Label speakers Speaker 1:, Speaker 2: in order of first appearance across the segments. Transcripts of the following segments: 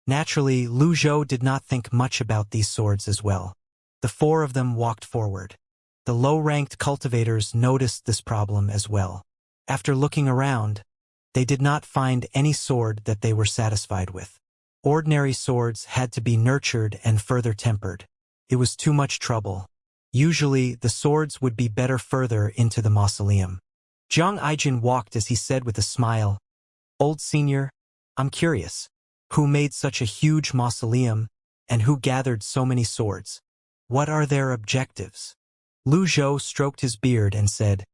Speaker 1: Naturally, Lu Zhou did not think much about these swords as well. The four of them walked forward. The low-ranked cultivators noticed this problem as well. After looking around, they did not find any sword that they were satisfied with. Ordinary swords had to be nurtured and further tempered. It was too much trouble. Usually, the swords would be better further into the mausoleum. Zhang Aijin walked as he said with a smile, "Old senior, I'm curious. Who made such a huge mausoleum, and who gathered so many swords? What are their objectives?" Lu Zhou stroked his beard and said,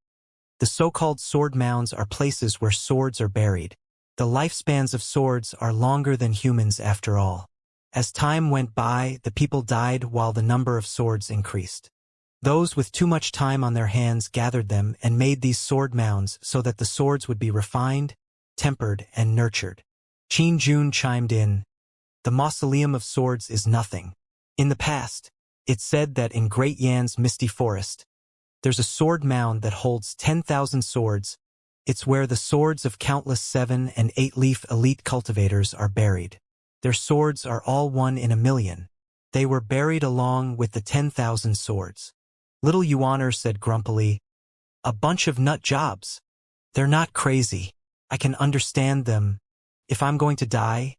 Speaker 1: "The so-called sword mounds are places where swords are buried. The lifespans of swords are longer than humans after all. As time went by, the people died while the number of swords increased. Those with too much time on their hands gathered them and made these sword mounds so that the swords would be refined, tempered, and nurtured." Qin Jun chimed in, "The mausoleum of swords is nothing. In the past, it's said that in Great Yan's misty forest, there's a sword mound that holds 10,000 swords. It's where the swords of countless 7- and 8-leaf elite cultivators are buried. Their swords are all 1 in a million. They were buried along with the 10,000 swords." Little Yuaner said grumpily, "A bunch of nut jobs. They're not crazy. I can understand them. If I'm going to die,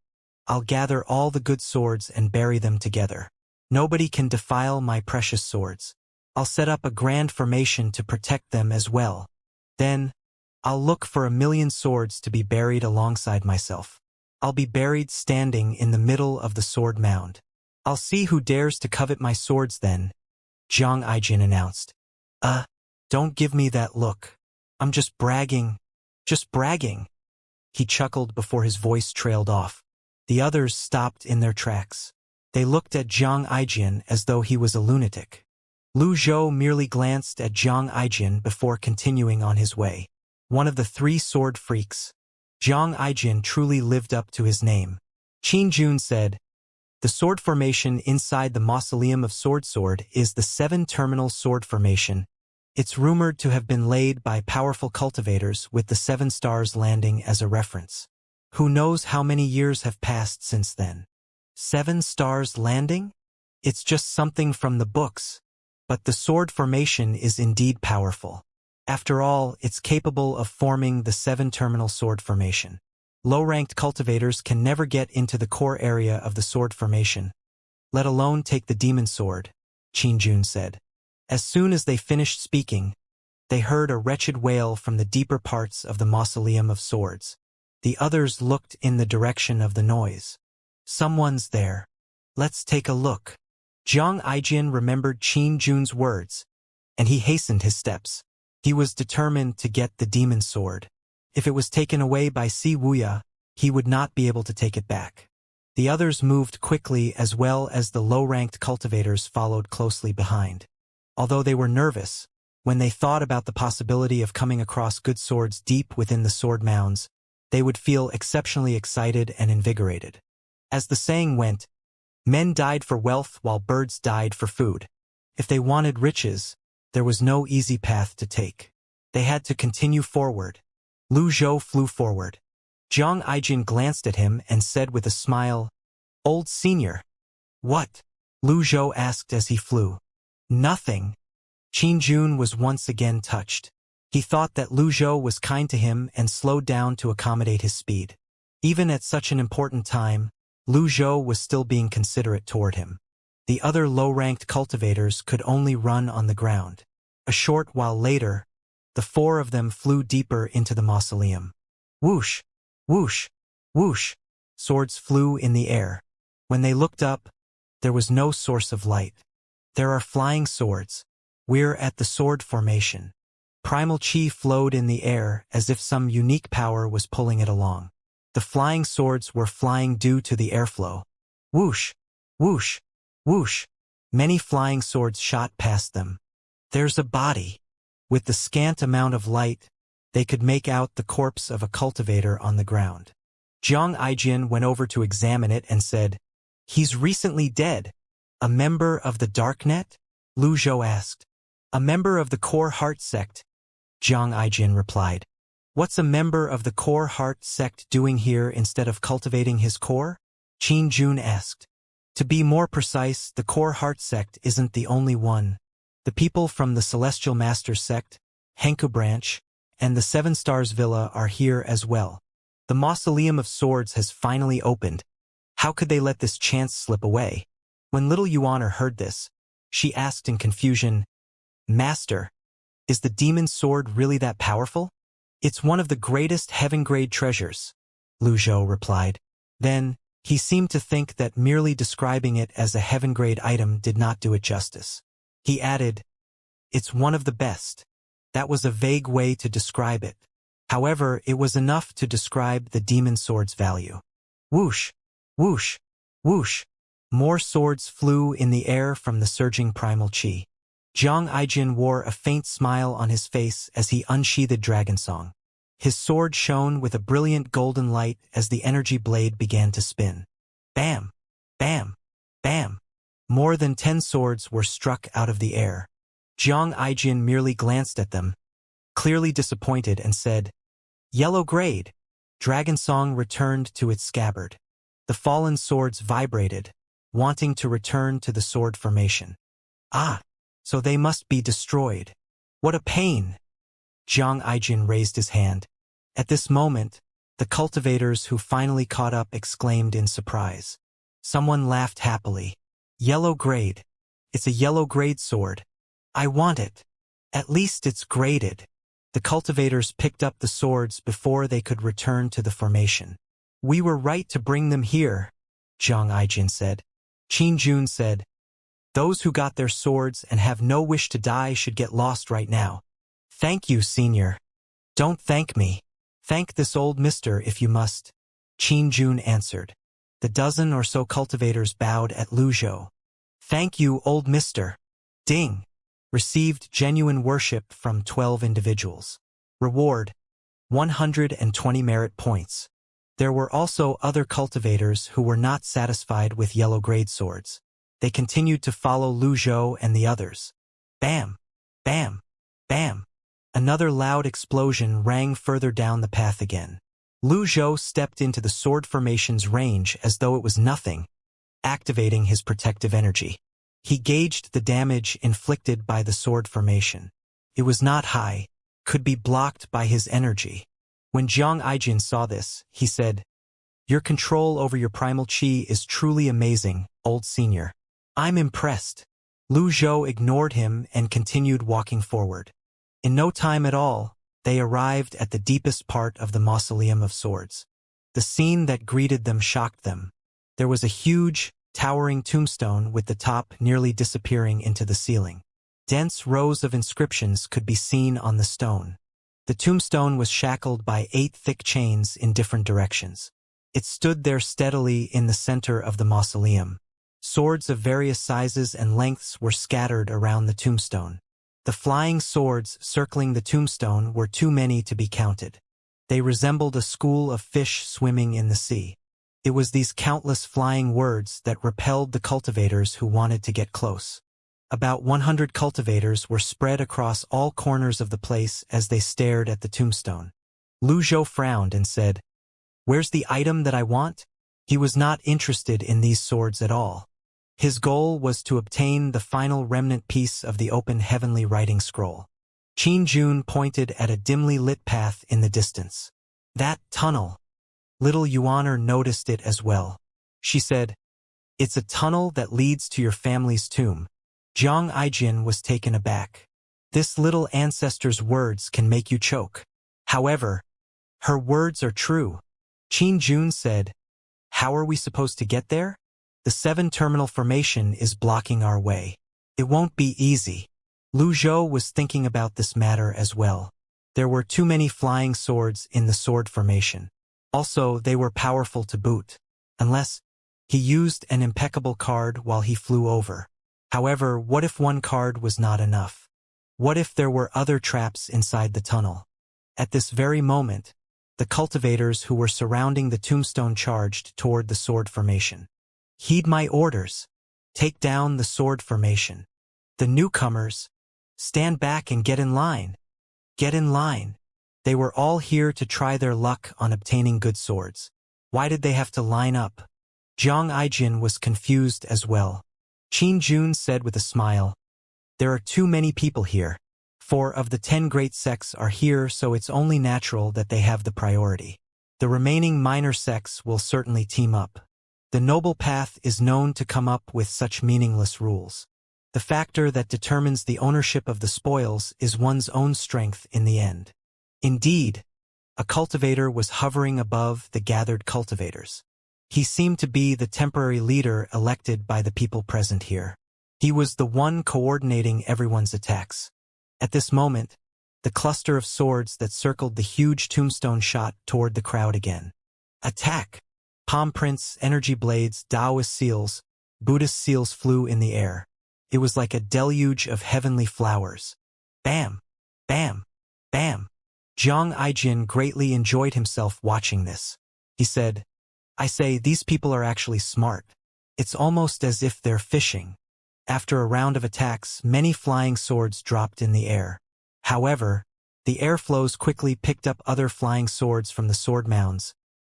Speaker 1: I'll gather all the good swords and bury them together. Nobody can defile my precious swords. I'll set up a grand formation to protect them as well. Then, I'll look for 1,000,000 swords to be buried alongside myself. I'll be buried standing in the middle of the sword mound. I'll see who dares to covet my swords then," Zhang Aijin announced. Don't give me that look. I'm just bragging. Just bragging." He chuckled before his voice trailed off. The others stopped in their tracks. They looked at Zhang Aijin as though he was a lunatic. Lu Zhou merely glanced at Zhang Aijin before continuing on his way. One of the 3 sword freaks. Zhang Aijin truly lived up to his name. Qin Jun said, "The sword formation inside the Mausoleum of Sword is the 7-terminal sword formation. It's rumored to have been laid by powerful cultivators with the 7 stars landing as a reference. Who knows how many years have passed since then? 7 stars landing? It's just something from the books. But the sword formation is indeed powerful. After all, it's capable of forming the 7-terminal sword formation. Low-ranked cultivators can never get into the core area of the sword formation, let alone take the demon sword," Qin Jun said. As soon as they finished speaking, they heard a wretched wail from the deeper parts of the Mausoleum of Swords. The others looked in the direction of the noise. "Someone's there. Let's take a look." Zhang Aijin remembered Qin Jun's words, and he hastened his steps. He was determined to get the demon sword. If it was taken away by Si Wuya, he would not be able to take it back. The others moved quickly as well as the low-ranked cultivators followed closely behind. Although they were nervous, when they thought about the possibility of coming across good swords deep within the sword mounds, they would feel exceptionally excited and invigorated. As the saying went, men died for wealth while birds died for food. If they wanted riches, there was no easy path to take. They had to continue forward. Lu Zhou flew forward. Zhang Aijin glanced at him and said with a smile, "Old senior." "What?" Lu Zhou asked as he flew. "Nothing." Qin Jun was once again touched. He thought that Lu Zhou was kind to him and slowed down to accommodate his speed. Even at such an important time, Lu Zhou was still being considerate toward him. The other low-ranked cultivators could only run on the ground. A short while later, the 4 of them flew deeper into the mausoleum. Whoosh! Whoosh! Whoosh! Swords flew in the air. When they looked up, there was no source of light. "There are flying swords. We're at the sword formation." Primal chi flowed in the air as if some unique power was pulling it along. The flying swords were flying due to the airflow. Whoosh! Whoosh! Whoosh! Many flying swords shot past them. "There's a body." With the scant amount of light, they could make out the corpse of a cultivator on the ground. Zhang Aijin went over to examine it and said, "He's recently dead." "A member of the Darknet?" Lu Zhou asked. "A member of the Core Heart sect," Zhang Aijin replied. "What's a member of the Core Heart sect doing here instead of cultivating his core?" Qin Jun asked. To be more precise, the core heart sect isn't the only one. The people from the Celestial Masters sect, Henku branch, and the Seven Stars Villa are here as well. The Mausoleum of Swords has finally opened. How could they let this chance slip away? When little Yuan heard this, she asked in confusion, Master, is the demon sword really that powerful? It's one of the greatest heaven-grade treasures, Lu Zhou replied. Then, he seemed to think that merely describing it as a heaven-grade item did not do it justice. He added, it's one of the best. That was a vague way to describe it. However, it was enough to describe the demon sword's value. Whoosh, whoosh, whoosh. More swords flew in the air from the surging primal chi. Jiang Aijin wore a faint smile on his face as he unsheathed Dragon Song. His sword shone with a brilliant golden light as the energy blade began to spin. Bam! Bam! Bam! More than 10 swords were struck out of the air. Jiang Aijin merely glanced at them, clearly disappointed, and said, Yellow grade. Dragon Song returned to its scabbard. The fallen swords vibrated, wanting to return to the sword formation. Ah! So they must be destroyed. What a pain! Jiang Aijin raised his hand. At this moment, the cultivators who finally caught up exclaimed in surprise. Someone laughed happily. Yellow grade. It's a yellow grade sword. I want it. At least it's graded. The cultivators picked up the swords before they could return to the formation. We were right to bring them here, Jiang Aijin said. Qin Jun said, those who got their swords and have no wish to die should get lost right now. Thank you, senior. Don't thank me. Thank this old mister if you must, Qin Jun answered. The dozen or so cultivators bowed at Lu Zhou. Thank you, old mister. Ding. Received genuine worship from 12 individuals. Reward, 120 merit points. There were also other cultivators who were not satisfied with yellow grade swords. They continued to follow Lu Zhou and the others. Bam! Bam! Bam! Another loud explosion rang further down the path again. Lu Zhou stepped into the sword formation's range as though it was nothing, activating his protective energy. He gauged the damage inflicted by the sword formation. It was not high, could be blocked by his energy. When Jiang Aijin saw this, he said, Your control over your primal chi is truly amazing, old senior. I'm impressed. Lu Zhou ignored him and continued walking forward. In no time at all, they arrived at the deepest part of the Mausoleum of Swords. The scene that greeted them shocked them. There was a huge, towering tombstone with the top nearly disappearing into the ceiling. Dense rows of inscriptions could be seen on the stone. The tombstone was shackled by 8 thick chains in different directions. It stood there steadily in the center of the mausoleum. Swords of various sizes and lengths were scattered around the tombstone. The flying swords circling the tombstone were too many to be counted. They resembled a school of fish swimming in the sea. It was these countless flying words that repelled the cultivators who wanted to get close. About 100 cultivators were spread across all corners of the place as they stared at the tombstone. Lu Zhou frowned and said, Where's the item that I want? He was not interested in these swords at all. His goal was to obtain the final remnant piece of the open heavenly writing scroll. Qin Jun pointed at a dimly lit path in the distance. That tunnel. Little Yuaner noticed it as well. She said, It's a tunnel that leads to your family's tomb. Jiang Aijin was taken aback. This little ancestor's words can make you choke. However, her words are true. Qin Jun said, How are we supposed to get there? The 7-terminal formation is blocking our way. It won't be easy. Lu Zhou was thinking about this matter as well. There were too many flying swords in the sword formation. Also, they were powerful to boot. Unless he used an impeccable card while he flew over. However, what if one card was not enough? What if there were other traps inside the tunnel? At this very moment, the cultivators who were surrounding the tombstone charged toward the sword formation. Heed my orders. Take down the sword formation. The newcomers, stand back and get in line. Get in line. They were all here to try their luck on obtaining good swords. Why did they have to line up? Jiang Aijin was confused as well. Qin Jun said with a smile, "There are too many people here. 4 of the 10 great sects are here, so it's only natural that they have the priority. The remaining minor sects will certainly team up. The noble path is known to come up with such meaningless rules. The factor that determines the ownership of the spoils is one's own strength in the end." Indeed, a cultivator was hovering above the gathered cultivators. He seemed to be the temporary leader elected by the people present here. He was the one coordinating everyone's attacks. At this moment, the cluster of swords that circled the huge tombstone shot toward the crowd again. Attack! Palm prints, energy blades, Taoist seals, Buddhist seals flew in the air. It was like a deluge of heavenly flowers. Bam! Bam! Bam! Jiang Aijin greatly enjoyed himself watching this. He said, "I say, these people are actually smart. It's almost as if they're fishing." After a round of attacks, many flying swords dropped in the air. However, the airflows quickly picked up other flying swords from the sword mounds,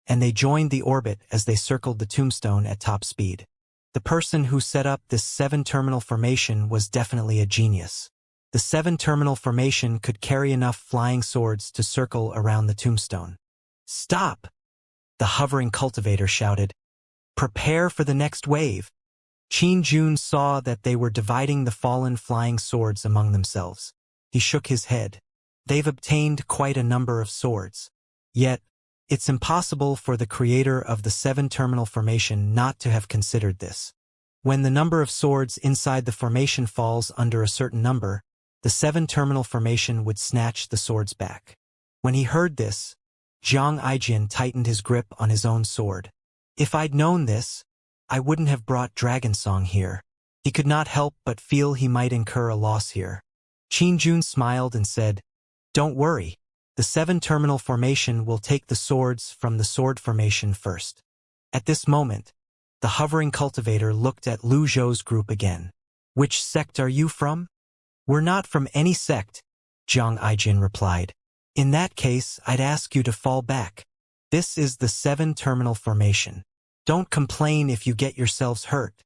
Speaker 1: and they joined the orbit as they circled the tombstone at top speed. The person who set up this 7-terminal formation was definitely a genius. The 7-terminal formation could carry enough flying swords to circle around the tombstone. "Stop!" the hovering cultivator shouted. "Prepare for the next wave." Qin Jun saw that they were dividing the fallen flying swords among themselves. He shook his head. They've obtained quite a number of swords. Yet, it's impossible for the creator of the 7-terminal formation not to have considered this. When the number of swords inside the formation falls under a certain number, the 7-terminal formation would snatch the swords back. When he heard this, Jiang Aijin tightened his grip on his own sword. "If I'd known this, I wouldn't have brought Dragon Song here." He could not help but feel he might incur a loss here. Qin Jun smiled and said, "Don't worry. The 7-terminal formation will take the swords from the sword formation first." At this moment, the hovering cultivator looked at Lu Zhou's group again. "Which sect are you from?" "We're not from any sect," Jiang Aijin replied. "In that case, I'd ask you to fall back. This is the 7-terminal formation. Don't complain if you get yourselves hurt."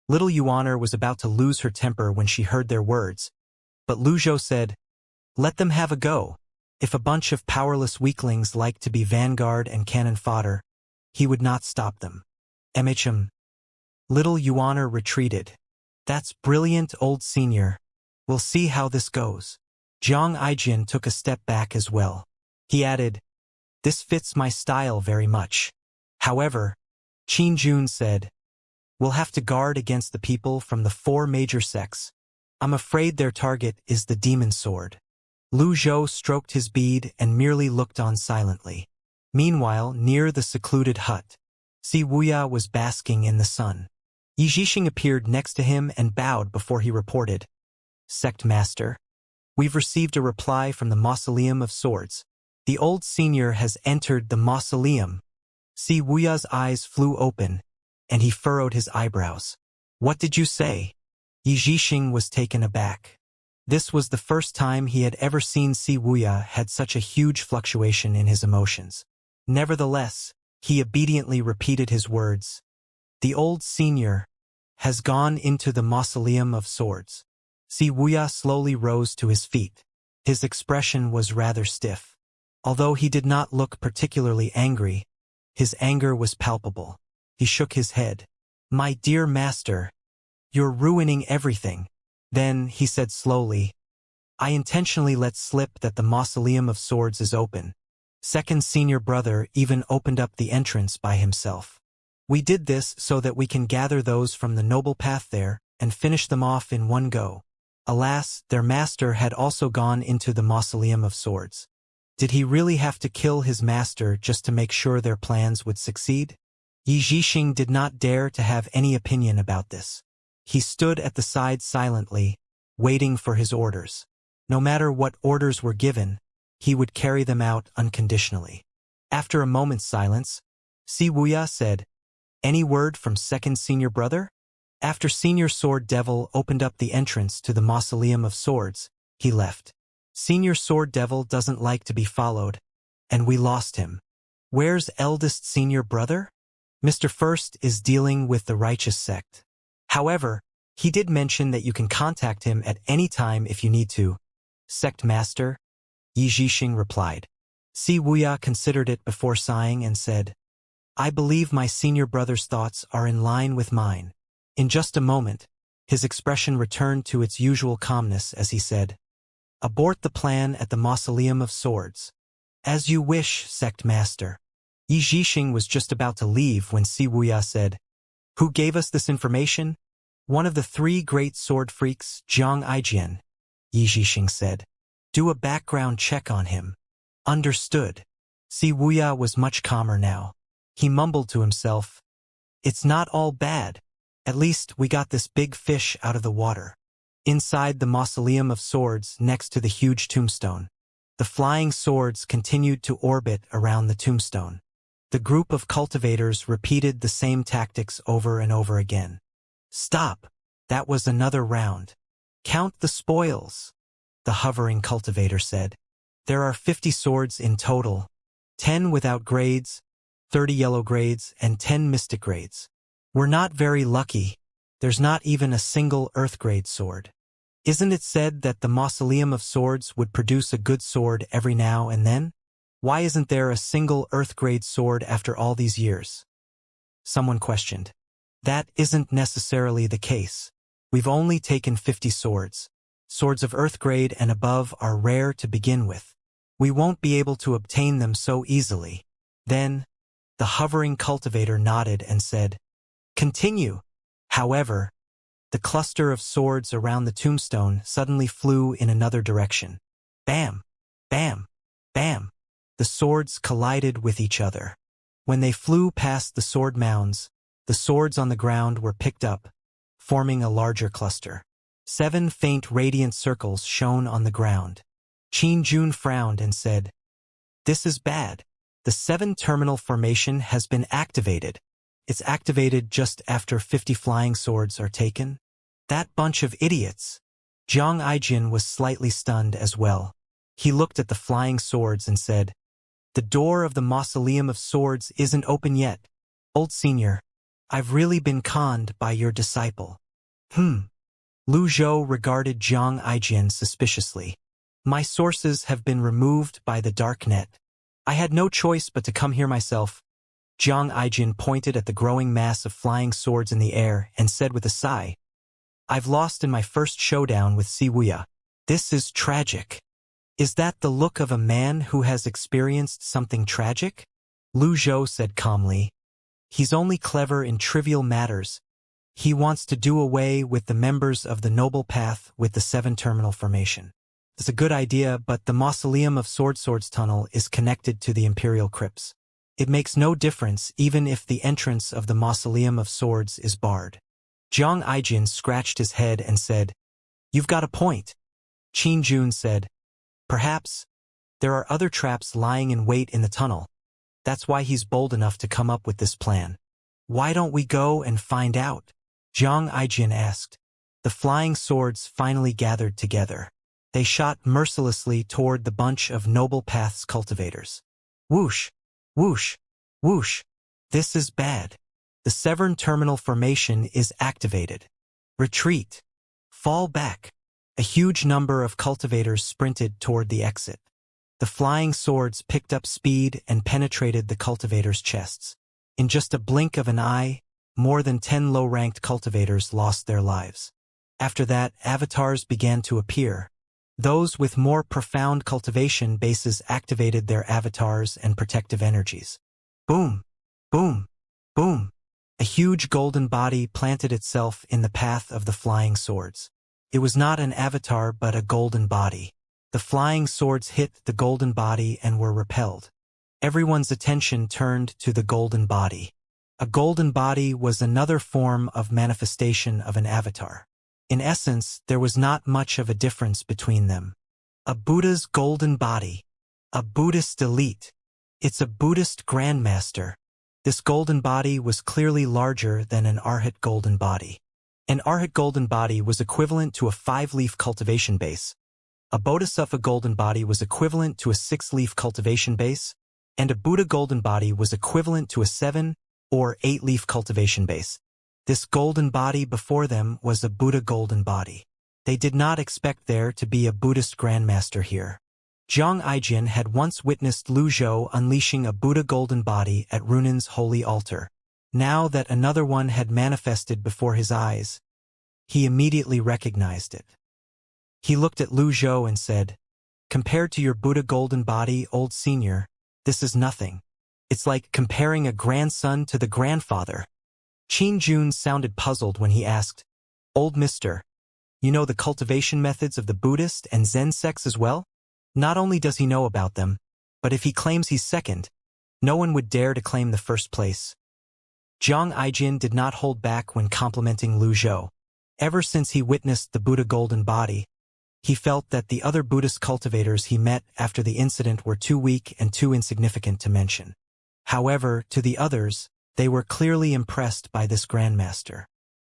Speaker 1: Little Yuaner was about to lose her temper when she heard their words, but Lu Zhou said, "Let them have a go. If a bunch of powerless weaklings like to be vanguard and cannon fodder, he would not stop them." Little Yuaner retreated. "That's brilliant, old senior. We'll see how this goes." Jiang Aijin took a step back as well. He added, "This fits my style very much." However, Qin Jun said, "We'll have to guard against the people from the 4 major sects. I'm afraid their target is the demon sword." Lu Zhou stroked his bead and merely looked on silently. Meanwhile, near the secluded hut, Wuxia was basking in the sun. Yijixing appeared next to him and bowed before he reported, "Sect Master, we've received a reply from the Mausoleum of Swords. The old senior has entered the mausoleum." Wuxia's eyes flew open, and he furrowed his eyebrows. "What did you say?" Yijixing was taken aback. This was the first time he had ever seen Wuxia had such a huge fluctuation in his emotions. Nevertheless, he obediently repeated his words. "The old senior has gone into the Mausoleum of Swords." Wuxia slowly rose to his feet. His expression was rather stiff. Although he did not look particularly angry, his anger was palpable. He shook his head. "My dear master, you're ruining everything." Then, he said slowly, "I intentionally let slip that the Mausoleum of Swords is open. Second senior brother even opened up the entrance by himself. We did this so that we can gather those from the noble path there and finish them off in one go." Alas, their master had also gone into the Mausoleum of Swords. Did he really have to kill his master just to make sure their plans would succeed? Yijixing did not dare to have any opinion about this. He stood at the side silently, waiting for his orders. No matter what orders were given, he would carry them out unconditionally. After a moment's silence, Wuxia said, "Any word from second senior brother?" After Senior Sword Devil opened up the entrance to the Mausoleum of Swords, he left. Senior Sword Devil doesn't like to be followed, and we lost him. "Where's eldest senior brother?" Mr. First is dealing with the righteous sect. However, he did mention that you can contact him at any time if you need to. Sect Master? Yi Zhixing replied. Si Wuya considered it before sighing and said, I believe my senior brother's thoughts are in line with mine. In just a moment, his expression returned to its usual calmness as he said, Abort the plan at the Mausoleum of Swords. As you wish, Sect Master. Yi Zhixing was just about to leave when Si Wuya said, Who gave us this information? One of the 3 great sword freaks, Jiang Aijian. Yi Zhixing said, Do a background check on him. Understood. Si Wuya was much calmer now. He mumbled to himself, It's not all bad. At least we got this big fish out of the water. Inside the Mausoleum of Swords next to the huge tombstone, the flying swords continued to orbit around the tombstone. The group of cultivators repeated the same tactics over and over again. Stop! That was another round. Count the spoils, the hovering cultivator said. There are 50 swords in total, 10 without grades, 30 yellow grades, and 10 mystic grades. We're not very lucky. There's not even a single earth grade sword. Isn't it said that the Mausoleum of Swords would produce a good sword every now and then? Why isn't there a single earth grade sword after all these years? Someone questioned. That isn't necessarily the case. We've only taken 50 swords. Swords of earth grade and above are rare to begin with. We won't be able to obtain them so easily. Then, the hovering cultivator nodded and said, Continue. However, the cluster of swords around the tombstone suddenly flew in another direction. Bam! Bam! Bam! The swords collided with each other. When they flew past the sword mounds, the swords on the ground were picked up, forming a larger cluster. 7 faint radiant circles shone on the ground. Qin Jun frowned and said, This is bad. The 7-terminal formation has been activated. It's activated just after 50 flying swords are taken? That bunch of idiots! Jiang Aijian was slightly stunned as well. He looked at the flying swords and said, The door of the Mausoleum of Swords isn't open yet. Old Senior, I've really been conned by your disciple. Lu Zhou regarded Jiang Aijian suspiciously. My sources have been removed by the dark net. I had no choice but to come here myself. Jiang Aijian pointed at the growing mass of flying swords in the air and said with a sigh, I've lost in my first showdown with Si Wuya. This is tragic. Is that the look of a man who has experienced something tragic? Lu Zhou said calmly. He's only clever in trivial matters. He wants to do away with the members of the Noble Path with the 7-terminal formation. It's a good idea, but the Mausoleum of Swords Tunnel is connected to the Imperial Crypts. It makes no difference even if the entrance of the Mausoleum of Swords is barred. Jiang Aijian scratched his head and said, You've got a point. Qin Jun said, Perhaps there are other traps lying in wait in the tunnel. That's why he's bold enough to come up with this plan. Why don't we go and find out? Jiang Aijian asked. The flying swords finally gathered together. They shot mercilessly toward the bunch of Noble Path's cultivators. Whoosh! Whoosh! Whoosh! This is bad. The 7-terminal formation is activated. Retreat. Fall back. A huge number of cultivators sprinted toward the exit. The flying swords picked up speed and penetrated the cultivators' chests. In just a blink of an eye, more than 10 low-ranked cultivators lost their lives. After that, avatars began to appear. Those with more profound cultivation bases activated their avatars and protective energies. Boom! Boom! Boom! A huge golden body planted itself in the path of the flying swords. It was not an avatar but a golden body. The flying swords hit the golden body and were repelled. Everyone's attention turned to the golden body. A golden body was another form of manifestation of an avatar. In essence, there was not much of a difference between them. A Buddha's golden body. A Buddhist elite. It's a Buddhist grandmaster. This golden body was clearly larger than an Arhat golden body. An Arhat golden body was equivalent to a 5-leaf cultivation base. A Bodhisattva golden body was equivalent to a 6-leaf cultivation base, and a Buddha golden body was equivalent to a 7 or 8-leaf cultivation base. This golden body before them was a Buddha golden body. They did not expect there to be a Buddhist grandmaster here. Zhang Aijin had once witnessed Lu Zhou unleashing a Buddha golden body at Runan's holy altar. Now that another one had manifested before his eyes, he immediately recognized it. He looked at Lu Zhou and said, "Compared to your Buddha golden body, old senior, this is nothing. It's like comparing a grandson to the grandfather." Qin Jun sounded puzzled when he asked, "Old mister, you know the cultivation methods of the Buddhist and Zen sects as well?" Not only does he know about them, but if he claims he's second, no one would dare to claim the first place. Zhang Aijin did not hold back when complimenting Lu Zhou. Ever since he witnessed the Buddha golden body, he felt that the other Buddhist cultivators he met after the incident were too weak and too insignificant to mention. However, to the others, they were clearly impressed by this grandmaster.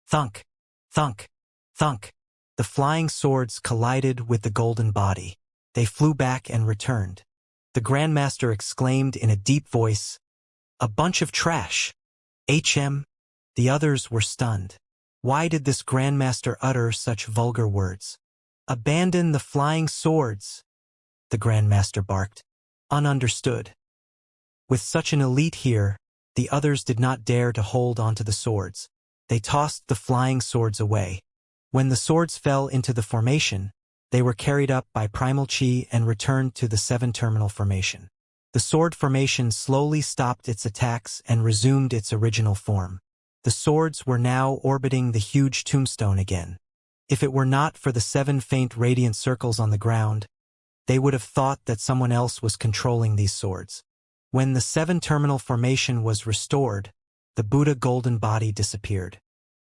Speaker 1: Thunk, thunk, thunk. The flying swords collided with the golden body. They flew back and returned. The grandmaster exclaimed in a deep voice, "A bunch of trash! HM." The others were stunned. Why did this grandmaster utter such vulgar words? "Abandon the flying swords," the grandmaster barked. Ununderstood. With such an elite here, the others did not dare to hold onto the swords. They tossed the flying swords away. When the swords fell into the formation, they were carried up by primal chi and returned to the 7-terminal formation. The sword formation slowly stopped its attacks and resumed its original form. The swords were now orbiting the huge tombstone again. If it were not for the 7 faint radiant circles on the ground, they would have thought that someone else was controlling these swords. When the 7-terminal formation was restored, the Buddha golden body disappeared.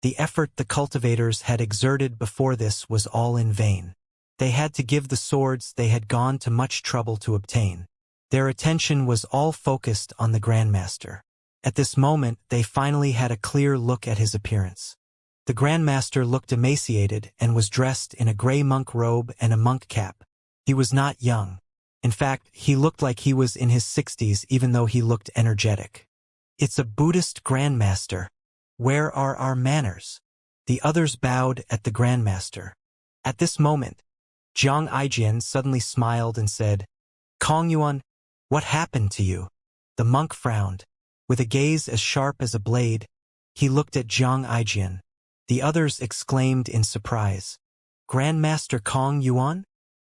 Speaker 1: The effort the cultivators had exerted before this was all in vain. They had to give the swords they had gone to much trouble to obtain. Their attention was all focused on the Grandmaster. At this moment, they finally had a clear look at his appearance. The Grandmaster looked emaciated and was dressed in a gray monk robe and a monk cap. He was not young. In fact, he looked like he was in his 60s even though he looked energetic. "It's a Buddhist Grandmaster. Where are our manners?" The others bowed at the Grandmaster. At this moment, Zhang Aijian suddenly smiled and said, "Kong Yuan, what happened to you?" The monk frowned. With a gaze as sharp as a blade, he looked at Zhang Aijian. The others exclaimed in surprise, "Grandmaster Kong Yuan?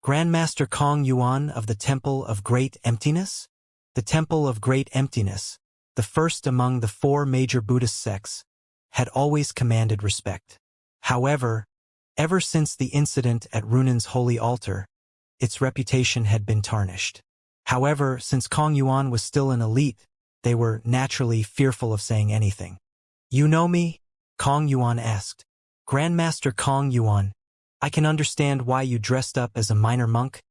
Speaker 1: Grandmaster Kong Yuan of the Temple of Great Emptiness?" The Temple of Great Emptiness, the first among the 4 major Buddhist sects, had always commanded respect. However, ever since the incident at Runan's holy altar, its reputation had been tarnished. However, since Kong Yuan was still an elite, they were naturally fearful of saying anything. "You know me?" Kong Yuan asked. "Grandmaster Kong Yuan, I can understand why you dressed up as a minor monk,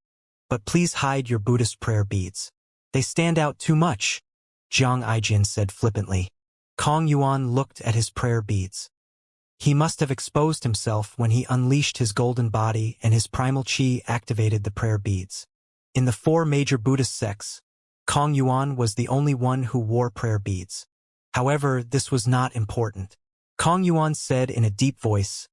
Speaker 1: but please hide your Buddhist prayer beads. They stand out too much," Zhang Aijian said flippantly. Kong Yuan looked at his prayer beads. He must have exposed himself when he unleashed his golden body and his primal chi activated the prayer beads. In the 4 major Buddhist sects, Kong Yuan was the only one who wore prayer beads. However, this was not important. Kong Yuan said in a deep voice,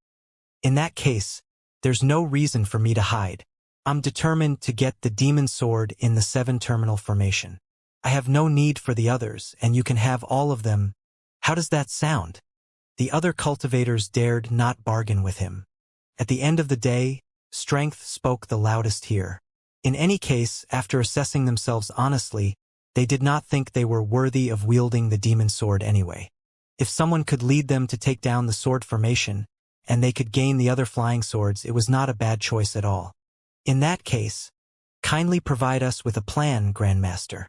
Speaker 1: "In that case, there's no reason for me to hide. I'm determined to get the demon sword in the 7-terminal formation. I have no need for the others, and you can have all of them. How does that sound?" The other cultivators dared not bargain with him. At the end of the day, strength spoke the loudest here. In any case, after assessing themselves honestly, they did not think they were worthy of wielding the demon sword anyway. If someone could lead them to take down the sword formation, and they could gain the other flying swords, it was not a bad choice at all. "In that case, kindly provide us with a plan, Grandmaster."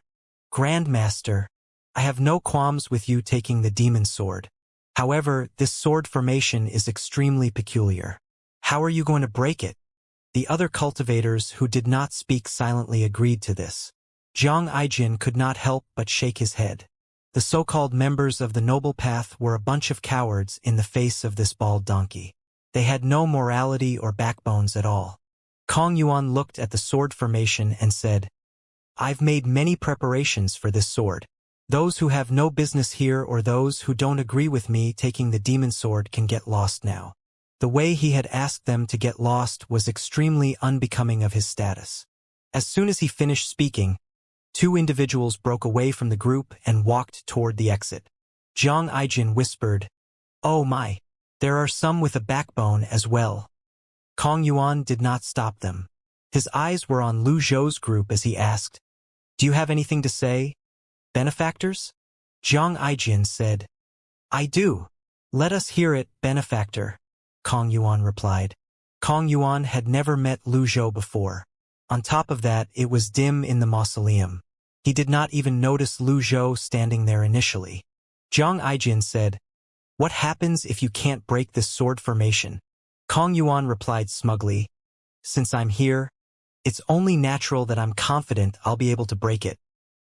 Speaker 1: "Grandmaster, I have no qualms with you taking the demon sword. However, this sword formation is extremely peculiar. How are you going to break it?" The other cultivators who did not speak silently agreed to this. Zhang Aijian could not help but shake his head. The so-called members of the Noble Path were a bunch of cowards in the face of this bald donkey. They had no morality or backbones at all. Kong Yuan looked at the sword formation and said, "I've made many preparations for this sword. Those who have no business here or those who don't agree with me taking the demon sword can get lost now. The way he had asked them to get lost was extremely unbecoming of his status. As soon as he finished speaking, two individuals broke away from the group and walked toward the exit. Zhang Aijin whispered, "Oh my, there are some with a backbone as well." Kong Yuan did not stop them. His eyes were on Lu Zhou's group as he asked, "Do you have anything to say, benefactors?" Zhang Aijin said, "I do. Let us hear it, benefactor," Kong Yuan replied. Kong Yuan had never met Lu Zhou before. On top of that, it was dim in the mausoleum. He did not even notice Lu Zhou standing there initially. Zhang Aijin said, "What happens if you can't break this sword formation?" Kong Yuan replied smugly, "Since I'm here, it's only natural that I'm confident I'll be able to break it."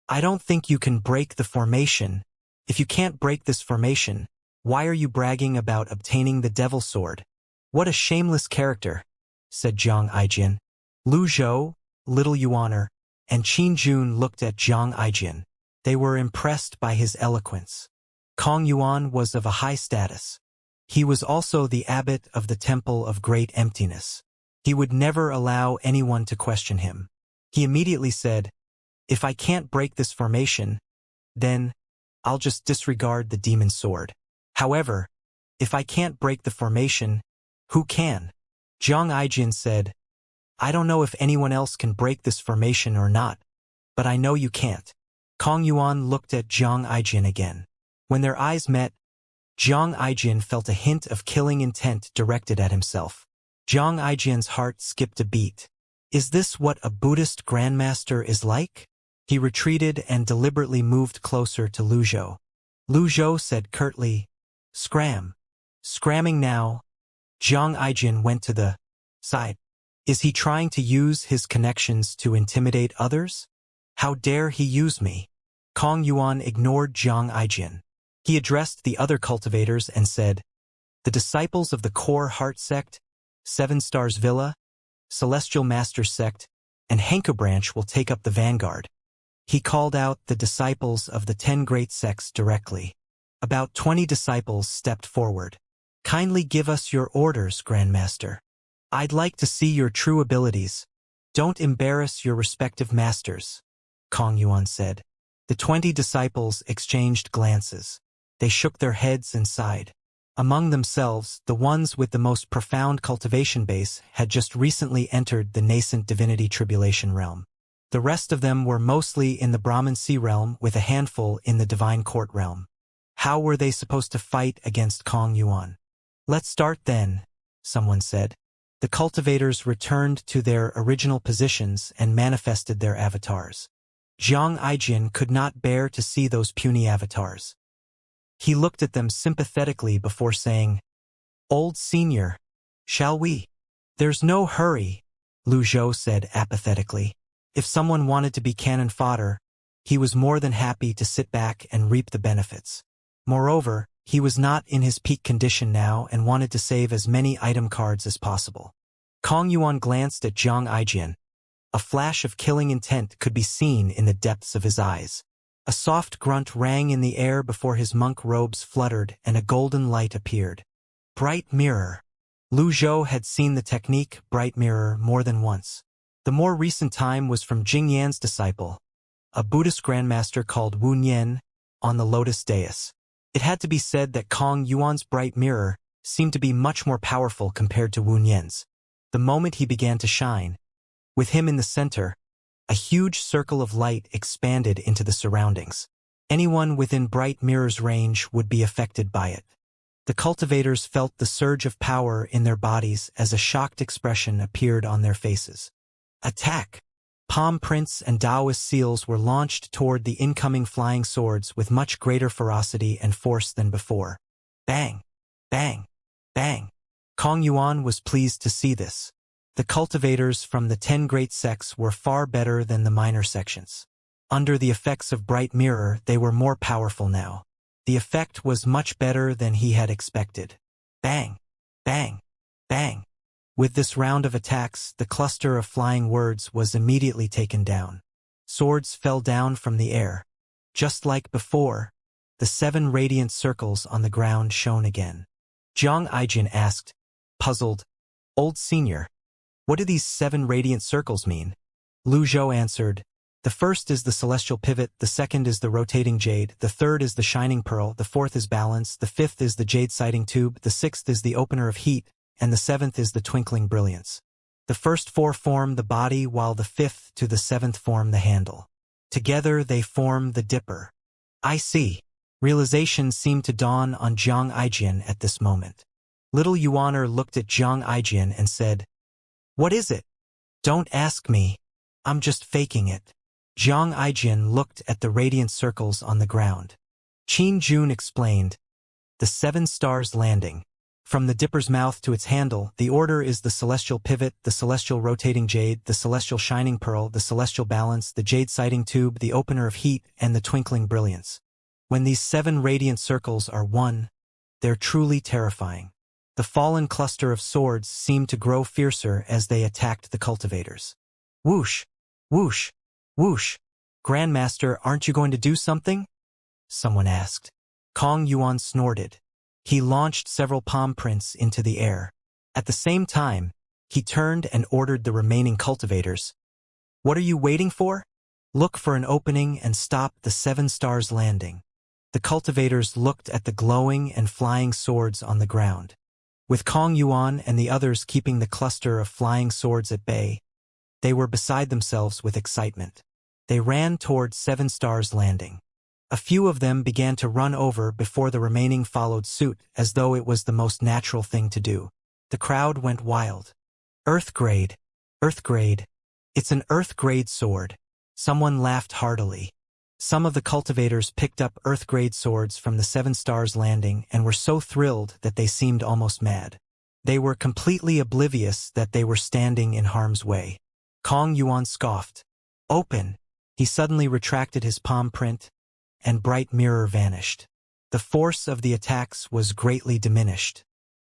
Speaker 1: "I don't think you can break the formation. If you can't break this formation, why are you bragging about obtaining the devil sword? What a shameless character," said Zhang Aijin. Lu Zhou, Little Yuaner, and Qin Jun looked at Zhang Aijin. They were impressed by his eloquence. Kong Yuan was of a high status. He was also the abbot of the Temple of Great Emptiness. He would never allow anyone to question him. He immediately said, "If I can't break this formation, then I'll just disregard the demon sword. However, if I can't break the formation, who can?" Zhang Aijin said, "I don't know if anyone else can break this formation or not, but I know you can't." Kong Yuan looked at Zhang Aijin again. When their eyes met, Zhang Aijin felt a hint of killing intent directed at himself. Zhang Aijin's heart skipped a beat. Is this what a Buddhist grandmaster is like? He retreated and deliberately moved closer to Lu Zhou. Lu Zhou said curtly, "Scram." Scramming now, Zhang Aijin went to the side. Is he trying to use his connections to intimidate others? How dare he use me? Kong Yuan ignored Zhang Aijin. He addressed the other cultivators and said, "The disciples of the Core Heart Sect, Seven Stars Villa, Celestial Masters Sect, and Henke Branch will take up the vanguard." He called out the disciples of the 10 great sects directly. About 20 disciples stepped forward. "Kindly give us your orders, Grandmaster. I'd like to see your true abilities. Don't embarrass your respective masters," Kong Yuan said. The 20 disciples exchanged glances. They shook their heads and sighed. Among themselves, the ones with the most profound cultivation base had just recently entered the nascent divinity tribulation realm. The rest of them were mostly in the Brahman Sea realm with a handful in the divine court realm. How were they supposed to fight against Kong Yuan? "Let's start then," someone said. The cultivators returned to their original positions and manifested their avatars. Zhang Aijin could not bear to see those puny avatars. He looked at them sympathetically before saying, "Old senior, shall we?" "There's no hurry," Lu Zhou said apathetically. If someone wanted to be cannon fodder, he was more than happy to sit back and reap the benefits. Moreover, he was not in his peak condition now and wanted to save as many item cards as possible. Kong Yuan glanced at Zhang Aijin. A flash of killing intent could be seen in the depths of his eyes. A soft grunt rang in the air before his monk robes fluttered and a golden light appeared. Bright Mirror. Lu Zhou had seen the technique Bright Mirror more than once. The more recent time was from Jing Yan's disciple, a Buddhist grandmaster called Wu Nian, on the Lotus Dais. It had to be said that Kong Yuan's Bright Mirror seemed to be much more powerful compared to Wu Nian's. The moment he began to shine, with him in the center, a huge circle of light expanded into the surroundings. Anyone within Bright Mirror's range would be affected by it. The cultivators felt the surge of power in their bodies as a shocked expression appeared on their faces. Attack! Palm prints and Taoist seals were launched toward the incoming flying swords with much greater ferocity and force than before. Bang! Bang! Bang! Kong Yuan was pleased to see this. The cultivators from the 10 great sects were far better than the minor sections. Under the effects of Bright Mirror, they were more powerful now. The effect was much better than he had expected. Bang! Bang! Bang! With this round of attacks, the cluster of flying words was immediately taken down. Swords fell down from the air. Just like before, the 7 radiant circles on the ground shone again. Xianxia asked, puzzled, Old Senior, what do these 7 radiant circles mean? Lu Zhou answered, the first is the celestial pivot, the second is the rotating jade, the third is the shining pearl, the fourth is balance, the fifth is the jade sighting tube, the sixth is the opener of heat, and the seventh is the twinkling brilliance. The first 4 form the body while the 5th to the 7th form the handle. Together they form the dipper. I see. Realization seemed to dawn on Xianxia at this moment. Little Yuaner looked at Xianxia and said, what is it? Don't ask me. I'm just faking it. Xianxia looked at the radiant circles on the ground. Qin Jun explained, the 7 stars landing. From the dipper's mouth to its handle, the order is the celestial pivot, the celestial rotating jade, the celestial shining pearl, the celestial balance, the jade sighting tube, the opener of heat, and the twinkling brilliance. When these 7 radiant circles are one, they're truly terrifying. The fallen cluster of swords seemed to grow fiercer as they attacked the cultivators. Whoosh! Whoosh! Whoosh! Grandmaster, aren't you going to do something? Someone asked. Kong Yuan snorted. He launched several palm prints into the air. At the same time, he turned and ordered the remaining cultivators. What are you waiting for? Look for an opening and stop the 7 stars landing. The cultivators looked at the glowing and flying swords on the ground. With Kong Yuan and the others keeping the cluster of flying swords at bay, they were beside themselves with excitement. They ran toward 7 stars landing. A few of them began to run over before the remaining followed suit, as though it was the most natural thing to do. The crowd went wild. Earth grade. Earth grade. It's an Earth grade sword. Someone laughed heartily. Some of the cultivators picked up Earth grade swords from the 7 stars landing and were so thrilled that they seemed almost mad. They were completely oblivious that they were standing in harm's way. Kong Yuan scoffed. Open! He suddenly retracted his palm print, and bright mirror vanished. The force of the attacks was greatly diminished.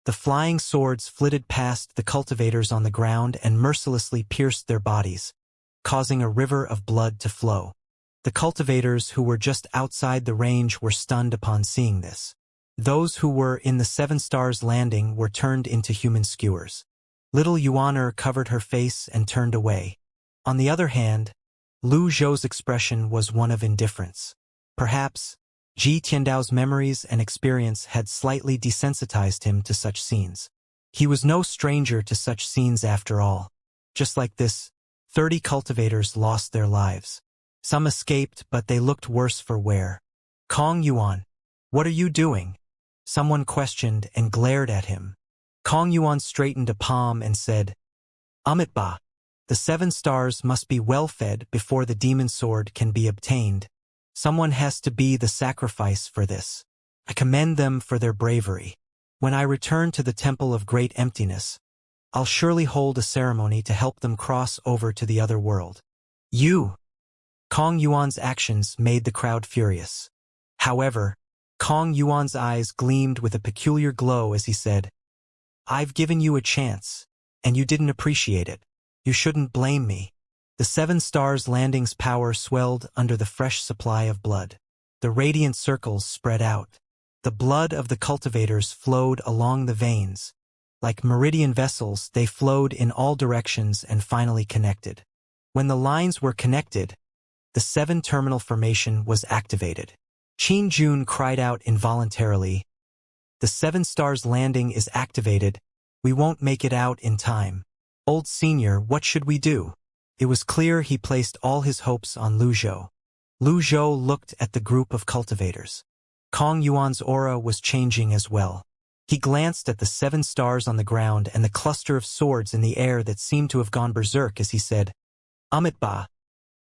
Speaker 1: The flying swords flitted past the cultivators on the ground and mercilessly pierced their bodies, causing a river of blood to flow. The cultivators who were just outside the range were stunned upon seeing this. Those who were in the 7 stars landing were turned into human skewers. Little Yuaner covered her face and turned away. On the other hand, Lu Zhou's expression was one of indifference. Perhaps, Ji Tiandao's memories and experience had slightly desensitized him to such scenes. He was no stranger to such scenes after all. Just like this, 30 cultivators lost their lives. Some escaped, but they looked worse for wear. Kong Yuan, what are you doing? Someone questioned and glared at him. Kong Yuan straightened a palm and said, Amitba, the 7 stars must be well fed before the demon sword can be obtained. Someone has to be the sacrifice for this. I commend them for their bravery. When I return to the Temple of Great Emptiness, I'll surely hold a ceremony to help them cross over to the other world. You! Kong Yuan's actions made the crowd furious. However, Kong Yuan's eyes gleamed with a peculiar glow as he said, I've given you a chance, and you didn't appreciate it. You shouldn't blame me. The 7 stars landing's power swelled under the fresh supply of blood. The radiant circles spread out. The blood of the cultivators flowed along the veins. Like meridian vessels, they flowed in all directions and finally connected. When the lines were connected, the 7-terminal formation was activated. Qin Jun cried out involuntarily, The 7 stars landing is activated. We won't make it out in time. Old Senior, what should we do? It was clear he placed all his hopes on Lu Zhou. Lu Zhou looked at the group of cultivators. Kong Yuan's aura was changing as well. He glanced at the 7 stars on the ground and the cluster of swords in the air that seemed to have gone berserk as he said, Amitba.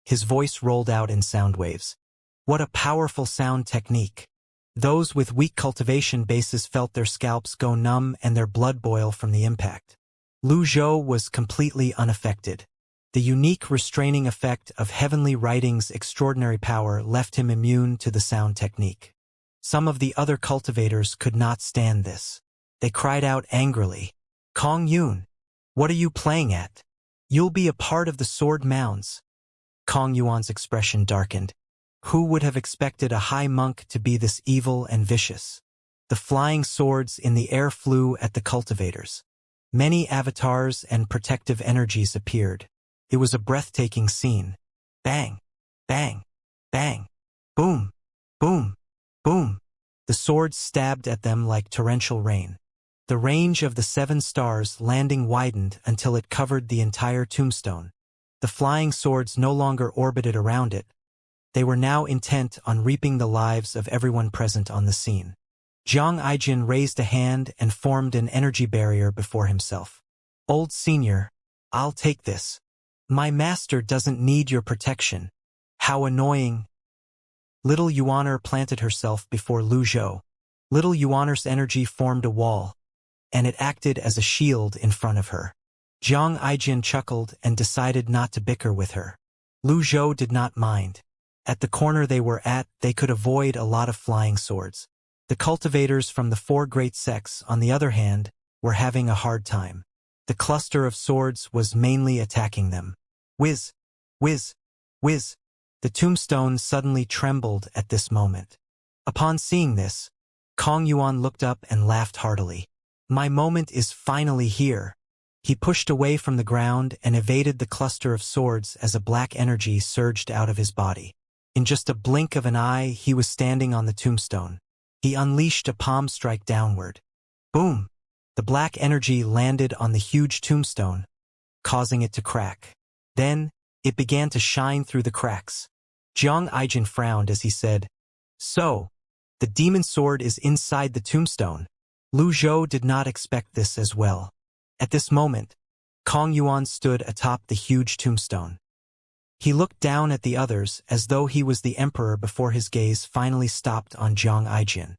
Speaker 1: His voice rolled out in sound waves. What a powerful sound technique. Those with weak cultivation bases felt their scalps go numb and their blood boil from the impact. Lu Zhou was completely unaffected. The unique restraining effect of Heavenly Writing's extraordinary power left him immune to the sound technique. Some of the other cultivators could not stand this. They cried out angrily, Kong Yun, what are you playing at? You'll be a part of the sword mounds. Kong Yuan's expression darkened. Who would have expected a high monk to be this evil and vicious? The flying swords in the air flew at the cultivators. Many avatars and protective energies appeared. It was a breathtaking scene. Bang! Bang! Bang! Boom! Boom! Boom! The swords stabbed at them like torrential rain. The range of the 7 stars landing widened until it covered the entire tombstone. The flying swords no longer orbited around it. They were now intent on reaping the lives of everyone present on the scene. Jiang Aijin raised a hand and formed an energy barrier before himself. Old senior, I'll take this. My master doesn't need your protection. How annoying. Little Yuaner planted herself before Lu Zhou. Little Yuaner's energy formed a wall, and it acted as a shield in front of her. Jiang Aijin chuckled and decided not to bicker with her. Lu Zhou did not mind. At the corner they were at, they could avoid a lot of flying swords. The cultivators from the 4 great sects, on the other hand, were having a hard time. The cluster of swords was mainly attacking them. Whiz! Whiz! Whiz! The tombstone suddenly trembled at this moment. Upon seeing this, Kong Yuan looked up and laughed heartily. My moment is finally here. He pushed away from the ground and evaded the cluster of swords as a black energy surged out of his body. In just a blink of an eye, he was standing on the tombstone. He unleashed a palm strike downward. Boom! The black energy landed on the huge tombstone, causing it to crack. Then, it began to shine through the cracks. Jiang Aijin frowned as he said, So, the demon sword is inside the tombstone. Lu Zhou did not expect this as well. At this moment, Kong Yuan stood atop the huge tombstone. He looked down at the others as though he was the emperor before his gaze finally stopped on Jiang Aijin.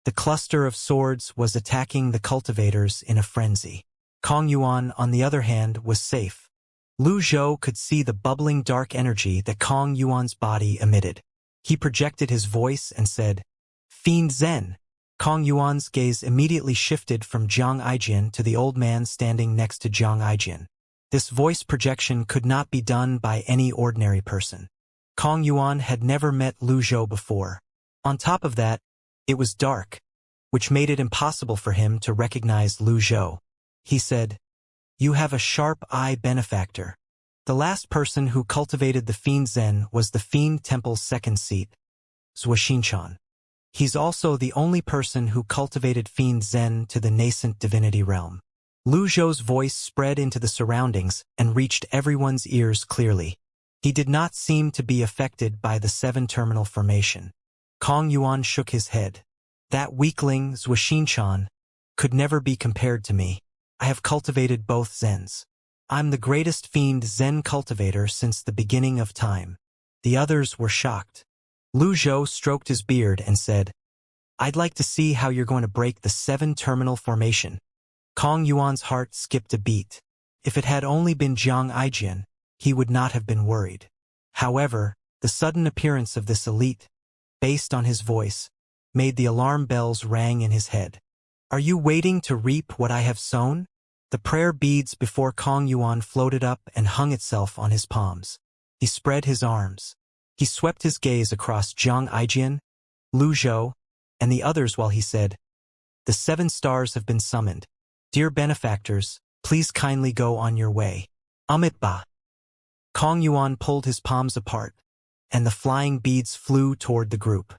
Speaker 1: The cluster of swords was attacking the cultivators in a frenzy. Kong Yuan, on the other hand, was safe. Lu Zhou could see the bubbling dark energy that Kong Yuan's body emitted. He projected his voice and said, Fiend Zen! Kong Yuan's gaze immediately shifted from Jiang Aijin to the old man standing next to Jiang Aijin. This voice projection could not be done by any ordinary person. Kong Yuan had never met Lu Zhou before. On top of that, it was dark, which made it impossible for him to recognize Lu Zhou. He said, You have a sharp eye, benefactor. The last person who cultivated the Fiend Zen was the Fiend Temple's second seat, Zuoxinchan. He's also the only person who cultivated Fiend Zen to the nascent divinity realm. Lu Zhou's voice spread into the surroundings and reached everyone's ears clearly. He did not seem to be affected by the 7-terminal formation. Kong Yuan shook his head. That weakling, Zuoxinchan, could never be compared to me. I have cultivated both Zens. I'm the greatest Fiend Zen cultivator since the beginning of time. The others were shocked. Lu Zhou stroked his beard and said, I'd like to see how you're going to break the 7-terminal formation. Kong Yuan's heart skipped a beat. If it had only been Jiang Aijin, he would not have been worried. However, the sudden appearance of this elite, based on his voice, made the alarm bells ring in his head. Are you waiting to reap what I have sown? The prayer beads before Kong Yuan floated up and hung itself on his palms. He spread his arms. He swept his gaze across Jiang Aijin, Lu Zhou, and the others while he said, The 7 stars have been summoned. Dear benefactors, please kindly go on your way. Amitba. Kong Yuan pulled his palms apart, and the flying beads flew toward the group.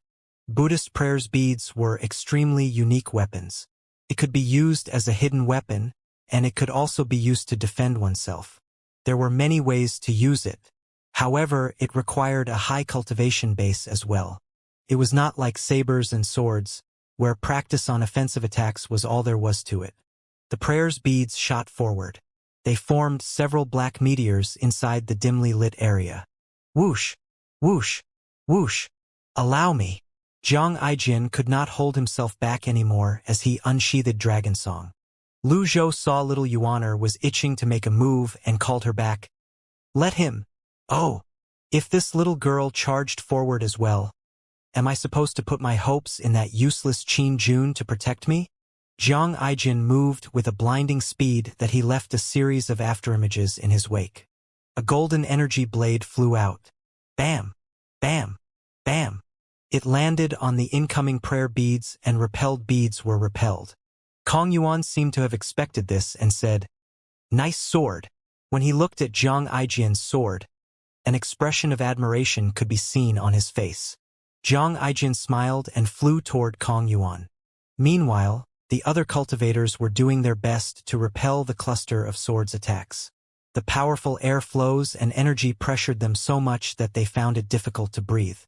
Speaker 1: Buddhist prayers beads were extremely unique weapons. It could be used as a hidden weapon, and it could also be used to defend oneself. There were many ways to use it. However, it required a high cultivation base as well. It was not like sabers and swords, where practice on offensive attacks was all there was to it. The prayers beads shot forward. They formed several black meteors inside the dimly lit area. Whoosh! Whoosh! Whoosh! Allow me! Jiang Aijin could not hold himself back anymore as he unsheathed Dragon Song. Lu Zhou saw little Yuaner was itching to make a move and called her back. Let him! Oh! If this little girl charged forward as well, am I supposed to put my hopes in that useless Qin Jun to protect me? Jiang Aijin moved with a blinding speed that he left a series of afterimages in his wake. A golden energy blade flew out. Bam! Bam! Bam! It landed on the incoming prayer beads and repelled beads were repelled. Kong Yuan seemed to have expected this and said, "Nice sword." When he looked at Zhang Aijian's sword, an expression of admiration could be seen on his face. Zhang Aijian smiled and flew toward Kong Yuan. Meanwhile, the other cultivators were doing their best to repel the cluster of swords attacks. The powerful air flows and energy pressured them so much that they found it difficult to breathe.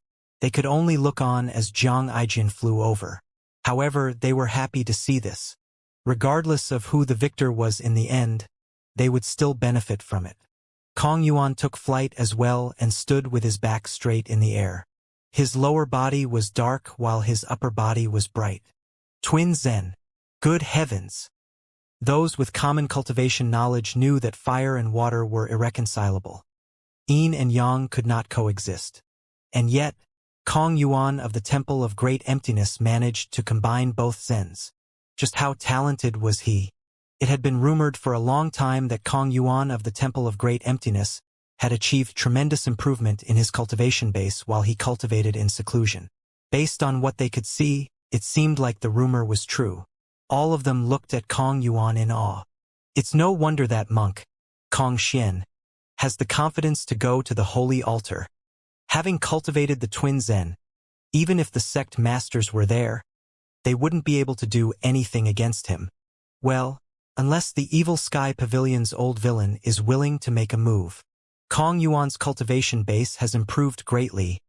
Speaker 1: They could only look on as Zhang Aijian flew over. However, they were happy to see this. Regardless of who the victor was in the end, they would still benefit from it. Kong Yuan took flight as well and stood with his back straight in the air. His lower body was dark while his upper body was bright. Twin Zen. Good heavens! Those with common cultivation knowledge knew that fire and water were irreconcilable. Yin and Yang could not coexist. And yet, Kong Yuan of the Temple of Great Emptiness managed to combine both Zens. Just how talented was he? It had been rumored for a long time that Kong Yuan of the Temple of Great Emptiness had achieved tremendous improvement in his cultivation base while he cultivated in seclusion. Based on what they could see, it seemed like the rumor was true. All of them looked at Kong Yuan in awe. It's no wonder that monk, Kong Xian, has the confidence to go to the holy altar. Having cultivated the twin Zen, even if the sect masters were there, they wouldn't be able to do anything against him. Well, unless the Evil Sky Pavilion's old villain is willing to make a move. Kong Yuan's cultivation base has improved greatly,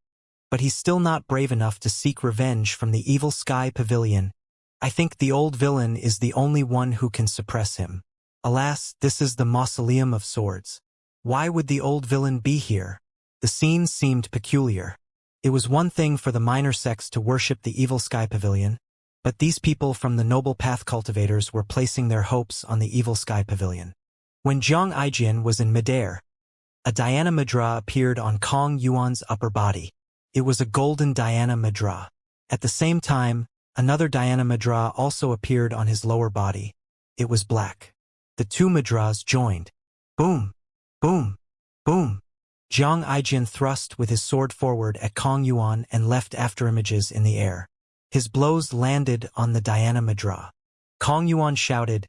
Speaker 1: but he's still not brave enough to seek revenge from the Evil Sky Pavilion. I think the old villain is the only one who can suppress him. Alas, this is the Mausoleum of Swords. Why would the old villain be here? The scene seemed peculiar. It was one thing for the minor sects to worship the Evil Sky Pavilion, but these people from the Noble Path cultivators were placing their hopes on the Evil Sky Pavilion. When Zhang Aijian was in midair, a Dhyana Mudra appeared on Kong Yuan's upper body. It was a golden Dhyana Mudra. At the same time, another Dhyana Mudra also appeared on his lower body. It was black. The two mudras joined. Boom! Boom! Boom! Zhang Aijian thrust with his sword forward at Kong Yuan and left afterimages in the air. His blows landed on the Dhyana Mudra. Kong Yuan shouted,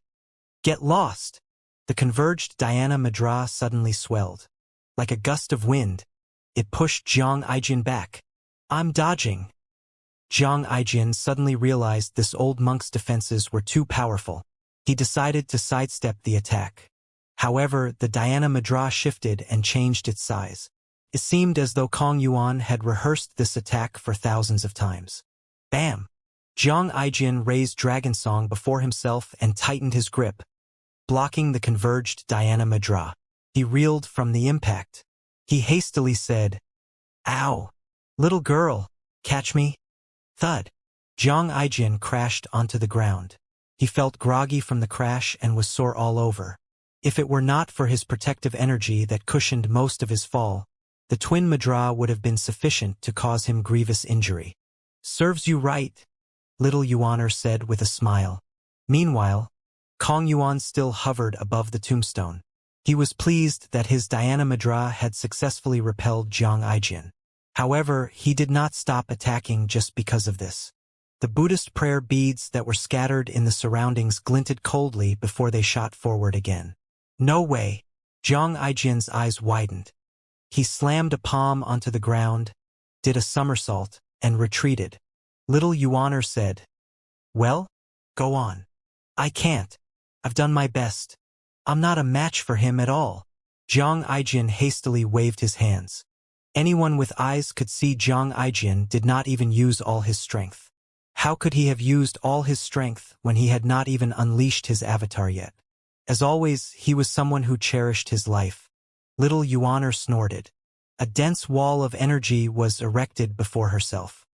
Speaker 1: "Get lost!" The converged Dhyana Mudra suddenly swelled. Like a gust of wind, it pushed Zhang Aijian back. "I'm dodging." Zhang Aijian suddenly realized this old monk's defenses were too powerful. He decided to sidestep the attack. However, the Dhyana Mudra shifted and changed its size. It seemed as though Kong Yuan had rehearsed this attack for thousands of times. Bam! Zhang Aijian raised Dragon Song before himself and tightened his grip, blocking the converged Dhyana Mudra. He reeled from the impact. He hastily said, "Ow! Little girl, catch me." Thud. Zhang Aijian crashed onto the ground. He felt groggy from the crash and was sore all over. If it were not for his protective energy that cushioned most of his fall, the twin Mudra would have been sufficient to cause him grievous injury. "Serves you right," little Yuaner said with a smile. Meanwhile, Kong Yuan still hovered above the tombstone. He was pleased that his Dhyana Mudra had successfully repelled Zhang Aijian. However, he did not stop attacking just because of this. The Buddhist prayer beads that were scattered in the surroundings glinted coldly before they shot forward again. "No way!" Zhang Aijian's eyes widened. He slammed a palm onto the ground, did a somersault, and retreated. Little Yuaner said, "Well, go on." "I can't. I've done my best. I'm not a match for him at all." Zhang Aijian hastily waved his hands. Anyone with eyes could see Zhang Aijian did not even use all his strength. How could he have used all his strength when he had not even unleashed his avatar yet? As always, he was someone who cherished his life. Little Yuaner snorted. A dense wall of energy was erected before herself.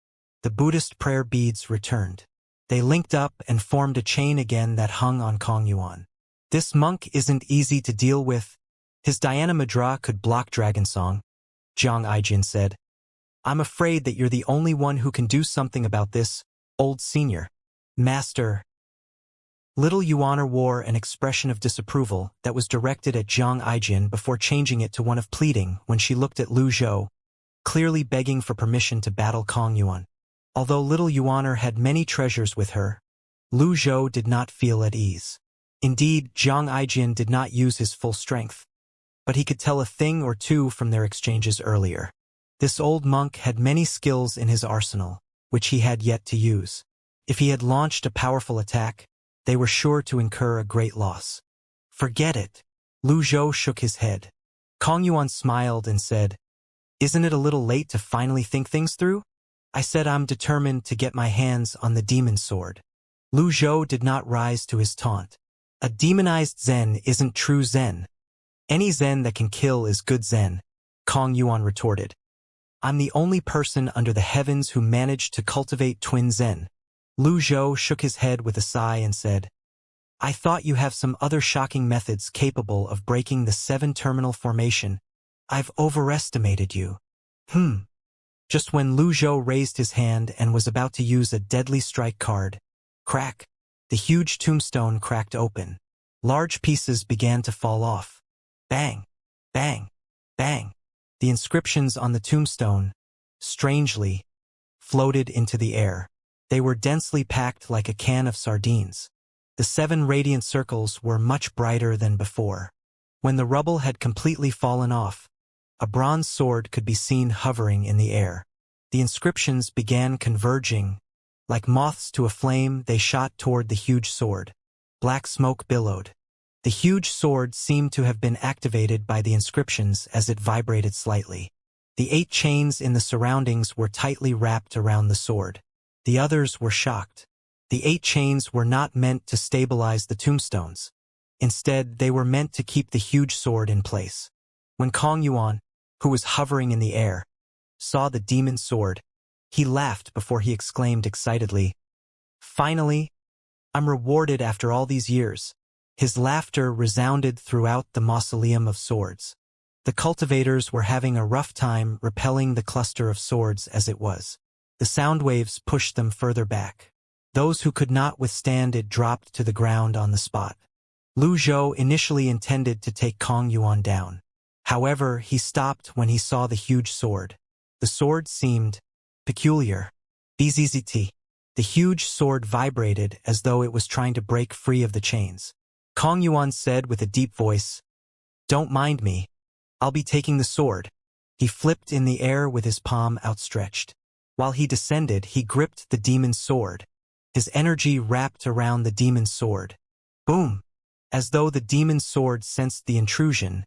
Speaker 1: The Buddhist prayer beads returned. They linked up and formed a chain again that hung on Kong Yuan. "This monk isn't easy to deal with. His Dhyana Mudra could block Dragon Song," Zhang Aijian said. "I'm afraid that you're the only one who can do something about this, old senior." "Master." Little Yuaner wore an expression of disapproval that was directed at Zhang Aijian before changing it to one of pleading when she looked at Lu Zhou, clearly begging for permission to battle Kong Yuan. Although little Yuaner had many treasures with her, Lu Zhou did not feel at ease. Indeed, Zhang Aijian did not use his full strength, but he could tell a thing or two from their exchanges earlier. This old monk had many skills in his arsenal, which he had yet to use. If he had launched a powerful attack, they were sure to incur a great loss. Forget it. Lu Zhou shook his head. Kong Yuan smiled and said, "Isn't it a little late to finally think things through? I said I'm determined to get my hands on the demon sword." Lu Zhou did not rise to his taunt. A demonized Zen isn't true Zen. Any Zen that can kill is good Zen, Kong Yuan retorted. I'm the only person under the heavens who managed to cultivate twin Zen. Lu Zhou shook his head with a sigh and said, I thought you have some other shocking methods capable of breaking the 7-terminal formation. I've overestimated you. Just when Lu Zhou raised his hand and was about to use a deadly strike card, crack, the huge tombstone cracked open. Large pieces began to fall off. Bang, bang, bang. The inscriptions on the tombstone, strangely, floated into the air. They were densely packed like a can of sardines. The 7 radiant circles were much brighter than before. When the rubble had completely fallen off, a bronze sword could be seen hovering in the air. The inscriptions began converging. Like moths to a flame, they shot toward the huge sword. Black smoke billowed. The huge sword seemed to have been activated by the inscriptions as it vibrated slightly. The 8 chains in the surroundings were tightly wrapped around the sword. The others were shocked. The 8 chains were not meant to stabilize the tombstones. Instead, they were meant to keep the huge sword in place. When Kong Yuan, who was hovering in the air, saw the demon sword, he laughed before he exclaimed excitedly, Finally, I'm rewarded after all these years. His laughter resounded throughout the mausoleum of swords. The cultivators were having a rough time repelling the cluster of swords as it was. The sound waves pushed them further back. Those who could not withstand it dropped to the ground on the spot. Lu Zhou initially intended to take Kong Yuan down. However, he stopped when he saw the huge sword. The sword seemed peculiar. Bzzzt. The huge sword vibrated as though it was trying to break free of the chains. Kong Yuan said with a deep voice, Don't mind me. I'll be taking the sword. He flipped in the air with his palm outstretched. While he descended, he gripped the demon's sword. His energy wrapped around the demon's sword. Boom! As though the demon's sword sensed the intrusion,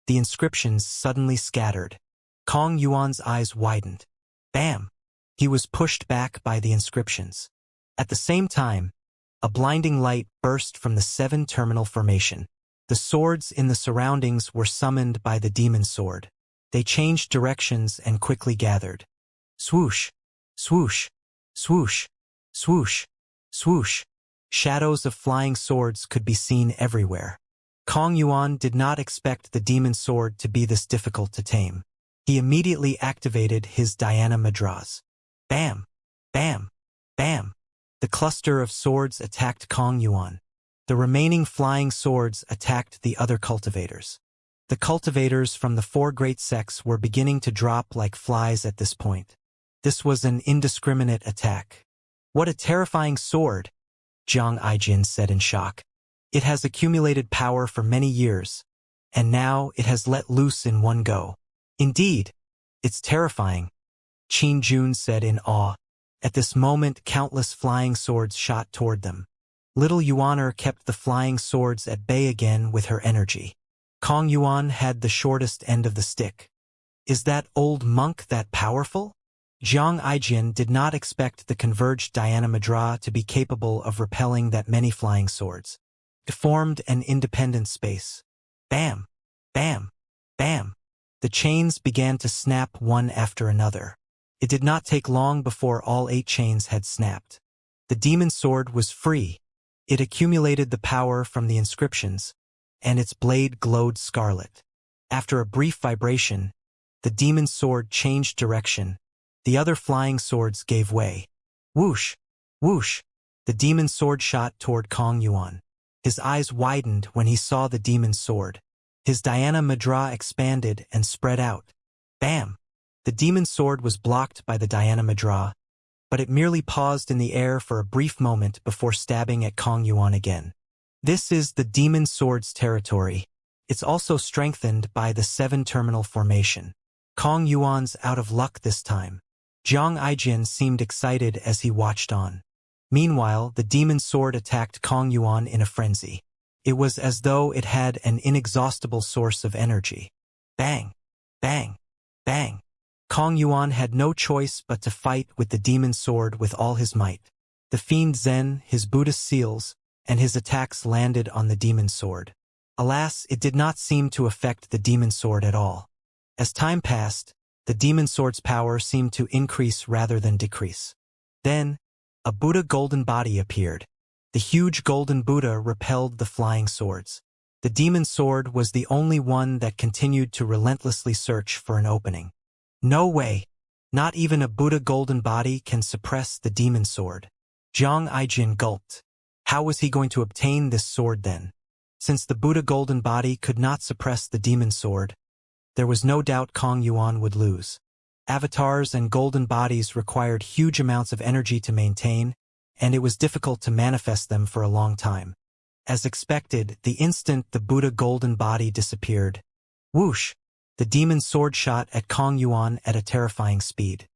Speaker 1: the inscriptions suddenly scattered. Kong Yuan's eyes widened. Bam! He was pushed back by the inscriptions. At the same time, a blinding light burst from the 7-terminal formation. The swords in the surroundings were summoned by the demon sword. They changed directions and quickly gathered. Swoosh! Swoosh! Swoosh! Swoosh! Swoosh! Shadows of flying swords could be seen everywhere. Kong Yuan did not expect the demon sword to be this difficult to tame. He immediately activated his Dhyana Mudras. Bam! Bam! Bam! The cluster of swords attacked Kong Yuan. The remaining flying swords attacked the other cultivators. The cultivators from the 4 great sects were beginning to drop like flies at this point. This was an indiscriminate attack. What a terrifying sword, Zhang Aijin said in shock. It has accumulated power for many years, and now it has let loose in one go. Indeed, it's terrifying, Qin Jun said in awe. At this moment, countless flying swords shot toward them. Little Yuaner kept the flying swords at bay again with her energy. Kong Yuan had the shortest end of the stick. Is that old monk that powerful? Zhang Aijin did not expect the converged Dhyana Mudra to be capable of repelling that many flying swords. It formed an independent space. Bam! Bam! Bam! The chains began to snap one after another. It did not take long before all 8 chains had snapped. The demon sword was free. It accumulated the power from the inscriptions, and its blade glowed scarlet. After a brief vibration, the demon sword changed direction. The other flying swords gave way. Whoosh! Whoosh! The demon sword shot toward Kong Yuan. His eyes widened when he saw the demon sword. His Dhyana Mudra expanded and spread out. Bam! The demon sword was blocked by the Diana Madra, but it merely paused in the air for a brief moment before stabbing at Kong Yuan again. This is the demon sword's territory. It's also strengthened by the 7-terminal formation. Kong Yuan's out of luck this time. Jiang Aijin seemed excited as he watched on. Meanwhile, the demon sword attacked Kong Yuan in a frenzy. It was as though it had an inexhaustible source of energy. Bang! Bang! Bang! Kong Yuan had no choice but to fight with the demon sword with all his might. The fiend Zen, his Buddhist seals, and his attacks landed on the demon sword. Alas, it did not seem to affect the demon sword at all. As time passed, the demon sword's power seemed to increase rather than decrease. Then, a Buddha golden body appeared. The huge golden Buddha repelled the flying swords. The demon sword was the only one that continued to relentlessly search for an opening. No way! Not even a Buddha golden body can suppress the demon sword. Jiang Aijin gulped. How was he going to obtain this sword then? Since the Buddha golden body could not suppress the demon sword, there was no doubt Kong Yuan would lose. Avatars and golden bodies required huge amounts of energy to maintain, and it was difficult to manifest them for a long time. As expected, the instant the Buddha golden body disappeared, whoosh! The demon sword shot at Kong Yuan at a terrifying speed.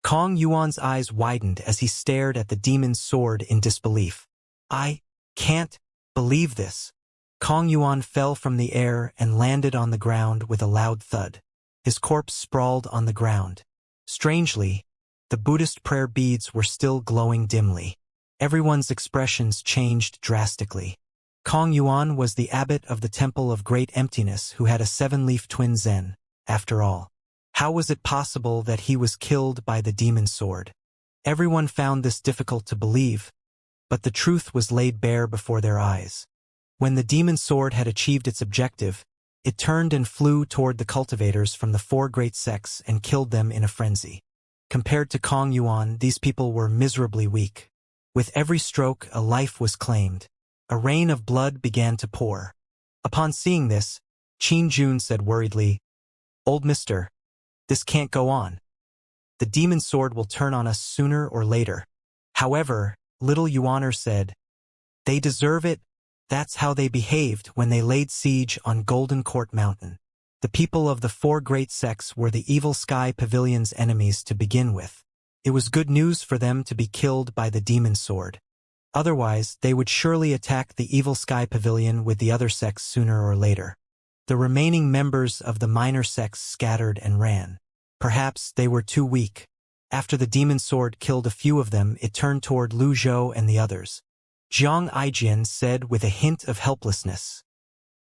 Speaker 1: Kong Yuan's eyes widened as he stared at the demon's sword in disbelief. I can't believe this. Kong Yuan fell from the air and landed on the ground with a loud thud. His corpse sprawled on the ground. Strangely, the Buddhist prayer beads were still glowing dimly. Everyone's expressions changed drastically. Kong Yuan was the abbot of the Temple of Great Emptiness who had a 7-leaf twin Zen, after all. How was it possible that he was killed by the demon sword? Everyone found this difficult to believe, but the truth was laid bare before their eyes. When the demon sword had achieved its objective, it turned and flew toward the cultivators from the 4 great sects and killed them in a frenzy. Compared to Kong Yuan, these people were miserably weak. With every stroke, a life was claimed. A rain of blood began to pour. Upon seeing this, Qin Jun said worriedly, "Old mister, this can't go on. The demon sword will turn on us sooner or later." However, little Yuaner said, "They deserve it. That's how they behaved when they laid siege on Golden Court Mountain. The people of the 4 great sects were the Evil Sky Pavilion's enemies to begin with. It was good news for them to be killed by the demon sword. Otherwise, they would surely attack the Evil Sky Pavilion with the other sects sooner or later." The remaining members of the minor sects scattered and ran. Perhaps they were too weak. After the demon sword killed a few of them, it turned toward Lu Zhou and the others. Jiang Aijin said with a hint of helplessness,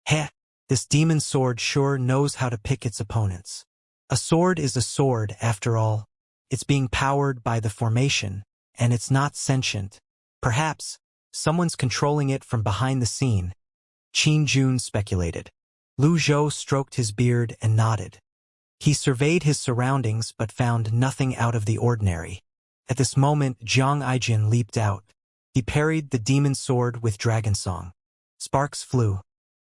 Speaker 1: "Heh, this demon sword sure knows how to pick its opponents. A sword is a sword, after all. It's being powered by the formation, and it's not sentient. Perhaps someone's controlling it from behind the scene," Qin Jun speculated. Lu Zhou stroked his beard and nodded. He surveyed his surroundings but found nothing out of the ordinary. At this moment, Jiang Aijin leaped out. He parried the demon sword with Dragon Song. Sparks flew.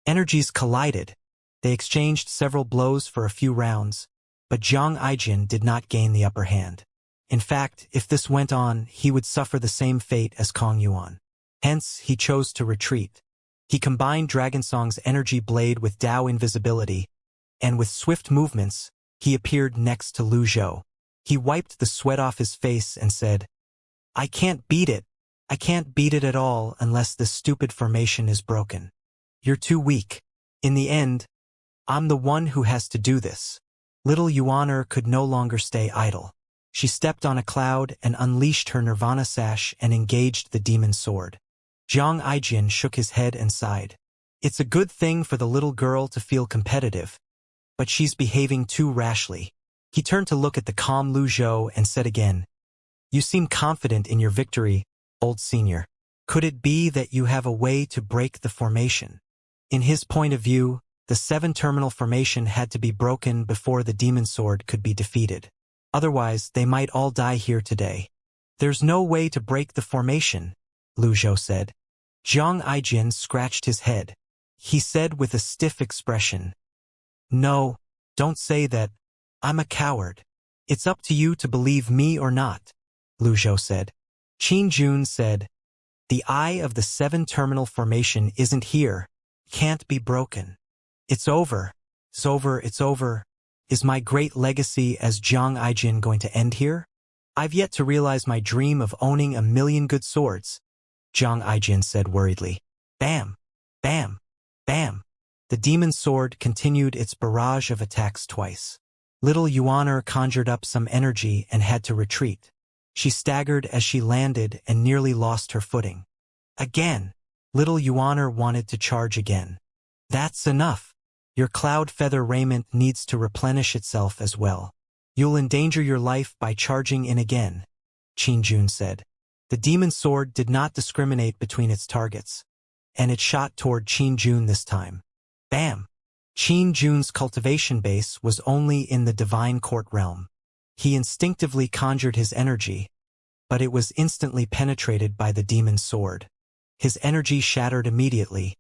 Speaker 1: Energies collided. They exchanged several blows for a few rounds, but Jiang Aijin did not gain the upper hand. In fact, if this went on, he would suffer the same fate as Kong Yuan. Hence, he chose to retreat. He combined Dragon Song's energy blade with Dao invisibility, and with swift movements, he appeared next to Lu Zhou. He wiped the sweat off his face and said, "I can't beat it. I can't beat it at all unless this stupid formation is broken. You're too weak. In the end, I'm the one who has to do this." Little Yuaner could no longer stay idle. She stepped on a cloud and unleashed her Nirvana sash and engaged the demon sword. Jiang Aijin shook his head and sighed. It's a good thing for the little girl to feel competitive, but she's behaving too rashly. He turned to look at the calm Lu Zhou and said again, "You seem confident in your victory, old senior. Could it be that you have a way to break the formation?" In his point of view, the 7-terminal formation had to be broken before the demon sword could be defeated. Otherwise, they might all die here today. "There's no way to break the formation," Lu Zhou said. Jiang Aijin scratched his head. He said with a stiff expression, "No, don't say that. I'm a coward. It's up to you to believe me or not, Lu Zhou said. Qin Jun said, the eye of the seven-terminal formation isn't here, can't be broken. It's over, it's over, it's over. Is my great legacy as Jiang Aijin going to end here? I've yet to realize my dream of owning 1,000,000 good swords, Jiang Aijin said worriedly. Bam! Bam! Bam! The demon sword continued its barrage of attacks twice. Little Yuaner conjured up some energy and had to retreat. She staggered as she landed and nearly lost her footing. Again! Little Yuaner wanted to charge again. That's enough. Your cloud feather raiment needs to replenish itself as well. You'll endanger your life by charging in again, Qin Jun said. The demon sword did not discriminate between its targets, and it shot toward Qin Jun this time. Bam! Qin Jun's cultivation base was only in the divine court realm. He instinctively conjured his energy, but it was instantly penetrated by the demon's sword. His energy shattered immediately,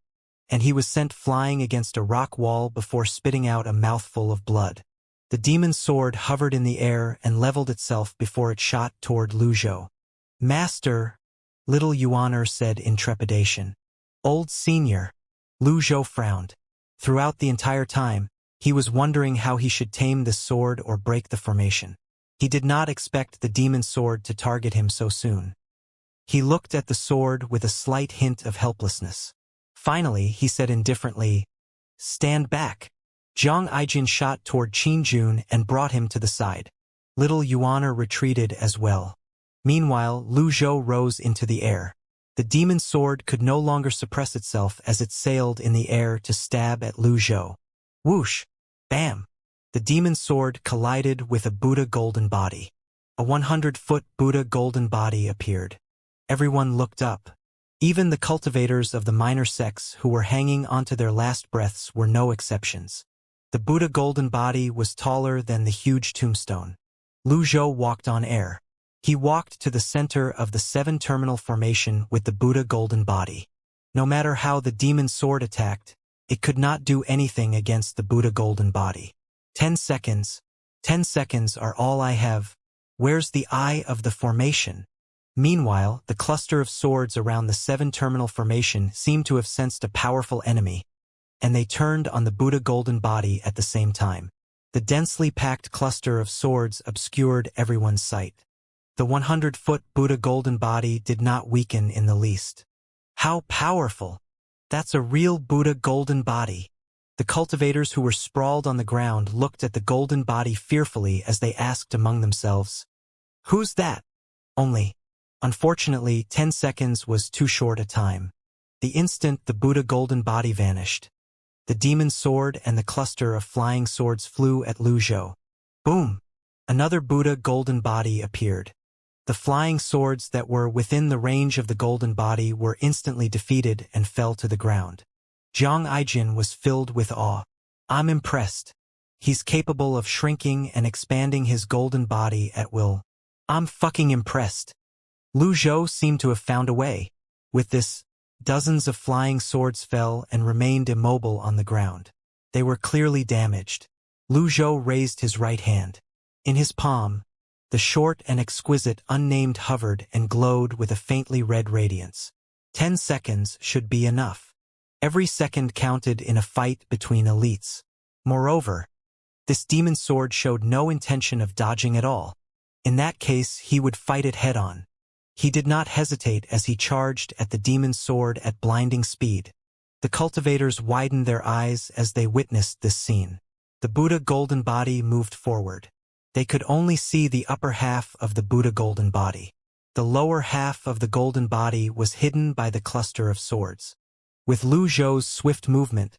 Speaker 1: and he was sent flying against a rock wall before spitting out a mouthful of blood. The demon's sword hovered in the air and leveled itself before it shot toward Lu Zhou. Master, Little Yuaner said in trepidation. Old senior. Lu Zhou frowned. Throughout the entire time, he was wondering how he should tame this sword or break the formation. He did not expect the demon's sword to target him so soon. He looked at the sword with a slight hint of helplessness. Finally, he said indifferently, Stand back. Jiang Aijin shot toward Qin Jun and brought him to the side. Little Yuaner retreated as well. Meanwhile, Lu Zhou rose into the air. The demon's sword could no longer suppress itself as it sailed in the air to stab at Lu Zhou. Whoosh! Bam! The demon's sword collided with a Buddha golden body. A 100-foot Buddha golden body appeared. Everyone looked up. Even the cultivators of the minor sects who were hanging onto their last breaths were no exceptions. The Buddha golden body was taller than the huge tombstone. Lu Zhou walked on air. He walked to the center of the seven-terminal formation with the Buddha golden body. No matter how the demon sword attacked, it could not do anything against the Buddha golden body. 10 seconds. 10 seconds are all I have. Where's the eye of the formation? Meanwhile, the cluster of swords around the seven-terminal formation seemed to have sensed a powerful enemy, and they turned on the Buddha golden body at the same time. The densely packed cluster of swords obscured everyone's sight. The 100-foot Buddha golden body did not weaken in the least. How powerful! That's a real Buddha golden body. The cultivators who were sprawled on the ground looked at the golden body fearfully as they asked among themselves, Who's that? Only, unfortunately, 10 seconds was too short a time. The instant the Buddha golden body vanished, the demon sword and the cluster of flying swords flew at Lu Zhou. Boom! Another Buddha golden body appeared. The flying swords that were within the range of the golden body were instantly defeated and fell to the ground. Jiang Aijin was filled with awe. I'm impressed. He's capable of shrinking and expanding his golden body at will. I'm fucking impressed. Lu Zhou seemed to have found a way. With this, dozens of flying swords fell and remained immobile on the ground. They were clearly damaged. Lu Zhou raised his right hand. In his palm, the short and exquisite unnamed hovered and glowed with a faintly red radiance. 10 seconds should be enough. Every second counted in a fight between elites. Moreover, this demon sword showed no intention of dodging at all. In that case, he would fight it head-on. He did not hesitate as he charged at the demon sword at blinding speed. The cultivators widened their eyes as they witnessed this scene. The Buddha golden body moved forward. They could only see the upper half of the Buddha golden body. The lower half of the golden body was hidden by the cluster of swords. With Lu Zhou's swift movement,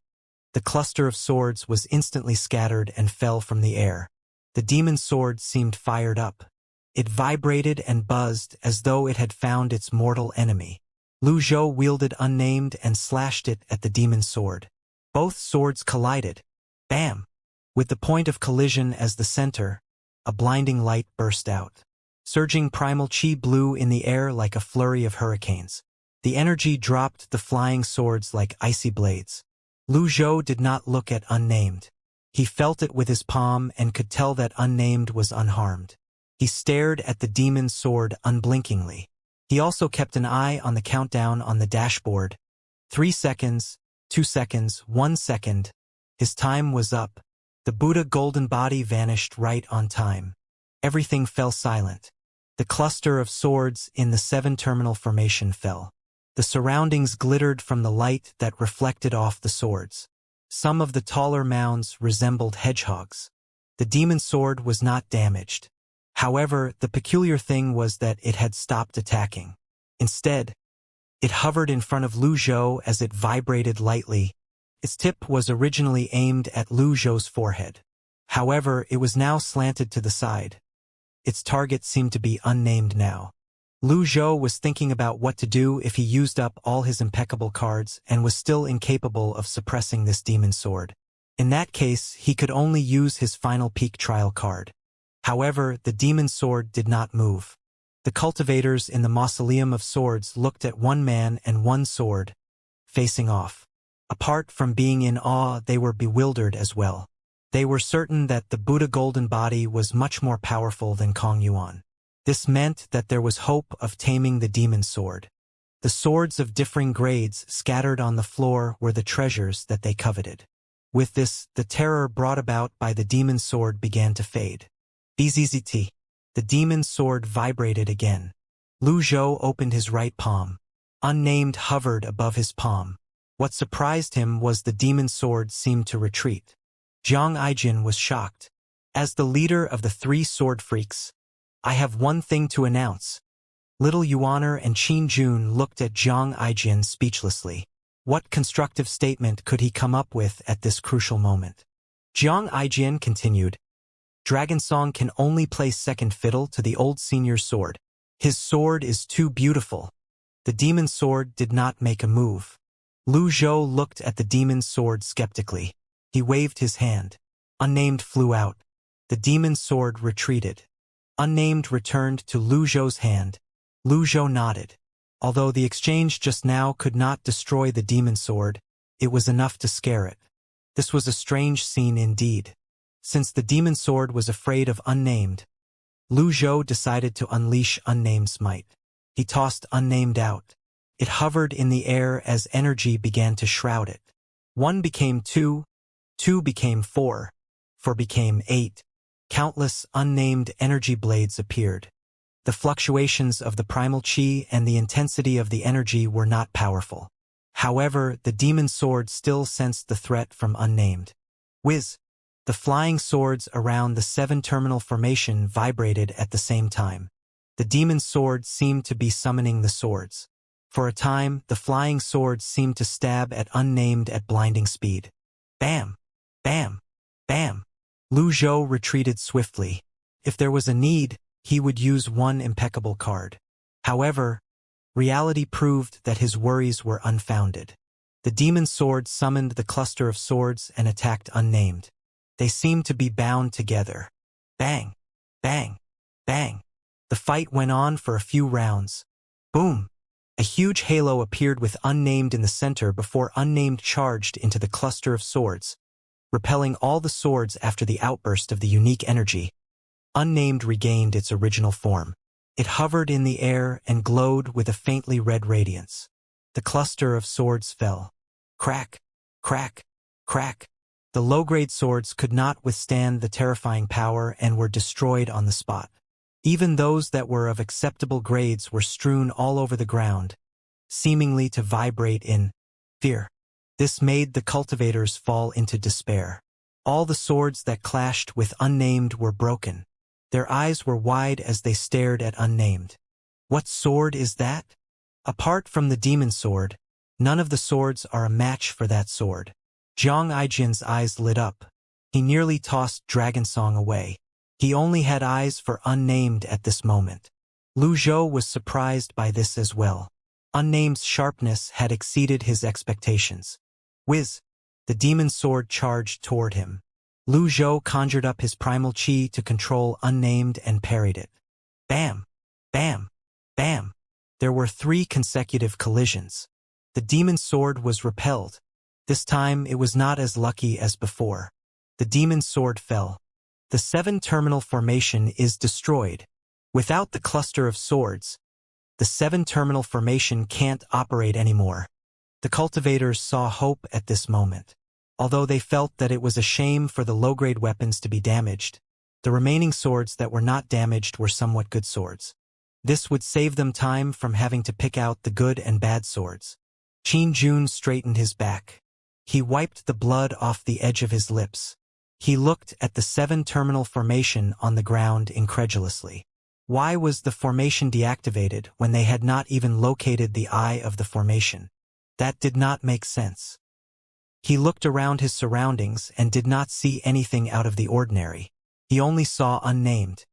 Speaker 1: the cluster of swords was instantly scattered and fell from the air. The demon sword seemed fired up. It vibrated and buzzed as though it had found its mortal enemy. Lu Zhou wielded unnamed and slashed it at the demon sword. Both swords collided. Bam! With the point of collision as the center, a blinding light burst out. Surging primal chi blew in the air like a flurry of hurricanes. The energy dropped the flying swords like icy blades. Lu Zhou did not look at unnamed. He felt it with his palm and could tell that Unnamed was unharmed. He stared at the demon's sword unblinkingly. He also kept an eye on the countdown on the dashboard. 3 seconds, 2 seconds, 1 second. His time was up. The Buddha golden body vanished right on time. Everything fell silent. The cluster of swords in the 7-terminal formation fell. The surroundings glittered from the light that reflected off the swords. Some of the taller mounds resembled hedgehogs. The demon sword was not damaged. However, the peculiar thing was that it had stopped attacking. Instead, it hovered in front of Lu Zhou as it vibrated lightly. Its tip was originally aimed at Lu Zhou's forehead. However, it was now slanted to the side. Its target seemed to be Unnamed now. Lu Zhou was thinking about what to do if he used up all his impeccable cards and was still incapable of suppressing this demon sword. In that case, he could only use his final peak trial card. However, the demon sword did not move. The cultivators in the Mausoleum of Swords looked at one man and one sword, facing off. Apart from being in awe, they were bewildered as well. They were certain that the Buddha golden body was much more powerful than Kong Yuan. This meant that there was hope of taming the demon sword. The swords of differing grades scattered on the floor were the treasures that they coveted. With this, the terror brought about by the demon sword began to fade. BZZT. The demon sword vibrated again. Lu Zhou opened his right palm. Unnamed hovered above his palm. What surprised him was the demon sword seemed to retreat. Zhang Aijin was shocked. As the leader of the 3 sword freaks, I have one thing to announce. Little Yuaner and Qin Jun looked at Zhang Aijin speechlessly. What constructive statement could he come up with at this crucial moment? Zhang Aijin continued. Dragonsong can only play second fiddle to the old senior's sword. His sword is too beautiful. The demon sword did not make a move. Lu Zhou looked at the demon's sword skeptically. He waved his hand. Unnamed flew out. The demon's sword retreated. Unnamed returned to Lu Zhou's hand. Lu Zhou nodded. Although the exchange just now could not destroy the demon sword, it was enough to scare it. This was a strange scene indeed. Since the demon sword was afraid of Unnamed, Lu Zhou decided to unleash Unnamed's might. He tossed Unnamed out. It hovered in the air as energy began to shroud it. 1 became 2, 2 became 4, 4 became 8. Countless unnamed energy blades appeared. The fluctuations of the primal chi and the intensity of the energy were not powerful. However, the demon sword still sensed the threat from Unnamed. Whiz! The flying swords around the 7-terminal formation vibrated at the same time. The demon sword seemed to be summoning the swords. For a time, the flying swords seemed to stab at Unnamed at blinding speed. Bam! Bam! Bam! Lu Zhou retreated swiftly. If there was a need, he would use one impeccable card. However, reality proved that his worries were unfounded. The demon sword summoned the cluster of swords and attacked Unnamed. They seemed to be bound together. Bang! Bang! Bang! The fight went on for a few rounds. Boom! A huge halo appeared with Unnamed in the center before Unnamed charged into the cluster of swords, repelling all the swords after the outburst of the unique energy. Unnamed regained its original form. It hovered in the air and glowed with a faintly red radiance. The cluster of swords fell. Crack! Crack! Crack! The low-grade swords could not withstand the terrifying power and were destroyed on the spot. Even those that were of acceptable grades were strewn all over the ground, seemingly to vibrate in fear. This made the cultivators fall into despair. All the swords that clashed with Unnamed were broken. Their eyes were wide as they stared at Unnamed. What sword is that? Apart from the demon sword, none of the swords are a match for that sword. Zhang Aijin's eyes lit up. He nearly tossed Dragonsong away. He only had eyes for Unnamed at this moment. Lu Zhou was surprised by this as well. Unnamed's sharpness had exceeded his expectations. Whiz! The demon sword charged toward him. Lu Zhou conjured up his primal chi to control Unnamed and parried it. Bam! Bam! Bam! There were 3 consecutive collisions. The demon sword was repelled. This time it was not as lucky as before. The demon sword fell. The 7-terminal formation is destroyed. Without the cluster of swords, the 7-terminal formation can't operate anymore. The cultivators saw hope at this moment. Although they felt that it was a shame for the low-grade weapons to be damaged, the remaining swords that were not damaged were somewhat good swords. This would save them time from having to pick out the good and bad swords. Qin Jun straightened his back. He wiped the blood off the edge of his lips. He looked at the 7-terminal formation on the ground incredulously. Why was the formation deactivated when they had not even located the eye of the formation? That did not make sense. He looked around his surroundings and did not see anything out of the ordinary. He only saw unnamed.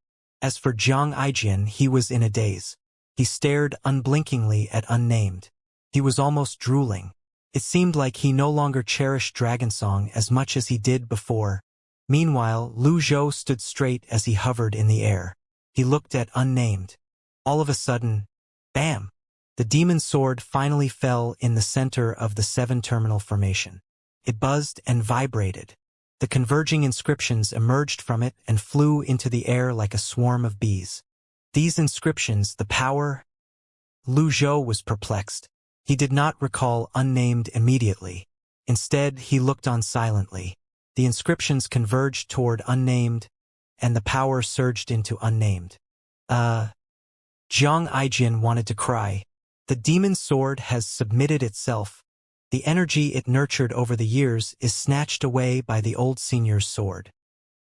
Speaker 1: As for Jiang Aijian, he was in a daze. He stared unblinkingly at unnamed. He was almost drooling. It seemed like he no longer cherished Dragonsong as much as he did before. Meanwhile, Lu Zhou stood straight as he hovered in the air. He looked at unnamed. All of a sudden, bam! The demon sword finally fell in the center of the 7-terminal formation. It buzzed and vibrated. The converging inscriptions emerged from it and flew into the air like a swarm of bees. These inscriptions, the power... Lu Zhou was perplexed. He did not recall unnamed immediately. Instead, he looked on silently. The inscriptions converged toward unnamed, and the power surged into unnamed. Jiang Aijian wanted to cry. The demon sword has submitted itself. The energy it nurtured over the years is snatched away by the old senior's sword.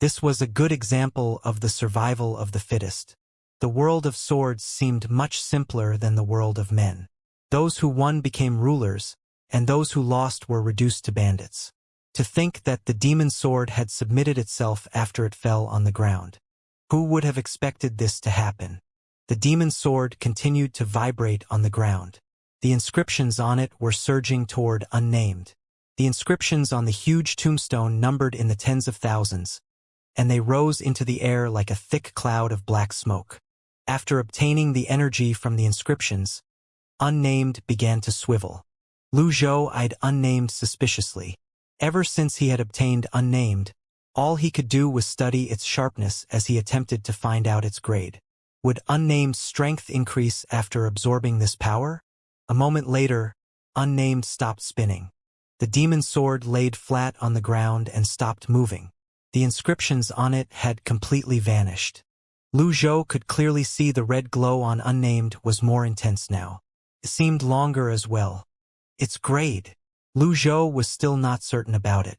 Speaker 1: This was a good example of the survival of the fittest. The world of swords seemed much simpler than the world of men. Those who won became rulers, and those who lost were reduced to bandits. To think that the demon sword had submitted itself after it fell on the ground. Who would have expected this to happen? The demon sword continued to vibrate on the ground. The inscriptions on it were surging toward unnamed. The inscriptions on the huge tombstone numbered in the tens of thousands, and they rose into the air like a thick cloud of black smoke. After obtaining the energy from the inscriptions, unnamed began to swivel. Lu Zhou eyed unnamed suspiciously. Ever since he had obtained unnamed, all he could do was study its sharpness as he attempted to find out its grade. Would unnamed strength increase after absorbing this power? A moment later, unnamed stopped spinning. The demon sword laid flat on the ground and stopped moving. The inscriptions on it had completely vanished. Lu Zhou could clearly see the red glow on unnamed was more intense now. It seemed longer as well. Its grade. Lu Zhou was still not certain about it.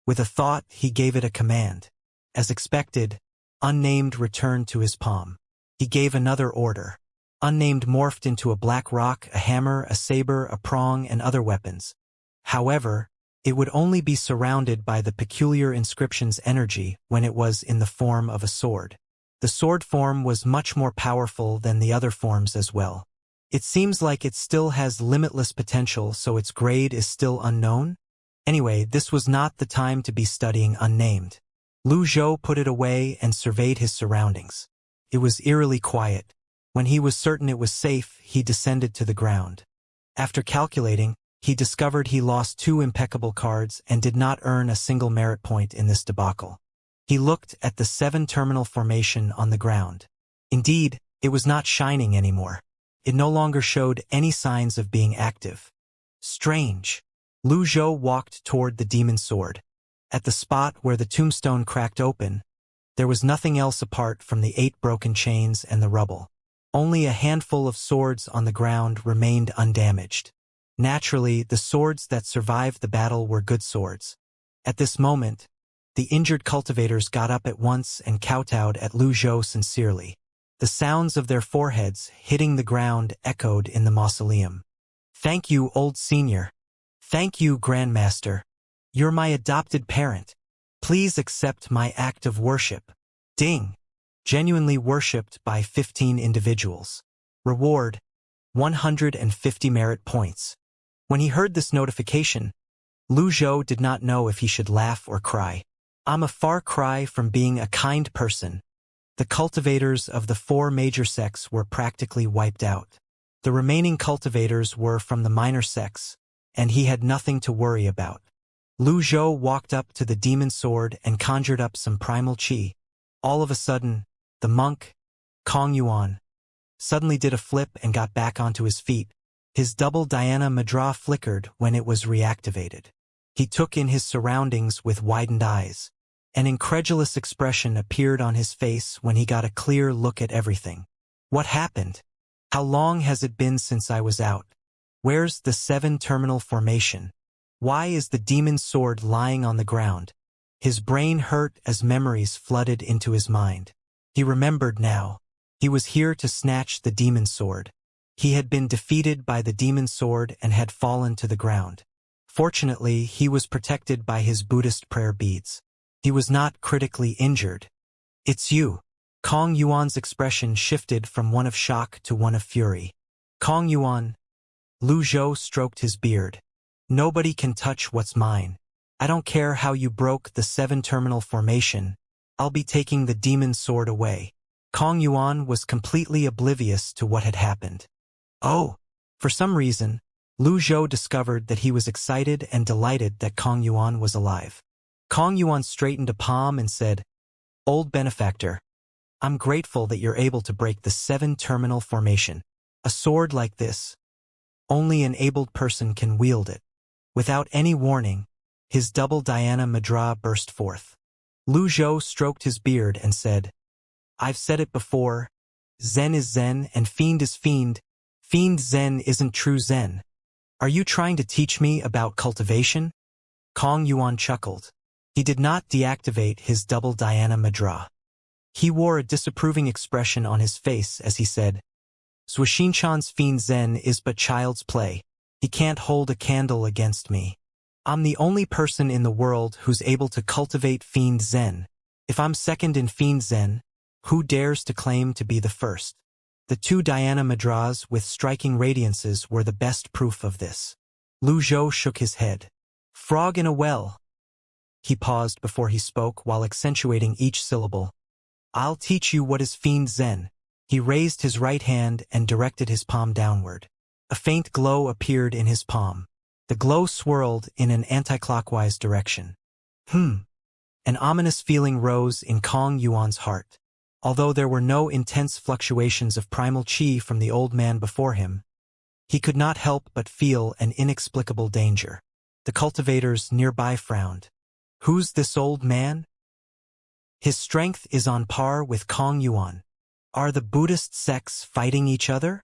Speaker 1: With a thought, he gave it a command. As expected, unnamed returned to his palm. He gave another order. Unnamed morphed into a black rock, a hammer, a saber, a prong, and other weapons. However, it would only be surrounded by the peculiar inscription's energy when it was in the form of a sword. The sword form was much more powerful than the other forms as well. It seems like it still has limitless potential, so its grade is still unknown? Anyway, this was not the time to be studying unnamed. Lu Zhou put it away and surveyed his surroundings. It was eerily quiet. When he was certain it was safe, he descended to the ground. After calculating, he discovered he lost 2 impeccable cards and did not earn a single merit point in this debacle. He looked at the 7-terminal formation on the ground. Indeed, it was not shining anymore. It no longer showed any signs of being active. Strange. Lu Zhou walked toward the demon sword. At the spot where the tombstone cracked open, there was nothing else apart from the 8 broken chains and the rubble. Only a handful of swords on the ground remained undamaged. Naturally, the swords that survived the battle were good swords. At this moment, the injured cultivators got up at once and kowtowed at Lu Zhou sincerely. The sounds of their foreheads hitting the ground echoed in the mausoleum. "Thank you, old senior. Thank you, Grandmaster. You're my adopted parent. Please accept my act of worship." Ding! Genuinely worshipped by 15 individuals. Reward: 150 merit points. When he heard this notification, Lu Zhou did not know if he should laugh or cry. I'm a far cry from being a kind person. The cultivators of the 4 major sects were practically wiped out. The remaining cultivators were from the minor sects, and he had nothing to worry about. Lu Zhou walked up to the demon sword and conjured up some primal qi. All of a sudden, the monk, Kong Yuan, suddenly did a flip and got back onto his feet. His double dhyana mudra flickered when it was reactivated. He took in his surroundings with widened eyes. An incredulous expression appeared on his face when he got a clear look at everything. What happened? How long has it been since I was out? Where's the 7-terminal formation? Why is the demon's sword lying on the ground? His brain hurt as memories flooded into his mind. He remembered now. He was here to snatch the demon's sword. He had been defeated by the demon's sword and had fallen to the ground. Fortunately, he was protected by his Buddhist prayer beads. He was not critically injured. It's you. Kong Yuan's expression shifted from one of shock to one of fury. Kong Yuan. Lu Zhou stroked his beard. Nobody can touch what's mine. I don't care how you broke the 7-terminal formation. I'll be taking the demon's sword away. Kong Yuan was completely oblivious to what had happened. Oh! For some reason, Lu Zhou discovered that he was excited and delighted that Kong Yuan was alive. Kong Yuan straightened a palm and said, "Old benefactor, I'm grateful that you're able to break the 7-terminal formation. A sword like this, only an abled person can wield it." Without any warning, his double dhyana mudra burst forth. Lu Zhou stroked his beard and said, "I've said it before, Zen is Zen and Fiend is Fiend. Fiend Zen isn't true Zen. Are you trying to teach me about cultivation?" Kong Yuan chuckled. He did not deactivate his double dhyana mudra. He wore a disapproving expression on his face as he said, "Zhuxinchan's Fiend Zen is but child's play. He can't hold a candle against me. I'm the only person in the world who's able to cultivate Fiend Zen. If I'm second in Fiend Zen, who dares to claim to be the first?" The 2 dhyana mudras with striking radiances were the best proof of this. Lu Zhou shook his head. "Frog in a well." He paused before he spoke while accentuating each syllable. "I'll teach you what is Fiend Zen." He raised his right hand and directed his palm downward. A faint glow appeared in his palm. The glow swirled in an anti-clockwise direction. An ominous feeling rose in Kong Yuan's heart. Although there were no intense fluctuations of primal qi from the old man before him, he could not help but feel an inexplicable danger. The cultivators nearby frowned. Who's this old man? His strength is on par with Kong Yuan. Are the Buddhist sects fighting each other?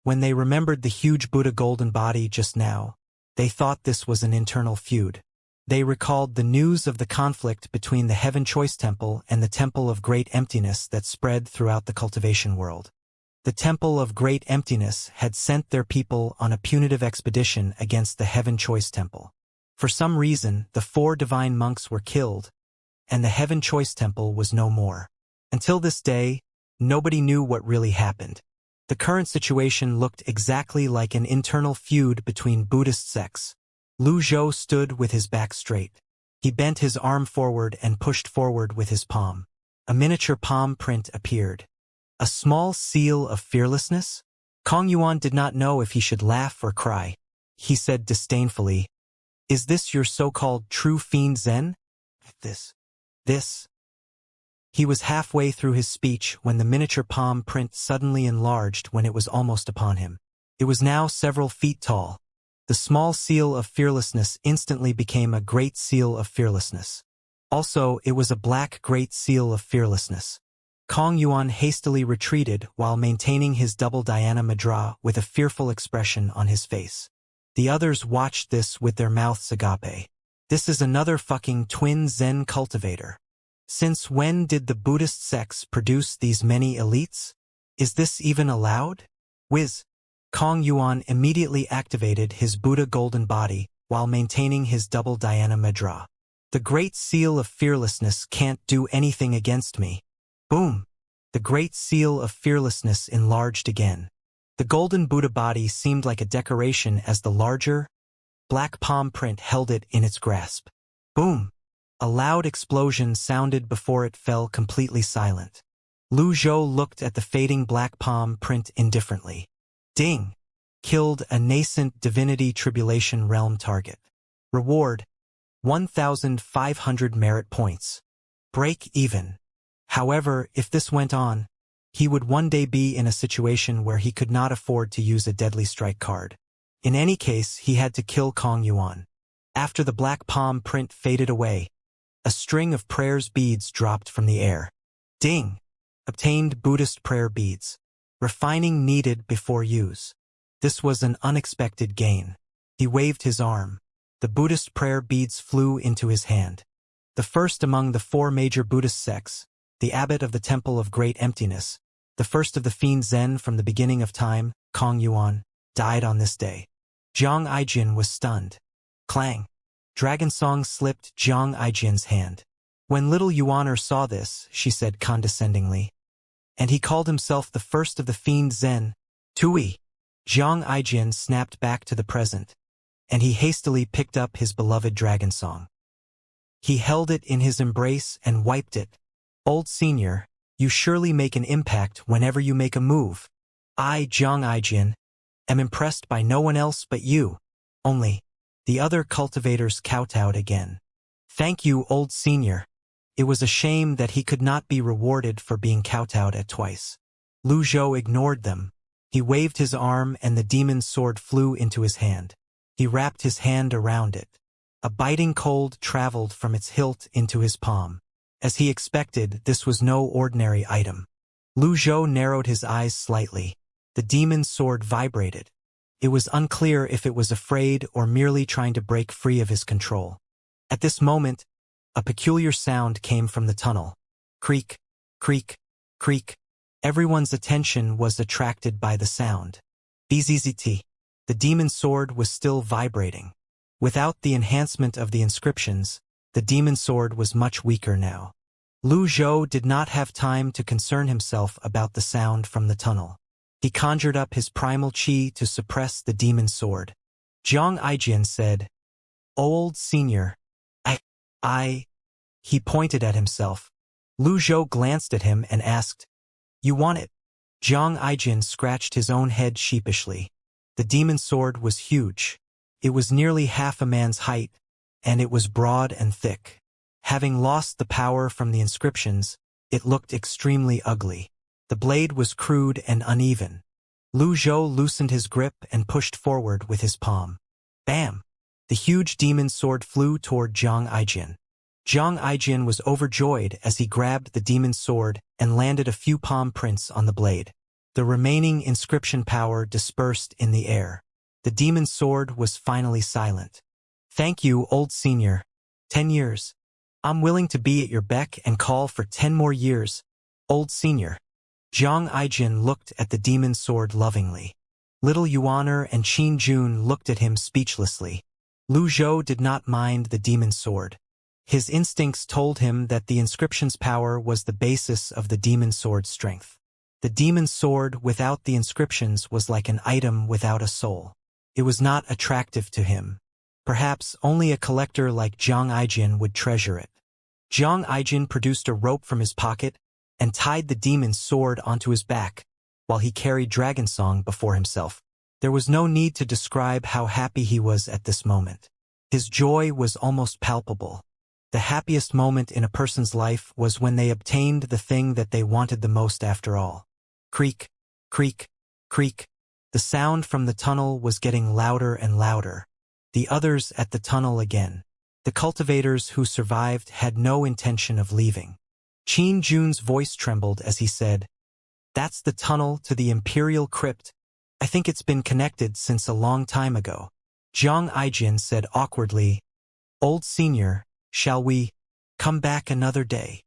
Speaker 1: When they remembered the huge Buddha golden body just now, they thought this was an internal feud. They recalled the news of the conflict between the Heaven Choice Temple and the Temple of Great Emptiness that spread throughout the cultivation world. The Temple of Great Emptiness had sent their people on a punitive expedition against the Heaven Choice Temple. For some reason, the 4 divine monks were killed, and the Heaven Choice Temple was no more. Until this day, nobody knew what really happened. The current situation looked exactly like an internal feud between Buddhist sects. Lu Zhou stood with his back straight. He bent his arm forward and pushed forward with his palm. A miniature palm print appeared. A small seal of fearlessness? Kong Yuan did not know if he should laugh or cry. He said disdainfully, "Is this your so-called true Fiend Zen?" This. He was halfway through his speech when the miniature palm print suddenly enlarged when it was almost upon him. It was now several feet tall. The small seal of fearlessness instantly became a great seal of fearlessness. Also, it was a black great seal of fearlessness. Kong Yuan hastily retreated while maintaining his double dhyana mudra with a fearful expression on his face. The others watched this with their mouths agape. This is another fucking twin Zen cultivator. Since when did the Buddhist sects produce these many elites? Is this even allowed? Whiz! Kong Yuan immediately activated his Buddha golden body while maintaining his double dhyana mudra. The great seal of fearlessness can't do anything against me. Boom! The great seal of fearlessness enlarged again. The golden Buddha body seemed like a decoration as the larger, black palm print held it in its grasp. Boom! A loud explosion sounded before it fell completely silent. Lu Zhou looked at the fading black palm print indifferently. Ding! Killed a nascent divinity tribulation realm target. Reward: 1,500 merit points. Break even. However, if this went on, he would one day be in a situation where he could not afford to use a deadly strike card. In any case, he had to kill Kong Yuan. After the black palm print faded away, a string of prayers beads dropped from the air. Ding! Obtained Buddhist prayer beads. Refining needed before use. This was an unexpected gain. He waved his arm. The Buddhist prayer beads flew into his hand. The first among the 4 major Buddhist sects, the abbot of the Temple of Great Emptiness, the first of the fiend Zen from the beginning of time, Kong Yuan, died on this day. Jiang Aijin was stunned. Clang! Dragon Song slipped Jiang Aijin's hand. When little Yuaner saw this, she said condescendingly. And he called himself the first of the fiend Zen. Tui! Jiang Aijin snapped back to the present, and he hastily picked up his beloved Dragon Song. He held it in his embrace and wiped it. Old senior, you surely make an impact whenever you make a move. I, Jiang Aijin, am impressed by no one else but you. Only, the other cultivators kowtowed again. Thank you, old senior. It was a shame that he could not be rewarded for being kowtowed at twice. Lu Zhou ignored them. He waved his arm and the demon's sword flew into his hand. He wrapped his hand around it. A biting cold traveled from its hilt into his palm. As he expected, this was no ordinary item. Lu Zhou narrowed his eyes slightly. The demon's sword vibrated. It was unclear if it was afraid or merely trying to break free of his control. At this moment, a peculiar sound came from the tunnel. Creak, creak, creak. Everyone's attention was attracted by the sound. Bzzzt. The demon's sword was still vibrating. Without the enhancement of the inscriptions, the demon's sword was much weaker now. Lu Zhou did not have time to concern himself about the sound from the tunnel. He conjured up his primal qi to suppress the demon's sword. Jiang Aijin said, Old senior, He pointed at himself. Lu Zhou glanced at him and asked, You want it? Jiang Aijin scratched his own head sheepishly. The demon's sword was huge. It was nearly half a man's height, and it was broad and thick. Having lost the power from the inscriptions, it looked extremely ugly. The blade was crude and uneven. Lu Zhou loosened his grip and pushed forward with his palm. Bam! The huge demon's sword flew toward Jiang Aijin. Jiang Aijin was overjoyed as he grabbed the demon's sword and landed a few palm prints on the blade. The remaining inscription power dispersed in the air. The demon's sword was finally silent. Thank you, old senior. 10 years. I'm willing to be at your beck and call for 10 more years, old senior. Jiang Aijin looked at the demon's sword lovingly. Little Yuaner and Qin Jun looked at him speechlessly. Lu Zhou did not mind the demon's sword. His instincts told him that the inscription's power was the basis of the demon's sword's strength. The demon's sword without the inscriptions was like an item without a soul. It was not attractive to him. Perhaps only a collector like Jiang Aijin would treasure it. Jiang Aijin produced a rope from his pocket and tied the demon's sword onto his back, while he carried Dragon Song before himself. There was no need to describe how happy he was at this moment. His joy was almost palpable. The happiest moment in a person's life was when they obtained the thing that they wanted the most after all. Creak, creak, creak. The sound from the tunnel was getting louder and louder. The others at the tunnel again. The cultivators who survived had no intention of leaving. Qin Jun's voice trembled as he said, That's the tunnel to the Imperial Crypt. I think it's been connected since a long time ago. Jiang Aijin said awkwardly, Old senior, shall we come back another day?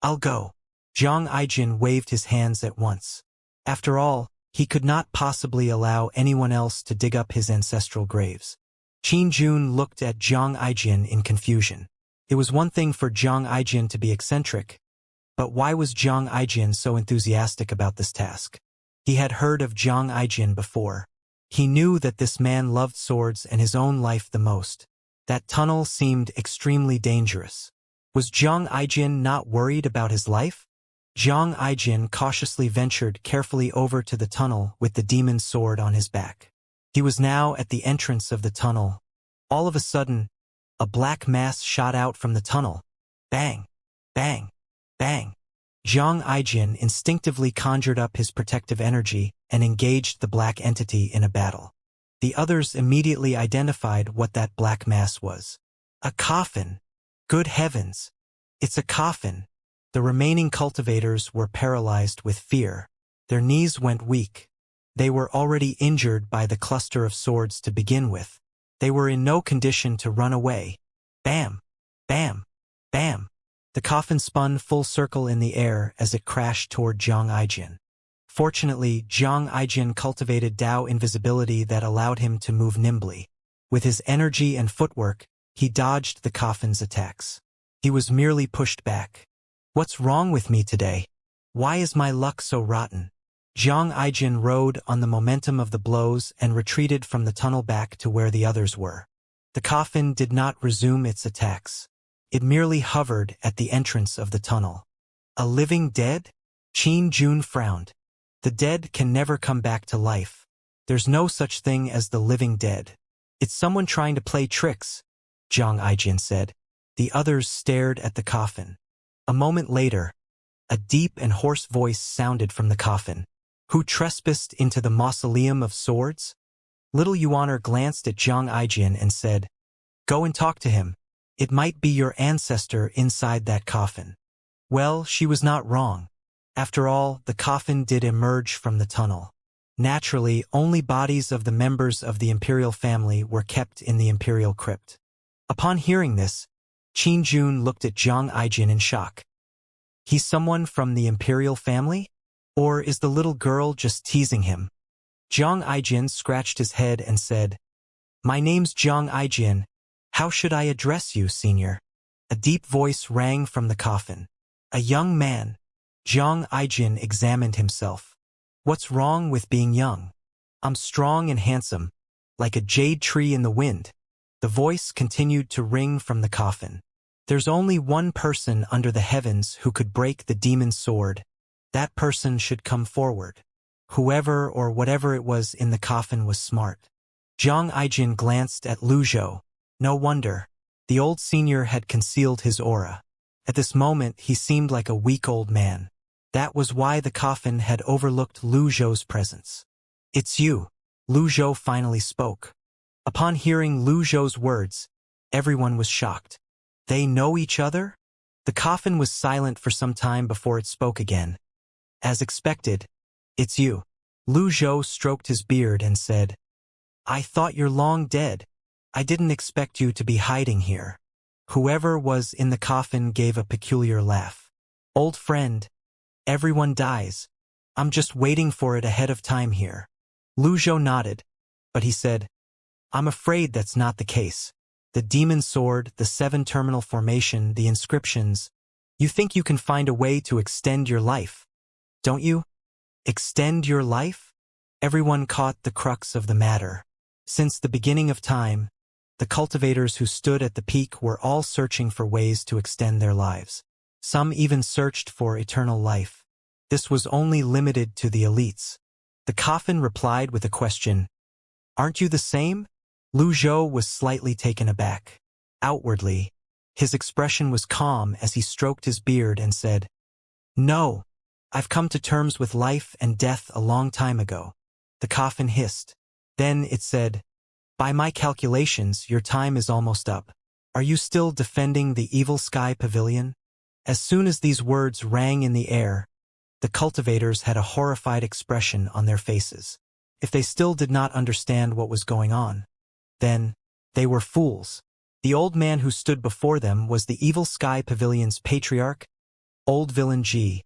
Speaker 1: I'll go. Jiang Aijin waved his hands at once. After all, he could not possibly allow anyone else to dig up his ancestral graves. Qin Jun looked at Jiang Aijin in confusion. It was one thing for Jiang Aijin to be eccentric, but why was Jiang Aijin so enthusiastic about this task? He had heard of Jiang Aijin before. He knew that this man loved swords and his own life the most. That tunnel seemed extremely dangerous. Was Jiang Aijin not worried about his life? Jiang Aijin cautiously ventured carefully over to the tunnel with the demon's sword on his back. He was now at the entrance of the tunnel. All of a sudden, a black mass shot out from the tunnel. Bang! Bang! Bang! Zhang Aijin instinctively conjured up his protective energy and engaged the black entity in a battle. The others immediately identified what that black mass was. A coffin! Good heavens! It's a coffin! The remaining cultivators were paralyzed with fear. Their knees went weak. They were already injured by the cluster of swords to begin with. They were in no condition to run away. Bam! Bam! Bam! The coffin spun full circle in the air as it crashed toward Zhang Aijin. Fortunately, Zhang Aijin cultivated Dao invisibility that allowed him to move nimbly. With his energy and footwork, he dodged the coffin's attacks. He was merely pushed back. What's wrong with me today? Why is my luck so rotten? Zhang Aijin rode on the momentum of the blows and retreated from the tunnel back to where the others were. The coffin did not resume its attacks. It merely hovered at the entrance of the tunnel. A living dead? Qin Jun frowned. The dead can never come back to life. There's no such thing as the living dead. It's someone trying to play tricks, Zhang Aijin said. The others stared at the coffin. A moment later, a deep and hoarse voice sounded from the coffin. Who trespassed into the mausoleum of swords? Little Yuaner glanced at Zhang Aijin and said, Go and talk to him. It might be your ancestor inside that coffin. Well, she was not wrong. After all, the coffin did emerge from the tunnel. Naturally, only bodies of the members of the imperial family were kept in the imperial crypt. Upon hearing this, Qin Jun looked at Zhang Aijin in shock. He's someone from the imperial family? Or is the little girl just teasing him? Zhang Aijin scratched his head and said, My name's Zhang Aijin. How should I address you, senior? A deep voice rang from the coffin. A young man. Zhang Aijin examined himself. What's wrong with being young? I'm strong and handsome, like a jade tree in the wind. The voice continued to ring from the coffin. There's only one person under the heavens who could break the demon's sword. That person should come forward. Whoever or whatever it was in the coffin was smart. Zhang Aijin glanced at Lu Zhou. No wonder. The old senior had concealed his aura. At this moment, he seemed like a weak old man. That was why the coffin had overlooked Lu Zhou's presence. It's you. Lu Zhou finally spoke. Upon hearing Lu Zhou's words, everyone was shocked. They know each other? The coffin was silent for some time before it spoke again. As expected, it's you. Lu Zhou stroked his beard and said, I thought you're long dead. I didn't expect you to be hiding here. Whoever was in the coffin gave a peculiar laugh. Old friend, everyone dies. I'm just waiting for it ahead of time here. Lu Zhou nodded, but he said, I'm afraid that's not the case. The demon sword, the 7-terminal formation, the inscriptions. You think you can find a way to extend your life, don't you? Extend your life? Everyone caught the crux of the matter. Since the beginning of time, the cultivators who stood at the peak were all searching for ways to extend their lives. Some even searched for eternal life. This was only limited to the elites. The coffin replied with a question. Aren't you the same? Lu Zhou was slightly taken aback. Outwardly, his expression was calm as he stroked his beard and said, No, I've come to terms with life and death a long time ago. The coffin hissed. Then it said, By my calculations, your time is almost up. Are you still defending the Evil Sky Pavilion? As soon as these words rang in the air, the cultivators had a horrified expression on their faces. If they still did not understand what was going on, then they were fools. The old man who stood before them was the Evil Sky Pavilion's Patriarch, Old Villain G,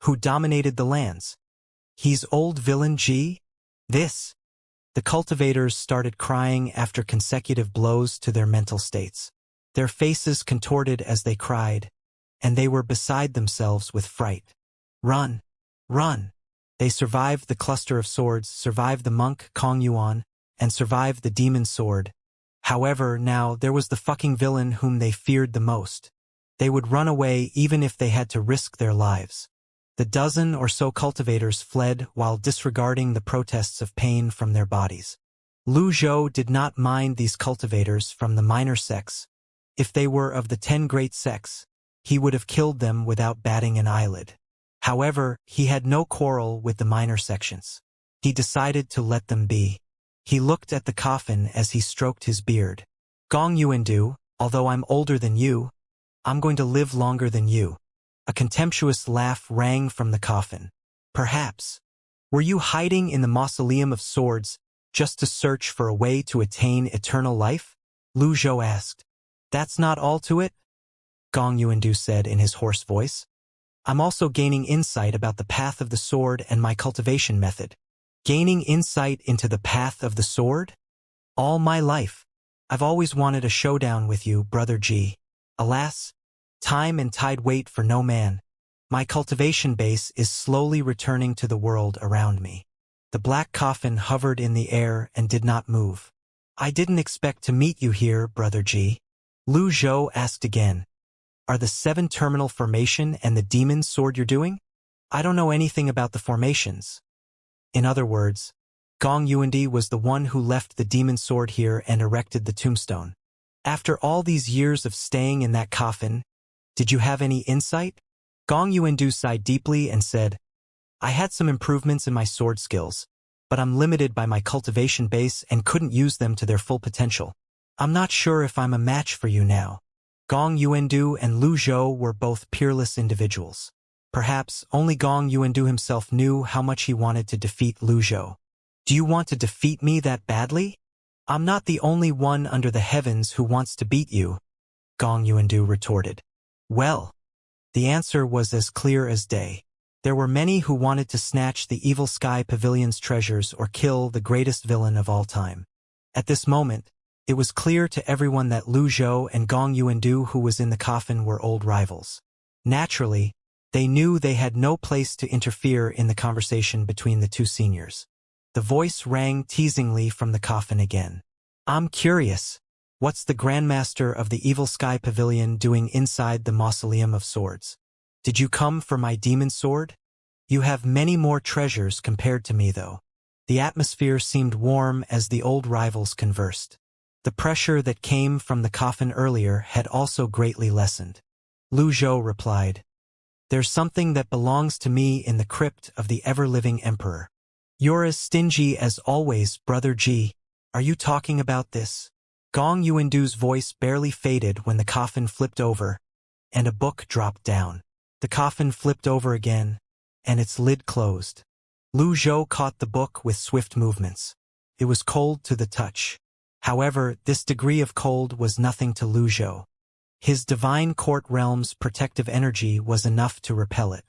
Speaker 1: who dominated the lands. He's Old Villain G? This? The cultivators started crying after consecutive blows to their mental states. Their faces contorted as they cried, and they were beside themselves with fright. Run! Run! They survived the cluster of swords, survived the monk Kong Yuan, and survived the demon sword. However, now there was the fucking villain whom they feared the most. They would run away even if they had to risk their lives. The dozen or so cultivators fled while disregarding the protests of pain from their bodies. Lu Zhou did not mind these cultivators from the minor sects. If they were of the 10 great sects, he would have killed them without batting an eyelid. However, he had no quarrel with the minor sections. He decided to let them be. He looked at the coffin as he stroked his beard. Gong Yuandu, although I'm older than you, I'm going to live longer than you. A contemptuous laugh rang from the coffin. Perhaps. Were you hiding in the mausoleum of swords just to search for a way to attain eternal life? Lu Zhou asked. That's not all to it? Gong Yuandu said in his hoarse voice. I'm also gaining insight about the path of the sword and my cultivation method. Gaining insight into the path of the sword? All my life, I've always wanted a showdown with you, Brother G. Alas, time and tide wait for no man. My cultivation base is slowly returning to the world around me. The black coffin hovered in the air and did not move. I didn't expect to meet you here, Brother G. Lu Zhou asked again. Are the 7 terminal formation and the demon sword you're doing? I don't know anything about the formations. In other words, Gong Yuandi was the one who left the demon sword here and erected the tombstone. After all these years of staying in that coffin, did you have any insight? Gong Yuandu sighed deeply and said, I had some improvements in my sword skills, but I'm limited by my cultivation base and couldn't use them to their full potential. I'm not sure if I'm a match for you now. Gong Yuandu and Lu Zhou were both peerless individuals. Perhaps only Gong Yuandu himself knew how much he wanted to defeat Lu Zhou. Do you want to defeat me that badly? I'm not the only one under the heavens who wants to beat you, Gong Yuandu retorted. Well, the answer was as clear as day. There were many who wanted to snatch the evil sky pavilion's treasures or kill the greatest villain of all time. At this moment, it was clear to everyone that Lu Zhou and Gong Yuandu, who was in the coffin, were old rivals. Naturally, they knew they had no place to interfere in the conversation between the two seniors. The voice rang teasingly from the coffin again. I'm curious. What's the Grandmaster of the Evil Sky Pavilion doing inside the Mausoleum of Swords? Did you come for my demon sword? You have many more treasures compared to me, though. The atmosphere seemed warm as the old rivals conversed. The pressure that came from the coffin earlier had also greatly lessened. Lu Zhou replied, There's something that belongs to me in the crypt of the ever-living emperor. You're as stingy as always, Brother G. Are you talking about this? Gong Yuandu's voice barely faded when the coffin flipped over, and a book dropped down. The coffin flipped over again, and its lid closed. Lu Zhou caught the book with swift movements. It was cold to the touch. However, this degree of cold was nothing to Lu Zhou. His divine court realm's protective energy was enough to repel it.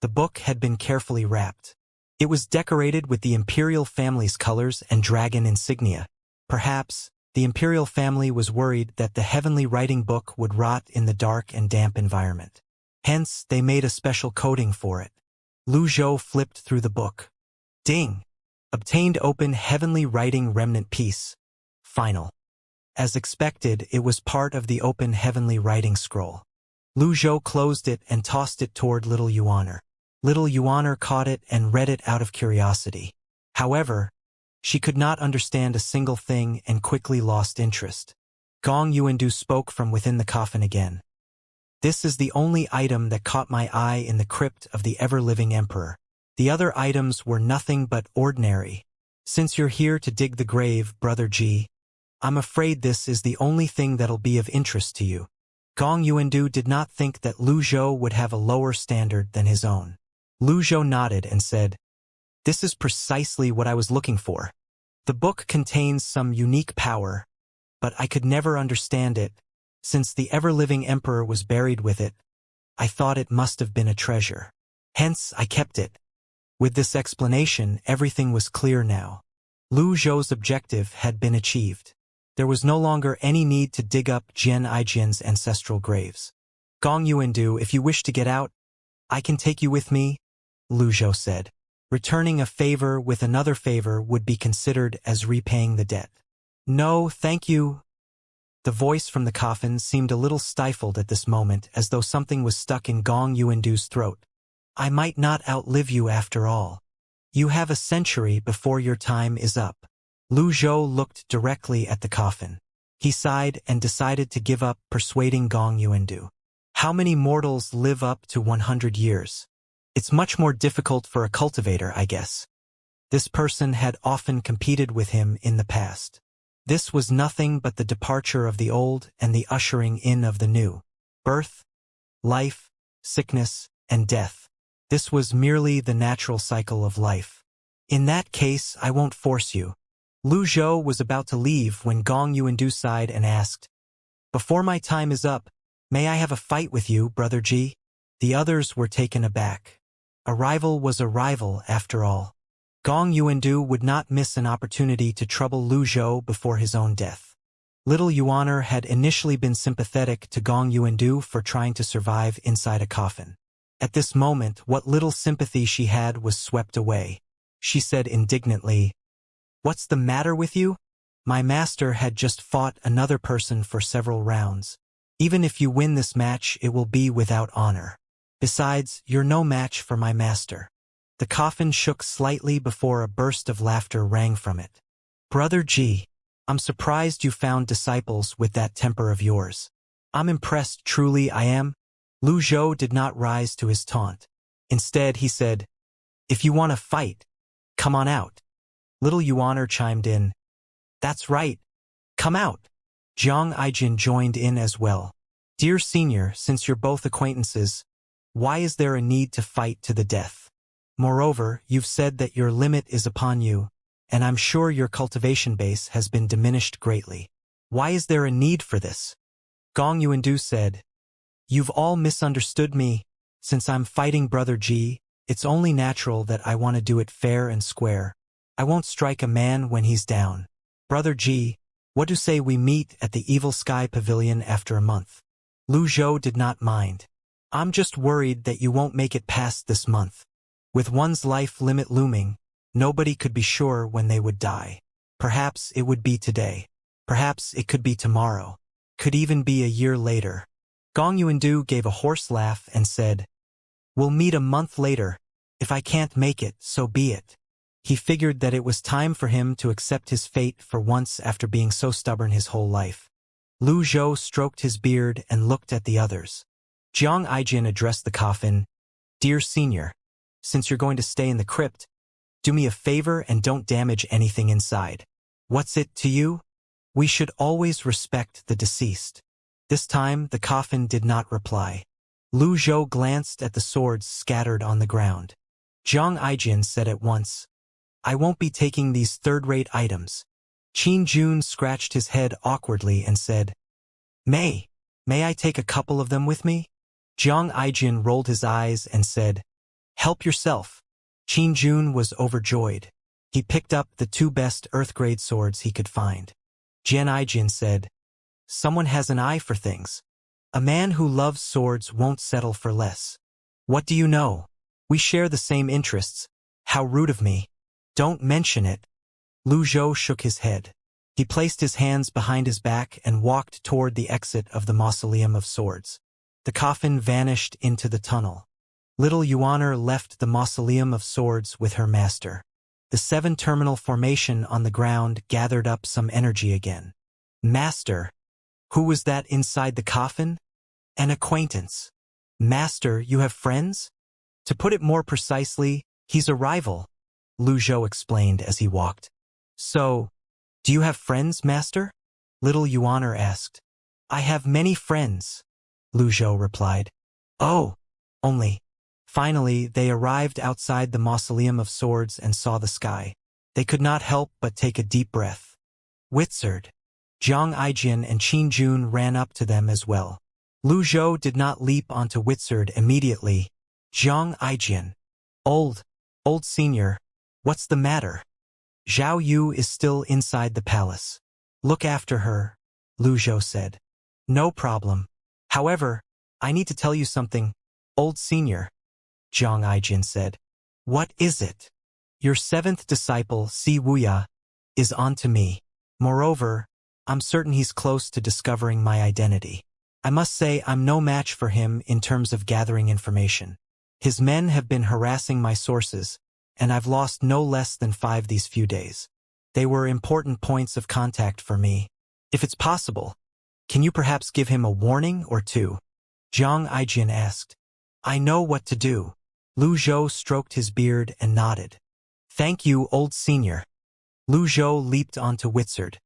Speaker 1: The book had been carefully wrapped. It was decorated with the imperial family's colors and dragon insignia. Perhaps, the imperial family was worried that the heavenly writing book would rot in the dark and damp environment. Hence, they made a special coating for it. Lu Zhou flipped through the book. Ding! Obtained open heavenly writing remnant piece. Final. As expected, it was part of the open heavenly writing scroll. Lu Zhou closed it and tossed it toward Little Yuaner. Little Yuaner caught it and read it out of curiosity. However, she could not understand a single thing and quickly lost interest. Gong Yuandu spoke from within the coffin again. This is the only item that caught my eye in the crypt of the ever-living emperor. The other items were nothing but ordinary. Since you're here to dig the grave, Brother G, I'm afraid this is the only thing that'll be of interest to you. Gong Yuandu did not think that Lu Zhou would have a lower standard than his own. Lu Zhou nodded and said, This is precisely what I was looking for. The book contains some unique power, but I could never understand it. Since the ever-living emperor was buried with it, I thought it must have been a treasure. Hence, I kept it. With this explanation, everything was clear now. Lu Zhou's objective had been achieved. There was no longer any need to dig up Jian Aijian's ancestral graves. Gong Yuandu, if you wish to get out, I can take you with me, Lu Zhou said. Returning a favor with another favor would be considered as repaying the debt. No, thank you. The voice from the coffin seemed a little stifled at this moment, as though something was stuck in Gong Yuandu's throat. I might not outlive you after all. You have a century before your time is up. Lu Zhou looked directly at the coffin. He sighed and decided to give up persuading Gong Yuandu. How many mortals live up to 100 years? It's much more difficult for a cultivator, I guess. This person had often competed with him in the past. This was nothing but the departure of the old and the ushering in of the new. Birth, life, sickness, and death. This was merely the natural cycle of life. In that case, I won't force you. Lu Zhou was about to leave when Gong Yuandu sighed and asked, "Before my time is up, may I have a fight with you, Brother Ji?" The others were taken aback. A rival was a rival, after all. Gong Yuandu would not miss an opportunity to trouble Lu Zhou before his own death. Little Yuaner had initially been sympathetic to Gong Yuandu for trying to survive inside a coffin. At this moment, what little sympathy she had was swept away. She said indignantly, "What's the matter with you? My master had just fought another person for several rounds. Even if you win this match, it will be without honor. Besides, you're no match for my master." The coffin shook slightly before a burst of laughter rang from it. "Brother Ji, I'm surprised you found disciples with that temper of yours. I'm impressed, truly I am." Lu Zhou did not rise to his taunt. Instead, he said, "If you want to fight, come on out." Little Yuaner chimed in, "That's right. Come out." Jiang Aijin joined in as well. "Dear Senior, since you're both acquaintances, why is there a need to fight to the death? Moreover, you've said that your limit is upon you, and I'm sure your cultivation base has been diminished greatly. Why is there a need for this?" Gong Yuandu said, "You've all misunderstood me. Since I'm fighting Brother Ji, it's only natural that I want to do it fair and square. I won't strike a man when he's down. Brother Ji, what do say we meet at the Evil Sky Pavilion after a month?" Lu Zhou did not mind. "I'm just worried that you won't make it past this month. With one's life limit looming, nobody could be sure when they would die. Perhaps it would be today. Perhaps it could be tomorrow. Could even be a year later." Gong Yuandu gave a hoarse laugh and said, "We'll meet a month later. If I can't make it, so be it." He figured that it was time for him to accept his fate for once after being so stubborn his whole life. Lu Zhou stroked his beard and looked at the others. Jiang Aijin addressed the coffin, "Dear Senior, since you're going to stay in the crypt, do me a favor and don't damage anything inside. What's it to you? We should always respect the deceased." This time, the coffin did not reply. Lu Zhou glanced at the swords scattered on the ground. Jiang Aijin said at once, "I won't be taking these third-rate items." Qin Jun scratched his head awkwardly and said, May I take a couple of them with me?" Jiang Aijin rolled his eyes and said, "Help yourself." Qin Jun was overjoyed. He picked up the two best Earth-grade swords he could find. Jian Aijin said, "Someone has an eye for things. A man who loves swords won't settle for less. What do you know? We share the same interests. How rude of me. Don't mention it." Lu Zhou shook his head. He placed his hands behind his back and walked toward the exit of the Mausoleum of Swords. The coffin vanished into the tunnel. Little Yuaner left the Mausoleum of Swords with her master. The seven-terminal formation on the ground gathered up some energy again. "Master, who was that inside the coffin?" "An acquaintance." "Master, you have friends?" "To put it more precisely, he's a rival," Lu Zhou explained as he walked. "So, do you have friends, Master?" Little Yuaner asked. "I have many friends," Lu Zhou replied. "Oh, only." Finally, they arrived outside the Mausoleum of Swords and saw the sky. They could not help but take a deep breath. "Wizard." Jiang Aijin and Qin Jun ran up to them as well. Lu Zhou did not leap onto Wizard immediately. "Jiang Aijin. Old Senior, what's the matter?" "Zhao Yu is still inside the palace. Look after her," Lu Zhou said. "No problem. However, I need to tell you something, Old Senior," Jiang Aijin said. "What is it?" "Your seventh disciple, Si Wuya, is on to me. Moreover, I'm certain he's close to discovering my identity. I must say I'm no match for him in terms of gathering information. His men have been harassing my sources, and I've lost no less than 5 these few days. They were important points of contact for me. If it's possible, can you perhaps give him a warning or two? Zhang Aijian asked. I know what to do. Lu Zhou stroked his beard and nodded. Thank you, old senior. Lu Zhou leaped onto Witzard.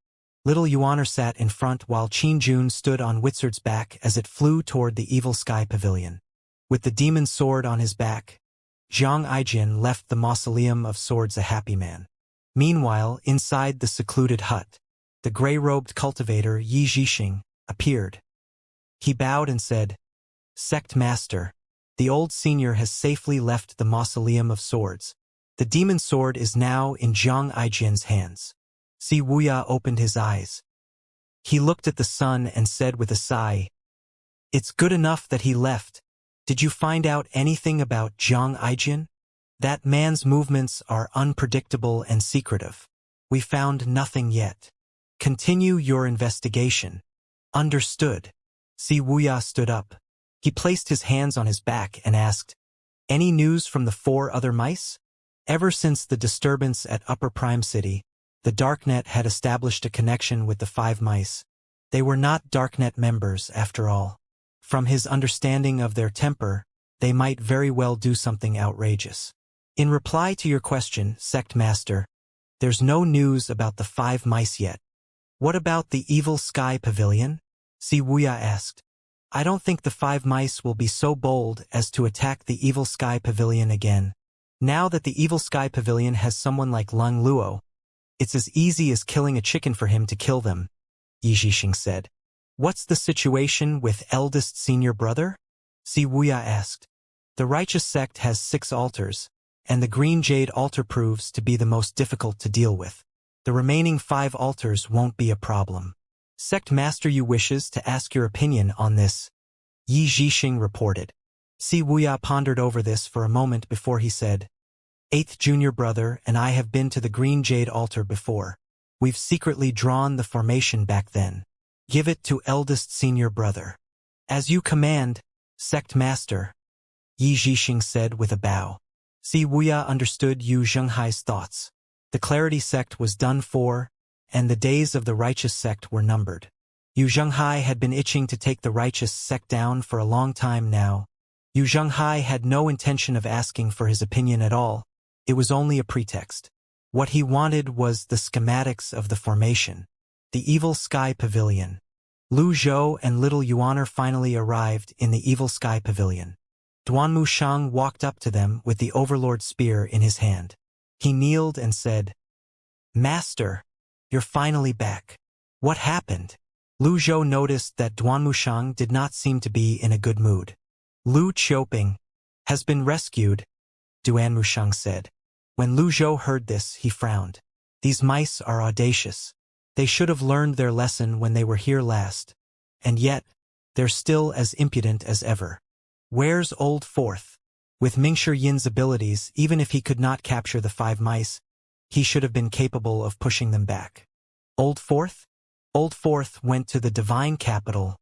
Speaker 1: Little Yuaner sat in front while Qin Jun stood on Witzard's back as it flew toward the evil sky pavilion. With the demon sword on his back, Zhang Aijian left the mausoleum of swords a happy man. Meanwhile, inside the secluded hut, the gray-robed cultivator Yi Zhixing appeared. He bowed and said, Sect Master, the old senior has safely left the mausoleum of swords. The demon sword is now in Zhang Aijian's hands. Si Wuya opened his eyes. He looked at the sun and said with a sigh, It's good enough that he left. Did you find out anything about Zhang Aijian? That man's movements are unpredictable and secretive. We found nothing yet. Continue your investigation. Understood. Si Wuya stood up. He placed his hands on his back and asked, Any news from the 4 other mice? Ever since the disturbance at Upper Prime City, the Darknet had established a connection with the 5 mice. They were not Darknet members, after all. From his understanding of their temper, they might very well do something outrageous. In reply to your question, Sect Master, there's no news about the 5 mice yet. What about the Evil Sky Pavilion? Si Wuya asked. I don't think the 5 mice will be so bold as to attack the Evil Sky Pavilion again. Now that the Evil Sky Pavilion has someone like Lung Luo, it's as easy as killing a chicken for him to kill them, Yi Zhixing said. What's the situation with eldest senior brother? Si Wuya asked. The righteous sect has 6 altars, and the green jade altar proves to be the most difficult to deal with. The remaining 5 altars won't be a problem. Sect Master Yu wishes to ask your opinion on this, Yi Zhixing reported. Si Wuya pondered over this for a moment before he said, 8th junior brother and I have been to the green jade altar before. We've secretly drawn the formation back then. Give it to eldest senior brother. As you command, Sect Master, Yi Zhixing said with a bow. Si Wuya understood Yu Zhenghai's thoughts. The Clarity sect was done for, and the days of the righteous sect were numbered. Yu Zhenghai had been itching to take the righteous sect down for a long time now. Yu Zhenghai had no intention of asking for his opinion at all. It was only a pretext. What he wanted was the schematics of the formation. The Evil Sky Pavilion. Lu Zhou and Little Yuaner finally arrived in the Evil Sky Pavilion. Duanmu Shang walked up to them with the Overlord spear in his hand. He kneeled and said, Master, you're finally back. What happened? Lu Zhou noticed that Duanmu Shang did not seem to be in a good mood. Lu Qiuping has been rescued, Duanmu Shang said. When Lu Zhou heard this, he frowned. These mice are audacious. They should have learned their lesson when they were here last. And yet, they're still as impudent as ever. Where's Old Fourth? With Mingshi Yin's abilities, even if he could not capture the 5 mice, he should have been capable of pushing them back. Old Fourth? Old Fourth went to the divine capital.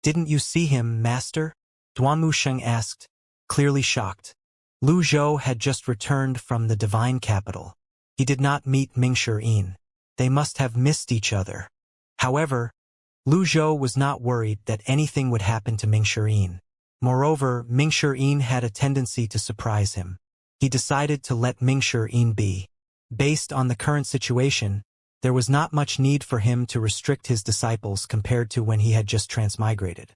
Speaker 1: Didn't you see him, Master? Duanmu Sheng asked, clearly shocked. Lu Zhou had just returned from the divine capital. He did not meet Mingshi Yin. They must have missed each other. However, Lu Zhou was not worried that anything would happen to Mingshi Yin. Moreover, Mingshi Yin had a tendency to surprise him. He decided to let Mingshi Yin be. Based on the current situation, there was not much need for him to restrict his disciples compared to when he had just transmigrated.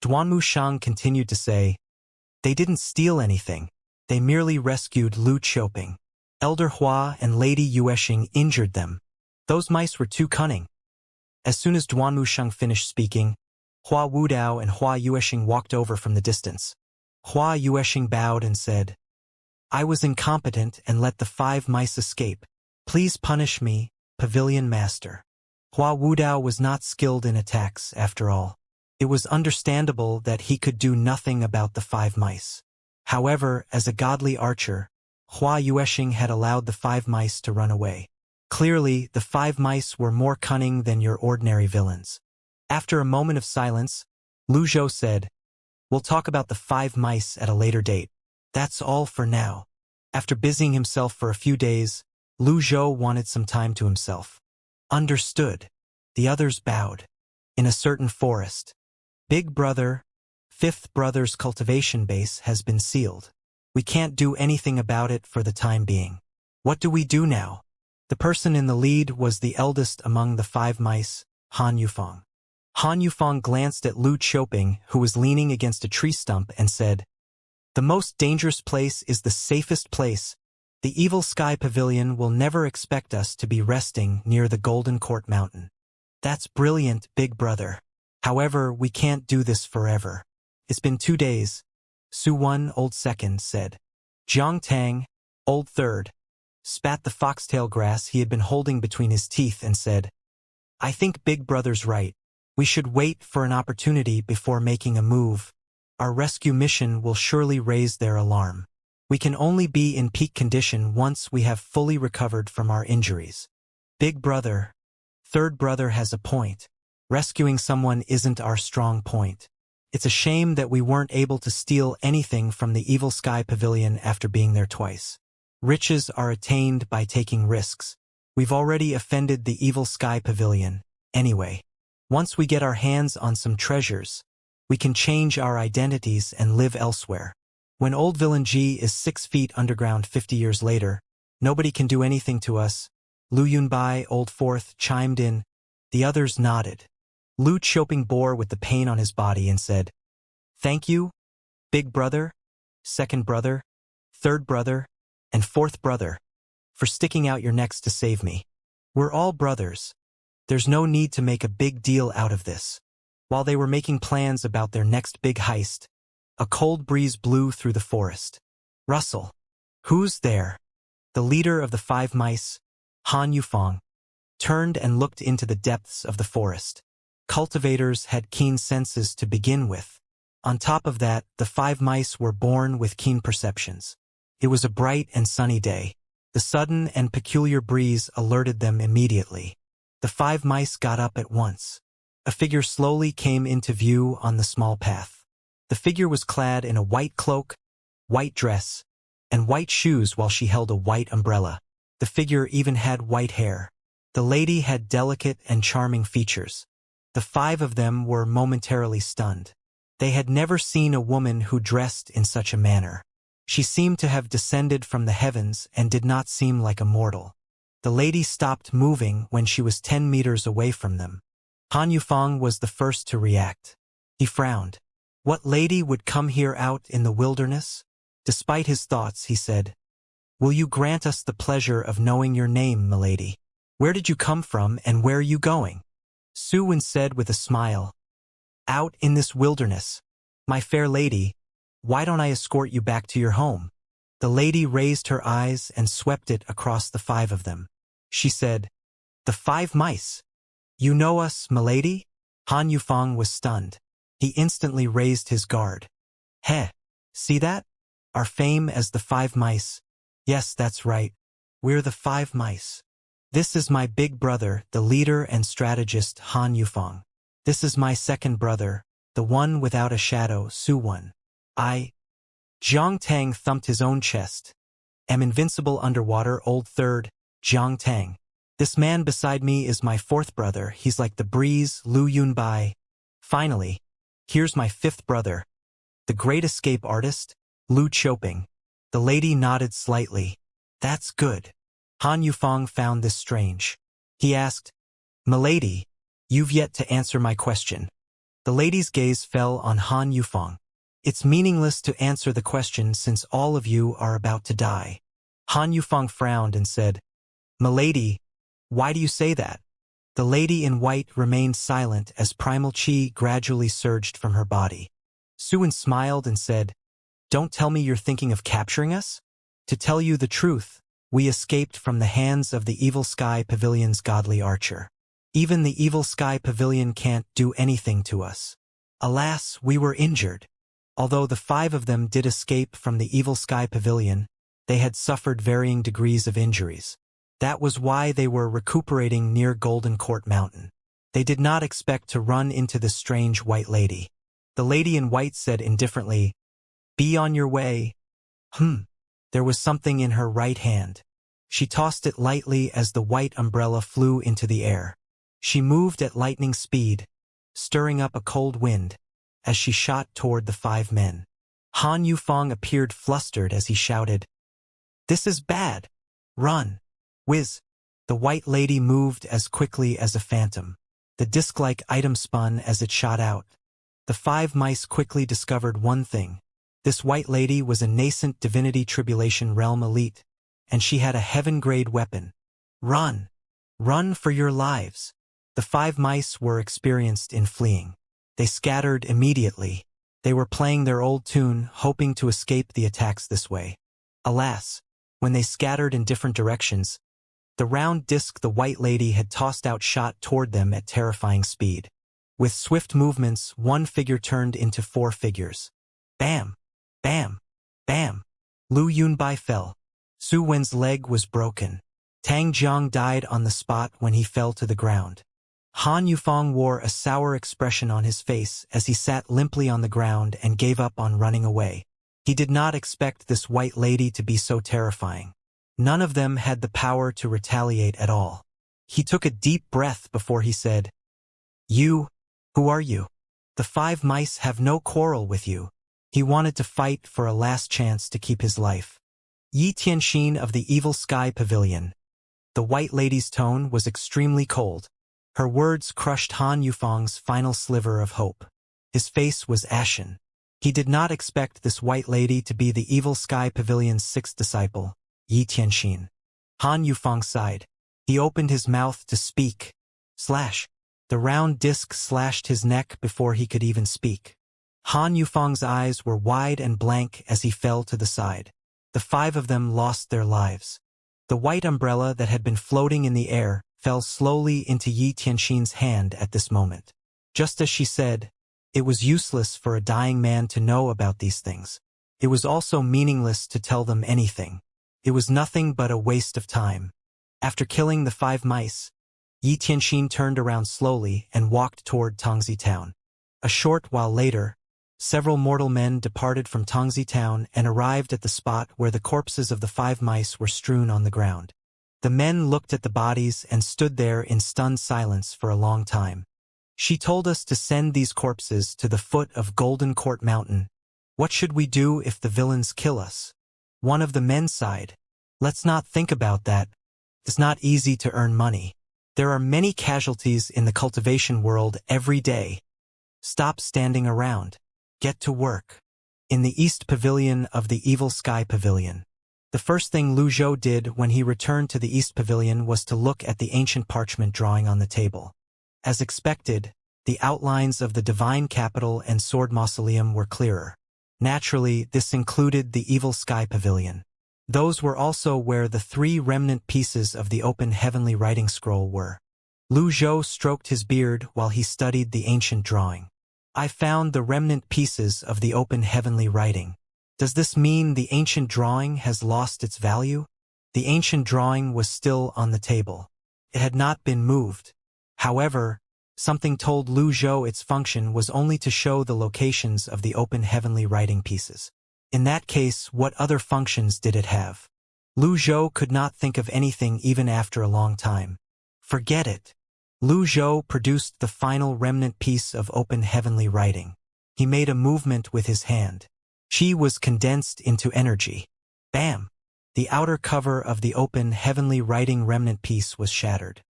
Speaker 1: Duanmu Shang continued to say, They didn't steal anything. They merely rescued Lu Qiuping. Elder Hua and Lady Yueshing injured them. Those mice were too cunning. As soon as Duanmu Shang finished speaking, Hua Wudao and Hua Yueshing walked over from the distance. Hua Yueshing bowed and said, I was incompetent and let the 5 mice escape. Please punish me, Pavilion Master. Hua Wudao was not skilled in attacks, after all. It was understandable that he could do nothing about the 5 mice. However, as a godly archer, Hua Yueshing had allowed the 5 mice to run away. Clearly, the 5 mice were more cunning than your ordinary villains. After a moment of silence, Lu Zhou said, We'll talk about the 5 mice at a later date. That's all for now. After busying himself for a few days, Lu Zhou wanted some time to himself. Understood. The others bowed. In a certain forest. Big Brother, Fifth Brother's cultivation base has been sealed. We can't do anything about it for the time being. What do we do now? The person in the lead was the eldest among the 5 mice, Han Yufeng. Han Yufeng glanced at Lu Qiuping, who was leaning against a tree stump, and said, "The most dangerous place is the safest place. The Evil Sky Pavilion will never expect us to be resting near the Golden Court Mountain." "That's brilliant, Big Brother. However, we can't do this forever. It's been 2 days, Su Wen, Old Second, said. Jiang Tang, Old Third, spat the foxtail grass he had been holding between his teeth and said, "I think Big Brother's right. We should wait for an opportunity before making a move. Our rescue mission will surely raise their alarm. We can only be in peak condition once we have fully recovered from our injuries." "Big Brother, Third Brother has a point. Rescuing someone isn't our strong point. It's a shame that we weren't able to steal anything from the Evil Sky Pavilion after being there twice. Riches are attained by taking risks. We've already offended the Evil Sky Pavilion. Anyway, once we get our hands on some treasures, we can change our identities and live elsewhere. When old Villain G is 6 feet underground 50 years later, nobody can do anything to us." Lu Yunbai, Old Fourth, chimed in. The others nodded. Lu Qiuping bore with the pain on his body and said, "Thank you, Big Brother, Second Brother, Third Brother, and Fourth Brother, for sticking out your necks to save me. We're all brothers. There's no need to make a big deal out of this." While they were making plans about their next big heist, a cold breeze blew through the forest. "Russell, who's there?" The leader of the 5 mice, Han Yufeng, turned and looked into the depths of the forest. Cultivators had keen senses to begin with. On top of that, the 5 mice were born with keen perceptions. It was a bright and sunny day. The sudden and peculiar breeze alerted them immediately. The 5 mice got up at once. A figure slowly came into view on the small path. The figure was clad in a white cloak, white dress, and white shoes while she held a white umbrella. The figure even had white hair. The lady had delicate and charming features. The 5 of them were momentarily stunned. They had never seen a woman who dressed in such a manner. She seemed to have descended from the heavens and did not seem like a mortal. The lady stopped moving when she was 10 meters away from them. Han Yufeng was the first to react. He frowned. What lady would come here out in the wilderness? Despite his thoughts, he said, "Will you grant us the pleasure of knowing your name, milady? Where did you come from and where are you going?" Su Wen said with a smile, "Out in this wilderness. My fair lady, why don't I escort you back to your home?" The lady raised her eyes and swept it across the 5 of them. She said, "The 5 mice. You know us, milady?" Han Yufeng was stunned. He instantly raised his guard. "Heh, see that? Our fame as the 5 mice. Yes, that's right. We're the 5 mice. This is my big brother, the leader and strategist Han Yufeng. This is my second brother, the one without a shadow, Su Wen. Jiang Tang thumped his own chest. Am invincible underwater, Old Third, Jiang Tang. This man beside me is my 4th brother. He's like the breeze, Lu Yunbai. Finally, here's my 5th brother, the great escape artist, Lu Qiuping." The lady nodded slightly. "That's good." Han Yufeng found this strange. He asked, "Milady, you've yet to answer my question." The lady's gaze fell on Han Yufeng. "It's meaningless to answer the question since all of you are about to die." Han Yufeng frowned and said, "Milady, why do you say that?" The lady in white remained silent as primal chi gradually surged from her body. Su Wen smiled and said, "Don't tell me you're thinking of capturing us? To tell you the truth, we escaped from the hands of the Evil Sky Pavilion's godly archer. Even the Evil Sky Pavilion can't do anything to us. Alas, we were injured. Although the 5 of them did escape from the Evil Sky Pavilion, they had suffered varying degrees of injuries. That was why they were recuperating near Golden Court Mountain. They did not expect to run into this strange white lady." The lady in white said indifferently, "Be on your way." There was something in her right hand. She tossed it lightly as the white umbrella flew into the air. She moved at lightning speed, stirring up a cold wind, as she shot toward the 5 men. Han Yufeng appeared flustered as he shouted, "This is bad! Run!" Whiz! The white lady moved as quickly as a phantom. The disc-like item spun as it shot out. The 5 mice quickly discovered one thing. This white lady was a nascent divinity tribulation realm elite, and she had a heaven-grade weapon. Run! Run for your lives! The 5 mice were experienced in fleeing. They scattered immediately. They were playing their old tune, hoping to escape the attacks this way. Alas, when they scattered in different directions, the round disc the white lady had tossed out shot toward them at terrifying speed. With swift movements, one figure turned into 4 figures. Bam! Bam! Bam! Lu Yunbai fell. Su Wen's leg was broken. Tang Jiang died on the spot when he fell to the ground. Han Yufeng wore a sour expression on his face as he sat limply on the ground and gave up on running away. He did not expect this white lady to be so terrifying. None of them had the power to retaliate at all. He took a deep breath before he said, "You, who are you? The 5 mice have no quarrel with you." He wanted to fight for a last chance to keep his life. Yi Tianxin of the Evil Sky Pavilion. The white lady's tone was extremely cold. Her words crushed Han Yufeng's final sliver of hope. His face was ashen. He did not expect this white lady to be the Evil Sky Pavilion's 6th disciple, Yi Tianxin. Han Yufeng sighed. He opened his mouth to speak. Slash. The round disc slashed his neck before he could even speak. Han Yufeng's eyes were wide and blank as he fell to the side. The 5 of them lost their lives. The white umbrella that had been floating in the air fell slowly into Yi Tianxin's hand at this moment. Just as she said, it was useless for a dying man to know about these things. It was also meaningless to tell them anything. It was nothing but a waste of time. After killing the 5 mice, Yi Tianxin turned around slowly and walked toward Tongzi Town. A short while later, several mortal men departed from Tongzi Town and arrived at the spot where the corpses of the 5 mice were strewn on the ground. The men looked at the bodies and stood there in stunned silence for a long time. "She told us to send these corpses to the foot of Golden Court Mountain. What should we do if the villains kill us?" One of the men sighed. "Let's not think about that. It's not easy to earn money. There are many casualties in the cultivation world every day. Stop standing around. Get to work." In the East Pavilion of the Evil Sky Pavilion. The first thing Lu Zhou did when he returned to the East Pavilion was to look at the ancient parchment drawing on the table. As expected, the outlines of the Divine Capital and Sword Mausoleum were clearer. Naturally, this included the Evil Sky Pavilion. Those were also where the 3 remnant pieces of the open heavenly writing scroll were. Lu Zhou stroked his beard while he studied the ancient drawing. "I found the remnant pieces of the open heavenly writing. Does this mean the ancient drawing has lost its value?" The ancient drawing was still on the table. It had not been moved. However, something told Lu Zhou its function was only to show the locations of the open heavenly writing pieces. In that case, what other functions did it have? Lu Zhou could not think of anything even after a long time. Forget it. Lu Zhou produced the final remnant piece of open heavenly writing. He made a movement with his hand. Qi was condensed into energy. Bam! The outer cover of the open heavenly writing remnant piece was shattered.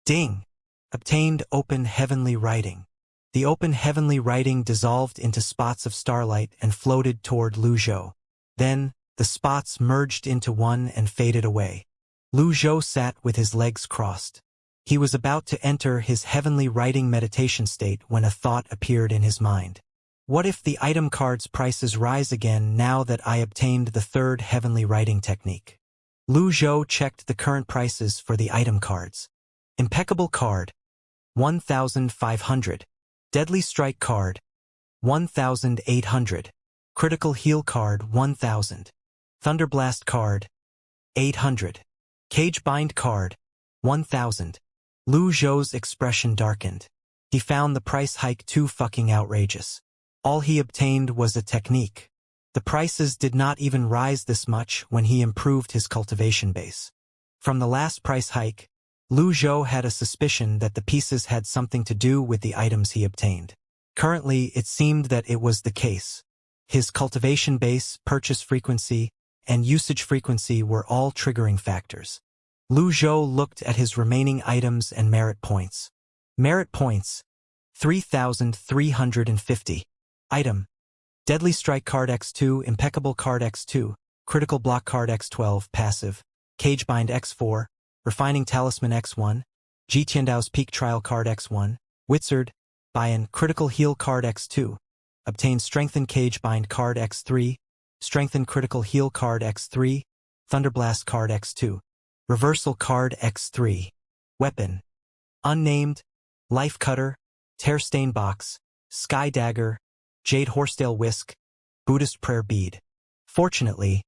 Speaker 1: Ding! Obtained open heavenly writing. The open heavenly writing dissolved into spots of starlight and floated toward Lu Zhou. Then, the spots merged into one and faded away. Lu Zhou sat with his legs crossed. He was about to enter his heavenly writing meditation state when a thought appeared in his mind. What if the item card's prices rise again now that I obtained the 3rd heavenly writing technique? Lu Zhou checked the current prices for the item cards. Impeccable card, 1,500. Deadly Strike card, 1,800. Critical Heal card, 1,000. Thunderblast card, 800. Cage Bind card, 1,000. Lu Zhou's expression darkened. He found the price hike too fucking outrageous. All he obtained was a technique. The prices did not even rise this much when he improved his cultivation base. From the last price hike, Lu Zhou had a suspicion that the pieces had something to do with the items he obtained. Currently, it seemed that it was the case. His cultivation base, purchase frequency, and usage frequency were all triggering factors. Lu Zhou looked at his remaining items and merit points. Merit points, 3,350. Item: Deadly Strike card X2, Impeccable card X2, Critical Block card X12, Passive, Cagebind X4, Refining Talisman X1, Jiqiandao's Peak Trial card X1, Wizard, Bayan Critical Heal card X2, Obtain Strengthened Cagebind card X3, Strengthened Critical Heal card X3, Thunderblast card X2, Reversal card X3, Weapon: Unnamed, Life Cutter, Tearstain Box, Sky Dagger, Jade Horsetail Whisk, Buddhist Prayer Bead. Fortunately,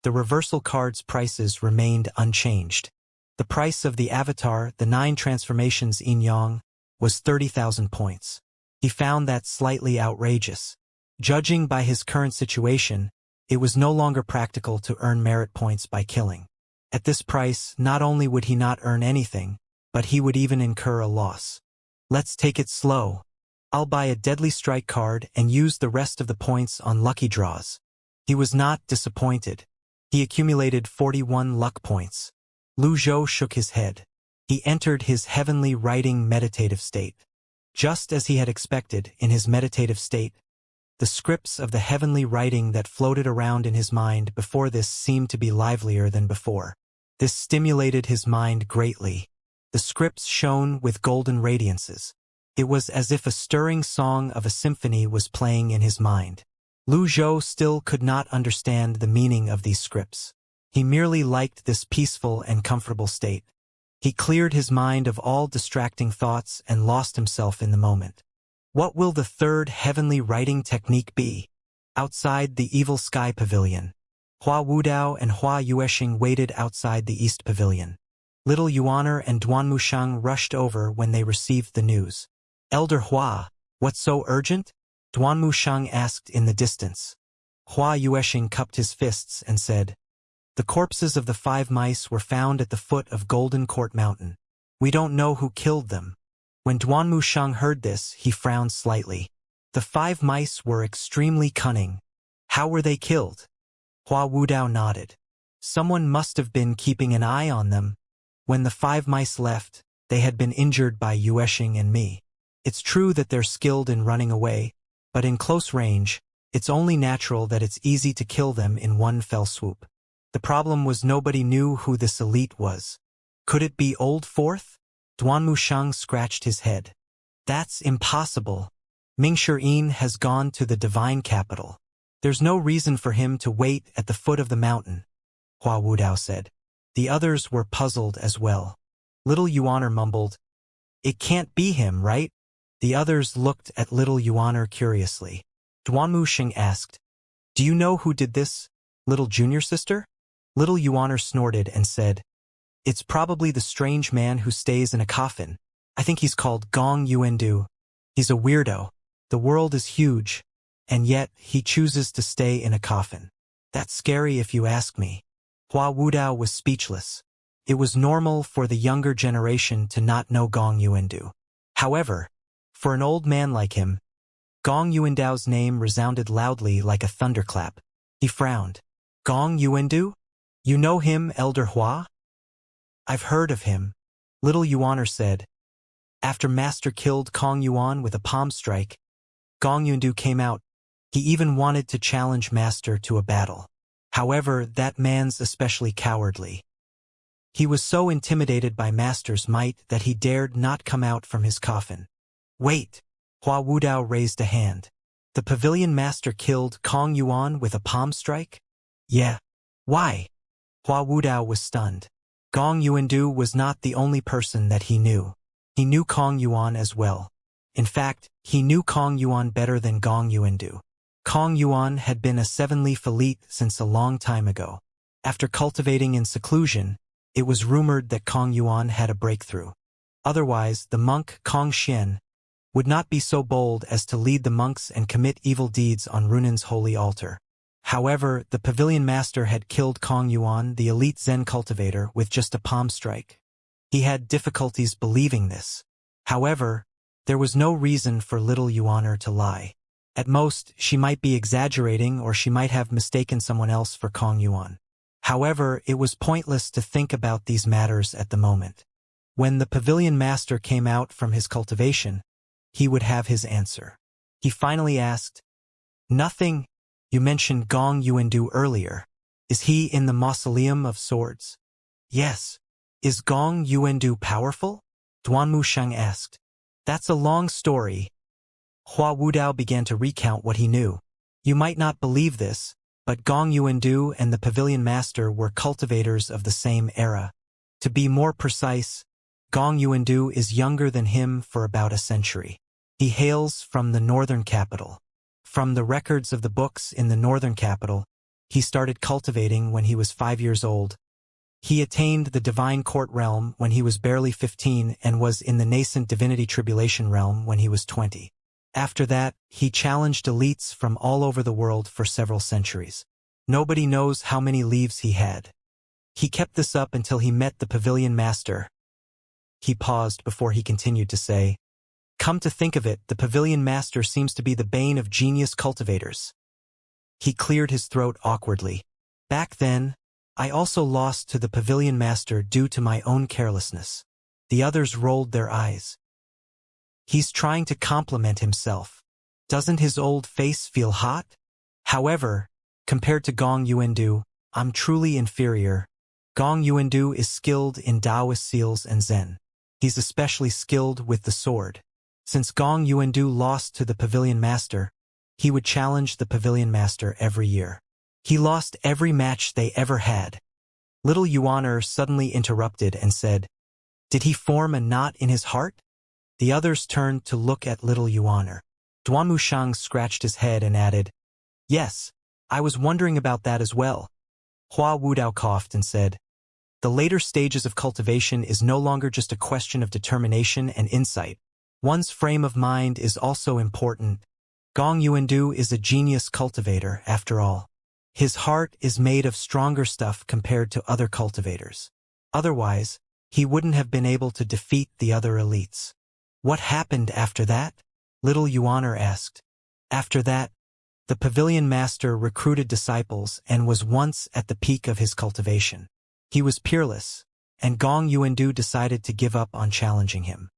Speaker 1: the reversal card's prices remained unchanged. The price of the avatar, the 9 transformations Yin Yang, was 30,000 points. He found that slightly outrageous. Judging by his current situation, it was no longer practical to earn merit points by killing. At this price, not only would he not earn anything, but he would even incur a loss. Let's take it slow. I'll buy a Deadly Strike card and use the rest of the points on lucky draws. He was not disappointed. He accumulated 41 luck points. Lu Zhou shook his head. He entered his heavenly writing meditative state. Just as he had expected in his meditative state, the scripts of the heavenly writing that floated around in his mind before this seemed to be livelier than before. This stimulated his mind greatly. The scripts shone with golden radiances. It was as if a stirring song of a symphony was playing in his mind. Lu Zhou still could not understand the meaning of these scripts. He merely liked this peaceful and comfortable state. He cleared his mind of all distracting thoughts and lost himself in the moment. What will the third heavenly writing technique be? Outside the Evil Sky Pavilion, Hua Wudao and Hua Yuesheng waited outside the East Pavilion. Little Yuaner and Duanmu Shang rushed over when they received the news. Elder Hua, what's so urgent? Duanmu Shang asked in the distance. Hua Yuesheng cupped his fists and said, the corpses of the 5 mice were found at the foot of Golden Court Mountain. We don't know who killed them. When Duanmu Shang heard this, he frowned slightly. The 5 mice were extremely cunning. How were they killed? Hua Wudao nodded. Someone must have been keeping an eye on them. When the 5 mice left, they had been injured by Yuesheng and me. It's true that they're skilled in running away, but in close range, it's only natural that it's easy to kill them in one fell swoop. The problem was nobody knew who this elite was. Could it be Old Fourth? Duanmu Shang scratched his head. That's impossible. Mingshi Yin has gone to the divine capital. There's no reason for him to wait at the foot of the mountain, Hua Wudao said. The others were puzzled as well. Little Yuaner mumbled, it can't be him, right? The others looked at Little Yuaner curiously. Duanmu Shang asked, do you know who did this, little junior sister? Little Yuaner snorted and said, it's probably the strange man who stays in a coffin. I think he's called Gong Yuandu. He's a weirdo. The world is huge, and yet he chooses to stay in a coffin. That's scary if you ask me. Hua Wudao was speechless. It was normal for the younger generation to not know Gong Yuandu. However, for an old man like him, Gong Yuandao's name resounded loudly like a thunderclap. He frowned. Gong Yuandu? You know him, Elder Hua? I've heard of him, Little Yuaner said. After Master killed Kong Yuan with a palm strike, Gong Yuandu came out. He even wanted to challenge Master to a battle. However, that man's especially cowardly. He was so intimidated by Master's might that he dared not come out from his coffin. Wait! Hua Wudao raised a hand. The pavilion master killed Kong Yuan with a palm strike? Yeah. Why? Hua Wudao was stunned. Gong Yuandu was not the only person that he knew. He knew Kong Yuan as well. In fact, he knew Kong Yuan better than Gong Yuandu. Kong Yuan had been a 7-leaf elite since a long time ago. After cultivating in seclusion, it was rumored that Kong Yuan had a breakthrough. Otherwise, the monk Kong Xian would not be so bold as to lead the monks and commit evil deeds on Runan's holy altar. However, the pavilion master had killed Kong Yuan, the elite Zen cultivator, with just a palm strike. He had difficulties believing this. However, there was no reason for little Yuaner to lie. At most, she might be exaggerating or she might have mistaken someone else for Kong Yuan. However, it was pointless to think about these matters at the moment. When the pavilion master came out from his cultivation, he would have his answer. He finally asked, "Nothing. You mentioned Gong Yuandu earlier. Is he in the Mausoleum of Swords?" "Yes." "Is Gong Yuandu powerful?" Duanmu Sheng asked. "That's a long story." Hua Wudao began to recount what he knew. "You might not believe this, but Gong Yuandu and the pavilion master were cultivators of the same era. To be more precise, Gong Yuandu is younger than him for about a century. He hails from the northern capital. From the records of the books in the northern capital, he started cultivating when he was 5 years old. He attained the divine court realm when he was barely 15 and was in the nascent divinity tribulation realm when he was 20. After that, he challenged elites from all over the world for several centuries. Nobody knows how many leaves he had. He kept this up until he met the pavilion master." He paused before he continued to say, "Come to think of it, the pavilion master seems to be the bane of genius cultivators." He cleared his throat awkwardly. "Back then, I also lost to the pavilion master due to my own carelessness." The others rolled their eyes. "He's trying to compliment himself. Doesn't his old face feel hot? However, compared to Gong Yuandu, I'm truly inferior. Gong Yuandu is skilled in Taoist seals and Zen. He's especially skilled with the sword. Since Gong Yuandu lost to the pavilion master, he would challenge the pavilion master every year. He lost every match they ever had." Little Yuaner suddenly interrupted and said, "Did he form a knot in his heart?" The others turned to look at little Yuaner. Duanmu Shang scratched his head and added, "Yes, I was wondering about that as well." Hua Wudao coughed and said, "The later stages of cultivation is no longer just a question of determination and insight. One's frame of mind is also important. Gong Yuandu is a genius cultivator, after all. His heart is made of stronger stuff compared to other cultivators. Otherwise, he wouldn't have been able to defeat the other elites." "What happened after that?" little Yuaner asked. "After that, the pavilion master recruited disciples and was once at the peak of his cultivation. He was peerless, and Gong Yuandu decided to give up on challenging him.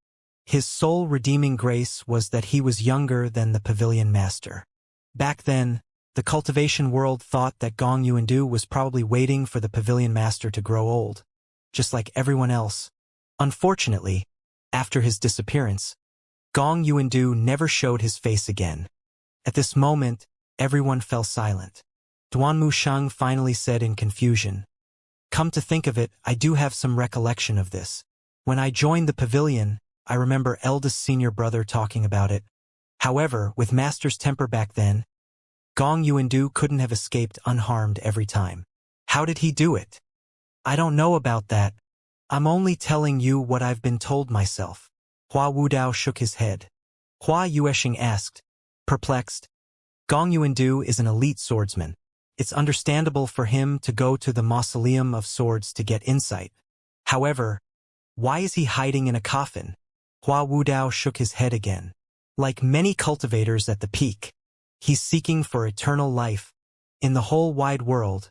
Speaker 1: His sole redeeming grace was that he was younger than the pavilion master. Back then, the cultivation world thought that Gong Yuandu was probably waiting for the pavilion master to grow old, just like everyone else. Unfortunately, after his disappearance, Gong Yuandu never showed his face again. At this moment, everyone fell silent. Duanmu Shang finally said in confusion, "Come to think of it, I do have some recollection of this. When I joined the pavilion, I remember eldest senior brother talking about it. However, with Master's temper back then, Gong Yuandu couldn't have escaped unharmed every time. How did he do it?" "I don't know about that. I'm only telling you what I've been told myself." Hua Wudao shook his head. Hua Yuesheng asked, perplexed, "Gong Yuandu is an elite swordsman. It's understandable for him to go to the Mausoleum of Swords to get insight. However, why is he hiding in a coffin?" Hua Wudao shook his head again. "Like many cultivators at the peak, he's seeking for eternal life. In the whole wide world,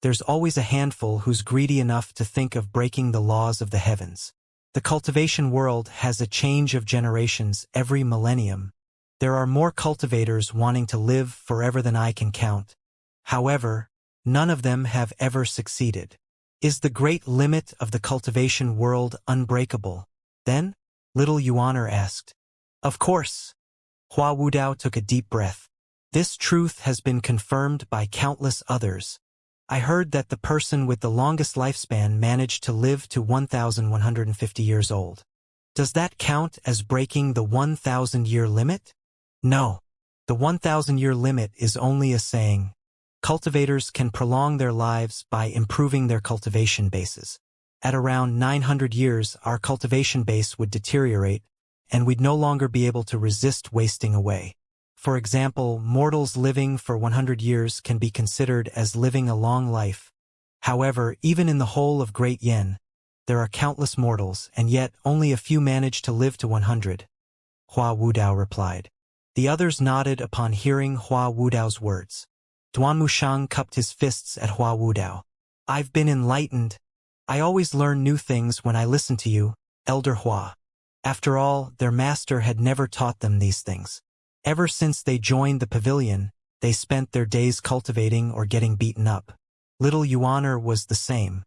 Speaker 1: there's always a handful who's greedy enough to think of breaking the laws of the heavens. The cultivation world has a change of generations every millennium. There are more cultivators wanting to live forever than I can count. However, none of them have ever succeeded. Is the great limit of the cultivation world unbreakable, then?" little Yuaner asked. "Of course." Hua Wudao took a deep breath. "This truth has been confirmed by countless others. I heard that the person with the longest lifespan managed to live to 1,150 years old. Does that count as breaking the 1,000-year limit? No. The 1,000-year limit is only a saying. Cultivators can prolong their lives by improving their cultivation bases. At around 900 years, our cultivation base would deteriorate, and we'd no longer be able to resist wasting away. For example, mortals living for 100 years can be considered as living a long life. However, even in the whole of Great Yen, there are countless mortals, and yet only a few manage to live to 100. Hua Wudao replied. The others nodded upon hearing Hua Wudao's words. Duan Mushang cupped his fists at Hua Wudao. I've been enlightened. I always learn new things when I listen to you, Elder Hua. After all, their master had never taught them these things. Ever since they joined the pavilion, they spent their days cultivating or getting beaten up. Little Yuaner was the same.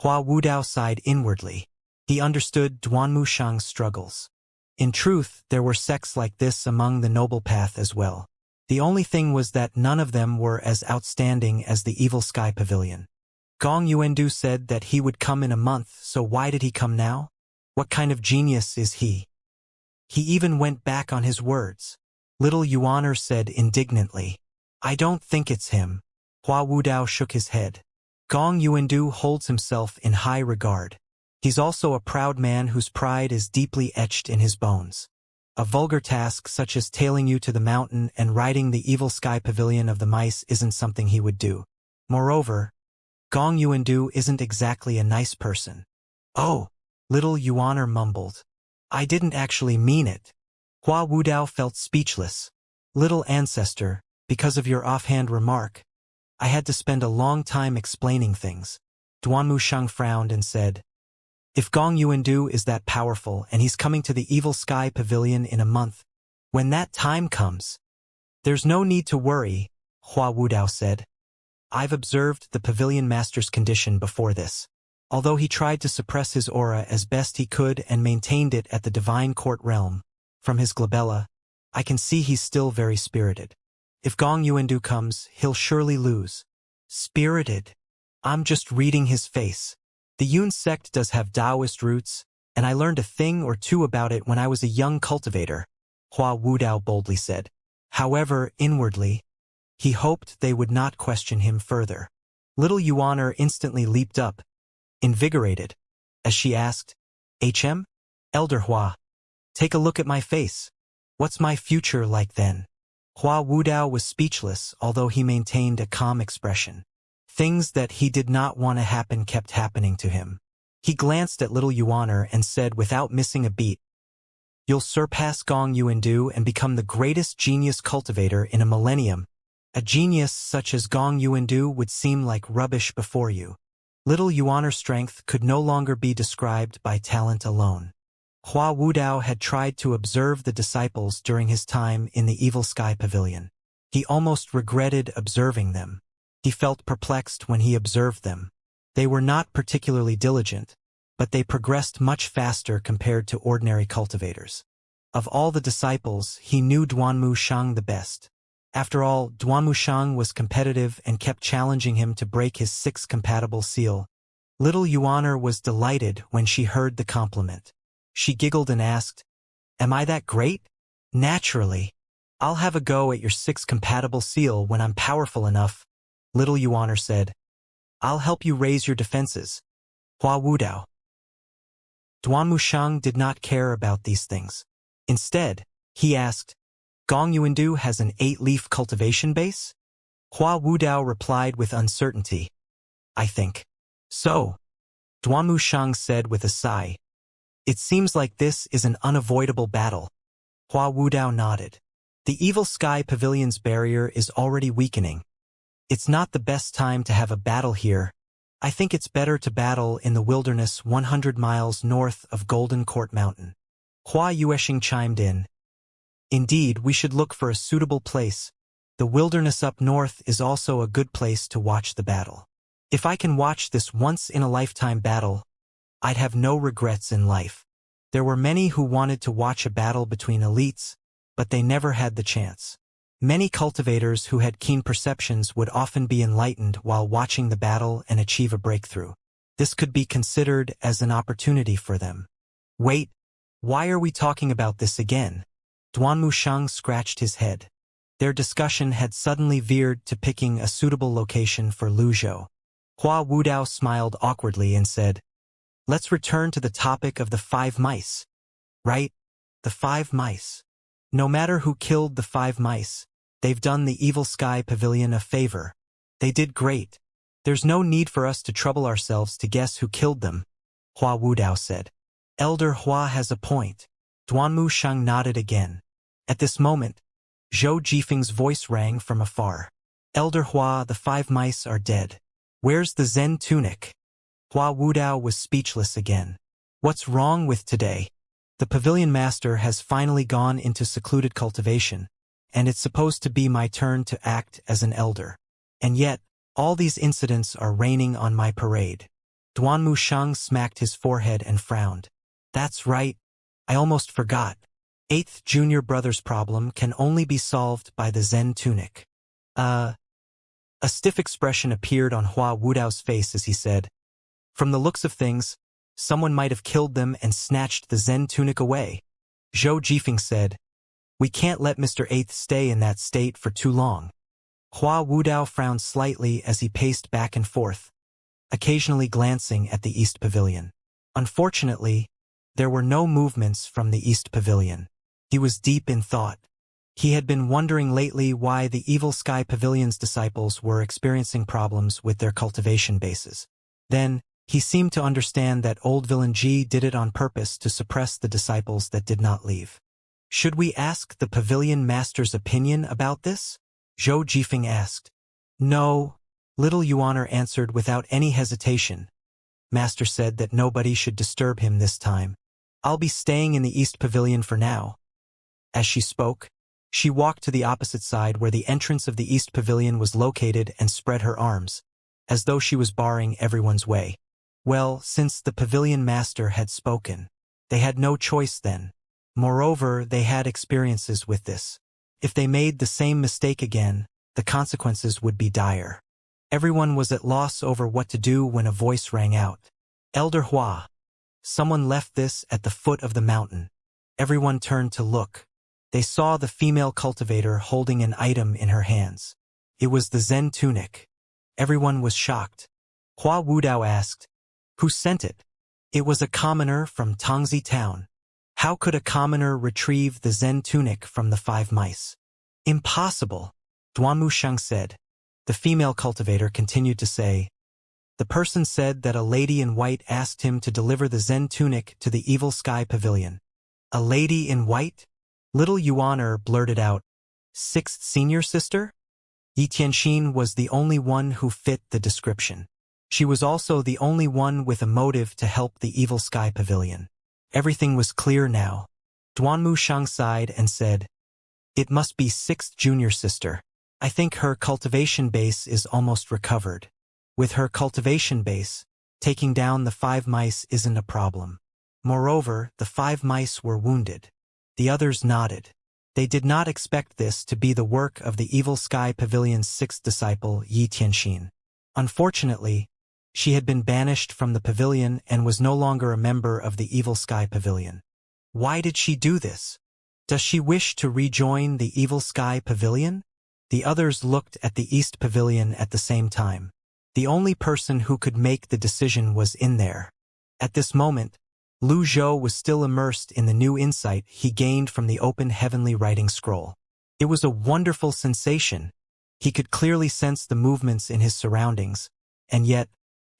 Speaker 1: Hua Wudao sighed inwardly. He understood Duan Mushang's struggles. In truth, there were sects like this among the noble path as well. The only thing was that none of them were as outstanding as the Evil Sky Pavilion. Gong Yuandu said that he would come in a month, so why did he come now? What kind of genius is he? He even went back on his words. Little Yuaner said indignantly. I don't think it's him. Hua Wudao shook his head. Gong Yuandu holds himself in high regard. He's also a proud man whose pride is deeply etched in his bones. A vulgar task such as tailing you to the mountain and riding the Evil Sky Pavilion of the mice isn't something he would do. Moreover, Gong Yuandu isn't exactly a nice person. Oh, Little Yuaner mumbled. I didn't actually mean it. Hua Wudao felt speechless. Little ancestor, because of your offhand remark, I had to spend a long time explaining things. Duan Mushang frowned and said, if Gong Yuandu is that powerful and he's coming to the Evil Sky Pavilion in a month, when that time comes, there's no need to worry, Hua Wudao said. I've observed the pavilion master's condition before this. Although he tried to suppress his aura as best he could and maintained it at the divine court realm, from his glabella, I can see he's still very spirited. If Gong Yuandu comes, he'll surely lose. Spirited? I'm just reading his face. The Yun sect does have Taoist roots, and I learned a thing or two about it when I was a young cultivator, Hua Wudao boldly said. However, inwardly, he hoped they would not question him further. Little Yuaner instantly leaped up, invigorated, as she asked, HM? Elder Hua, take a look at my face. What's my future like then? Hua Wudao was speechless, although he maintained a calm expression. Things that he did not want to happen kept happening to him. He glanced at Little Yuaner and said without missing a beat, You'll surpass Gong Yuandu and become the greatest genius cultivator in a millennium. A genius such as Gong Yuandu would seem like rubbish before you. Little Yuaner's strength could no longer be described by talent alone. Hua Wudao had tried to observe the disciples during his time in the Evil Sky Pavilion. He almost regretted observing them. He felt perplexed when he observed them. They were not particularly diligent, but they progressed much faster compared to ordinary cultivators. Of all the disciples, he knew Duan Mushang the best. After all, Duan Mushang was competitive and kept challenging him to break his 6 compatible seal. Little Yuaner was delighted when she heard the compliment. She giggled and asked, Am I that great? Naturally. I'll have a go at your 6 compatible seal when I'm powerful enough, Little Yuaner said. I'll help you raise your defenses. Hua Wudao. Duan Mushang did not care about these things. Instead, he asked, Gong Yuandu has an 8-leaf cultivation base? Hua Wudao replied with uncertainty. I think so. Duan Mushang said with a sigh. It seems like this is an unavoidable battle. Hua Wudao nodded. The Evil Sky Pavilion's barrier is already weakening. It's not the best time to have a battle here. I think it's better to battle in the wilderness 100 miles north of Golden Court Mountain. Hua Yueshing chimed in. Indeed, we should look for a suitable place. The wilderness up north is also a good place to watch the battle. If I can watch this once-in-a-lifetime battle, I'd have no regrets in life. There were many who wanted to watch a battle between elites, but they never had the chance. Many cultivators who had keen perceptions would often be enlightened while watching the battle and achieve a breakthrough. This could be considered as an opportunity for them. Wait, why are we talking about this again? Duan Mushang scratched his head. Their discussion had suddenly veered to picking a suitable location for Luzhou. Hua Wudao smiled awkwardly and said, Let's return to the topic of the 5 mice. Right? The 5 mice. No matter who killed the 5 mice, they've done the Evil Sky Pavilion a favor. They did great. There's no need for us to trouble ourselves to guess who killed them, Hua Wudao said. Elder Hua has a point. Duanmu Shang nodded again. At this moment, Zhou Jifeng's voice rang from afar. Elder Hua, the 5 mice are dead. Where's the Zen tunic? Hua Wudao was speechless again. What's wrong with today? The pavilion master has finally gone into secluded cultivation, and it's supposed to be my turn to act as an elder. And yet, all these incidents are raining on my parade. Duanmu Shang smacked his forehead and frowned. That's right. I almost forgot. 8th junior brother's problem can only be solved by the Zen tunic. A stiff expression appeared on Hua Wudao's face as he said, from the looks of things, someone might have killed them and snatched the Zen tunic away. Zhou Jifeng said, we can't let Mr. 8th stay in that state for too long. Hua Wudao frowned slightly as he paced back and forth, occasionally glancing at the East Pavilion. Unfortunately, there were no movements from the East Pavilion. He was deep in thought. He had been wondering lately why the Evil Sky Pavilion's disciples were experiencing problems with their cultivation bases. Then, he seemed to understand that old villain Ji did it on purpose to suppress the disciples that did not leave. Should we ask the pavilion master's opinion about this? Zhou Jifeng asked. No, little Yuaner answered without any hesitation. Master said that nobody should disturb him this time. I'll be staying in the East Pavilion for now. As she spoke, she walked to the opposite side where the entrance of the East Pavilion was located and spread her arms, as though she was barring everyone's way. Well, since the pavilion master had spoken, they had no choice then. Moreover, they had experiences with this. If they made the same mistake again, the consequences would be dire. Everyone was at loss over what to do when a voice rang out. Elder Hua. Someone left this at the foot of the mountain. Everyone turned to look. They saw the female cultivator holding an item in her hands. It was the Zen tunic. Everyone was shocked. Hua Wudao asked, who sent it? It was a commoner from Tongzi town. How could a commoner retrieve the Zen tunic from the 5 mice? Impossible, Duanmu Shang said. The female cultivator continued to say, the person said that a lady in white asked him to deliver the Zen tunic to the Evil Sky Pavilion. A lady in white? Little Yuaner blurted out, 6th senior sister? Yi Tianxin was the only one who fit the description. She was also the only one with a motive to help the Evil Sky Pavilion. Everything was clear now. Duanmu Shang sighed and said, it must be 6th junior sister. I think her cultivation base is almost recovered. With her cultivation base, taking down the 5 mice isn't a problem. Moreover, the 5 mice were wounded. The others nodded. They did not expect this to be the work of the Evil Sky Pavilion's 6th disciple, Yi Tianxin. Unfortunately, she had been banished from the pavilion and was no longer a member of the Evil Sky Pavilion. Why did she do this? Does she wish to rejoin the Evil Sky Pavilion? The others looked at the East Pavilion at the same time. The only person who could make the decision was in there. At this moment, Lu Zhou was still immersed in the new insight he gained from the open heavenly writing scroll. It was a wonderful sensation. He could clearly sense the movements in his surroundings, and yet,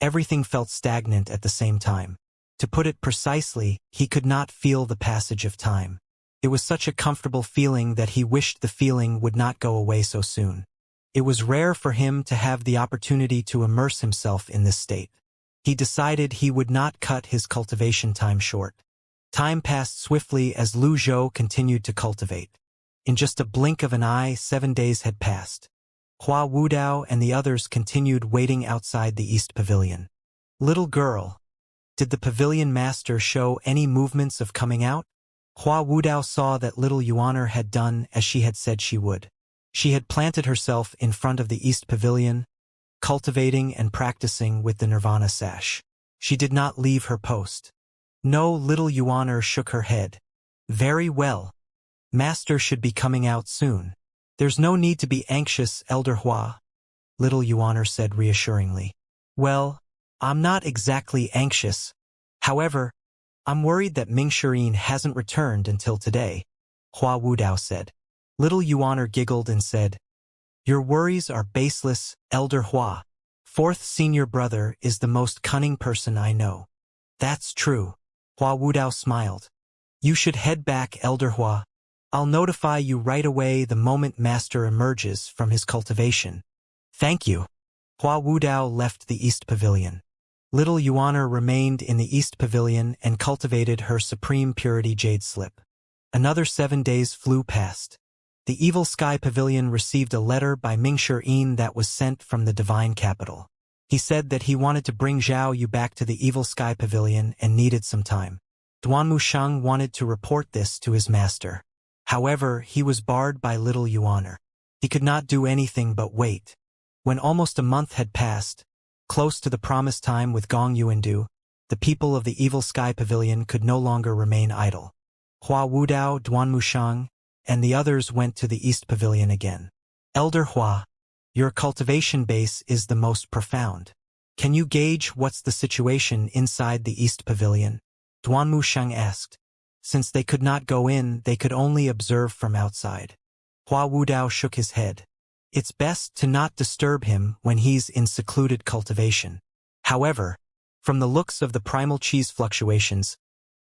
Speaker 1: everything felt stagnant at the same time. To put it precisely, he could not feel the passage of time. It was such a comfortable feeling that he wished the feeling would not go away so soon. It was rare for him to have the opportunity to immerse himself in this state. He decided he would not cut his cultivation time short. Time passed swiftly as Lu Zhou continued to cultivate. In just a blink of an eye, 7 days had passed. Hua Wudao and the others continued waiting outside the East Pavilion. Little girl, did the pavilion master show any movements of coming out? Hua Wudao saw that little Yuaner had done as she had said she would. She had planted herself in front of the East Pavilion, cultivating and practicing with the Nirvana sash. She did not leave her post. No, little Yuaner shook her head. Very well. Master should be coming out soon. There's no need to be anxious, Elder Hua, little Yuaner said reassuringly. Well, I'm not exactly anxious. However, I'm worried that Ming Shirin hasn't returned until today. Hua Wudao said. Little Yuan giggled and said, "Your worries are baseless, Elder Hua. Fourth senior brother is the most cunning person I know." "That's true." Hua Wudao smiled. "You should head back, Elder Hua. I'll notify you right away the moment Master emerges from his cultivation." "Thank you." Hua Wudao left the East Pavilion. Little Yuan remained in the East Pavilion and cultivated her Supreme Purity Jade Slip. Another 7 days flew past. The Evil Sky Pavilion received a letter by Mingshi that was sent from the Divine Capital. He said that he wanted to bring Zhao Yu back to the Evil Sky Pavilion and needed some time. Duan Wuxiang wanted to report this to his master. However, he was barred by Little Yuan. He could not do anything but wait. When almost a month had passed, close to the promised time with Gong Yuandu, the people of the Evil Sky Pavilion could no longer remain idle. Hua Wudao, Duan Wuxiang, and the others went to the East Pavilion again. "Elder Hua, your cultivation base is the most profound. Can you gauge what's the situation inside the East Pavilion?" Duan Wuxiang asked. Since they could not go in, they could only observe from outside. Hua Wudao shook his head. "It's best to not disturb him when he's in secluded cultivation. However, from the looks of the primal chi's fluctuations,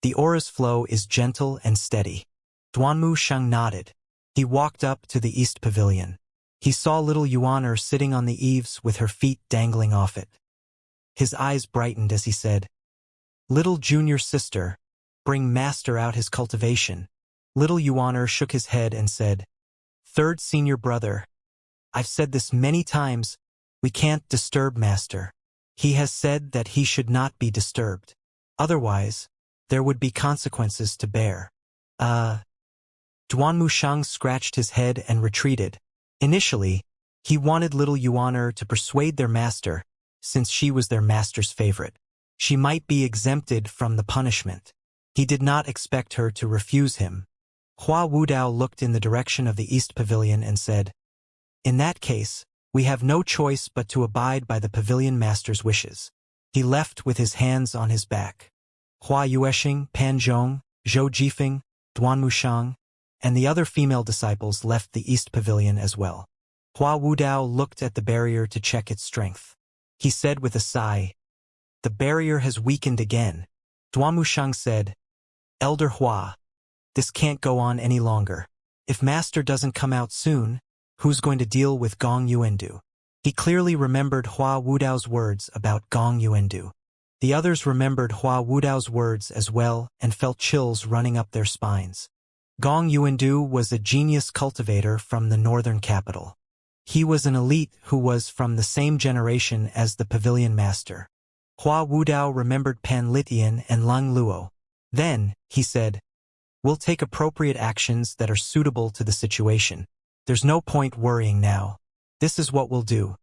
Speaker 1: the aura's flow is gentle and steady." Duan Wuxiang nodded. He walked up to the East Pavilion. He saw Little Yuan sitting on the eaves with her feet dangling off it. His eyes brightened as he said, "Little junior sister, bring Master out his cultivation." Little Yuan shook his head and said, "Third senior brother, I've said this many times, we can't disturb Master. He has said that he should not be disturbed. Otherwise, there would be consequences to bear." Duan Wuxiang scratched his head and retreated. Initially, he wanted Little Yuan to persuade their master, since she was their master's favorite. She might be exempted from the punishment. He did not expect her to refuse him. Hua Wudao looked in the direction of the East Pavilion and said, "In that case, we have no choice but to abide by the pavilion master's wishes." He left with his hands on his back. Hua Yuexing, Pan Zhong, Zhou Jifeng, Duan Wuxiang, and the other female disciples left the East Pavilion as well. Hua Wudao looked at the barrier to check its strength. He said with a sigh, "The barrier has weakened again." Duan Wuxiang said, "Elder Hua, this can't go on any longer. If Master doesn't come out soon, who's going to deal with Gong Yuandu?" He clearly remembered Hua Wudao's words about Gong Yuandu. The others remembered Hua Wudao's words as well and felt chills running up their spines. Gong Yuandu was a genius cultivator from the northern capital. He was an elite who was from the same generation as the pavilion master. Hua Wudao remembered Pan Litian and Lang Luo. Then, he said, "We'll take appropriate actions that are suitable to the situation. There's no point worrying now. This is what we'll do.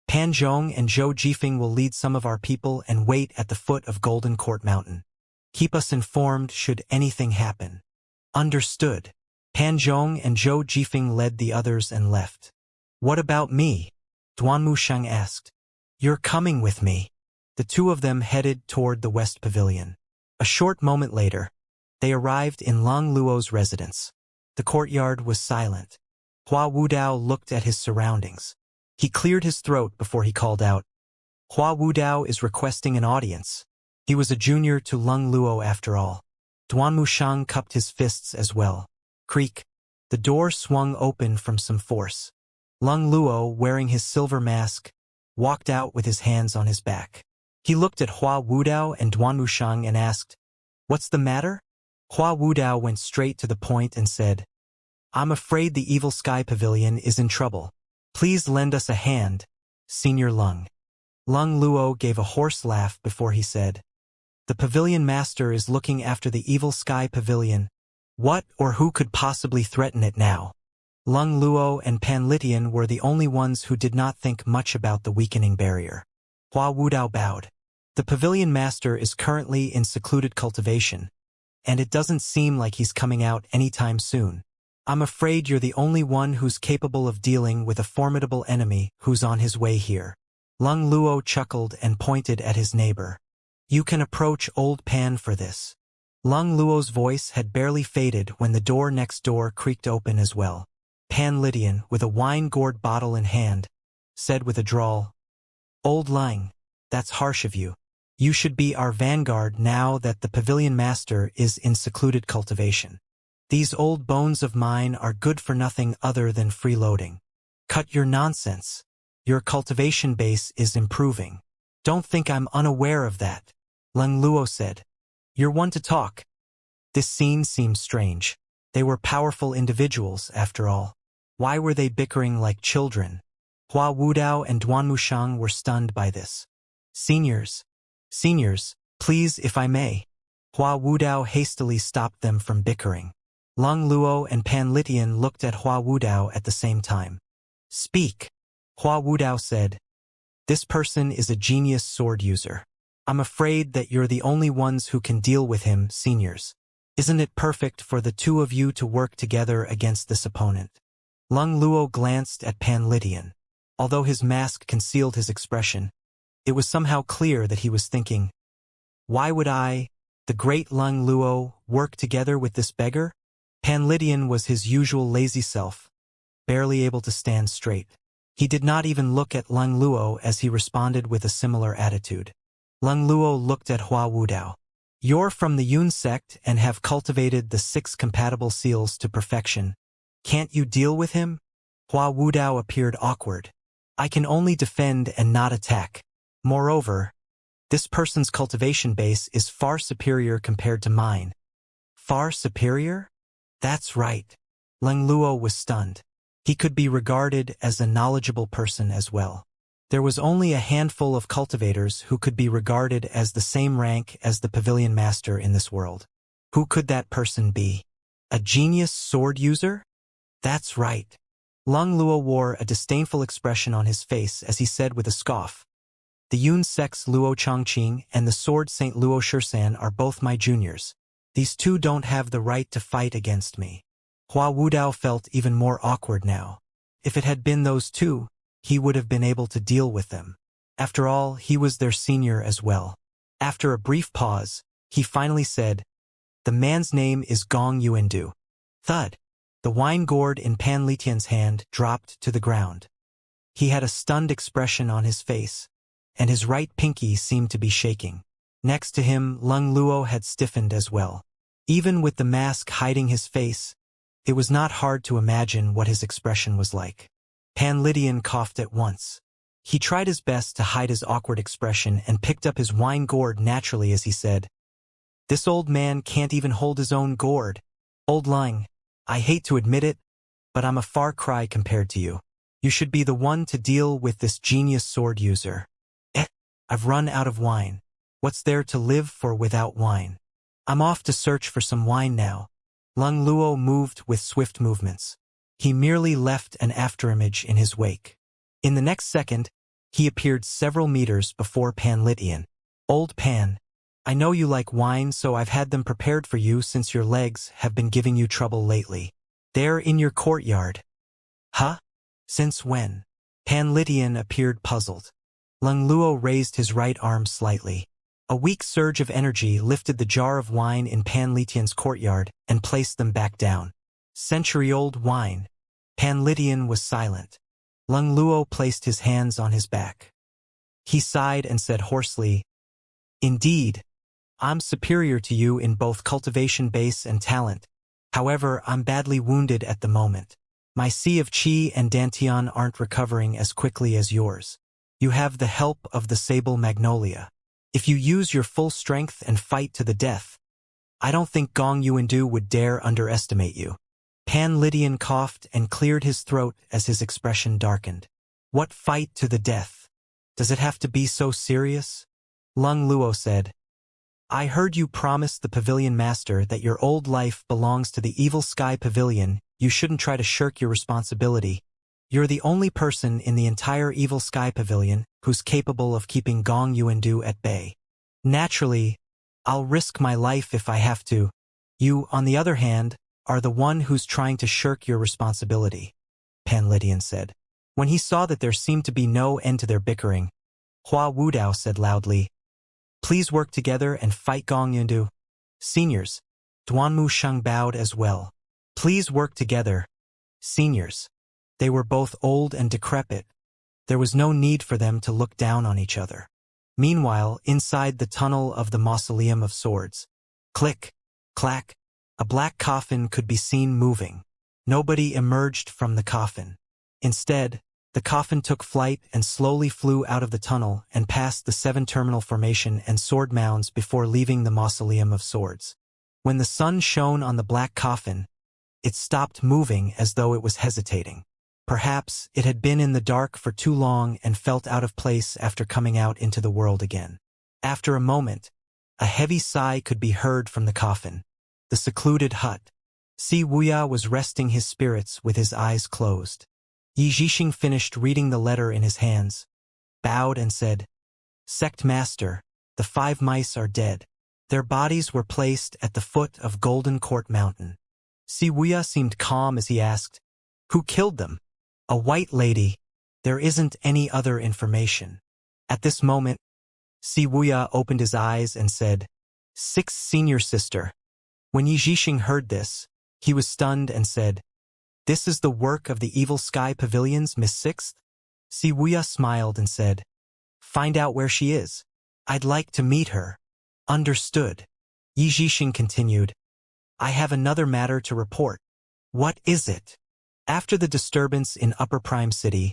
Speaker 1: Pan Zhong and Zhou Jifeng will lead some of our people and wait at the foot of Golden Court Mountain. Keep us informed should anything happen." "Understood." Pan Zhong and Zhou Jifeng led the others and left. "What about me?" Duan Wuxiang asked. "You're coming with me." The two of them headed toward the West Pavilion. A short moment later, they arrived in Lang Luo's residence. The courtyard was silent. Hua Wudao looked at his surroundings. He cleared his throat before he called out, "Hua Wudao is requesting an audience." He was a junior to Lang Luo after all. Duan Wuxiang cupped his fists as well. Creak. The door swung open from some force. Lang Luo, wearing his silver mask, walked out with his hands on his back. He looked at Hua Wudao and Duan Wuxiang and asked, "What's the matter?" Hua Wudao went straight to the point and said, "I'm afraid the Evil Sky Pavilion is in trouble. Please lend us a hand, Senior Lung." Lang Luo gave a hoarse laugh before he said, "The pavilion master is looking after the Evil Sky Pavilion. What or who could possibly threaten it now?" Lang Luo and Pan Litian were the only ones who did not think much about the weakening barrier. Hua Wudao bowed. "The pavilion master is currently in secluded cultivation, and it doesn't seem like he's coming out anytime soon. I'm afraid you're the only one who's capable of dealing with a formidable enemy who's on his way here." Lang Luo chuckled and pointed at his neighbor. "You can approach Old Pan for this." Lung Luo's voice had barely faded when the door next door creaked open as well. Pan Lydian, with a wine-gourd bottle in hand, said with a drawl, "Old Lang, that's harsh of you. You should be our vanguard now that the pavilion master is in secluded cultivation. These old bones of mine are good for nothing other than freeloading. Cut your nonsense. Your cultivation base is improving. Don't think I'm unaware of that," Lung Luo said. "You're one to talk." This scene seemed strange. They were powerful individuals, after all. Why were they bickering like children? Hua Wudao and Duan Mushang were stunned by this. Seniors, please if I may." Hua Wudao hastily stopped them from bickering. Lung Luo and Pan Litian looked at Hua Wudao at the same time. "Speak," Hua Wudao said. "This person is a genius sword user. I'm afraid that you're the only ones who can deal with him, seniors. Isn't it perfect for the two of you to work together against this opponent?" Lung Luo glanced at Pan Litian. Although his mask concealed his expression, it was somehow clear that he was thinking, "Why would I, the great Lung Luo, work together with this beggar?" Pan Litian was his usual lazy self, barely able to stand straight. He did not even look at Lung Luo as he responded with a similar attitude. Lung Luo looked at Hua Wudao. "You're from the Yun sect and have cultivated the 6 compatible seals to perfection. Can't you deal with him?" Hua Wudao appeared awkward. "I can only defend and not attack. Moreover, this person's cultivation base is far superior compared to mine." "Far superior?" "That's right." Lung Luo was stunned. He could be regarded as a knowledgeable person as well. There was only a handful of cultivators who could be regarded as the same rank as the pavilion master in this world. Who could that person be? A genius sword user? That's right. Lung Luo wore a disdainful expression on his face as he said with a scoff, "The Yun sect's Luo Chongqing and the sword Saint Luo Shisan are both my juniors. These two don't have the right to fight against me." Hua Wudao felt even more awkward now. If it had been those two, he would have been able to deal with them. After all, he was their senior as well. After a brief pause, he finally said, "The man's name is Gong Yuandu." Thud. The wine gourd in Pan Litian's hand dropped to the ground. He had a stunned expression on his face, and his right pinky seemed to be shaking. Next to him, Lung Luo had stiffened as well. Even with the mask hiding his face, it was not hard to imagine what his expression was like. Pan Litian coughed at once. He tried his best to hide his awkward expression and picked up his wine gourd naturally as he said, "This old man can't even hold his own gourd. Old Lang, I hate to admit it, but I'm a far cry compared to you. You should be the one to deal with this genius sword user." I've run out of wine. What's there to live for without wine? I'm off to search for some wine now." Lung Luo moved with swift movements. He merely left an afterimage in his wake. In the next second, he appeared several meters before Pan Litian. "Old Pan, I know you like wine, so I've had them prepared for you since your legs have been giving you trouble lately. They're in your courtyard." "Huh? Since when?" Pan Litian appeared puzzled. Lung Luo raised his right arm slightly. A weak surge of energy lifted the jar of wine in Pan Litian's courtyard and placed them back down. Century-old wine. Pan Litian was silent. Lung Luo placed his hands on his back. He sighed and said hoarsely, "Indeed, I'm superior to you in both cultivation base and talent. However, I'm badly wounded at the moment. My Sea of Qi and Dantian aren't recovering as quickly as yours. You have the help of the Sable Magnolia. If you use your full strength and fight to the death, I don't think Gong Yuandu would dare underestimate you." Pan Litian coughed and cleared his throat as his expression darkened. "What fight to the death? Does it have to be so serious?" Lung Luo said, "I heard you promise the pavilion master that your old life belongs to the Evil Sky Pavilion. You shouldn't try to shirk your responsibility. You're the only person in the entire Evil Sky Pavilion who's capable of keeping Gong Yuandu at bay. Naturally, I'll risk my life if I have to. You, on the other hand, are the one who's trying to shirk your responsibility," Pan Litian said. When he saw that there seemed to be no end to their bickering, Hua Wudao said loudly, "Please work together and fight Gong Yuandu. Seniors, Duanmu Sheng bowed as well. Please work together, seniors. They were both old and decrepit. There was no need for them to look down on each other. Meanwhile, inside the tunnel of the Mausoleum of Swords, click, clack, a black coffin could be seen moving. Nobody emerged from the coffin. Instead, the coffin took flight and slowly flew out of the tunnel and past the 7-terminal formation and sword mounds before leaving the Mausoleum of Swords. When the sun shone on the black coffin, it stopped moving as though it was hesitating. Perhaps it had been in the dark for too long and felt out of place after coming out into the world again. After a moment, a heavy sigh could be heard from the coffin. The secluded hut. Wuxia was resting his spirits with his eyes closed. Yi Zhixing finished reading the letter in his hands, bowed and said, Sect Master, the 5 mice are dead. Their bodies were placed at the foot of Golden Court Mountain. Wuxia seemed calm as he asked, Who killed them? A white lady. There isn't any other information. At this moment, Wuxia opened his eyes and said, 6th senior sister. When Yi Zhixing heard this, he was stunned and said, This is the work of the Evil Sky Pavilion's Miss 6th? Wuxia smiled and said, Find out where she is. I'd like to meet her. Understood. Yi Zhixing continued, I have another matter to report. What is it? After the disturbance in Upper Prime City,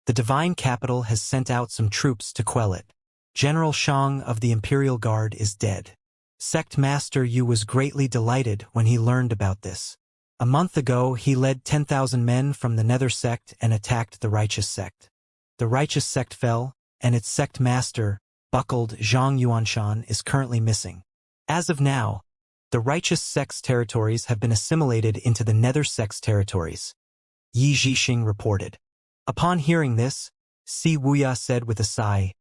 Speaker 1: the Divine Capital has sent out some troops to quell it. General Shang of the Imperial Guard is dead. Sect Master Yu was greatly delighted when he learned about this. A month ago, he led 10,000 men from the Nether Sect and attacked the Righteous Sect. The Righteous Sect fell, and its sect master, buckled Zhang Yuanshan, is currently missing. As of now, the Righteous Sect's territories have been assimilated into the Nether Sect's territories. Yi Zhixing reported. Upon hearing this, Wuxia said with a sigh,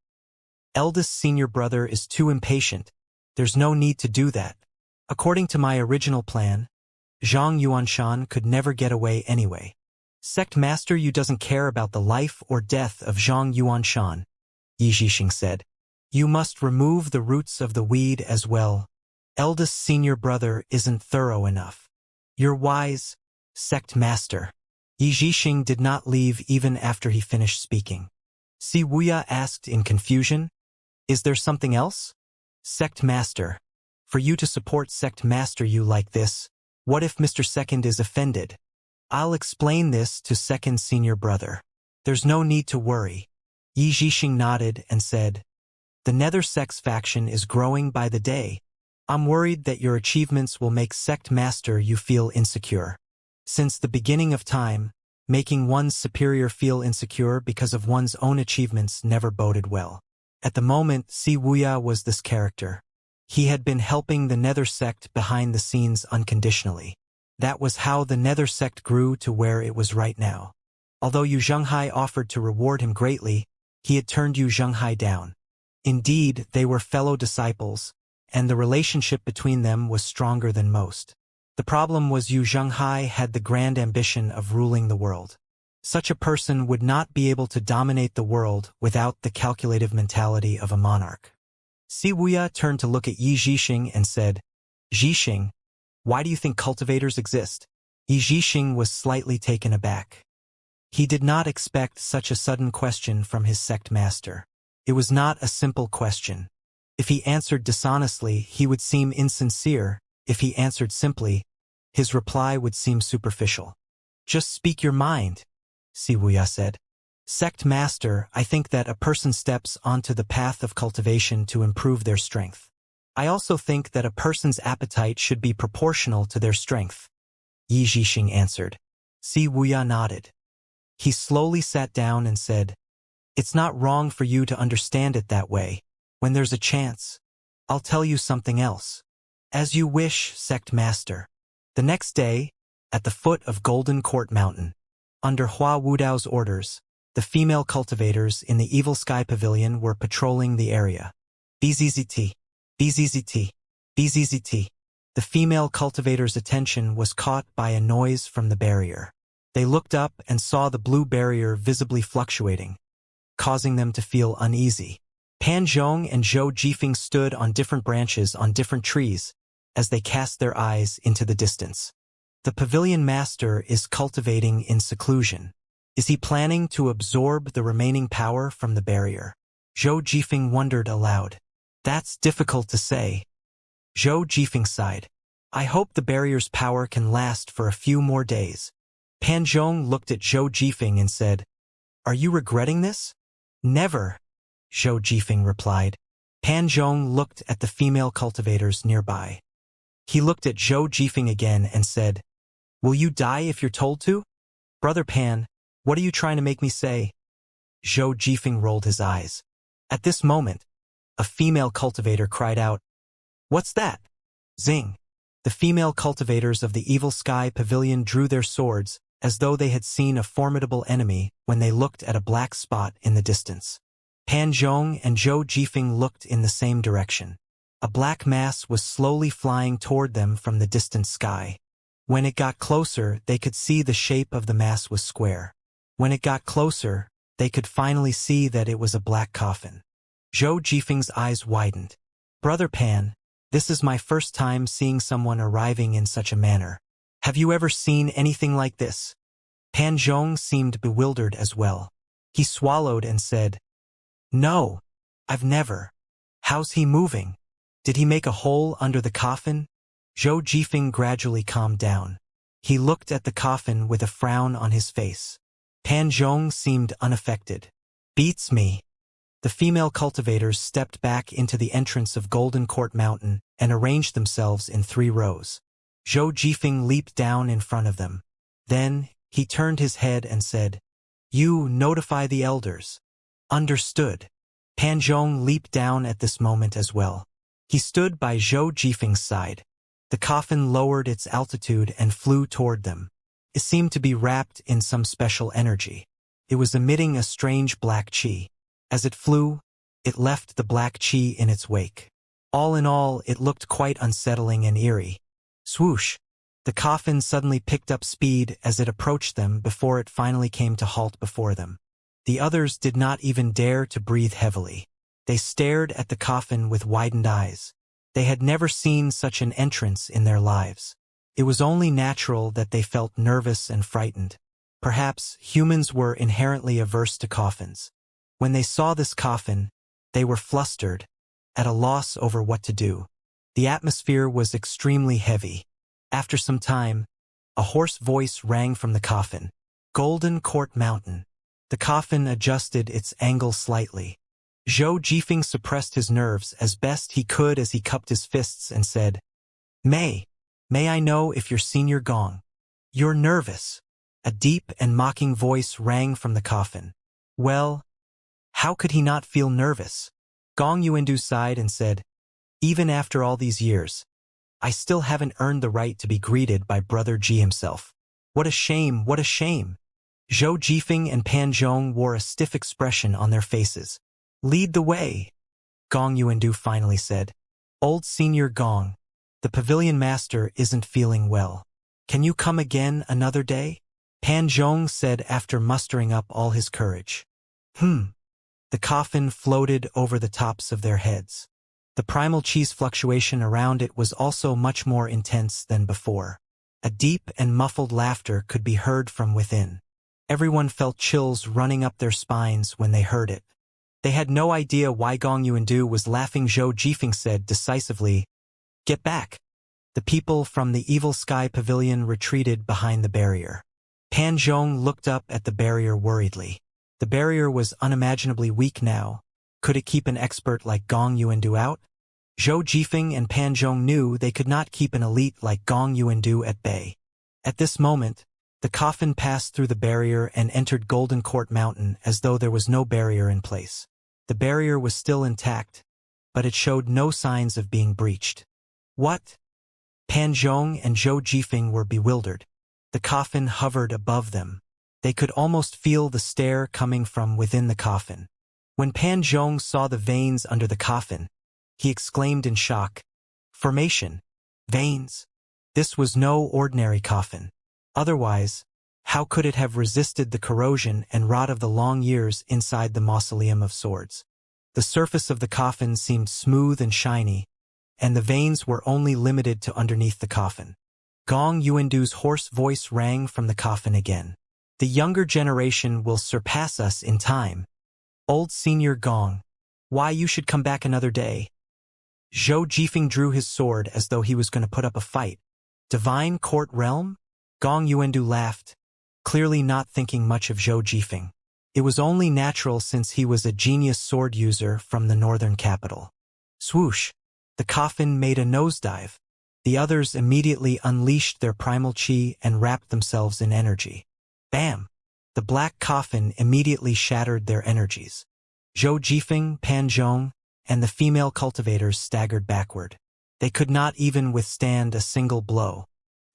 Speaker 1: Eldest senior brother is too impatient. There's no need to do that. According to my original plan, Zhang Yuanshan could never get away anyway. Sect Master Yu doesn't care about the life or death of Zhang Yuanshan, Yi Zhixing said. You must remove the roots of the weed as well. Eldest senior brother isn't thorough enough. You're wise, Sect Master. Yi Zhixing did not leave even after he finished speaking. Wuxia asked in confusion, Is there something else? Sect Master. For you to support Sect Master Yu like this, what if Mr. Second is offended? I'll explain this to Second Senior Brother. There's no need to worry. Yi Zhixing nodded and said, The Nether Sect's faction is growing by the day. I'm worried that your achievements will make Sect Master Yu feel insecure. Since the beginning of time, making one's superior feel insecure because of one's own achievements never boded well. At the moment, Wuxia was this character. He had been helping the Nether Sect behind the scenes unconditionally. That was how the Nether Sect grew to where it was right now. Although Yu Zhenghai offered to reward him greatly, he had turned Yu Zhenghai down. Indeed, they were fellow disciples, and the relationship between them was stronger than most. The problem was Yu Zhenghai had the grand ambition of ruling the world. Such a person would not be able to dominate the world without the calculative mentality of a monarch. Wuxia turned to look at Yi Zhixing and said, Zhixing, why do you think cultivators exist? Yi Zhixing was slightly taken aback. He did not expect such a sudden question from his sect master. It was not a simple question. If he answered dishonestly, he would seem insincere. If he answered simply, his reply would seem superficial. Just speak your mind, Wuxia said. Sect Master, I think that a person steps onto the path of cultivation to improve their strength. I also think that a person's appetite should be proportional to their strength. Yi Zhixing answered. Wuxia nodded. He slowly sat down and said, It's not wrong for you to understand it that way. When there's a chance, I'll tell you something else. As you wish, Sect Master. The next day, at the foot of Golden Court Mountain, under Hua Wudao's orders, the female cultivators in the Evil Sky Pavilion were patrolling the area. BZZT, BZZT, BZZT. The female cultivators' attention was caught by a noise from the barrier. They looked up and saw the blue barrier visibly fluctuating, causing them to feel uneasy. Pan Zhong and Zhou Jifeng stood on different branches on different trees, as they cast their eyes into the distance. The pavilion master is cultivating in seclusion. Is he planning to absorb the remaining power from the barrier? Zhou Jifeng wondered aloud. That's difficult to say. Zhou Jifeng sighed. I hope the barrier's power can last for a few more days. Pan Zhong looked at Zhou Jifeng and said, Are you regretting this? Never, Zhou Jifeng replied. Pan Zhong looked at the female cultivators nearby. He looked at Zhou Jifeng again and said, Will you die if you're told to? Brother Pan, what are you trying to make me say? Zhou Jifeng rolled his eyes. At this moment, a female cultivator cried out, What's that? Zing. The female cultivators of the Evil Sky Pavilion drew their swords, as though they had seen a formidable enemy when they looked at a black spot in the distance. Pan Zhong and Zhou Jifeng looked in the same direction. A black mass was slowly flying toward them from the distant sky. When it got closer, they could see the shape of the mass was square. When it got closer, they could finally see that it was a black coffin. Zhou Jifeng's eyes widened. Brother Pan, this is my first time seeing someone arriving in such a manner. Have you ever seen anything like this? Pan Zhong seemed bewildered as well. He swallowed and said, No, I've never. How's he moving? Did he make a hole under the coffin? Zhou Jifeng gradually calmed down. He looked at the coffin with a frown on his face. Pan Zhong seemed unaffected. Beats me. The female cultivators stepped back into the entrance of Golden Court Mountain and arranged themselves in 3 rows. Zhou Jifeng leaped down in front of them. Then, he turned his head and said, You notify the elders. Understood. Pan Zhong leaped down at this moment as well. He stood by Zhou Jifeng's side. The coffin lowered its altitude and flew toward them. It seemed to be wrapped in some special energy. It was emitting a strange black qi. As it flew, it left the black qi in its wake. All in all, it looked quite unsettling and eerie. Swoosh! The coffin suddenly picked up speed as it approached them before it finally came to halt before them. The others did not even dare to breathe heavily. They stared at the coffin with widened eyes. They had never seen such an entrance in their lives. It was only natural that they felt nervous and frightened. Perhaps humans were inherently averse to coffins. When they saw this coffin, they were flustered, at a loss over what to do. The atmosphere was extremely heavy. After some time, a hoarse voice rang from the coffin. Golden Court Mountain. The coffin adjusted its angle slightly. Zhou Jifeng suppressed his nerves as best he could as he cupped his fists and said, May I know if you're Senior Gong? You're nervous. A deep and mocking voice rang from the coffin. Well, how could he not feel nervous? Gong Yuandu sighed and said, Even after all these years, I still haven't earned the right to be greeted by Brother Ji himself. What a shame, what a shame. Zhou Jifeng and Pan Zhong wore a stiff expression on their faces. Lead the way, Gong Yuandu finally said. Old Senior Gong, the pavilion master isn't feeling well. Can you come again another day? Pan Zhong said after mustering up all his courage. The coffin floated over the tops of their heads. The primal chi's fluctuation around it was also much more intense than before. A deep and muffled laughter could be heard from within. Everyone felt chills running up their spines when they heard it. They had no idea why Gong Yuandu was laughing. Zhou Jifeng said decisively, Get back. The people from the Evil Sky Pavilion retreated behind the barrier. Pan Zhong looked up at the barrier worriedly. The barrier was unimaginably weak now. Could it keep an expert like Gong Yuandu out? Zhou Jifeng and Pan Zhong knew they could not keep an elite like Gong Yuandu at bay. At this moment, the coffin passed through the barrier and entered Golden Court Mountain as though there was no barrier in place. The barrier was still intact, but it showed no signs of being breached. What? Pan Zhong and Zhou Jifeng were bewildered. The coffin hovered above them. They could almost feel the stare coming from within the coffin. When Pan Zhong saw the veins under the coffin, he exclaimed in shock, Formation! Veins! This was no ordinary coffin. Otherwise, how could it have resisted the corrosion and rot of the long years inside the Mausoleum of Swords? The surface of the coffin seemed smooth and shiny, and the veins were only limited to underneath the coffin. Gong Yuandu's hoarse voice rang from the coffin again. The younger generation will surpass us in time. Old Senior Gong, why you should come back another day. Zhou Jifeng drew his sword as though he was going to put up a fight. Divine Court Realm? Gong Yuandu laughed, clearly not thinking much of Zhou Jifeng. It was only natural since he was a genius sword user from the northern capital. Swoosh! The coffin made a nosedive. The others immediately unleashed their primal chi and wrapped themselves in energy. Bam! The black coffin immediately shattered their energies. Zhou Jifeng, Pan Zhong, and the female cultivators staggered backward. They could not even withstand a single blow.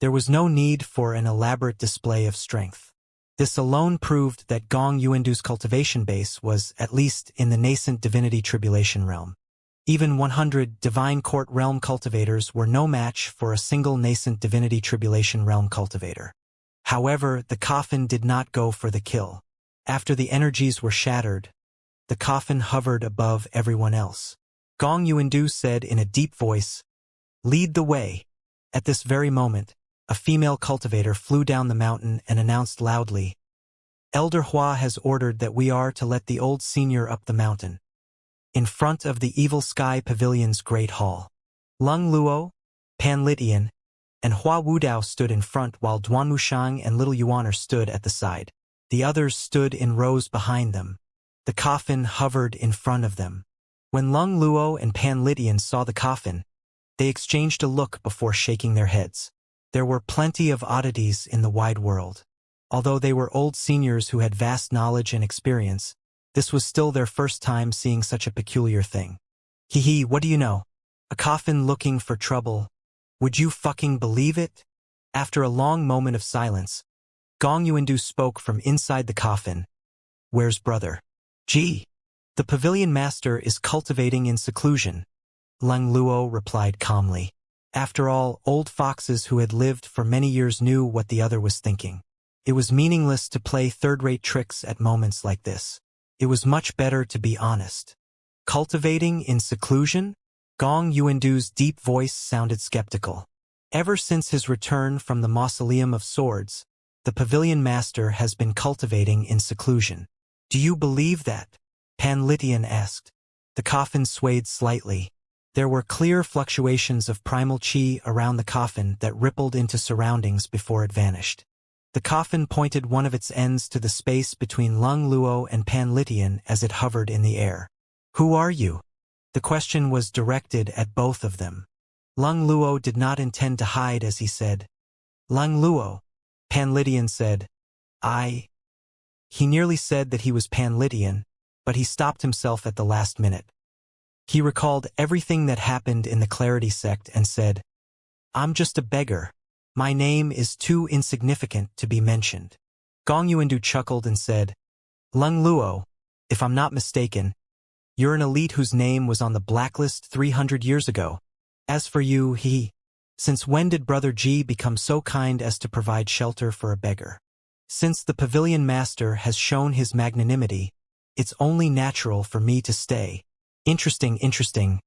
Speaker 1: There was no need for an elaborate display of strength. This alone proved that Gong Yuandu's cultivation base was, at least in the nascent divinity tribulation realm. Even 100 divine court realm cultivators were no match for a single nascent divinity tribulation realm cultivator. However, the coffin did not go for the kill. After the energies were shattered, the coffin hovered above everyone else. Gong Yuandu said in a deep voice, "Lead the way." At this very moment, a female cultivator flew down the mountain and announced loudly, "Elder Hua has ordered that we are to let the old senior up the mountain." In front of the Evil Sky Pavilion's great hall, Lung Luo, Pan Litian, and Hua Wudao stood in front while Duan Mushang and Little Yuaner stood at the side. The others stood in rows behind them. The coffin hovered in front of them. When Lung Luo and Pan Litian saw the coffin, they exchanged a look before shaking their heads. There were plenty of oddities in the wide world. Although they were old seniors who had vast knowledge and experience, this was still their first time seeing such a peculiar thing. Hee, what do you know? A coffin looking for trouble. Would you fucking believe it? After a long moment of silence, Gong Yuandu spoke from inside the coffin. "Where's brother? Gee. The pavilion master is cultivating in seclusion," Lung Luo replied calmly. After all, old foxes who had lived for many years knew what the other was thinking. It was meaningless to play third-rate tricks at moments like this. It was much better to be honest. Cultivating in seclusion? Gong Yuandu's deep voice sounded skeptical. Ever since his return from the Mausoleum of Swords, the pavilion master has been cultivating in seclusion. "Do you believe that?" Pan Litian asked. The coffin swayed slightly. There were clear fluctuations of primal chi around the coffin that rippled into surroundings before it vanished. The coffin pointed one of its ends to the space between Lung Luo and Pan Litian as it hovered in the air. "Who are you?" The question was directed at both of them. Lung Luo did not intend to hide as he said, "Lung Luo." Pan Litian said, "I." He nearly said that he was Pan Litian, but he stopped himself at the last minute. He recalled everything that happened in the Clarity sect and said, "I'm just a beggar. My name is too insignificant to be mentioned." Gong Yuandu chuckled and said, "Lung Luo, if I'm not mistaken, you're an elite whose name was on the blacklist 300 years ago. As for you, since when did Brother Ji become so kind as to provide shelter for a beggar? Since the pavilion master has shown his magnanimity, it's only natural for me to stay." Interesting.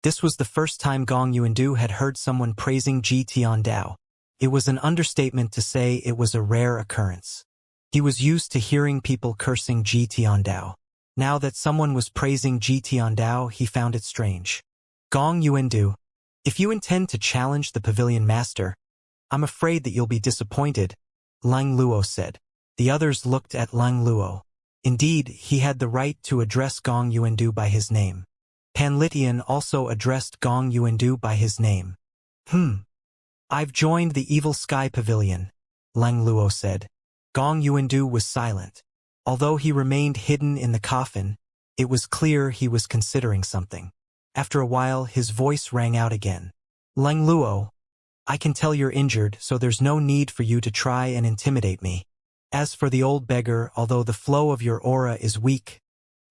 Speaker 1: This was the first time Gong Yuandu had heard someone praising Ji Tiandao. It was an understatement to say it was a rare occurrence. He was used to hearing people cursing Ji Tiandao. Now that someone was praising Ji Tiandao, he found it strange. "Gong Yuandu, if you intend to challenge the pavilion master, I'm afraid that you'll be disappointed," Lung Luo said. The others looked at Lung Luo. Indeed, he had the right to address Gong Yuandu by his name. Pan Litian also addressed Gong Yuandu by his name. "I've joined the Evil Sky Pavilion," Lung Luo said. Gong Yuandu was silent. Although he remained hidden in the coffin, it was clear he was considering something. After a while, his voice rang out again. "Lung Luo, I can tell you're injured, so there's no need for you to try and intimidate me. As for the old beggar, although the flow of your aura is weak,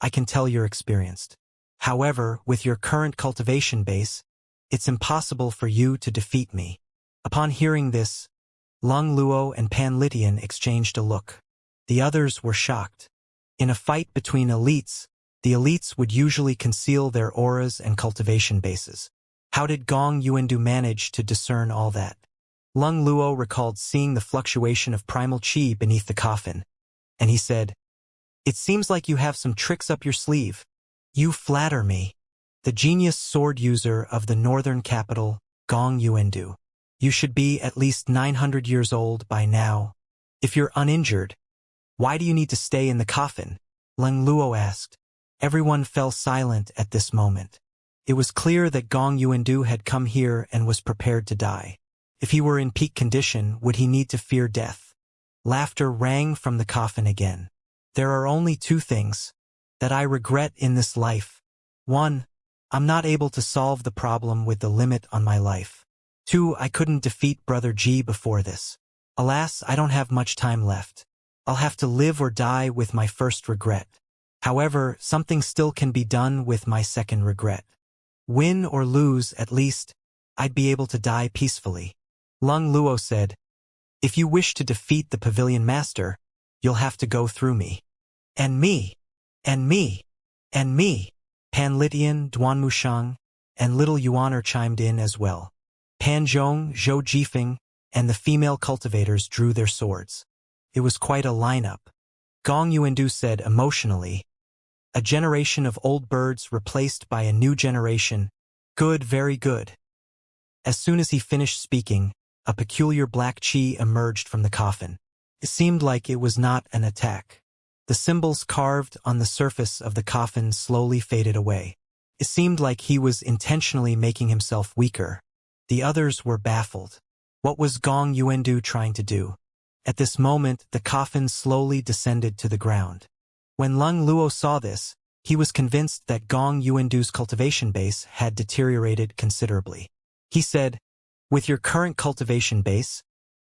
Speaker 1: I can tell you're experienced. However, with your current cultivation base, it's impossible for you to defeat me." Upon hearing this, Lung Luo and Pan Litian exchanged a look. The others were shocked. In a fight between elites, the elites would usually conceal their auras and cultivation bases. How did Gong Yuandu manage to discern all that? Lung Luo recalled seeing the fluctuation of primal qi beneath the coffin, and he said, "It seems like you have some tricks up your sleeve. You flatter me." The genius sword user of the northern capital, Gong Yuandu. You should be at least 900 years old by now. If you're uninjured, why do you need to stay in the coffin? Lung Luo asked. Everyone fell silent at this moment. It was clear that Gong Yuandu had come here and was prepared to die. If he were in peak condition, would he need to fear death? Laughter rang from the coffin again. There are only two things that I regret in this life. 1. I'm not able to solve the problem with the limit on my life. 2. I couldn't defeat Brother Ji before this. Alas, I don't have much time left. I'll have to live or die with my first regret. However, something still can be done with my second regret. Win or lose, at least, I'd be able to die peacefully. Lung Luo said, "If you wish to defeat the Pavilion Master, you'll have to go through me." "And me, and me, and me." Pan Litian, Duan Mushang, and Little Yuaner chimed in as well. Pan Zhong, Zhou Jifeng, and the female cultivators drew their swords. It was quite a lineup. Gong Yuandu said emotionally, "A generation of old birds replaced by a new generation. Good, very good." As soon as he finished speaking, a peculiar black qi emerged from the coffin. It seemed like it was not an attack. The symbols carved on the surface of the coffin slowly faded away. It seemed like he was intentionally making himself weaker. The others were baffled. What was Gong Yuandu trying to do? At this moment, the coffin slowly descended to the ground. When Lung Luo saw this, he was convinced that Gong Yuandu's cultivation base had deteriorated considerably. He said, "With your current cultivation base,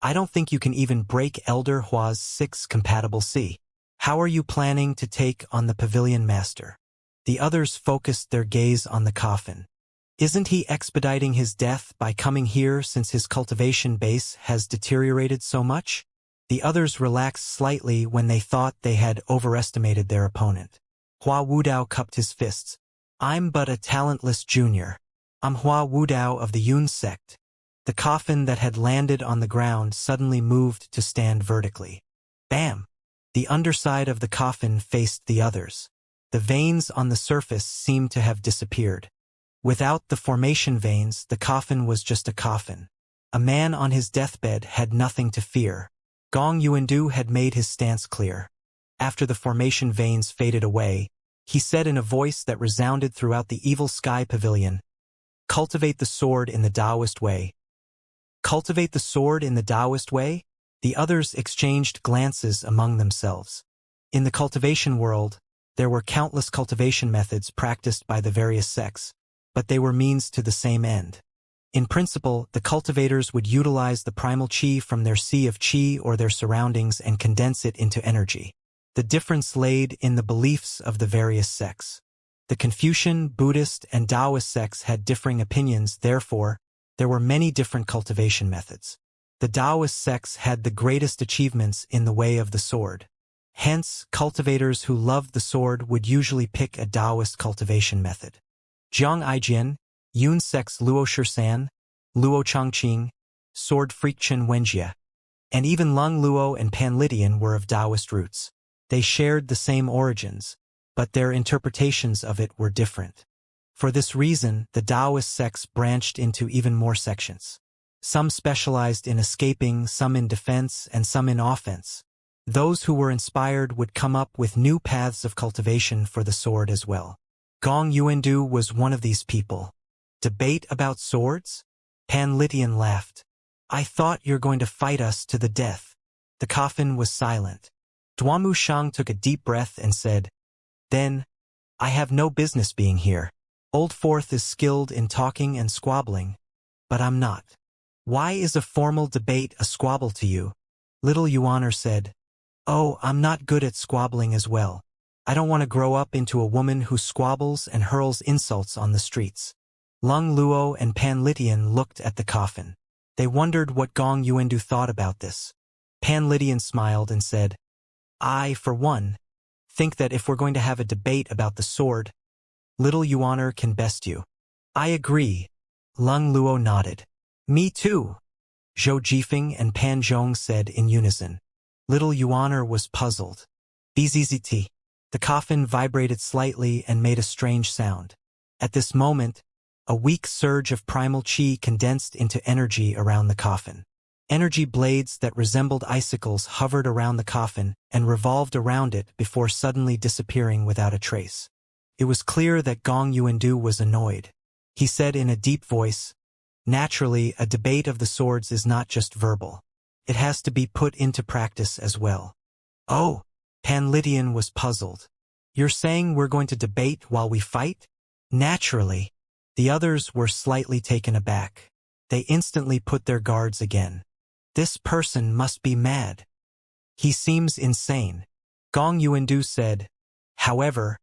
Speaker 1: I don't think you can even break Elder Hua's 6 compatible C. How are you planning to take on the Pavilion Master?" The others focused their gaze on the coffin. Isn't he expediting his death by coming here since his cultivation base has deteriorated so much? The others relaxed slightly when they thought they had overestimated their opponent. Hua Wudao cupped his fists. "I'm but a talentless junior. I'm Hua Wudao of the Yun sect." The coffin that had landed on the ground suddenly moved to stand vertically. Bam! The underside of the coffin faced the others. The veins on the surface seemed to have disappeared. Without the formation veins, the coffin was just a coffin. A man on his deathbed had nothing to fear. Gong Yuandu had made his stance clear. After the formation veins faded away, he said in a voice that resounded throughout the evil sky pavilion, "Cultivate the sword in the Taoist way." Cultivate the sword in the Taoist way? The others exchanged glances among themselves. In the cultivation world, there were countless cultivation methods practiced by the various sects, but they were means to the same end. In principle, the cultivators would utilize the primal qi from their sea of qi or their surroundings and condense it into energy. The difference laid in the beliefs of the various sects. The Confucian, Buddhist, and Taoist sects had differing opinions, therefore, there were many different cultivation methods. The Taoist sects had the greatest achievements in the way of the sword. Hence, cultivators who loved the sword would usually pick a Taoist cultivation method. Jiang Aijian, Yun sect's Luo Shisan, Luo Chongqing, Sword Freak Chen Wenjia, and even Lung Luo and Pan Litian were of Taoist roots. They shared the same origins, but their interpretations of it were different. For this reason, the Taoist sects branched into even more sections. Some specialized in escaping, some in defense, and some in offense. Those who were inspired would come up with new paths of cultivation for the sword as well. Gong Yuandu was one of these people. Debate about swords? Pan Litian laughed. "I thought you're going to fight us to the death." The coffin was silent. Duamu Shang took a deep breath and said, "Then, I have no business being here. Old Fourth is skilled in talking and squabbling, but I'm not." "Why is a formal debate a squabble to you?" Little Yuaner said, "Oh, I'm not good at squabbling as well. I don't want to grow up into a woman who squabbles and hurls insults on the streets." Lung Luo and Pan Litian looked at the coffin. They wondered what Gong Yuandu thought about this. Pan Litian smiled and said, "I, for one, think that if we're going to have a debate about the sword, Little Yuaner can best you." "I agree. Lung Luo nodded. Me too, Zhou Jifeng and Pan Zhong said in unison. Little Yuaner was puzzled. Bzzzt. The coffin vibrated slightly and made a strange sound. At this moment, a weak surge of primal chi condensed into energy around the coffin. Energy blades that resembled icicles hovered around the coffin and revolved around it before suddenly disappearing without a trace. It was clear that Gong Yuandu was annoyed. He said in a deep voice, "Naturally, a debate of the swords is not just verbal. It has to be put into practice as well." Oh, Pan Lydian was puzzled. You're saying we're going to debate while we fight? Naturally. The others were slightly taken aback. They instantly put their guards again. This person must be mad. He seems insane. Gong Yuandu said. However,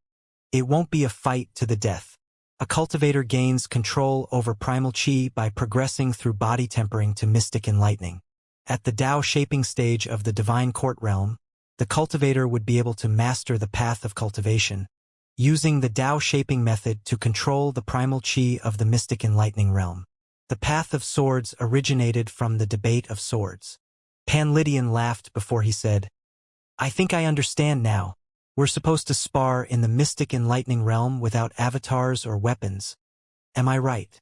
Speaker 1: it won't be a fight to the death. A cultivator gains control over primal chi by progressing through body tempering to mystic enlightening. At the Tao shaping stage of the divine court realm, the cultivator would be able to master the path of cultivation, using the Tao shaping method to control the primal chi of the mystic enlightening realm. The path of swords originated from the debate of swords. Pan Lydian laughed before he said, I think I understand now. We're supposed to spar in the mystic enlightening realm without avatars or weapons. Am I right?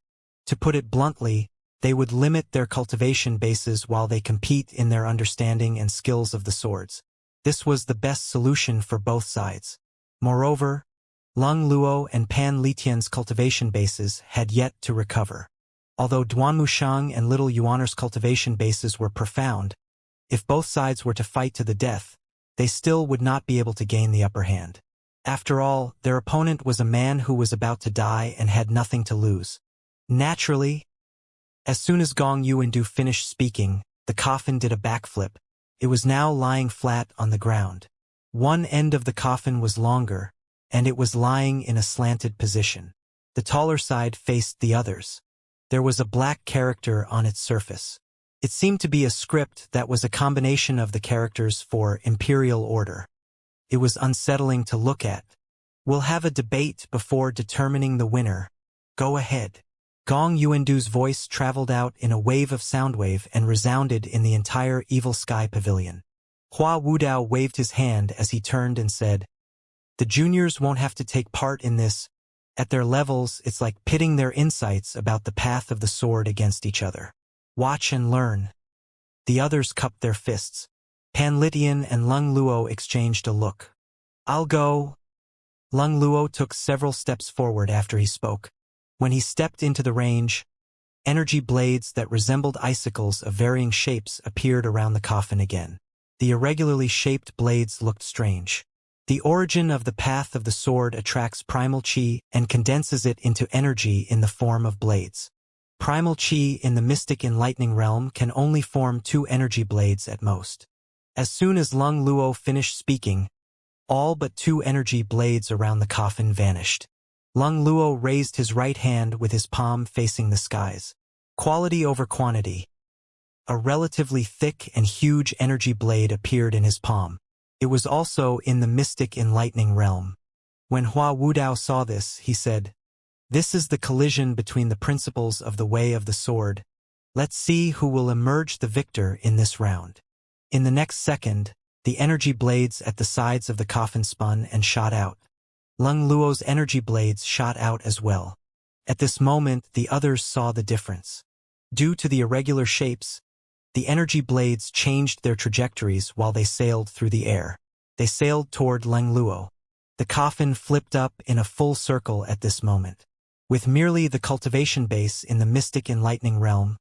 Speaker 1: To put it bluntly, they would limit their cultivation bases while they compete in their understanding and skills of the swords. This was the best solution for both sides. Moreover, Lung Luo and Pan Litian's cultivation bases had yet to recover. Although Duanmushang and Little Yuaner's cultivation bases were profound, if both sides were to fight to the death, they still would not be able to gain the upper hand. After all, their opponent was a man who was about to die and had nothing to lose. Naturally, as soon as Gong Yuandu finished speaking, the coffin did a backflip. It was now lying flat on the ground. One end of the coffin was longer, and it was lying in a slanted position. The taller side faced the others. There was a black character on its surface. It seemed to be a script that was a combination of the characters for Imperial Order. It was unsettling to look at. We'll have a debate before determining the winner. Go ahead. Gong Yuandu's voice traveled out in a wave of soundwave and resounded in the entire Evil Sky Pavilion. Hua Wudao waved his hand as he turned and said, The juniors won't have to take part in this. At their levels, it's like pitting their insights about the path of the sword against each other. Watch and learn. The others cupped their fists. Pan Litian and Lung Luo exchanged a look. I'll go. Lung Luo took several steps forward after he spoke. When he stepped into the range, energy blades that resembled icicles of varying shapes appeared around the coffin again. The irregularly shaped blades looked strange. The origin of the path of the sword attracts primal chi and condenses it into energy in the form of blades. Primal chi in the mystic enlightening realm can only form 2 energy blades at most. As soon as Lung Luo finished speaking, all but 2 energy blades around the coffin vanished. Lung Luo raised his right hand with his palm facing the skies. Quality over quantity. A relatively thick and huge energy blade appeared in his palm. It was also in the mystic enlightening realm. When Hua Wudao saw this, he said, This is the collision between the principles of the way of the sword. Let's see who will emerge the victor in this round. In the next second, the energy blades at the sides of the coffin spun and shot out. Lung Luo's energy blades shot out as well. At this moment, the others saw the difference. Due to the irregular shapes, the energy blades changed their trajectories while they sailed through the air. They sailed toward Lung Luo. The coffin flipped up in a full circle at this moment. With merely the cultivation base in the mystic enlightening realm,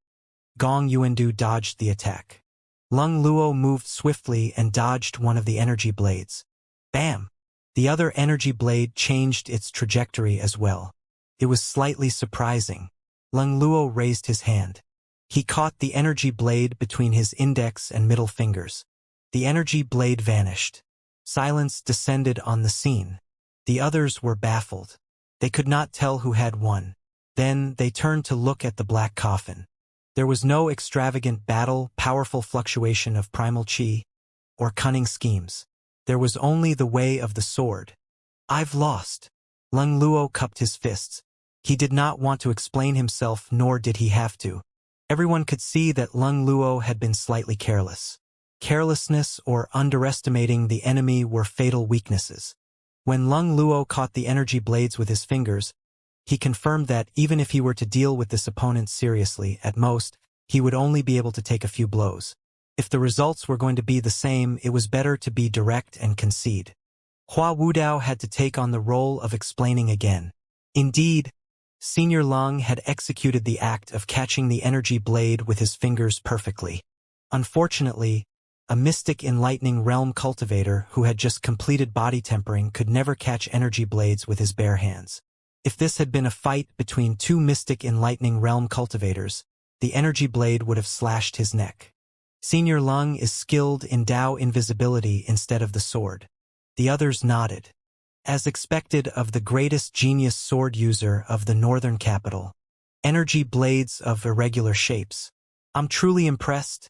Speaker 1: Gong Yuandu dodged the attack. Lung Luo moved swiftly and dodged one of the energy blades. Bam! The other energy blade changed its trajectory as well. It was slightly surprising. Lung Luo raised his hand. He caught the energy blade between his index and middle fingers. The energy blade vanished. Silence descended on the scene. The others were baffled. They could not tell who had won. Then they turned to look at the black coffin. There was no extravagant battle, powerful fluctuation of primal chi, or cunning schemes. There was only the way of the sword. I've lost. Lung Luo cupped his fists. He did not want to explain himself, nor did he have to. Everyone could see that Lung Luo had been slightly careless. Carelessness or underestimating the enemy were fatal weaknesses. When Lung Luo caught the energy blades with his fingers, he confirmed that even if he were to deal with this opponent seriously, at most, he would only be able to take a few blows. If the results were going to be the same, it was better to be direct and concede. Hua Wudao had to take on the role of explaining again. Indeed, Senior Lung had executed the act of catching the energy blade with his fingers perfectly. Unfortunately, a mystic enlightening realm cultivator who had just completed body tempering could never catch energy blades with his bare hands. If this had been a fight between two mystic enlightening realm cultivators, the energy blade would have slashed his neck. Senior Lung is skilled in Dao invisibility instead of the sword. The others nodded. As expected of the greatest genius sword user of the northern capital. Energy blades of irregular shapes. I'm truly impressed.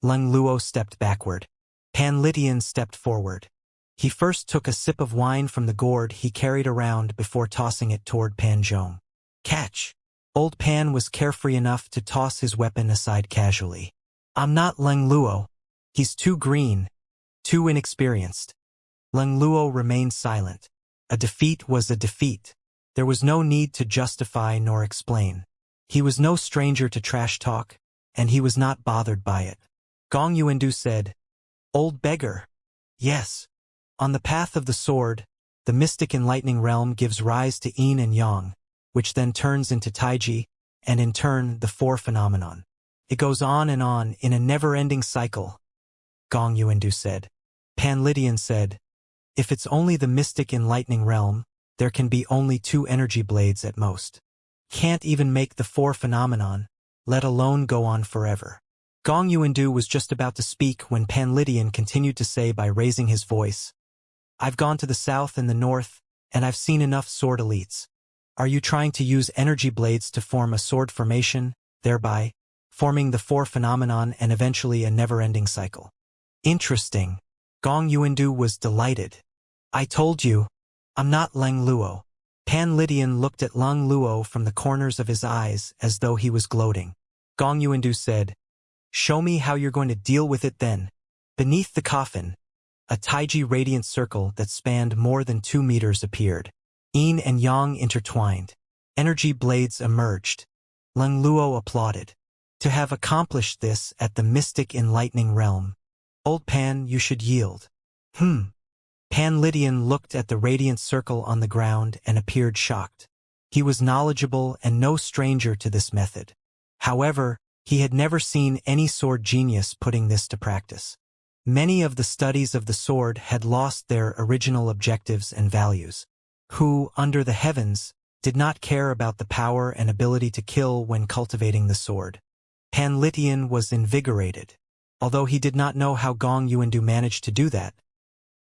Speaker 1: Lung Luo stepped backward. Pan Litian stepped forward. He first took a sip of wine from the gourd he carried around before tossing it toward Pan Zhong. Catch! Old Pan was carefree enough to toss his weapon aside casually. I'm not Lung Luo. He's too green, too inexperienced. Lung Luo remained silent. A defeat was a defeat. There was no need to justify nor explain. He was no stranger to trash talk, and he was not bothered by it. Gong Yuandu said, "Old beggar." Yes. On the path of the sword, the mystic enlightening realm gives rise to yin and yang, which then turns into taiji, and in turn the four phenomenon. It goes on in a never-ending cycle, Gong Yuandu said. Pan Litian said, if it's only the mystic enlightening realm, there can be only two energy blades at most. Can't even make the four phenomenon, let alone go on forever. Gong Yuandu was just about to speak when Pan Litian continued to say by raising his voice, I've gone to the south and the north, and I've seen enough sword elites. Are you trying to use energy blades to form a sword formation, thereby forming the four phenomenon and eventually a never-ending cycle? Interesting. Gong Yuandu was delighted. I told you, I'm not Lung Luo. Pan Litian looked at Lung Luo from the corners of his eyes as though he was gloating. Gong Yuandu said, show me how you're going to deal with it then. Beneath the coffin, a taiji radiant circle that spanned more than 2 meters appeared. Yin and yang intertwined. Energy blades emerged. Lung Luo applauded. To have accomplished this at the mystic enlightening realm. Old Pan, you should yield. Pan Litian looked at the radiant circle on the ground and appeared shocked. He was knowledgeable and no stranger to this method. However, he had never seen any sword genius putting this to practice. Many of the studies of the sword had lost their original objectives and values. Who, under the heavens, did not care about the power and ability to kill when cultivating the sword. Pan Litian was invigorated. Although he did not know how Gong Yuandu managed to do that,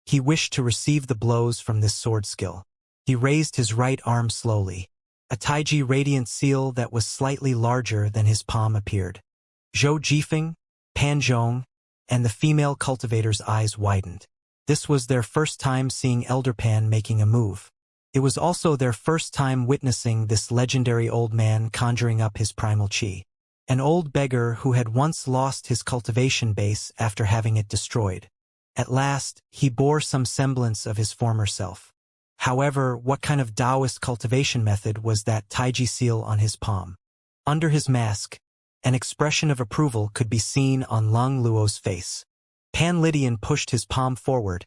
Speaker 1: he wished to receive the blows from this sword skill. He raised his right arm slowly. A taiji radiant seal that was slightly larger than his palm appeared. Zhou Jifeng, Pan Zhong, and the female cultivator's eyes widened. This was their first time seeing Elder Pan making a move. It was also their first time witnessing this legendary old man conjuring up his primal chi. An old beggar who had once lost his cultivation base after having it destroyed. At last, he bore some semblance of his former self. However, what kind of Taoist cultivation method was that taiji seal on his palm? Under his mask, an expression of approval could be seen on Lung Luo's face. Pan Litian pushed his palm forward,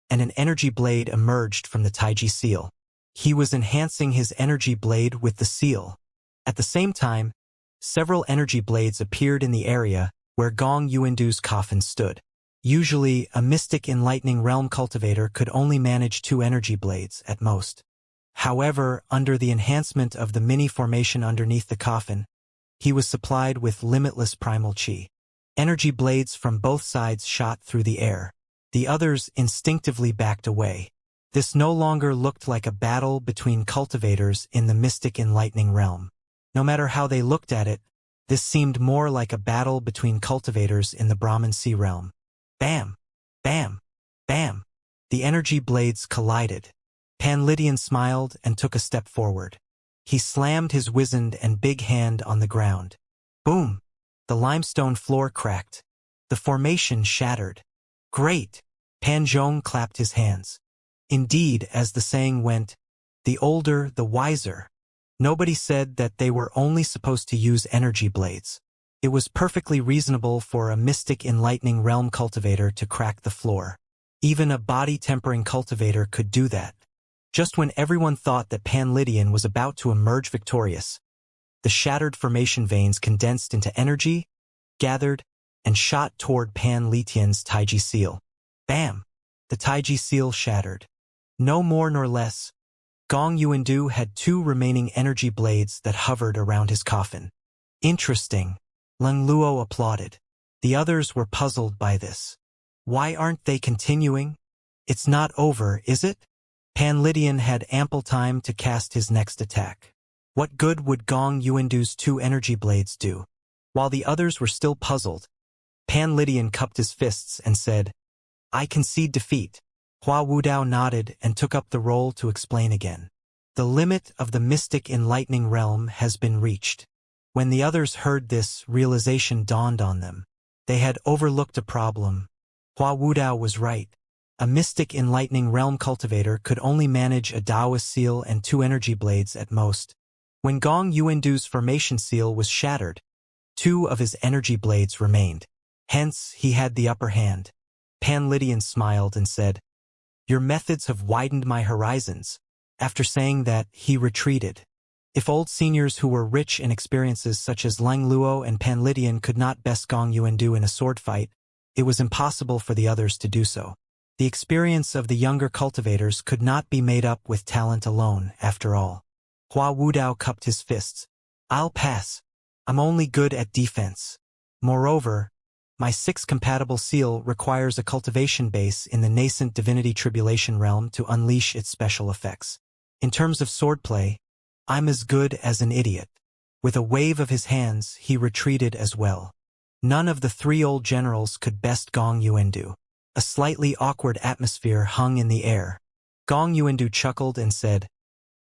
Speaker 1: and an energy blade emerged from the taiji seal. He was enhancing his energy blade with the seal. At the same time, several energy blades appeared in the area where Gong Yuandu's coffin stood. Usually, a mystic enlightening realm cultivator could only manage 2 energy blades at most. However, under the enhancement of the mini formation underneath the coffin, he was supplied with limitless primal chi. Energy blades from both sides shot through the air. The others instinctively backed away. This no longer looked like a battle between cultivators in the mystic enlightening realm. No matter how they looked at it, this seemed more like a battle between cultivators in the Brahman Sea realm. Bam! Bam! Bam! The energy blades collided. Pan Litian smiled and took a step forward. He slammed his wizened and big hand on the ground. Boom! The limestone floor cracked. The formation shattered. Great! Pan Zhong clapped his hands. Indeed, as the saying went, the older, the wiser. Nobody said that they were only supposed to use energy blades. It was perfectly reasonable for a mystic enlightening realm cultivator to crack the floor. Even a body-tempering cultivator could do that. Just when everyone thought that Pan Lydian was about to emerge victorious, the shattered formation veins condensed into energy, gathered, and shot toward Pan Lydian's Taiji seal. Bam! The Taiji seal shattered. No more nor less, Gong Yuandu had 2 remaining energy blades that hovered around his coffin. Interesting, Leng Luo applauded. The others were puzzled by this. Why aren't they continuing? It's not over, is it? Pan Lydian had ample time to cast his next attack. What good would Gong Yuandu's 2 energy blades do? While the others were still puzzled, Pan Lydian cupped his fists and said, I concede defeat. Hua Wudao nodded and took up the role to explain again. The limit of the mystic enlightening realm has been reached. When the others heard this, realization dawned on them. They had overlooked a problem. Hua Wudao was right. A mystic enlightening realm cultivator could only manage a Daoist seal and 2 energy blades at most. When Gong Yuandu's formation seal was shattered, 2 of his energy blades remained. Hence, he had the upper hand. Pan Lydian smiled and said, Your methods have widened my horizons. After saying that, he retreated. If old seniors who were rich in experiences such as Leng Luo and Pan Lydian could not best Gong Yuandu in a sword fight, it was impossible for the others to do so. The experience of the younger cultivators could not be made up with talent alone, after all. Hua Wudao cupped his fists. I'll pass. I'm only good at defense. Moreover, my 6 compatible seal requires a cultivation base in the nascent divinity tribulation realm to unleash its special effects. In terms of swordplay, I'm as good as an idiot. With a wave of his hands, he retreated as well. None of the 3 old generals could best Gong Yuandu. A slightly awkward atmosphere hung in the air. Gong Yuandu chuckled and said,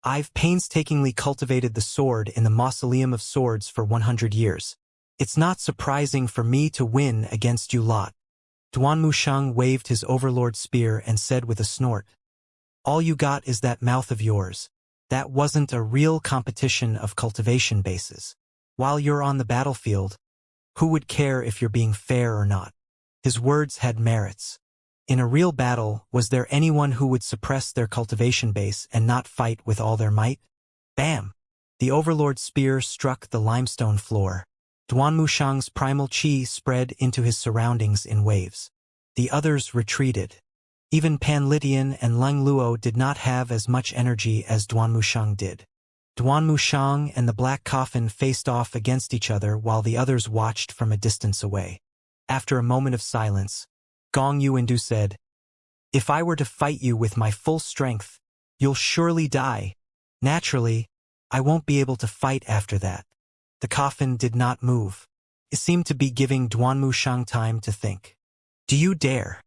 Speaker 1: I've painstakingly cultivated the sword in the Mausoleum of Swords for 100 years. It's not surprising for me to win against you lot. Duan Mushang waved his overlord spear and said with a snort, All you got is that mouth of yours. That wasn't a real competition of cultivation bases. While you're on the battlefield, who would care if you're being fair or not? His words had merits. In a real battle, was there anyone who would suppress their cultivation base and not fight with all their might? Bam! The overlord's spear struck the limestone floor. Duan Mushang's primal qi spread into his surroundings in waves. The others retreated. Even Pan Lydian and Leng Luo did not have as much energy as Duan Mushang did. Duan Mushang and the Black Coffin faced off against each other while the others watched from a distance away. After a moment of silence, Gong Yuandu said, If I were to fight you with my full strength, you'll surely die. Naturally, I won't be able to fight after that. The coffin did not move. It seemed to be giving Duan Mushang time to think. Do you dare?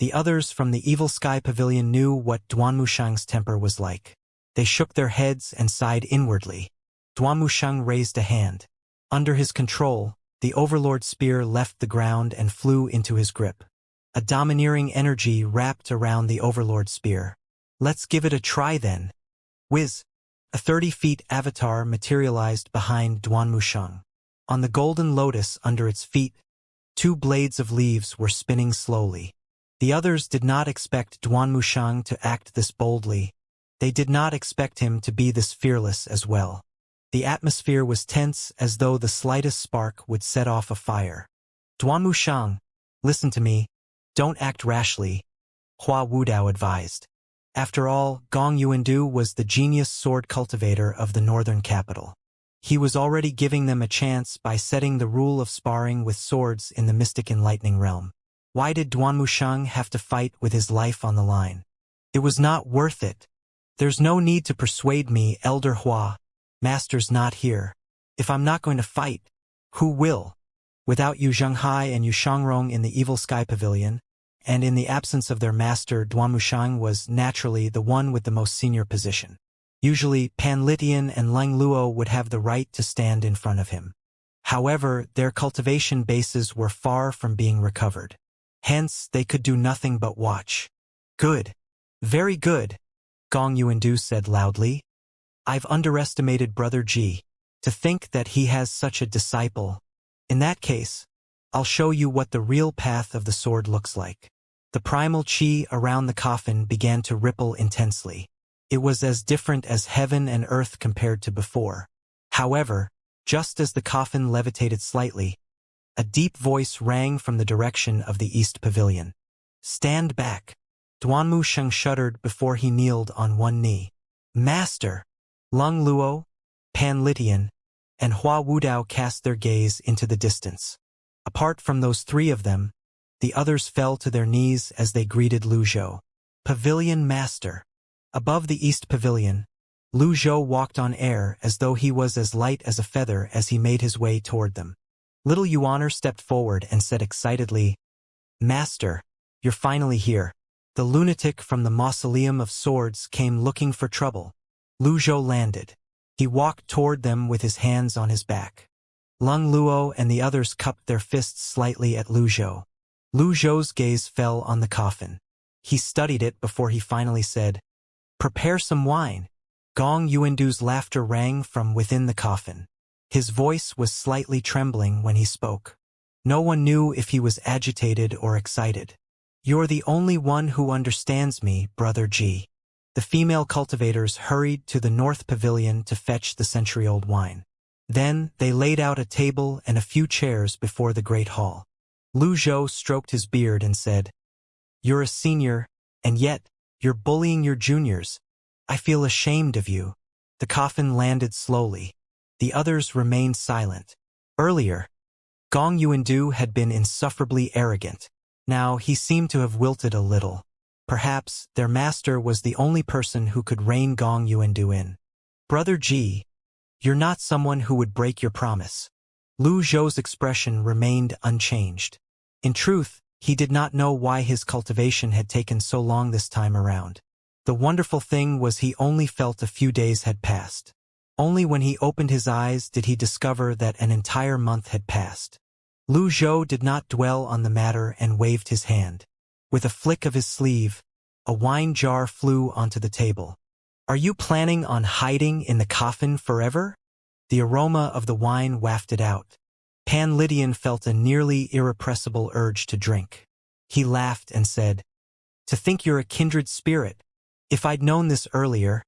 Speaker 1: The others from the Evil Sky Pavilion knew what Duan Mushang's temper was like. They shook their heads and sighed inwardly. Duan Mushang raised a hand. Under his control, the Overlord spear left the ground and flew into his grip. A domineering energy wrapped around the Overlord spear. Let's give it a try then. Whiz! A 30-feet avatar materialized behind Duan Mushang. On the golden lotus under its feet, 2 blades of leaves were spinning slowly. The others did not expect Duan Mushang to act this boldly. They did not expect him to be this fearless as well. The atmosphere was tense as though the slightest spark would set off a fire. Duan Mushang, listen to me. Don't act rashly, Hua Wudao advised. After all, Gong Yuandu was the genius sword cultivator of the northern capital. He was already giving them a chance by setting the rule of sparring with swords in the mystic enlightening realm. Why did Duan Mushang have to fight with his life on the line? It was not worth it. There's no need to persuade me, Elder Hua. Master's not here. If I'm not going to fight, who will? Without Yu Zhenghai and Yu Shangrong in the Evil Sky Pavilion, and in the absence of their master, Duan Mushang was naturally the one with the most senior position. Usually, Pan Litian and Lang Luo would have the right to stand in front of him. However, their cultivation bases were far from being recovered. Hence, they could do nothing but watch. Good. Very good, Gong Yuandu said loudly. I've underestimated Brother Ji. To think that he has such a disciple. In that case, I'll show you what the real path of the sword looks like. The primal chi around the coffin began to ripple intensely. It was as different as heaven and earth compared to before. However, just as the coffin levitated slightly, a deep voice rang from the direction of the east pavilion. Stand back. Duanmu Sheng shuddered before he kneeled on one knee. Master! Lung Luo, Pan Litian, and Hua Wudao cast their gaze into the distance. Apart from those three of them, the others fell to their knees as they greeted Lu Zhou. Pavilion Master. Above the east pavilion, Lu Zhou walked on air as though he was as light as a feather as he made his way toward them. Little Yuaner stepped forward and said excitedly, Master, you're finally here. The lunatic from the Mausoleum of Swords came looking for trouble. Lu Zhou landed. He walked toward them with his hands on his back. Lung Luo and the others cupped their fists slightly at Lu Zhou. Lu Zhou's gaze fell on the coffin. He studied it before he finally said, Prepare some wine. Gong Yuandu's laughter rang from within the coffin. His voice was slightly trembling when he spoke. No one knew if he was agitated or excited. You're the only one who understands me, Brother Ji. The female cultivators hurried to the north pavilion to fetch the century-old wine. Then they laid out a table and a few chairs before the great hall. Lu Zhou stroked his beard and said, You're a senior, and yet, you're bullying your juniors. I feel ashamed of you. The coffin landed slowly. The others remained silent. Earlier, Gong Yuandu had been insufferably arrogant. Now he seemed to have wilted a little. Perhaps their master was the only person who could rein Gong Yuandu in. Brother Ji, you're not someone who would break your promise. Lu Zhou's expression remained unchanged. In truth, he did not know why his cultivation had taken so long this time around. The wonderful thing was he only felt a few days had passed. Only when he opened his eyes did he discover that an entire month had passed. Lu Zhou did not dwell on the matter and waved his hand. With a flick of his sleeve, a wine jar flew onto the table. Are you planning on hiding in the coffin forever? The aroma of the wine wafted out. Pan Litian felt a nearly irrepressible urge to drink. He laughed and said, To think you're a kindred spirit. If I'd known this earlier,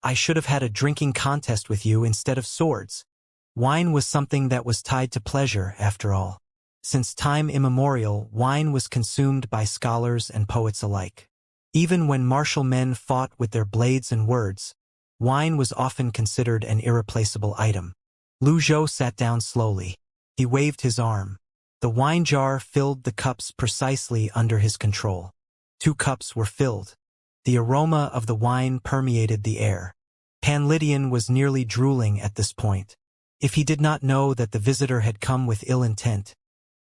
Speaker 1: I should have had a drinking contest with you instead of swords. Wine was something that was tied to pleasure, after all. Since time immemorial, wine was consumed by scholars and poets alike. Even when martial men fought with their blades and words, wine was often considered an irreplaceable item. Lu Zhou sat down slowly. He waved his arm. The wine jar filled the cups precisely under his control. 2 cups were filled. The aroma of the wine permeated the air. Pan Litian was nearly drooling at this point. If he did not know that the visitor had come with ill intent,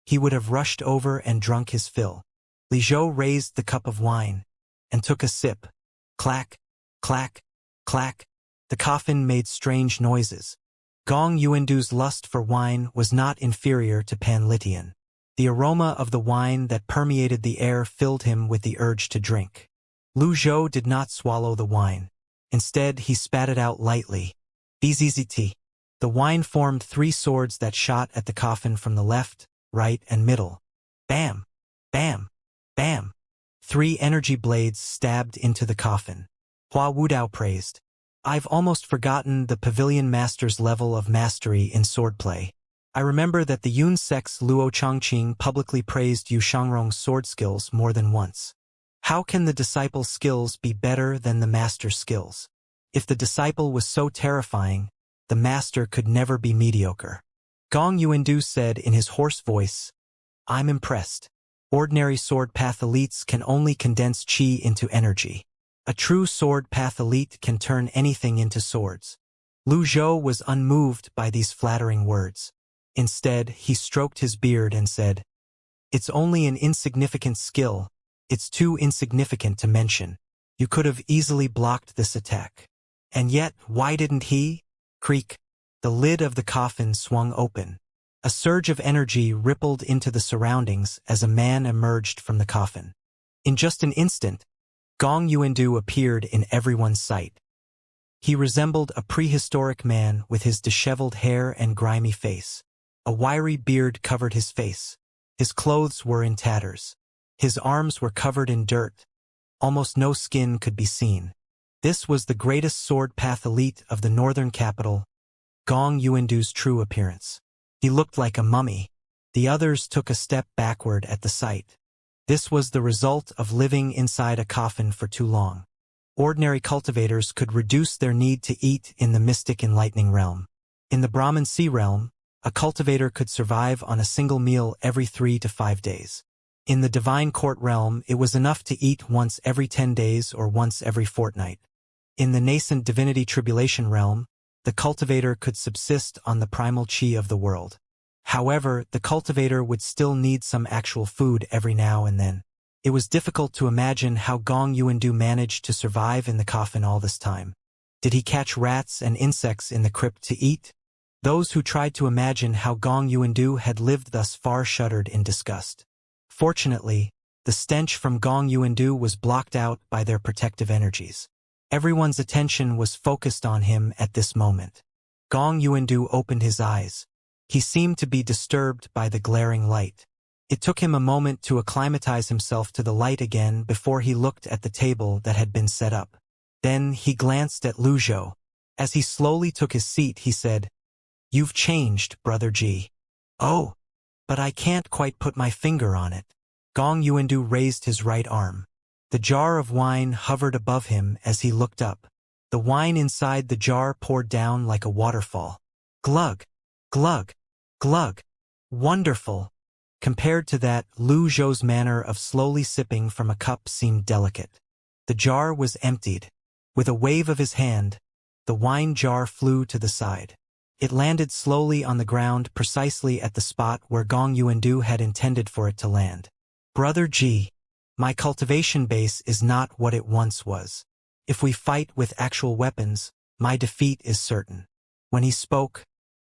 Speaker 1: he would have rushed over and drunk his fill. Li Zhou raised the cup of wine and took a sip. Clack, clack, clack. The coffin made strange noises. Gong Yuandu's lust for wine was not inferior to Pan Litian. The aroma of the wine that permeated the air filled him with the urge to drink. Lu Zhou did not swallow the wine. Instead, he spat it out lightly. Bzzzt. The wine formed 3 swords that shot at the coffin from the left, right, and middle. Bam! Bam! Bam! 3 energy blades stabbed into the coffin. Hua Wudao praised. I've almost forgotten the pavilion master's level of mastery in swordplay. I remember that the Yun Sect's Luo Chongqing publicly praised Yu Shangrong's sword skills more than once. How can the disciple's skills be better than the master's skills? If the disciple was so terrifying, the master could never be mediocre. Gong Yuandu said in his hoarse voice, I'm impressed. Ordinary sword path elites can only condense chi into energy. A true sword path elite can turn anything into swords. Lu Zhou was unmoved by these flattering words. Instead, he stroked his beard and said, It's only an insignificant skill. It's too insignificant to mention. You could have easily blocked this attack. And yet, why didn't he? Creak. The lid of the coffin swung open. A surge of energy rippled into the surroundings as a man emerged from the coffin. In just an instant, Gong Yuandu appeared in everyone's sight. He resembled a prehistoric man with his disheveled hair and grimy face. A wiry beard covered his face. His clothes were in tatters. His arms were covered in dirt. Almost no skin could be seen. This was the greatest sword path elite of the northern capital, Gong Yuandu's true appearance. He looked like a mummy. The others took a step backward at the sight. This was the result of living inside a coffin for too long. Ordinary cultivators could reduce their need to eat in the mystic enlightening realm. In the Brahman Sea realm, a cultivator could survive on a single meal every 3 to 5 days. In the divine court realm, it was enough to eat once every 10 days or once every fortnight. In the nascent divinity tribulation realm, the cultivator could subsist on the primal chi of the world. However, the cultivator would still need some actual food every now and then. It was difficult to imagine how Gong Yuandu managed to survive in the coffin all this time. Did he catch rats and insects in the crypt to eat? Those who tried to imagine how Gong Yuandu had lived thus far shuddered in disgust. Fortunately, the stench from Gong Yuandu was blocked out by their protective energies. Everyone's attention was focused on him at this moment. Gong Yuandu opened his eyes. He seemed to be disturbed by the glaring light. It took him a moment to acclimatize himself to the light again before he looked at the table that had been set up. Then he glanced at Lu Zhou. As he slowly took his seat, he said, "You've changed, Brother Ji." "Oh, but I can't quite put my finger on it." Gong Yuandu raised his right arm. The jar of wine hovered above him as he looked up. The wine inside the jar poured down like a waterfall. Glug, glug, glug. Wonderful. Compared to that, Lu Zhou's manner of slowly sipping from a cup seemed delicate. The jar was emptied. With a wave of his hand, the wine jar flew to the side. It landed slowly on the ground precisely at the spot where Gong Yuandu had intended for it to land. "Brother Ji, my cultivation base is not what it once was. If we fight with actual weapons, my defeat is certain." When he spoke,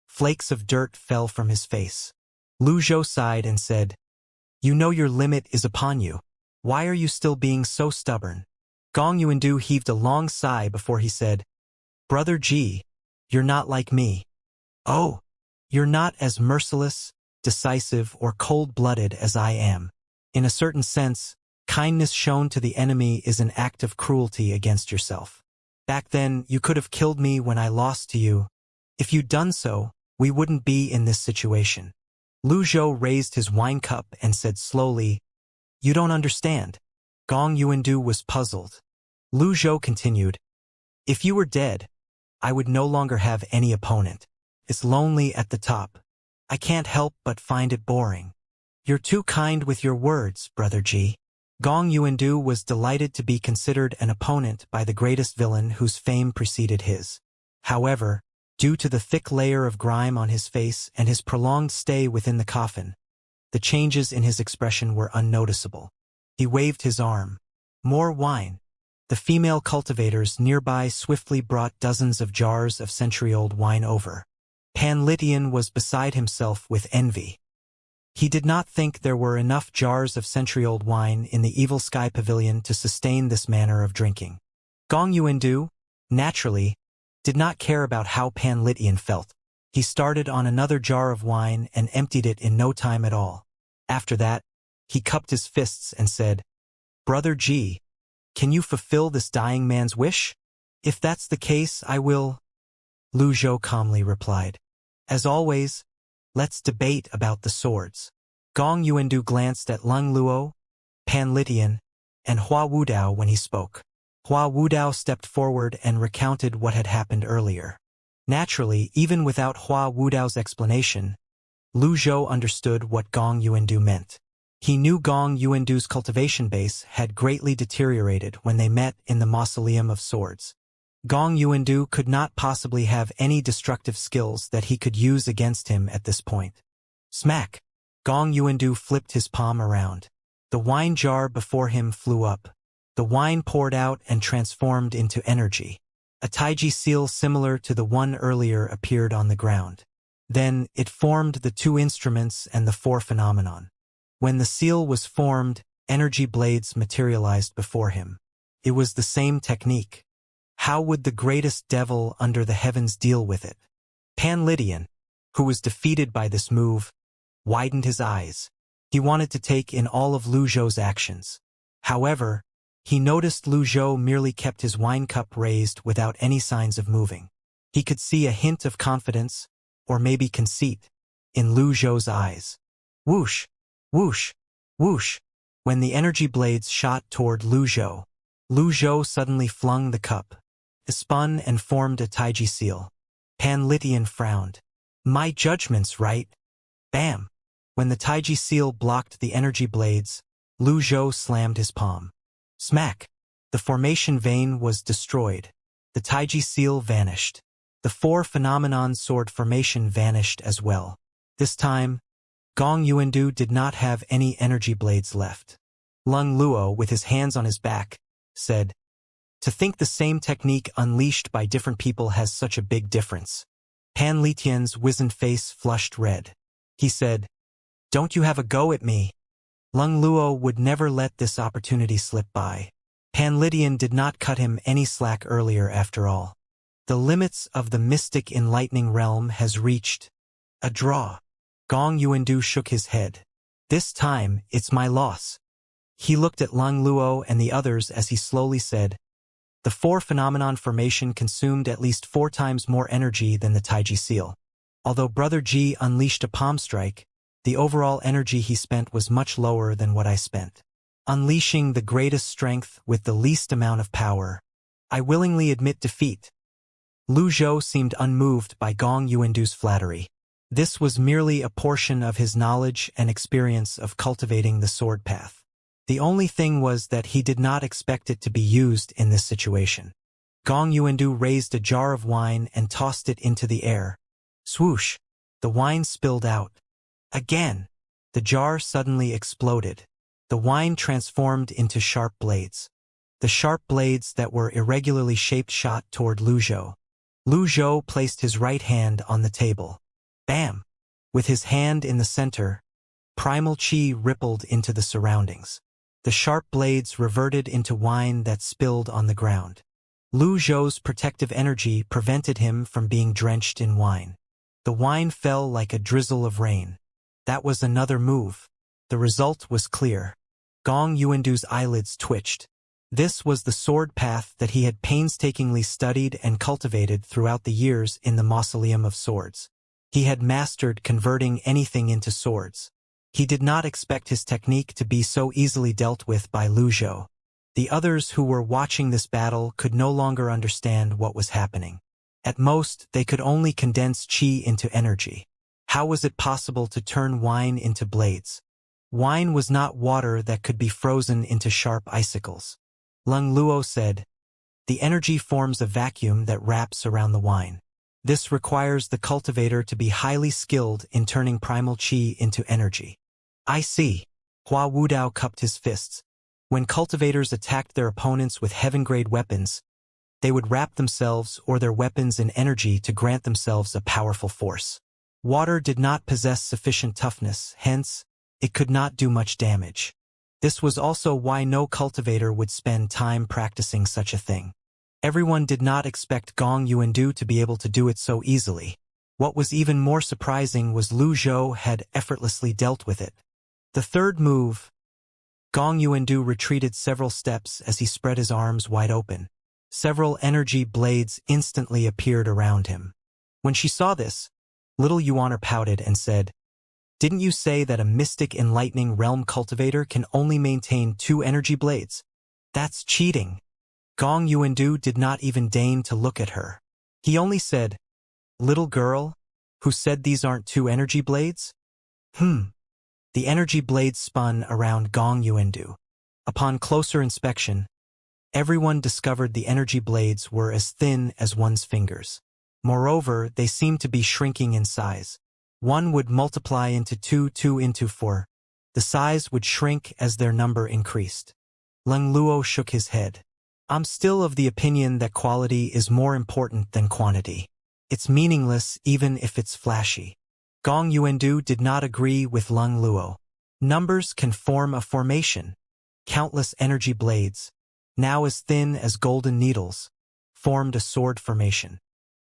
Speaker 1: flakes of dirt fell from his face. Lu Zhou sighed and said, "You know your limit is upon you. Why are you still being so stubborn?" Gong Yuandu heaved a long sigh before he said, "Brother Ji, you're not like me. Oh, you're not as merciless, decisive, or cold-blooded as I am. In a certain sense, kindness shown to the enemy is an act of cruelty against yourself. Back then, you could have killed me when I lost to you. If you'd done so, we wouldn't be in this situation." Lu Zhou raised his wine cup and said slowly, "You don't understand." Gong Yuandu was puzzled. Lu Zhou continued, "If you were dead, I would no longer have any opponent. It's lonely at the top. I can't help but find it boring." "You're too kind with your words, Brother Ji." Gong Yuandu was delighted to be considered an opponent by the greatest villain whose fame preceded his. However, due to the thick layer of grime on his face and his prolonged stay within the coffin, the changes in his expression were unnoticeable. He waved his arm. More wine. The female cultivators nearby swiftly brought dozens of jars of century-old wine over. Panlitian was beside himself with envy. He did not think there were enough jars of century-old wine in the Evil Sky Pavilion to sustain this manner of drinking. Gong Yuandu, naturally, did not care about how Panlitian felt. He started on another jar of wine and emptied it in no time at all. After that, he cupped his fists and said, "Brother Ji, can you fulfill this dying man's wish?" "If that's the case, I will," Lu Zhou calmly replied. "As always, let's debate about the swords." Gong Yuandu glanced at Lung Luo, Panlitian, and Hua Wudao when he spoke. Hua Wudao stepped forward and recounted what had happened earlier. Naturally, even without Hua Wudao's explanation, Lu Zhou understood what Gong Yuandu meant. He knew Gong Yuandu's cultivation base had greatly deteriorated when they met in the Mausoleum of Swords. Gong Yuandu could not possibly have any destructive skills that he could use against him at this point. Smack! Gong Yuandu flipped his palm around. The wine jar before him flew up. The wine poured out and transformed into energy. A taiji seal similar to the one earlier appeared on the ground. Then, it formed the two instruments and the four phenomenon. When the seal was formed, energy blades materialized before him. It was the same technique. How would the greatest devil under the heavens deal with it? Pan Lydian, who was defeated by this move, widened his eyes. He wanted to take in all of Lu Zhou's actions. However, he noticed Lu Zhou merely kept his wine cup raised without any signs of moving. He could see a hint of confidence, or maybe conceit, in Lu Zhou's eyes. Whoosh, whoosh, whoosh. When the energy blades shot toward Lu Zhou suddenly flung the cup. It spun and formed a taiji seal. Pan Lydian frowned. My judgment's right. Bam! When the taiji seal blocked the energy blades, Lu Zhou slammed his palm. Smack! The formation vein was destroyed. The taiji seal vanished. The four phenomenon sword formation vanished as well. This time, Gong Yuandu did not have any energy blades left. Lung Luo, with his hands on his back, said, "To think the same technique unleashed by different people has such a big difference." Pan Litian's wizened face flushed red. He said, "Don't you have a go at me?" Lung Luo would never let this opportunity slip by. Pan Lydian did not cut him any slack earlier after all. The limits of the mystic enlightening realm has reached a draw. Gong Yuandu shook his head. This time, it's my loss. He looked at Lung Luo and the others as he slowly said, the four phenomenon formation consumed at least 4 times more energy than the taiji seal. Although Brother Ji unleashed a palm strike, the overall energy he spent was much lower than what I spent. Unleashing the greatest strength with the least amount of power. I willingly admit defeat. Lu Zhou seemed unmoved by Gong Yuandu's flattery. This was merely a portion of his knowledge and experience of cultivating the sword path. The only thing was that he did not expect it to be used in this situation. Gong Yuandu raised a jar of wine and tossed it into the air. Swoosh! The wine spilled out. Again! The jar suddenly exploded. The wine transformed into sharp blades. The sharp blades that were irregularly shaped shot toward Lu Zhou. Lu Zhou placed his right hand on the table. Bam! With his hand in the center, primal chi rippled into the surroundings. The sharp blades reverted into wine that spilled on the ground. Lu Zhou's protective energy prevented him from being drenched in wine. The wine fell like a drizzle of rain. That was another move. The result was clear. Gong Yuandu's eyelids twitched. This was the sword path that he had painstakingly studied and cultivated throughout the years in the Mausoleum of Swords. He had mastered converting anything into swords. He did not expect his technique to be so easily dealt with by Lu Zhou. The others who were watching this battle could no longer understand what was happening. At most, they could only condense chi into energy. How was it possible to turn wine into blades? Wine was not water that could be frozen into sharp icicles. Lung Luo said, "The energy forms a vacuum that wraps around the wine. This requires the cultivator to be highly skilled in turning primal chi into energy." I see. Hua Wudao cupped his fists. When cultivators attacked their opponents with heaven-grade weapons, they would wrap themselves or their weapons in energy to grant themselves a powerful force. Water did not possess sufficient toughness, hence, it could not do much damage. This was also why no cultivator would spend time practicing such a thing. Everyone did not expect Gong Yuandu to be able to do it so easily. What was even more surprising was Lu Zhou had effortlessly dealt with it. The third move, Gong Yuandu retreated several steps as he spread his arms wide open. Several energy blades instantly appeared around him. When she saw this, little Yuaner pouted and said, "Didn't you say that a mystic enlightening realm cultivator can only maintain 2 energy blades? That's cheating." Gong Yuandu did not even deign to look at her. He only said, "Little girl, who said these aren't 2 energy blades?" The energy blades spun around Gong Yuandu. Upon closer inspection, everyone discovered the energy blades were as thin as one's fingers. Moreover, they seemed to be shrinking in size. One would multiply into 2, 2 into 4. The size would shrink as their number increased. Lung Luo shook his head. I'm still of the opinion that quality is more important than quantity. It's meaningless even if it's flashy. Gong Yuandu did not agree with Lung Luo. Numbers can form a formation. Countless energy blades, now as thin as golden needles, formed a sword formation.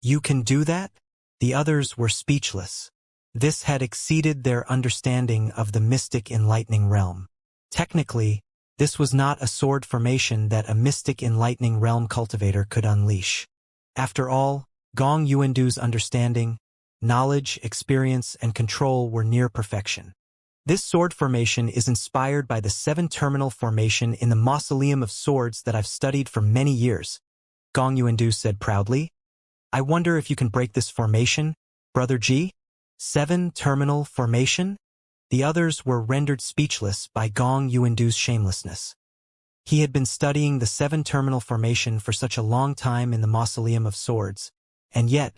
Speaker 1: You can do that? The others were speechless. This had exceeded their understanding of the mystic enlightening realm. Technically, this was not a sword formation that a mystic enlightening realm cultivator could unleash. After all, Gong Yuandu's understanding, knowledge, experience, and control were near perfection. This sword formation is inspired by the 7-terminal formation in the Mausoleum of Swords that I've studied for many years, Gong Yuandu said proudly. I wonder if you can break this formation, Brother Ji? 7-terminal formation? The others were rendered speechless by Gong Yuandu's shamelessness. He had been studying the 7-terminal formation for such a long time in the Mausoleum of Swords, and yet,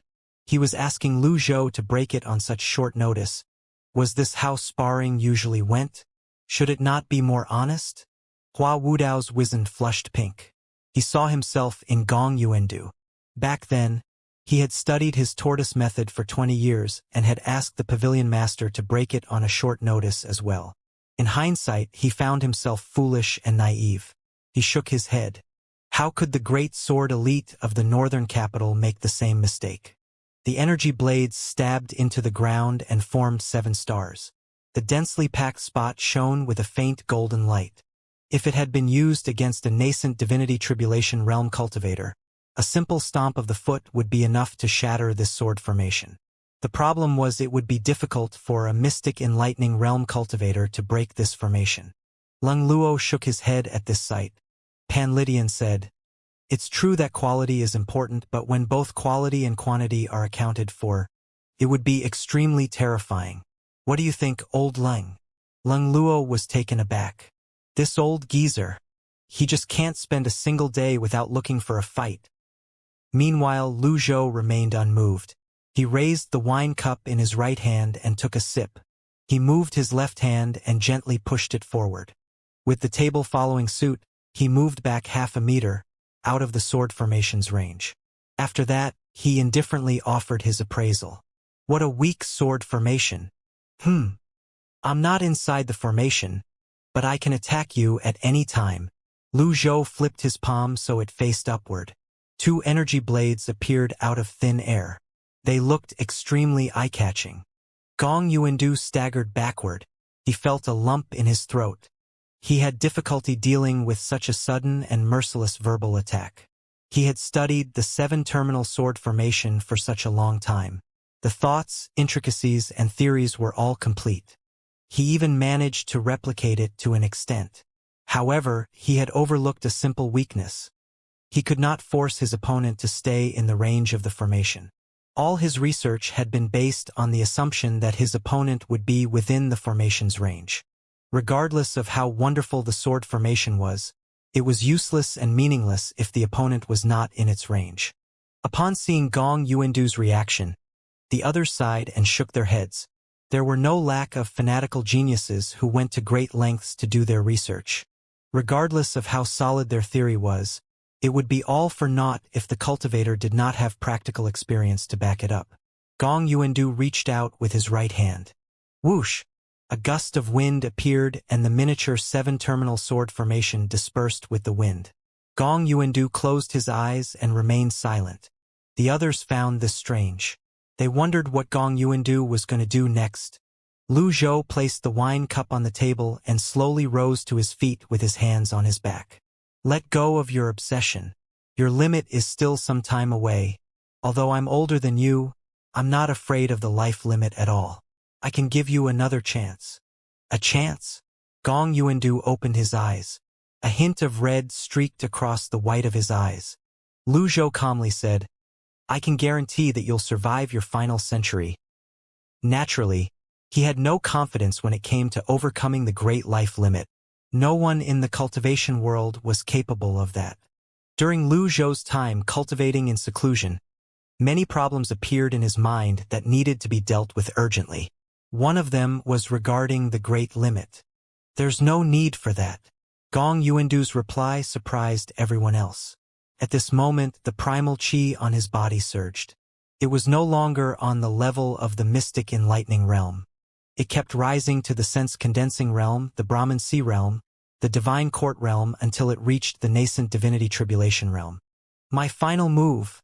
Speaker 1: he was asking Lu Zhou to break it on such short notice. Was this how sparring usually went? Should it not be more honest? Hua Wudao's wizened flushed pink. He saw himself in Gong Yuandu. Back then, he had studied his tortoise method for 20 years and had asked the pavilion master to break it on a short notice as well. In hindsight, he found himself foolish and naive. He shook his head. How could the great sword elite of the northern capital make the same mistake? The energy blades stabbed into the ground and formed 7 stars. The densely packed spot shone with a faint golden light. If it had been used against a nascent divinity tribulation realm cultivator, a simple stomp of the foot would be enough to shatter this sword formation. The problem was it would be difficult for a mystic enlightening realm cultivator to break this formation. Lung Luo shook his head at this sight. Pan Lydian said, It's true that quality is important, but when both quality and quantity are accounted for, it would be extremely terrifying. What do you think, old Lung? Lung Luo was taken aback. This old geezer. He just can't spend a single day without looking for a fight. Meanwhile, Lu Zhou remained unmoved. He raised the wine cup in his right hand and took a sip. He moved his left hand and gently pushed it forward. With the table following suit, he moved back half a meter, out of the sword formation's range. After that, he indifferently offered his appraisal. What a weak sword formation. I'm not inside the formation, but I can attack you at any time. Lu Zhou flipped his palm so it faced upward. 2 energy blades appeared out of thin air. They looked extremely eye-catching. Gong Yuandu staggered backward. He felt a lump in his throat. He had difficulty dealing with such a sudden and merciless verbal attack. He had studied the 7-terminal sword formation for such a long time. The thoughts, intricacies, and theories were all complete. He even managed to replicate it to an extent. However, he had overlooked a simple weakness. He could not force his opponent to stay in the range of the formation. All his research had been based on the assumption that his opponent would be within the formation's range. Regardless of how wonderful the sword formation was, it was useless and meaningless if the opponent was not in its range. Upon seeing Gong Yuandu's reaction, the others sighed and shook their heads. There were no lack of fanatical geniuses who went to great lengths to do their research. Regardless of how solid their theory was, it would be all for naught if the cultivator did not have practical experience to back it up. Gong Yuandu reached out with his right hand. Whoosh! A gust of wind appeared and the miniature 7-terminal sword formation dispersed with the wind. Gong Yuandu closed his eyes and remained silent. The others found this strange. They wondered what Gong Yuandu was going to do next. Lu Zhou placed the wine cup on the table and slowly rose to his feet with his hands on his back. Let go of your obsession. Your limit is still some time away. Although I'm older than you, I'm not afraid of the life limit at all. I can give you another chance. A chance? Gong Yuandu opened his eyes. A hint of red streaked across the white of his eyes. Lu Zhou calmly said, I can guarantee that you'll survive your final century. Naturally, he had no confidence when it came to overcoming the great life limit. No one in the cultivation world was capable of that. During Lu Zhou's time cultivating in seclusion, many problems appeared in his mind that needed to be dealt with urgently. One of them was regarding the great limit. There's no need for that. Gong Yuandu's reply surprised everyone else. At this moment, the primal chi on his body surged. It was no longer on the level of the mystic enlightening realm. It kept rising to the sense-condensing realm, the Brahman sea realm, the divine court realm until it reached the nascent divinity tribulation realm. My final move.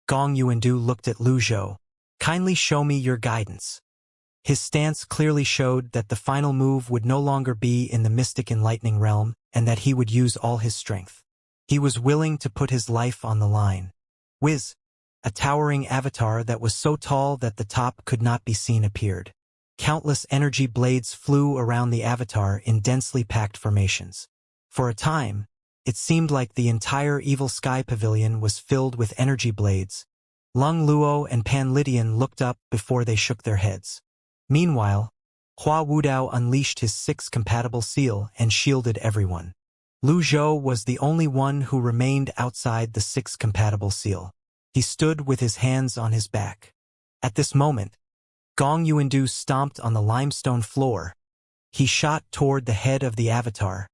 Speaker 1: Gong Yuandu looked at Lu Zhou. Kindly show me your guidance. His stance clearly showed that the final move would no longer be in the mystic enlightening realm and that he would use all his strength. He was willing to put his life on the line. Whiz! A towering avatar that was so tall that the top could not be seen appeared. Countless energy blades flew around the avatar in densely packed formations. For a time, it seemed like the entire evil sky pavilion was filled with energy blades. Lung Luo and Pan Lydian looked up before they shook their heads. Meanwhile, Hua Wudao unleashed his 6 compatible seal and shielded everyone. Lu Zhou was the only one who remained outside the 6 compatible seal. He stood with his hands on his back. At this moment, Gong Yuandu stomped on the limestone floor. He shot toward the head of the avatar,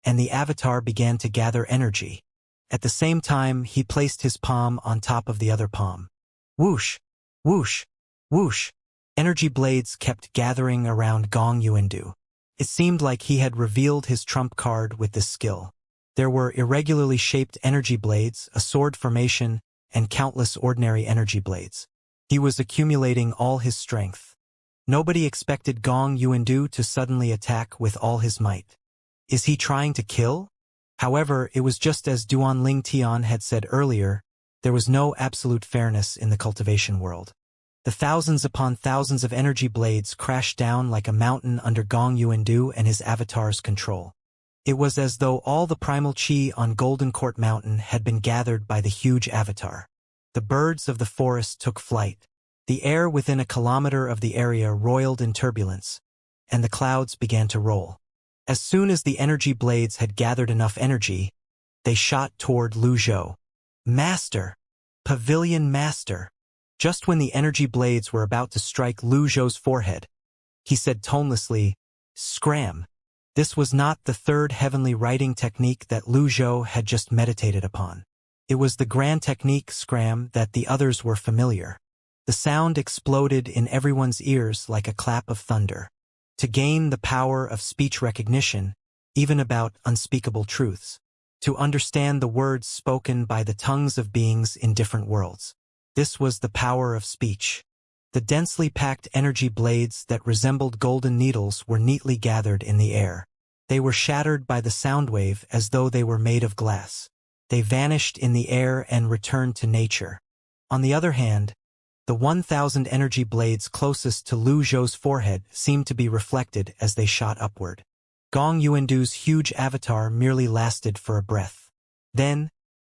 Speaker 1: and the avatar began to gather energy. At the same time, he placed his palm on top of the other palm. Whoosh! Whoosh! Whoosh! Energy blades kept gathering around Gong Yuandu. It seemed like he had revealed his trump card with this skill. There were irregularly shaped energy blades, a sword formation, and countless ordinary energy blades. He was accumulating all his strength. Nobody expected Gong Yuandu to suddenly attack with all his might. Is he trying to kill? However, it was just as Duan Ling Tian had said earlier, there was no absolute fairness in the cultivation world. The thousands upon thousands of energy blades crashed down like a mountain under Gong Yuandu and his avatar's control. It was as though all the primal chi on Golden Court Mountain had been gathered by the huge avatar. The birds of the forest took flight. The air within a kilometer of the area roiled in turbulence, and the clouds began to roll. As soon as the energy blades had gathered enough energy, they shot toward Lu Zhou. Master! Pavilion Master! Just when the energy blades were about to strike Lu Zhou's forehead, he said tonelessly, "Scram." This was not the third heavenly writing technique that Lu Zhou had just meditated upon. It was the grand technique scram that the others were familiar. The sound exploded in everyone's ears like a clap of thunder. To gain the power of speech recognition, even about unspeakable truths. To understand the words spoken by the tongues of beings in different worlds. This was the power of speech. The densely packed energy blades that resembled golden needles were neatly gathered in the air. They were shattered by the sound wave as though they were made of glass. They vanished in the air and returned to nature. On the other hand, the 1,000 energy blades closest to Lu Zhou's forehead seemed to be reflected as they shot upward. Gong Yuandu's huge avatar merely lasted for a breath. Then,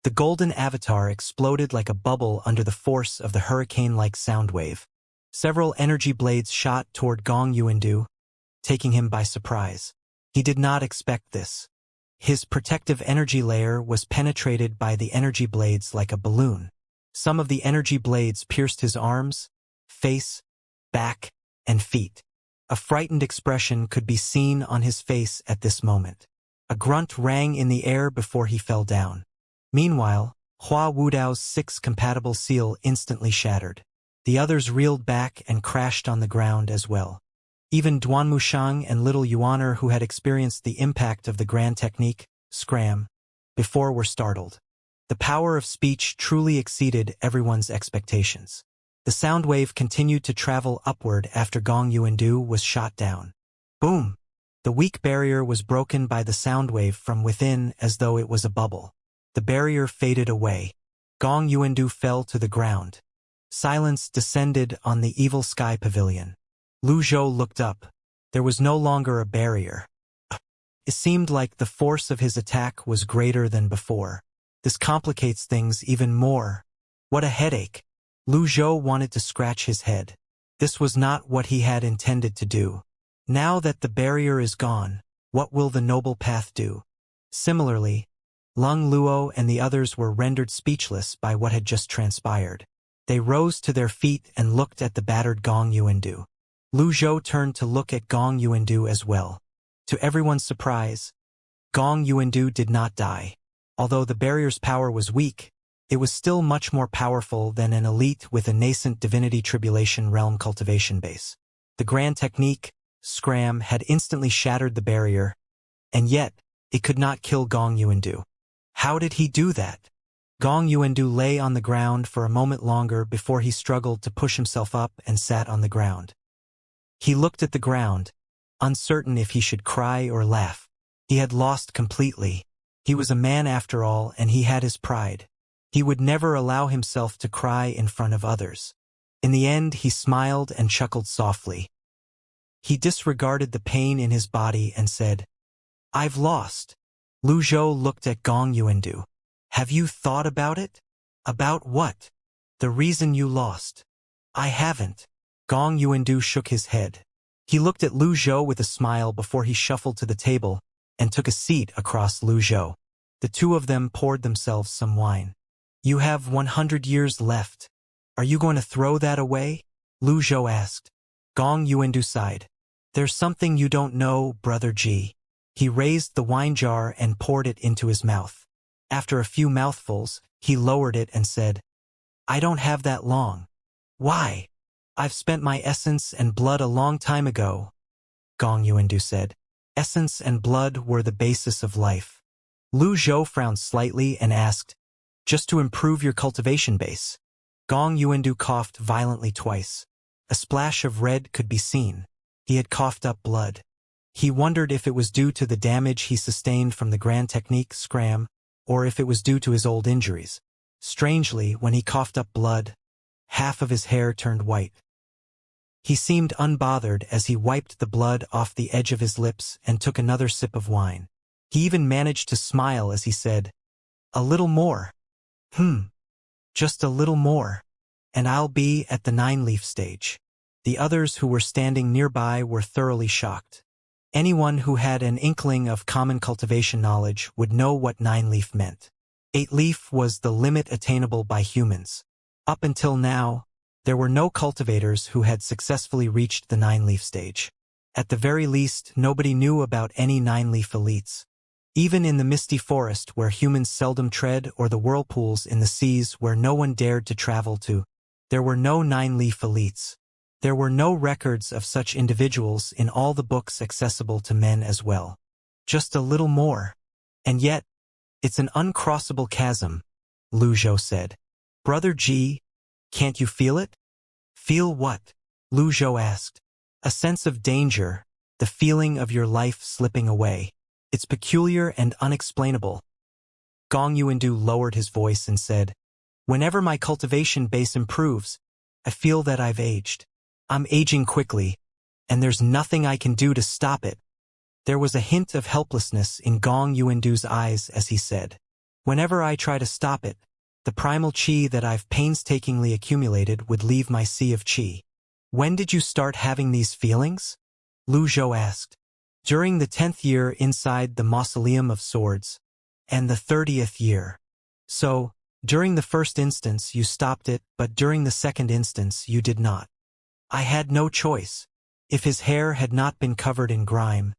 Speaker 1: the golden avatar exploded like a bubble under the force of the hurricane-like sound wave. Several energy blades shot toward Gong Yuandu, taking him by surprise. He did not expect this. His protective energy layer was penetrated by the energy blades like a balloon. Some of the energy blades pierced his arms, face, back, and feet. A frightened expression could be seen on his face at this moment. A grunt rang in the air before he fell down. Meanwhile, Hua Wudao's 6 compatible seal instantly shattered. The others reeled back and crashed on the ground as well. Even Duan Mushang and Little Yuaner, who had experienced the impact of the grand technique, scram, before were startled. The power of speech truly exceeded everyone's expectations. The sound wave continued to travel upward after Gong Yuandu was shot down. Boom! The weak barrier was broken by the sound wave from within as though it was a bubble. The barrier faded away. Gong Yuandu fell to the ground. Silence descended on the evil sky pavilion. Lu Zhou looked up. There was no longer a barrier. It seemed like the force of his attack was greater than before. This complicates things even more. What a headache. Lu Zhou wanted to scratch his head. This was not what he had intended to do. Now that the barrier is gone, what will the noble path do? Similarly, Lung Luo and the others were rendered speechless by what had just transpired. They rose to their feet and looked at the battered Gong Yuandu. Lu Zhou turned to look at Gong Yuandu as well. To everyone's surprise, Gong Yuandu did not die. Although the barrier's power was weak, it was still much more powerful than an elite with a nascent divinity tribulation realm cultivation base. The grand technique, Scram, had instantly shattered the barrier, and yet, it could not kill Gong Yuandu. How did he do that? Gong Yuandu lay on the ground for a moment longer before he struggled to push himself up and sat on the ground. He looked at the ground, uncertain if he should cry or laugh. He had lost completely. He was a man after all, and he had his pride. He would never allow himself to cry in front of others. In the end, he smiled and chuckled softly. He disregarded the pain in his body and said, "I've lost." Lu Zhou looked at Gong Yuandu. "Have you thought about it?" "About what?" "The reason you lost." "I haven't." Gong Yuandu shook his head. He looked at Lu Zhou with a smile before he shuffled to the table and took a seat across Lu Zhou. The two of them poured themselves some wine. "You have 100 years left. Are you going to throw that away?" Lu Zhou asked. Gong Yuandu sighed. "There's something you don't know, Brother Ji." He raised the wine jar and poured it into his mouth. After a few mouthfuls, he lowered it and said, "I don't have that long." "Why?" "I've spent my essence and blood a long time ago," Gong Yuandu said. Essence and blood were the basis of life. Lu Zhou frowned slightly and asked, "Just to improve your cultivation base?" Gong Yuandu coughed violently twice. A splash of red could be seen. He had coughed up blood. He wondered if it was due to the damage he sustained from the grand technique, Scram, or if it was due to his old injuries. Strangely, when he coughed up blood, half of his hair turned white. He seemed unbothered as he wiped the blood off the edge of his lips and took another sip of wine. He even managed to smile as he said, "A little more. Just a little more. And I'll be at the 9-leaf stage." The others who were standing nearby were thoroughly shocked. Anyone who had an inkling of common cultivation knowledge would know what 9-leaf meant. 8-leaf was the limit attainable by humans. Up until now, there were no cultivators who had successfully reached the 9-leaf stage. At the very least, nobody knew about any 9-leaf elites. Even in the misty forest where humans seldom tread or the whirlpools in the seas where no one dared to travel to, there were no 9-leaf elites. There were no records of such individuals in all the books accessible to men as well. Just a little more. And yet, it's an uncrossable chasm, Lu Zhou said. Brother Ji, can't you feel it? Feel what? Lu Zhou asked. A sense of danger, the feeling of your life slipping away. It's peculiar and unexplainable. Gong Yuandu lowered his voice and said, "Whenever my cultivation base improves, I feel that I've aged. I'm aging quickly, and there's nothing I can do to stop it." There was a hint of helplessness in Gong Yuandu's eyes as he said, "Whenever I try to stop it, the primal qi that I've painstakingly accumulated would leave my sea of qi." "When did you start having these feelings?" Lu Zhou asked. "During the 10th year inside the Mausoleum of Swords, and the 30th year. So, during the first instance you stopped it, but during the second instance you did not." "I had no choice." If his hair had not been covered in grime,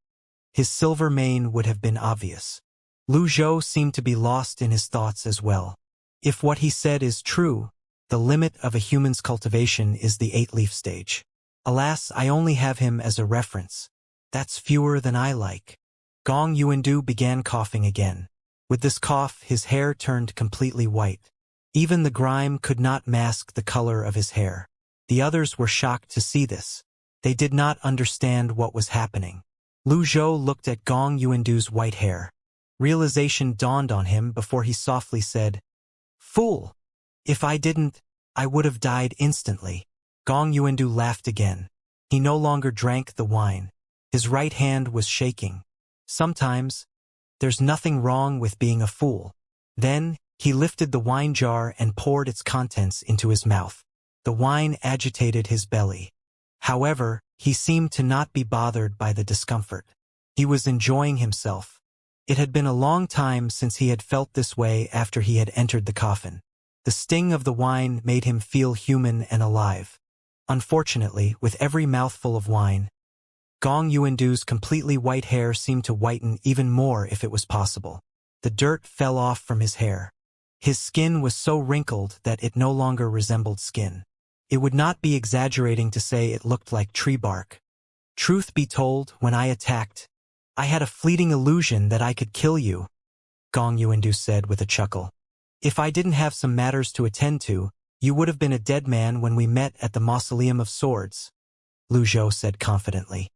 Speaker 1: his silver mane would have been obvious. Lu Zhou seemed to be lost in his thoughts as well. If what he said is true, the limit of a human's cultivation is the 8-leaf stage. Alas, I only have him as a reference. That's fewer than I like. Gong Yuandu began coughing again. With this cough, his hair turned completely white. Even the grime could not mask the color of his hair. The others were shocked to see this. They did not understand what was happening. Lu Zhou looked at Gong Yuandu's white hair. Realization dawned on him before he softly said, "Fool! If I didn't, I would have died instantly." Gong Yuandu laughed again. He no longer drank the wine. His right hand was shaking. Sometimes, there's nothing wrong with being a fool. Then, he lifted the wine jar and poured its contents into his mouth. The wine agitated his belly. However, he seemed to not be bothered by the discomfort. He was enjoying himself. It had been a long time since he had felt this way after he had entered the coffin. The sting of the wine made him feel human and alive. Unfortunately, with every mouthful of wine, Gong Yuandu's completely white hair seemed to whiten even more if it was possible. The dirt fell off from his hair. His skin was so wrinkled that it no longer resembled skin. It would not be exaggerating to say it looked like tree bark. Truth be told, when I attacked, I had a fleeting illusion that I could kill you, Gong Yuandu said with a chuckle. If I didn't have some matters to attend to, you would have been a dead man when we met at the Mausoleum of Swords, Lu Zhou said confidently.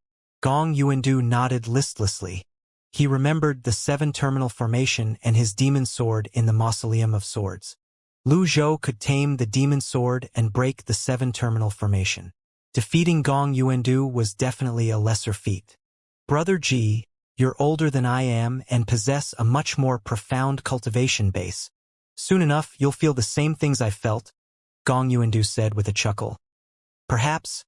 Speaker 1: Gong Yuandu nodded listlessly. He remembered the 7-terminal formation and his demon sword in the Mausoleum of Swords. Lu Zhou could tame the demon sword and break the 7-terminal formation. Defeating Gong Yuandu was definitely a lesser feat. Brother Ji, you're older than I am and possess a much more profound cultivation base. Soon enough you'll feel the same things I felt, Gong Yuandu said with a chuckle. Perhaps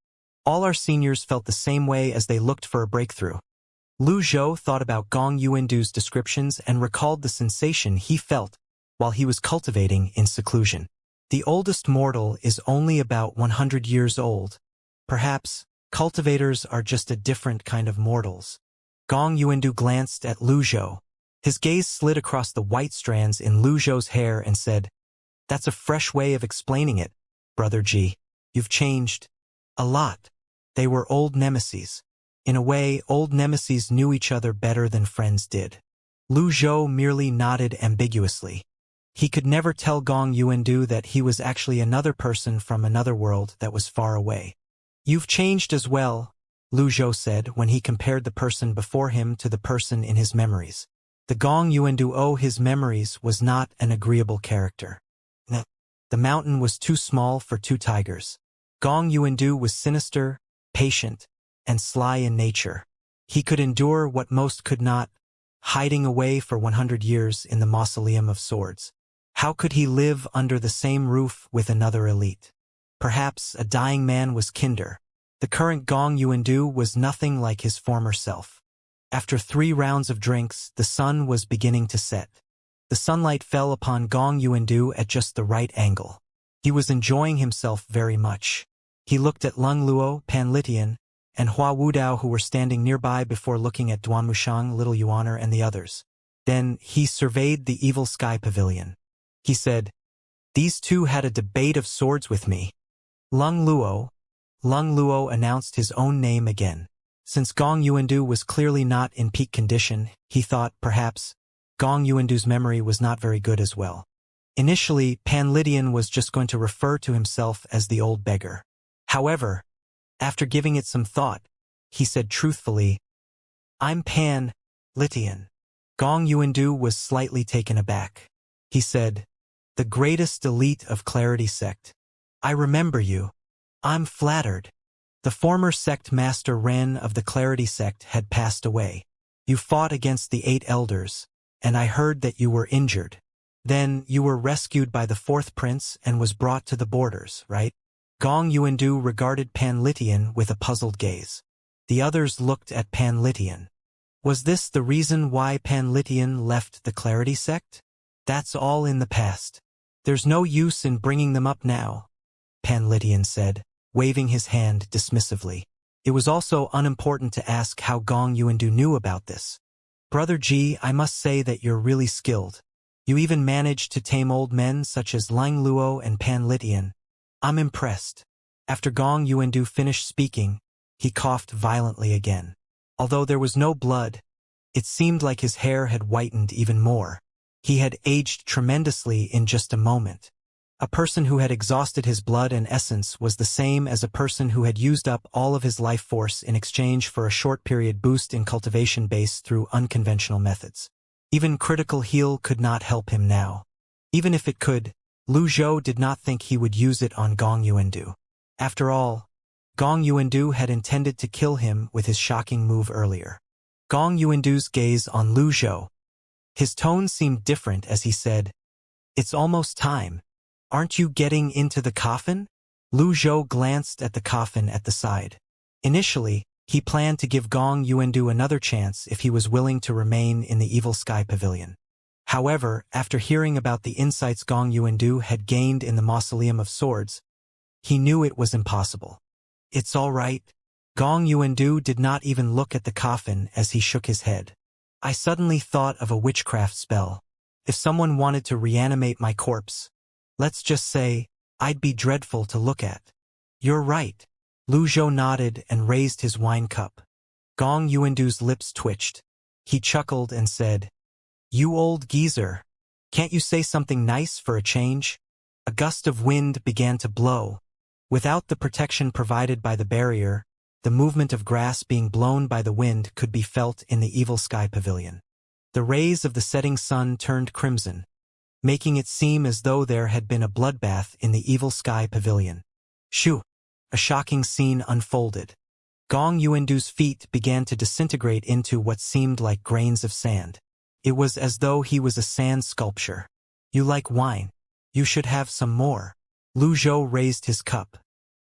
Speaker 1: all our seniors felt the same way as they looked for a breakthrough. Lu Zhou thought about Gong Yuandu's descriptions and recalled the sensation he felt while he was cultivating in seclusion. The oldest mortal is only about 100 years old. Perhaps cultivators are just a different kind of mortals. Gong Yuandu glanced at Lu Zhou. His gaze slid across the white strands in Lu Zhou's hair and said, "That's a fresh way of explaining it, Brother Ji. You've changed a lot." They were old nemesis. In a way, old nemesis knew each other better than friends did. Lu Zhou merely nodded ambiguously. He could never tell Gong Yuandu that he was actually another person from another world that was far away. "You've changed as well," Lu Zhou said when he compared the person before him to the person in his memories. The Gong Yuandu his memories was not an agreeable character. The mountain was too small for 2 tigers. Gong Yuandu was sinister, patient, and sly in nature. He could endure what most could not, hiding away for 100 years in the Mausoleum of Swords. How could he live under the same roof with another elite? Perhaps a dying man was kinder. The current Gong Yuandu was nothing like his former self. After 3 rounds of drinks, the sun was beginning to set. The sunlight fell upon Gong Yuandu at just the right angle. He was enjoying himself very much. He looked at Lung Luo, Pan Litian, and Hua Wudao who were standing nearby before looking at Duan Mushang, Little Yuaner, and the others. Then he surveyed the evil sky pavilion. He said, "These 2 had a debate of swords with me." Lung Luo announced his own name again. Since Gong Yuandu was clearly not in peak condition, he thought perhaps Gong Yuandu's memory was not very good as well. Initially, Pan Litian was just going to refer to himself as the old beggar. However, after giving it some thought, he said truthfully, "I'm Pan Litian." Gong Yuandu was slightly taken aback. He said, "The greatest elite of Clarity Sect. I remember you. I'm flattered. The former sect master Ren of the Clarity Sect had passed away. You fought against the 8 elders, and I heard that you were injured. Then you were rescued by the 4th prince and was brought to the borders, right?" Gong Yuandu regarded Pan Litian with a puzzled gaze. The others looked at Pan Litian. Was this the reason why Pan Litian left the Clarity Sect? "That's all in the past. There's no use in bringing them up now," Pan Litian said, waving his hand dismissively. It was also unimportant to ask how Gong Yuandu knew about this. "Brother Ji, I must say that you're really skilled. You even managed to tame old men such as Lang Luo and Pan Litian. I'm impressed." After Gong Yuandu finished speaking, he coughed violently again. Although there was no blood, it seemed like his hair had whitened even more. He had aged tremendously in just a moment. A person who had exhausted his blood and essence was the same as a person who had used up all of his life force in exchange for a short period boost in cultivation base through unconventional methods. Even critical heal could not help him now. Even if it could, Lu Zhou did not think he would use it on Gong Yuandu. After all, Gong Yuandu had intended to kill him with his shocking move earlier. Gong Yuandu's gaze on Lu Zhou. His tone seemed different as he said, "It's almost time. Aren't you getting into the coffin?" Lu Zhou glanced at the coffin at the side. Initially, he planned to give Gong Yuandu another chance if he was willing to remain in the Evil Sky Pavilion. However, after hearing about the insights Gong Yuandu had gained in the Mausoleum of Swords, he knew it was impossible. "It's all right," Gong Yuandu did not even look at the coffin as he shook his head. I suddenly thought of a witchcraft spell. If someone wanted to reanimate my corpse, let's just say, I'd be dreadful to look at. You're right. Lu Zhou nodded and raised his wine cup. Gong Yuandu's lips twitched. He chuckled and said, "You old geezer. Can't you say something nice for a change?" A gust of wind began to blow. Without the protection provided by the barrier, the movement of grass being blown by the wind could be felt in the evil sky pavilion. The rays of the setting sun turned crimson, making it seem as though there had been a bloodbath in the evil sky pavilion. Shoo! A shocking scene unfolded. Gong Yuandu's feet began to disintegrate into what seemed like grains of sand. It was as though he was a sand sculpture. "You like wine? You should have some more." Lu Zhou raised his cup.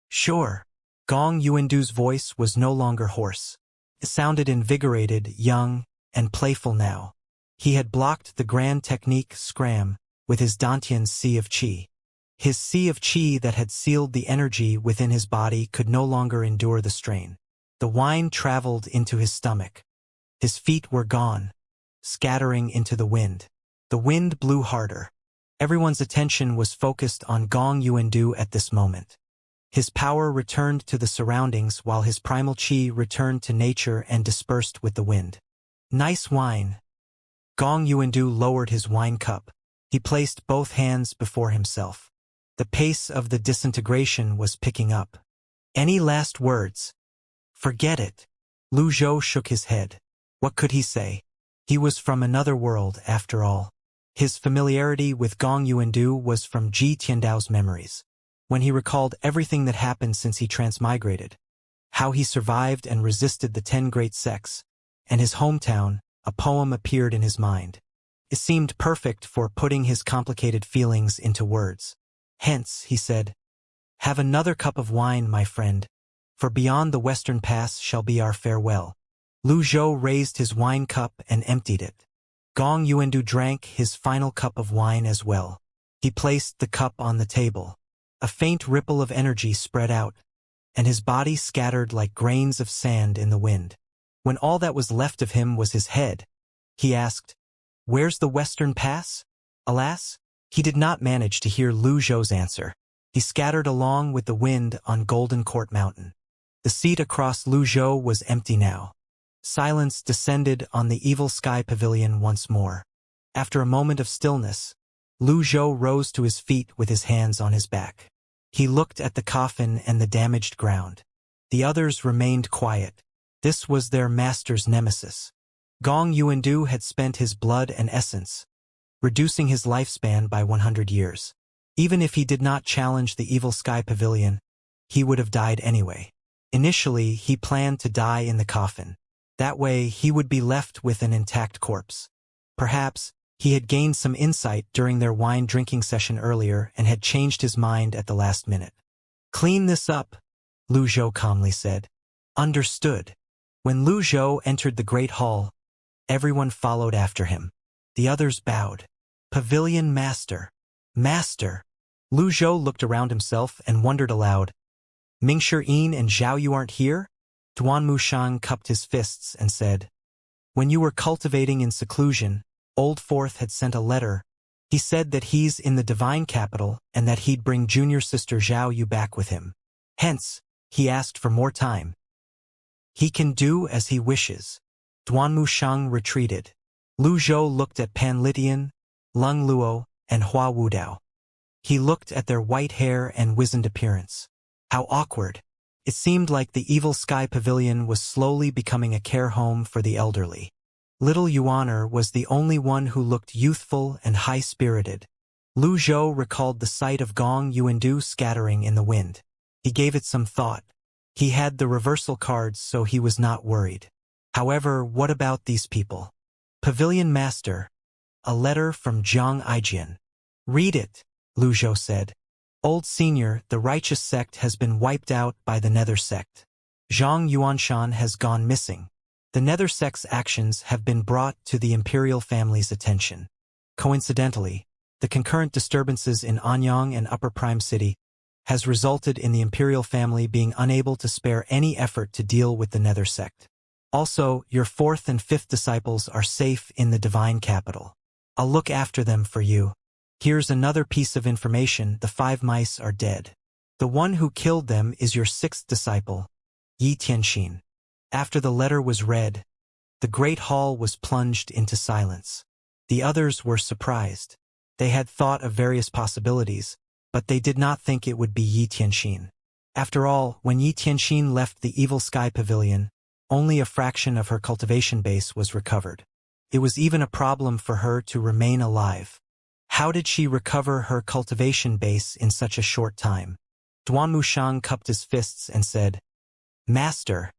Speaker 1: "Sure." Gong Yuandu's voice was no longer hoarse. It sounded invigorated, young, and playful now. He had blocked the grand technique scram with his Dantian's sea of qi. His sea of qi that had sealed the energy within his body could no longer endure the strain. The wine traveled into his stomach. His feet were gone, scattering into the wind. The wind blew harder. Everyone's attention was focused on Gong Yuandu at this moment. His power returned to the surroundings while his primal qi returned to nature and dispersed with the wind. "Nice wine." Gong Yuandu lowered his wine cup. He placed both hands before himself. The pace of the disintegration was picking up. "Any last words?" "Forget it." Lu Zhou shook his head. What could he say? He was from another world, after all. His familiarity with Gong Yuandu was from Ji Tiandao's memories. When he recalled everything that happened since he transmigrated, how he survived and resisted the 10 great sects, and his hometown, a poem appeared in his mind. It seemed perfect for putting his complicated feelings into words. "Hence," he said, "have another cup of wine, my friend, for beyond the western pass shall be our farewell." Lu Zhou raised his wine cup and emptied it. Gong Yuandu drank his final cup of wine as well. He placed the cup on the table. A faint ripple of energy spread out, and his body scattered like grains of sand in the wind. When all that was left of him was his head, he asked, "Where's the western pass?" Alas, he did not manage to hear Lu Zhou's answer. He scattered along with the wind on Golden Court Mountain. The seat across Lu Zhou was empty now. Silence descended on the evil sky pavilion once more. After a moment of stillness, Lu Zhou rose to his feet with his hands on his back. He looked at the coffin and the damaged ground. The others remained quiet. This was their master's nemesis. Gong Yuandu had spent his blood and essence, reducing his lifespan by 100 years. Even if he did not challenge the evil sky pavilion, he would have died anyway. Initially, he planned to die in the coffin. That way, he would be left with an intact corpse. Perhaps, he had gained some insight during their wine-drinking session earlier and had changed his mind at the last minute. "Clean this up," Lu Zhou calmly said. "Understood." When Lu Zhou entered the great hall, everyone followed after him. The others bowed. "Pavilion Master." "Master." Lu Zhou looked around himself and wondered aloud. "Mingshi Yin and Zhao Yu aren't here?" Duan Mushang cupped his fists and said, "When you were cultivating in seclusion, Old Fourth had sent a letter. He said that he's in the divine capital and that he'd bring junior sister Zhao Yu back with him. Hence, he asked for more time. He can do as he wishes." Duan Mushang retreated. Lu Zhou looked at Pan Litian, Lung Luo, and Hua Wudao. He looked at their white hair and wizened appearance. How awkward. It seemed like the evil sky pavilion was slowly becoming a care home for the elderly. Little Yuaner was the only one who looked youthful and high-spirited. Lu Zhou recalled the sight of Gong Yuandu scattering in the wind. He gave it some thought. He had the reversal cards, so he was not worried. However, what about these people? "Pavilion Master, a letter from Jiang Aijian." "Read it," Lu Zhou said. "Old Senior, the righteous sect has been wiped out by the Nether sect. Zhang Yuanshan has gone missing. The Nether sect's actions have been brought to the imperial family's attention. Coincidentally, the concurrent disturbances in Anyang and Upper Prime City has resulted in the imperial family being unable to spare any effort to deal with the Nether sect. Also, your 4th and 5th disciples are safe in the divine capital. I'll look after them for you. Here's another piece of information: the 5 mice are dead. The one who killed them is your 6th disciple, Yi Tianxin. After the letter was read, the great hall was plunged into silence. The others were surprised. They had thought of various possibilities, but they did not think it would be Yi Tianxin. After all, when Yi Tianxin left the Evil Sky Pavilion, only a fraction of her cultivation base was recovered. It was even a problem for her to remain alive. How did she recover her cultivation base in such a short time? Duan Mushang cupped his fists and said, "Master,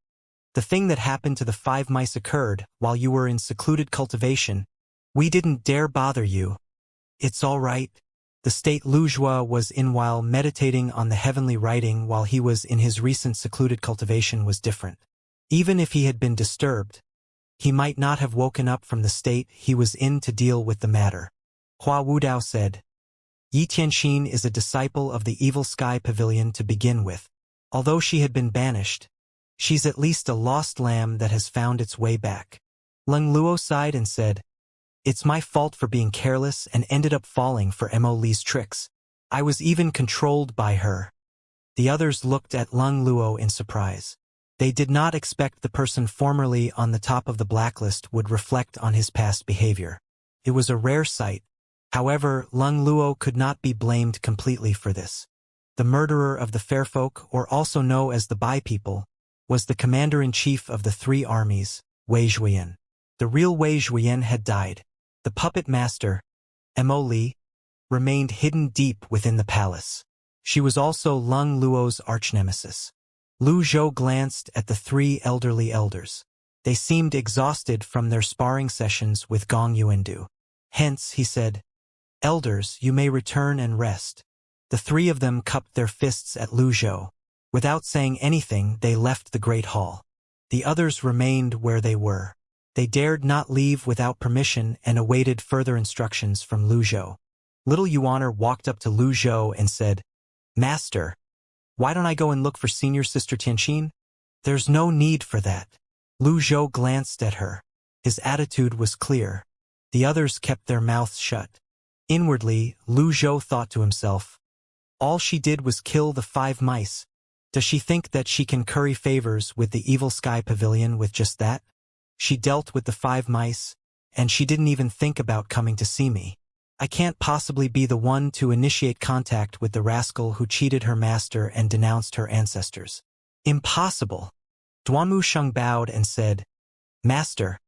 Speaker 1: the thing that happened to the 5 mice occurred while you were in secluded cultivation. We didn't dare bother you. It's all right." The state Luzhua was in while meditating on the heavenly writing while he was in his recent secluded cultivation was different. Even if he had been disturbed, he might not have woken up from the state he was in to deal with the matter. Hua Wudao said, "Yi Tianxin is a disciple of the Evil Sky Pavilion to begin with. Although she had been banished, she's at least a lost lamb that has found its way back." Leng Luo sighed and said, "It's my fault for being careless and ended up falling for Mo Li's tricks. I was even controlled by her." The others looked at Leng Luo in surprise. They did not expect the person formerly on the top of the blacklist would reflect on his past behavior. It was a rare sight. However, Leng Luo could not be blamed completely for this. The murderer of the fair folk, or also known as the Bai people, was the commander-in-chief of the 3 armies, Wei Zhuoyan. The real Wei Zhuoyan had died. The puppet master, Mo Li, remained hidden deep within the palace. She was also Leng Luo's arch-nemesis. Lu Zhou glanced at the 3 elderly elders. They seemed exhausted from their sparring sessions with Gong Yuandu. Hence, he said, "Elders, you may return and rest." The 3 of them cupped their fists at Lu Zhou. Without saying anything, they left the great hall. The others remained where they were. They dared not leave without permission and awaited further instructions from Lu Zhou. Little Yuaner walked up to Lu Zhou and said, "Master, why don't I go and look for senior sister Tianxin?" "There's no need for that." Lu Zhou glanced at her. His attitude was clear. The others kept their mouths shut. Inwardly, Lu Zhou thought to himself, all she did was kill the 5 mice. Does she think that she can curry favors with the Evil Sky Pavilion with just that? She dealt with the 5 mice, and she didn't even think about coming to see me. I can't possibly be the one to initiate contact with the rascal who cheated her master and denounced her ancestors. Impossible. Duanmu Sheng bowed and said, "Master,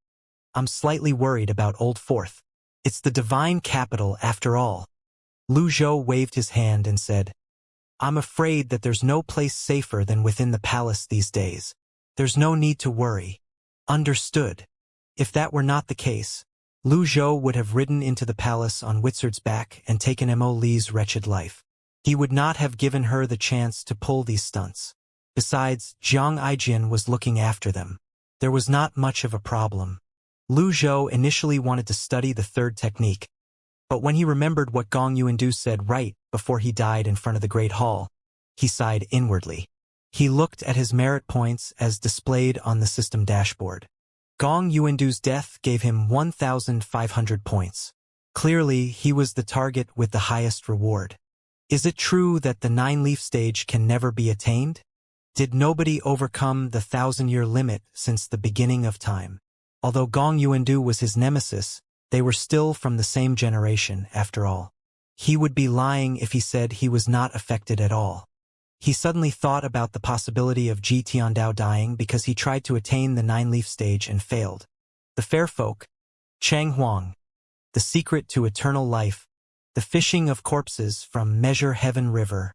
Speaker 1: I'm slightly worried about Old Fourth. It's the divine capital after all." Lu Zhou waved his hand and said, "I'm afraid that there's no place safer than within the palace these days. There's no need to worry." Understood. If that were not the case, Lu Zhou would have ridden into the palace on Witzard's back and taken Mo Li's wretched life. He would not have given her the chance to pull these stunts. Besides, Jiang Aijian was looking after them. There was not much of a problem. Lu Zhou initially wanted to study the 3rd technique, but when he remembered what Gong Yuandu said right before he died in front of the Great Hall, he sighed inwardly. He looked at his merit points as displayed on the system dashboard. Gong Yuandu's death gave him 1,500 points. Clearly, he was the target with the highest reward. Is it true that the 9-leaf stage can never be attained? Did nobody overcome the 1,000-year limit since the beginning of time? Although Gong Yuandu was his nemesis, they were still from the same generation, after all. He would be lying if he said he was not affected at all. He suddenly thought about the possibility of Ji Tiandao dying because he tried to attain the 9-leaf stage and failed. The fair folk, Chang Huang, the secret to eternal life, the fishing of corpses from Measure Heaven River.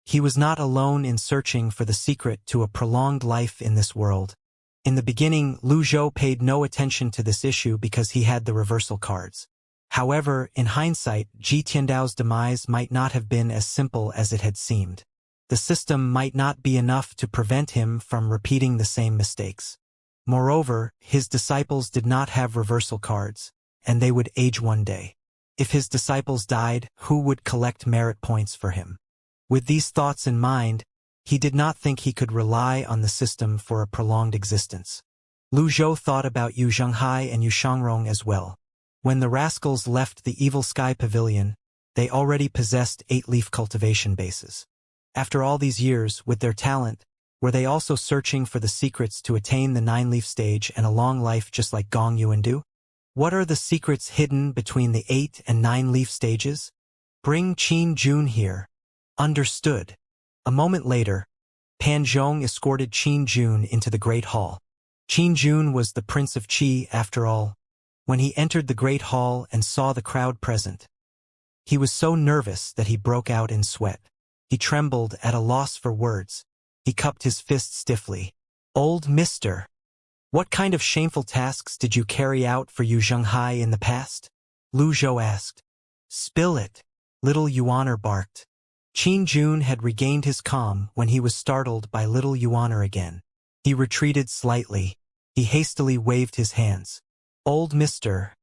Speaker 1: He was not alone in searching for the secret to a prolonged life in this world. In the beginning, Lu Zhou paid no attention to this issue because he had the reversal cards. However, in hindsight, Ji Tiandao's demise might not have been as simple as it had seemed. The system might not be enough to prevent him from repeating the same mistakes. Moreover, his disciples did not have reversal cards, and they would age one day. If his disciples died, who would collect merit points for him? With these thoughts in mind, he did not think he could rely on the system for a prolonged existence. Lu Zhou thought about Yu Zhenghai and Yu Shangrong as well. When the rascals left the Evil Sky Pavilion, they already possessed 8-leaf cultivation bases. After all these years, with their talent, were they also searching for the secrets to attain the 9-leaf stage and a long life just like Gong Yuandu? What are the secrets hidden between the 8 and 9-leaf stages? Bring Qin Jun here. Understood. A moment later, Pan Zhong escorted Qin Jun into the Great Hall. Qin Jun was the Prince of Qi, after all. When he entered the Great Hall and saw the crowd present, he was so nervous that he broke out in sweat. He trembled at a loss for words. He cupped his fist stiffly. Old mister, what kind of shameful tasks did you carry out for Yu Zhenghai in the past? Lu Zhou asked. Spill it, little Yuaner barked. Qin Jun had regained his calm when he was startled by little Yuaner again. He retreated slightly. He hastily waved his hands. Old mister,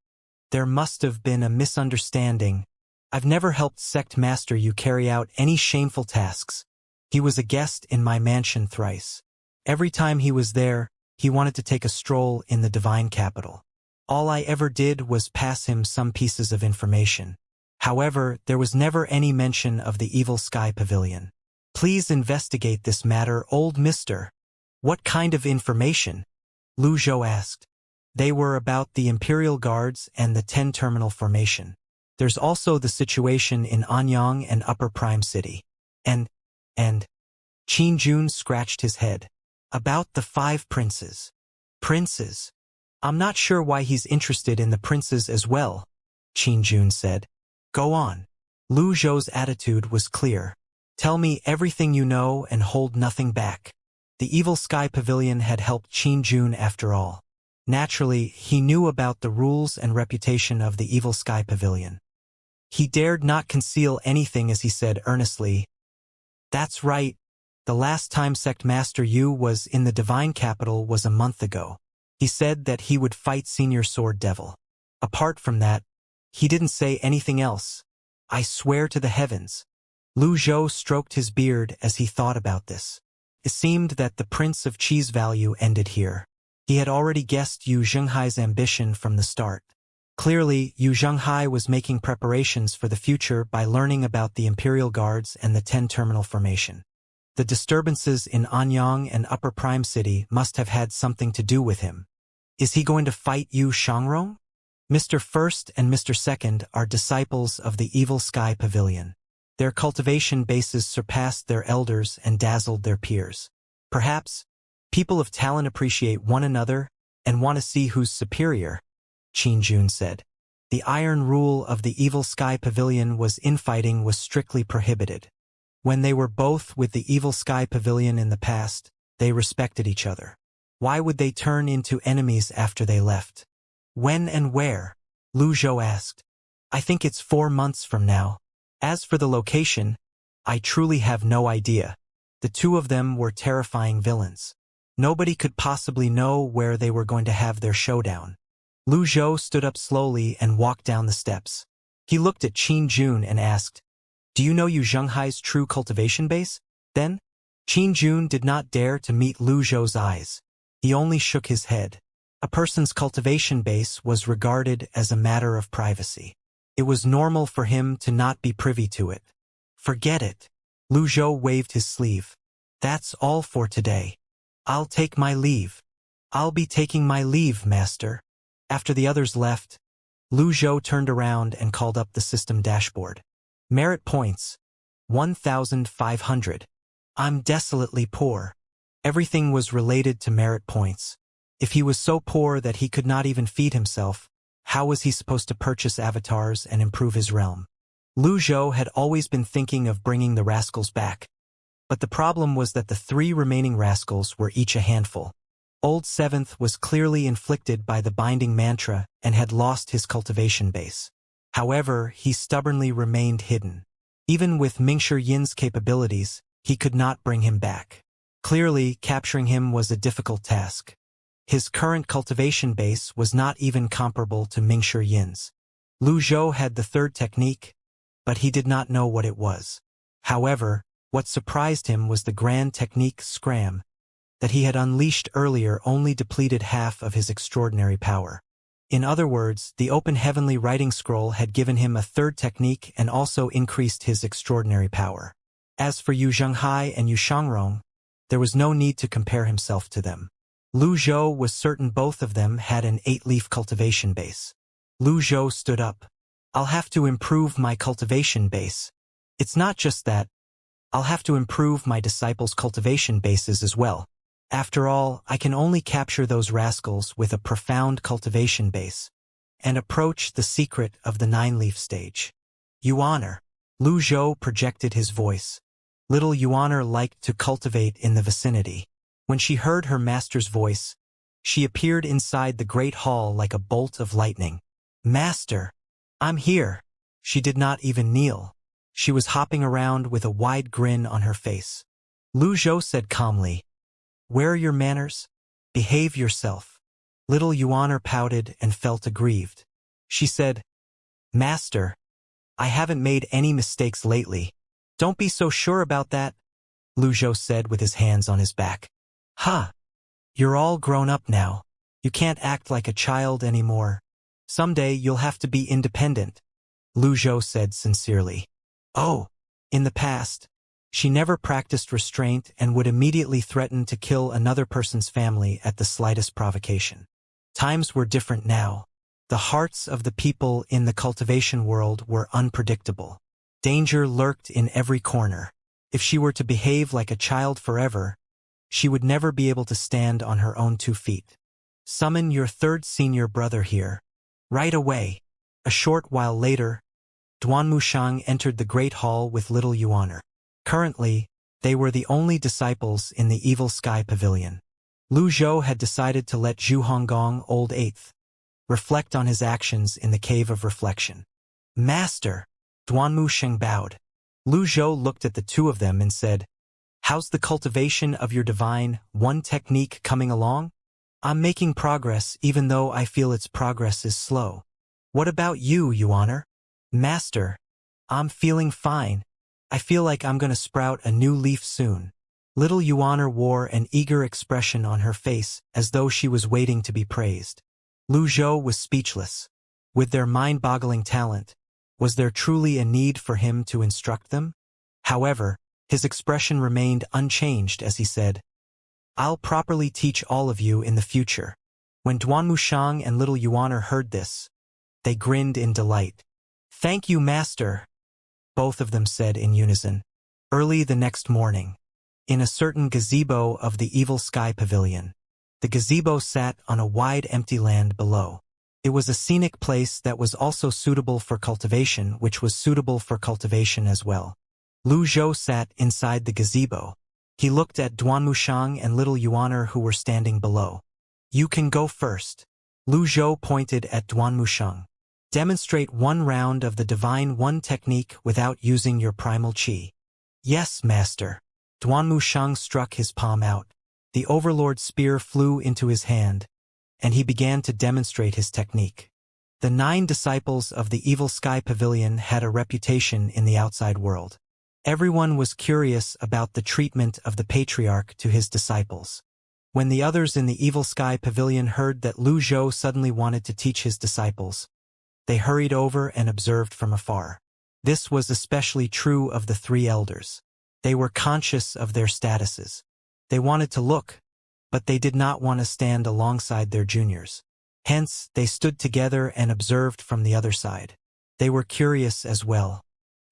Speaker 1: there must have been a misunderstanding. I've never helped Sect Master you carry out any shameful tasks. He was a guest in my mansion thrice. Every time he was there, he wanted to take a stroll in the divine capital. All I ever did was pass him some pieces of information. However, there was never any mention of the Evil Sky Pavilion. Please investigate this matter, old mister. What kind of information? Lu Zhou asked. They were about the Imperial Guards and the 10-terminal formation. There's also the situation in Anyang and Upper Prime City. And Qin Jun scratched his head. About the 5 princes. Princes? I'm not sure why he's interested in the princes as well, Qin Jun said. Go on. Lu Zhou's attitude was clear. Tell me everything you know and hold nothing back. The Evil Sky Pavilion had helped Qin Jun after all. Naturally, he knew about the rules and reputation of the Evil Sky Pavilion. He dared not conceal anything as he said earnestly, That's right. The last time Sect Master Yu was in the Divine Capital was a month ago. He said that he would fight Senior Sword Devil. Apart from that, he didn't say anything else. I swear to the heavens. Lu Zhou stroked his beard as he thought about this. It seemed that the Prince of Qi's value ended here. He had already guessed Yu Zhenghai's ambition from the start. Clearly, Yu Zhenghai was making preparations for the future by learning about the Imperial Guards and the 10-terminal formation. The disturbances in Anyang and Upper Prime City must have had something to do with him. Is he going to fight Yu Shangrong? Mr. First and Mr. Second are disciples of the Evil Sky Pavilion. Their cultivation bases surpassed their elders and dazzled their peers. Perhaps, people of talent appreciate one another and want to see who's superior, Qin Jun said. The iron rule of the Evil Sky Pavilion was infighting was strictly prohibited. When they were both with the Evil Sky Pavilion in the past, they respected each other. Why would they turn into enemies after they left? When and where? Lu Zhou asked. I think it's 4 months from now. As for the location, I truly have no idea. The two of them were terrifying villains. Nobody could possibly know where they were going to have their showdown. Lu Zhou stood up slowly and walked down the steps. He looked at Qin Jun and asked, Do you know Yu Zhenghai's true cultivation base? Then, Qin Jun did not dare to meet Lu Zhou's eyes. He only shook his head. A person's cultivation base was regarded as a matter of privacy. It was normal for him to not be privy to it. Forget it. Lu Zhou waved his sleeve. That's all for today. I'll take my leave. I'll be taking my leave, master. After the others left, Lu Zhou turned around and called up the system dashboard. Merit points. 1,500. I'm desolately poor. Everything was related to merit points. If he was so poor that he could not even feed himself, how was he supposed to purchase avatars and improve his realm? Lu Zhou had always been thinking of bringing the rascals back. But the problem was that the 3 remaining rascals were each a handful. Old Seventh was clearly inflicted by the binding mantra and had lost his cultivation base. However, he stubbornly remained hidden. Even with Mingshi Yin's capabilities, he could not bring him back. Clearly, capturing him was a difficult task. His current cultivation base was not even comparable to Mingshi Yin's. Lu Zhou had the 3rd technique, but he did not know what it was. However, What surprised him was the grand technique scram that he had unleashed earlier only depleted half of his extraordinary power. In other words, the open heavenly writing scroll had given him a third technique and also increased his extraordinary power. As for Yu Zhenghai and Yu Shangrong, there was no need to compare himself to them. Lu Zhou was certain both of them had an 8-leaf cultivation base. Lu Zhou stood up. I'll have to improve my cultivation base. It's not just that. I'll have to improve my disciples' cultivation bases as well. After all, I can only capture those rascals with a profound cultivation base and approach the secret of the 9-leaf stage. Yuaner. Lu Zhou projected his voice. Little Yuaner liked to cultivate in the vicinity. When she heard her master's voice, she appeared inside the great hall like a bolt of lightning. Master, I'm here. She did not even kneel. She was hopping around with a wide grin on her face. Lu Zhou said calmly, Where are your manners? Behave yourself. Little Yuaner pouted and felt aggrieved. She said, Master, I haven't made any mistakes lately. Don't be so sure about that, Lu Zhou said with his hands on his back. Huh. You're all grown up now. You can't act like a child anymore. Someday you'll have to be independent, Lu Zhou said sincerely. Oh, in the past, she never practiced restraint and would immediately threaten to kill another person's family at the slightest provocation. Times were different now. The hearts of the people in the cultivation world were unpredictable. Danger lurked in every corner. If she were to behave like a child forever, she would never be able to stand on her own 2 feet. Summon your third senior brother here. Right away. A short while later, Duanmushang entered the great hall with little Yuaner. Currently, they were the only disciples in the Evil Sky Pavilion. Lu Zhou had decided to let Zhu Honggong, old 8th, reflect on his actions in the Cave of Reflection. Master, Duanmushang bowed. Lu Zhou looked at the two of them and said, How's the cultivation of your divine one technique coming along? I'm making progress even though I feel its progress is slow. What about you, Yuaner? Master, I'm feeling fine. I feel like I'm gonna sprout a new leaf soon. Little Yuaner wore an eager expression on her face as though she was waiting to be praised. Lu Zhou was speechless. With their mind-boggling talent, was there truly a need for him to instruct them? However, his expression remained unchanged as he said, I'll properly teach all of you in the future. When Duanmushang and little Yuaner heard this, they grinned in delight. Thank you, Master, both of them said in unison. Early the next morning, in a certain gazebo of the Evil Sky Pavilion, the gazebo sat on a wide empty land below. It was a scenic place that was also suitable for cultivation, which was suitable for cultivation as well. Lu Zhou sat inside the gazebo. He looked at Duanmushang and little Yuaner who were standing below. You can go first. Lu Zhou pointed at Duanmushang. Demonstrate 1 round of the Divine One technique without using your primal chi. Yes, Master. Duanmushang struck his palm out. The Overlord spear flew into his hand, and he began to demonstrate his technique. The 9 disciples of the Evil Sky Pavilion had a reputation in the outside world. Everyone was curious about the treatment of the Patriarch to his disciples. When the others in the Evil Sky Pavilion heard that Lu Zhou suddenly wanted to teach his disciples, they hurried over and observed from afar. This was especially true of the 3 elders. They were conscious of their statuses. They wanted to look, but they did not want to stand alongside their juniors. Hence, they stood together and observed from the other side. They were curious as well.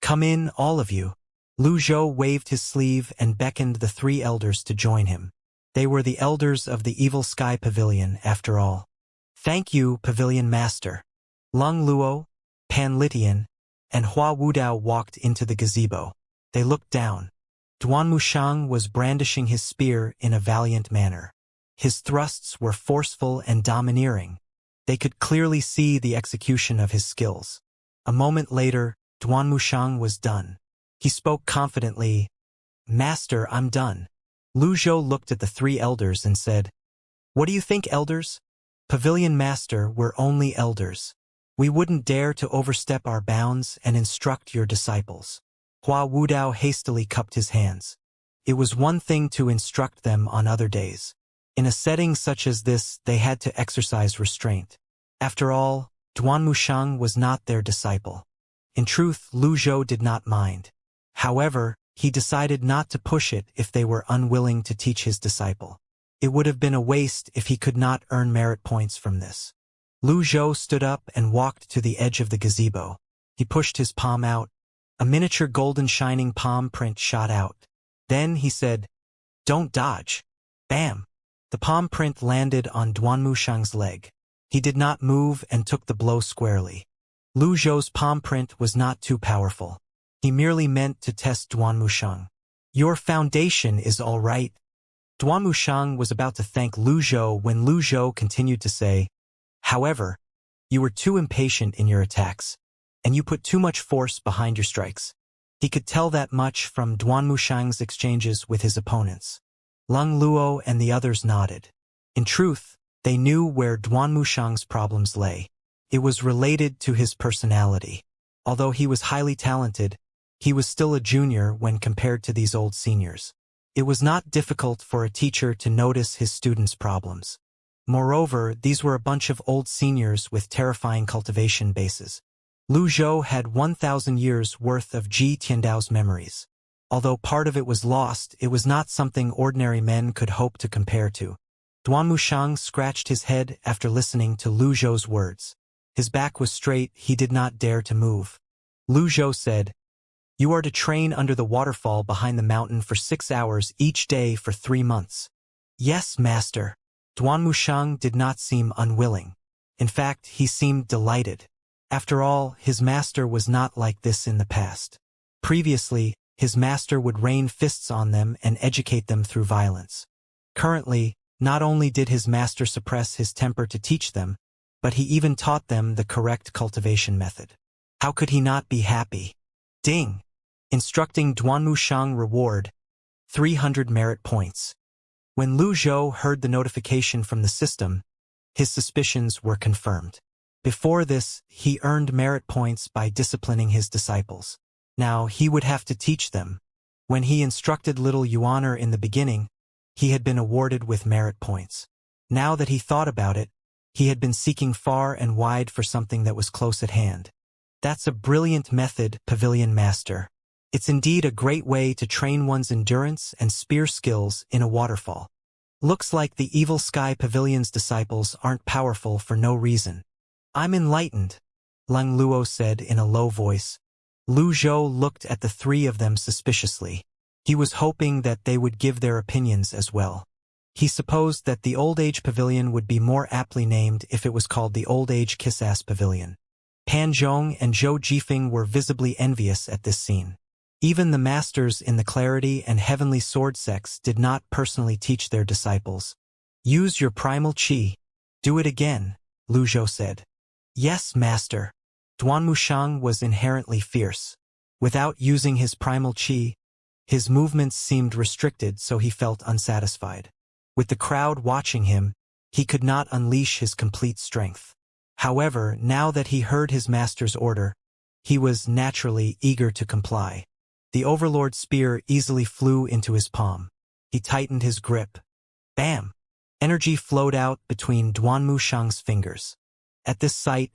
Speaker 1: Come in, all of you. Lu Zhou waved his sleeve and beckoned the 3 elders to join him. They were the elders of the Evil Sky Pavilion, after all. Thank you, Pavilion Master. Lung Luo, Pan Litian, and Hua Wudao walked into the gazebo. They looked down. Duanmushang was brandishing his spear in a valiant manner. His thrusts were forceful and domineering. They could clearly see the execution of his skills. A moment later, Duanmushang was done. He spoke confidently, Master, I'm done. Lu Zhou looked at the 3 elders and said, What do you think, elders? Pavilion Master, we're only elders. We wouldn't dare to overstep our bounds and instruct your disciples. Hua Wudao hastily cupped his hands. It was one thing to instruct them on other days. In a setting such as this, they had to exercise restraint. After all, Duan Mushang was not their disciple. In truth, Lu Zhou did not mind. However, he decided not to push it if they were unwilling to teach his disciple. It would have been a waste if he could not earn merit points from this. Lu Zhou stood up and walked to the edge of the gazebo. He pushed his palm out. A miniature golden shining palm print shot out. Then he said, "Don't dodge." Bam! The palm print landed on Duan Mushang's leg. He did not move and took the blow squarely. Lu Zhou's palm print was not too powerful. He merely meant to test Duan Mushang. "Your foundation is all right." Duan Mushang was about to thank Lu Zhou when Lu Zhou continued to say, "However, you were too impatient in your attacks, and you put too much force behind your strikes." He could tell that much from Duan Mushang's exchanges with his opponents. Lung Luo and the others nodded. In truth, they knew where Duan Mushang's problems lay. It was related to his personality. Although he was highly talented, he was still a junior when compared to these old seniors. It was not difficult for a teacher to notice his students' problems. Moreover, these were a bunch of old seniors with terrifying cultivation bases. Lu Zhou had 1,000 years worth of Ji Tiandao's memories. Although part of it was lost, it was not something ordinary men could hope to compare to. Duan Mushang scratched his head after listening to Lu Zhou's words. His back was straight, he did not dare to move. Lu Zhou said, "You are to train under the waterfall behind the mountain for 6 hours each day for 3 months. "Yes, master." Duan Mushang did not seem unwilling. In fact, he seemed delighted. After all, his master was not like this in the past. Previously, his master would rain fists on them and educate them through violence. Currently, not only did his master suppress his temper to teach them, but he even taught them the correct cultivation method. How could he not be happy? Ding! Instructing Duan Mushang reward, 300 merit points. When Lu Zhou heard the notification from the system, his suspicions were confirmed. Before this, he earned merit points by disciplining his disciples. Now he would have to teach them. When he instructed little Yuaner in the beginning, he had been awarded with merit points. Now that he thought about it, he had been seeking far and wide for something that was close at hand. That's a brilliant method, Pavilion Master. It's indeed a great way to train one's endurance and spear skills in a waterfall. Looks like the Evil Sky Pavilion's disciples aren't powerful for no reason. "I'm enlightened," Lung Luo said in a low voice. Lu Zhou looked at the 3 of them suspiciously. He was hoping that they would give their opinions as well. He supposed that the Old Age Pavilion would be more aptly named if it was called the Old Age Kiss-Ass Pavilion. Pan Zhong and Zhou Jifeng were visibly envious at this scene. Even the masters in the Clarity and Heavenly Sword sects did not personally teach their disciples. "Use your primal qi. Do it again," Lu Zhou said. "Yes, master." Duan Mushang was inherently fierce. Without using his primal qi, his movements seemed restricted, so he felt unsatisfied. With the crowd watching him, he could not unleash his complete strength. However, now that he heard his master's order, he was naturally eager to comply. The Overlord spear easily flew into his palm. He tightened his grip. Bam! Energy flowed out between Duan Mushang's fingers. At this sight,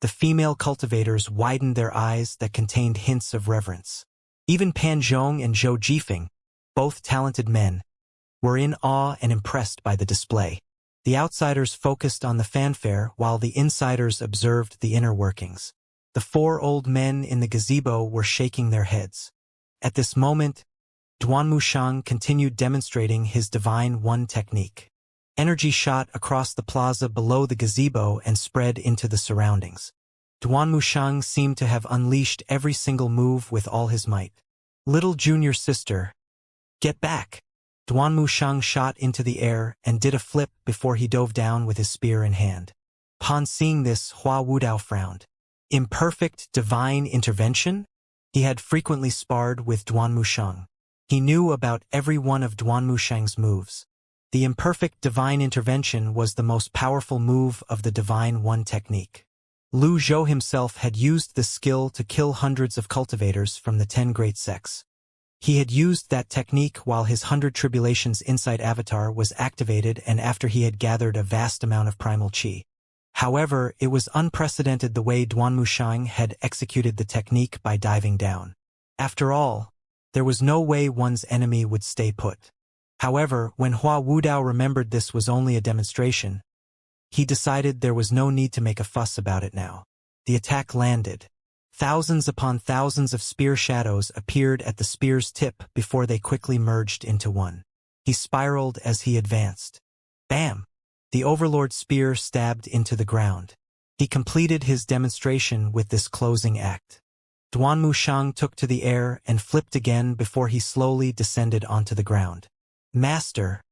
Speaker 1: the female cultivators widened their eyes that contained hints of reverence. Even Pan Zhong and Zhou Jifeng, both talented men, were in awe and impressed by the display. The outsiders focused on the fanfare while the insiders observed the inner workings. The 4 old men in the gazebo were shaking their heads. At this moment, Duan Mushang continued demonstrating his Divine One technique. Energy shot across the plaza below the gazebo and spread into the surroundings. Duan Mushang seemed to have unleashed every single move with all his might. "Little junior sister, get back!" Duan Mushang shot into the air and did a flip before he dove down with his spear in hand. Upon seeing this, Hua Wudao frowned. Imperfect divine intervention? He had frequently sparred with Duan Mushang. He knew about every one of Duan Mushang's moves. The imperfect divine intervention was the most powerful move of the Divine One technique. Lu Zhou himself had used this skill to kill hundreds of cultivators from the 10 great sects. He had used that technique while his 100 Tribulations Insight avatar was activated and after he had gathered a vast amount of primal qi. However, it was unprecedented the way Duanmushang had executed the technique by diving down. After all, there was no way one's enemy would stay put. However, when Hua Wudao remembered this was only a demonstration, he decided there was no need to make a fuss about it now. The attack landed. Thousands upon thousands of spear shadows appeared at the spear's tip before they quickly merged into one. He spiraled as he advanced. Bam! The Overlord spear stabbed into the ground. He completed his demonstration with this closing act. Duanmushang took to the air and flipped again before he slowly descended onto the ground. Master,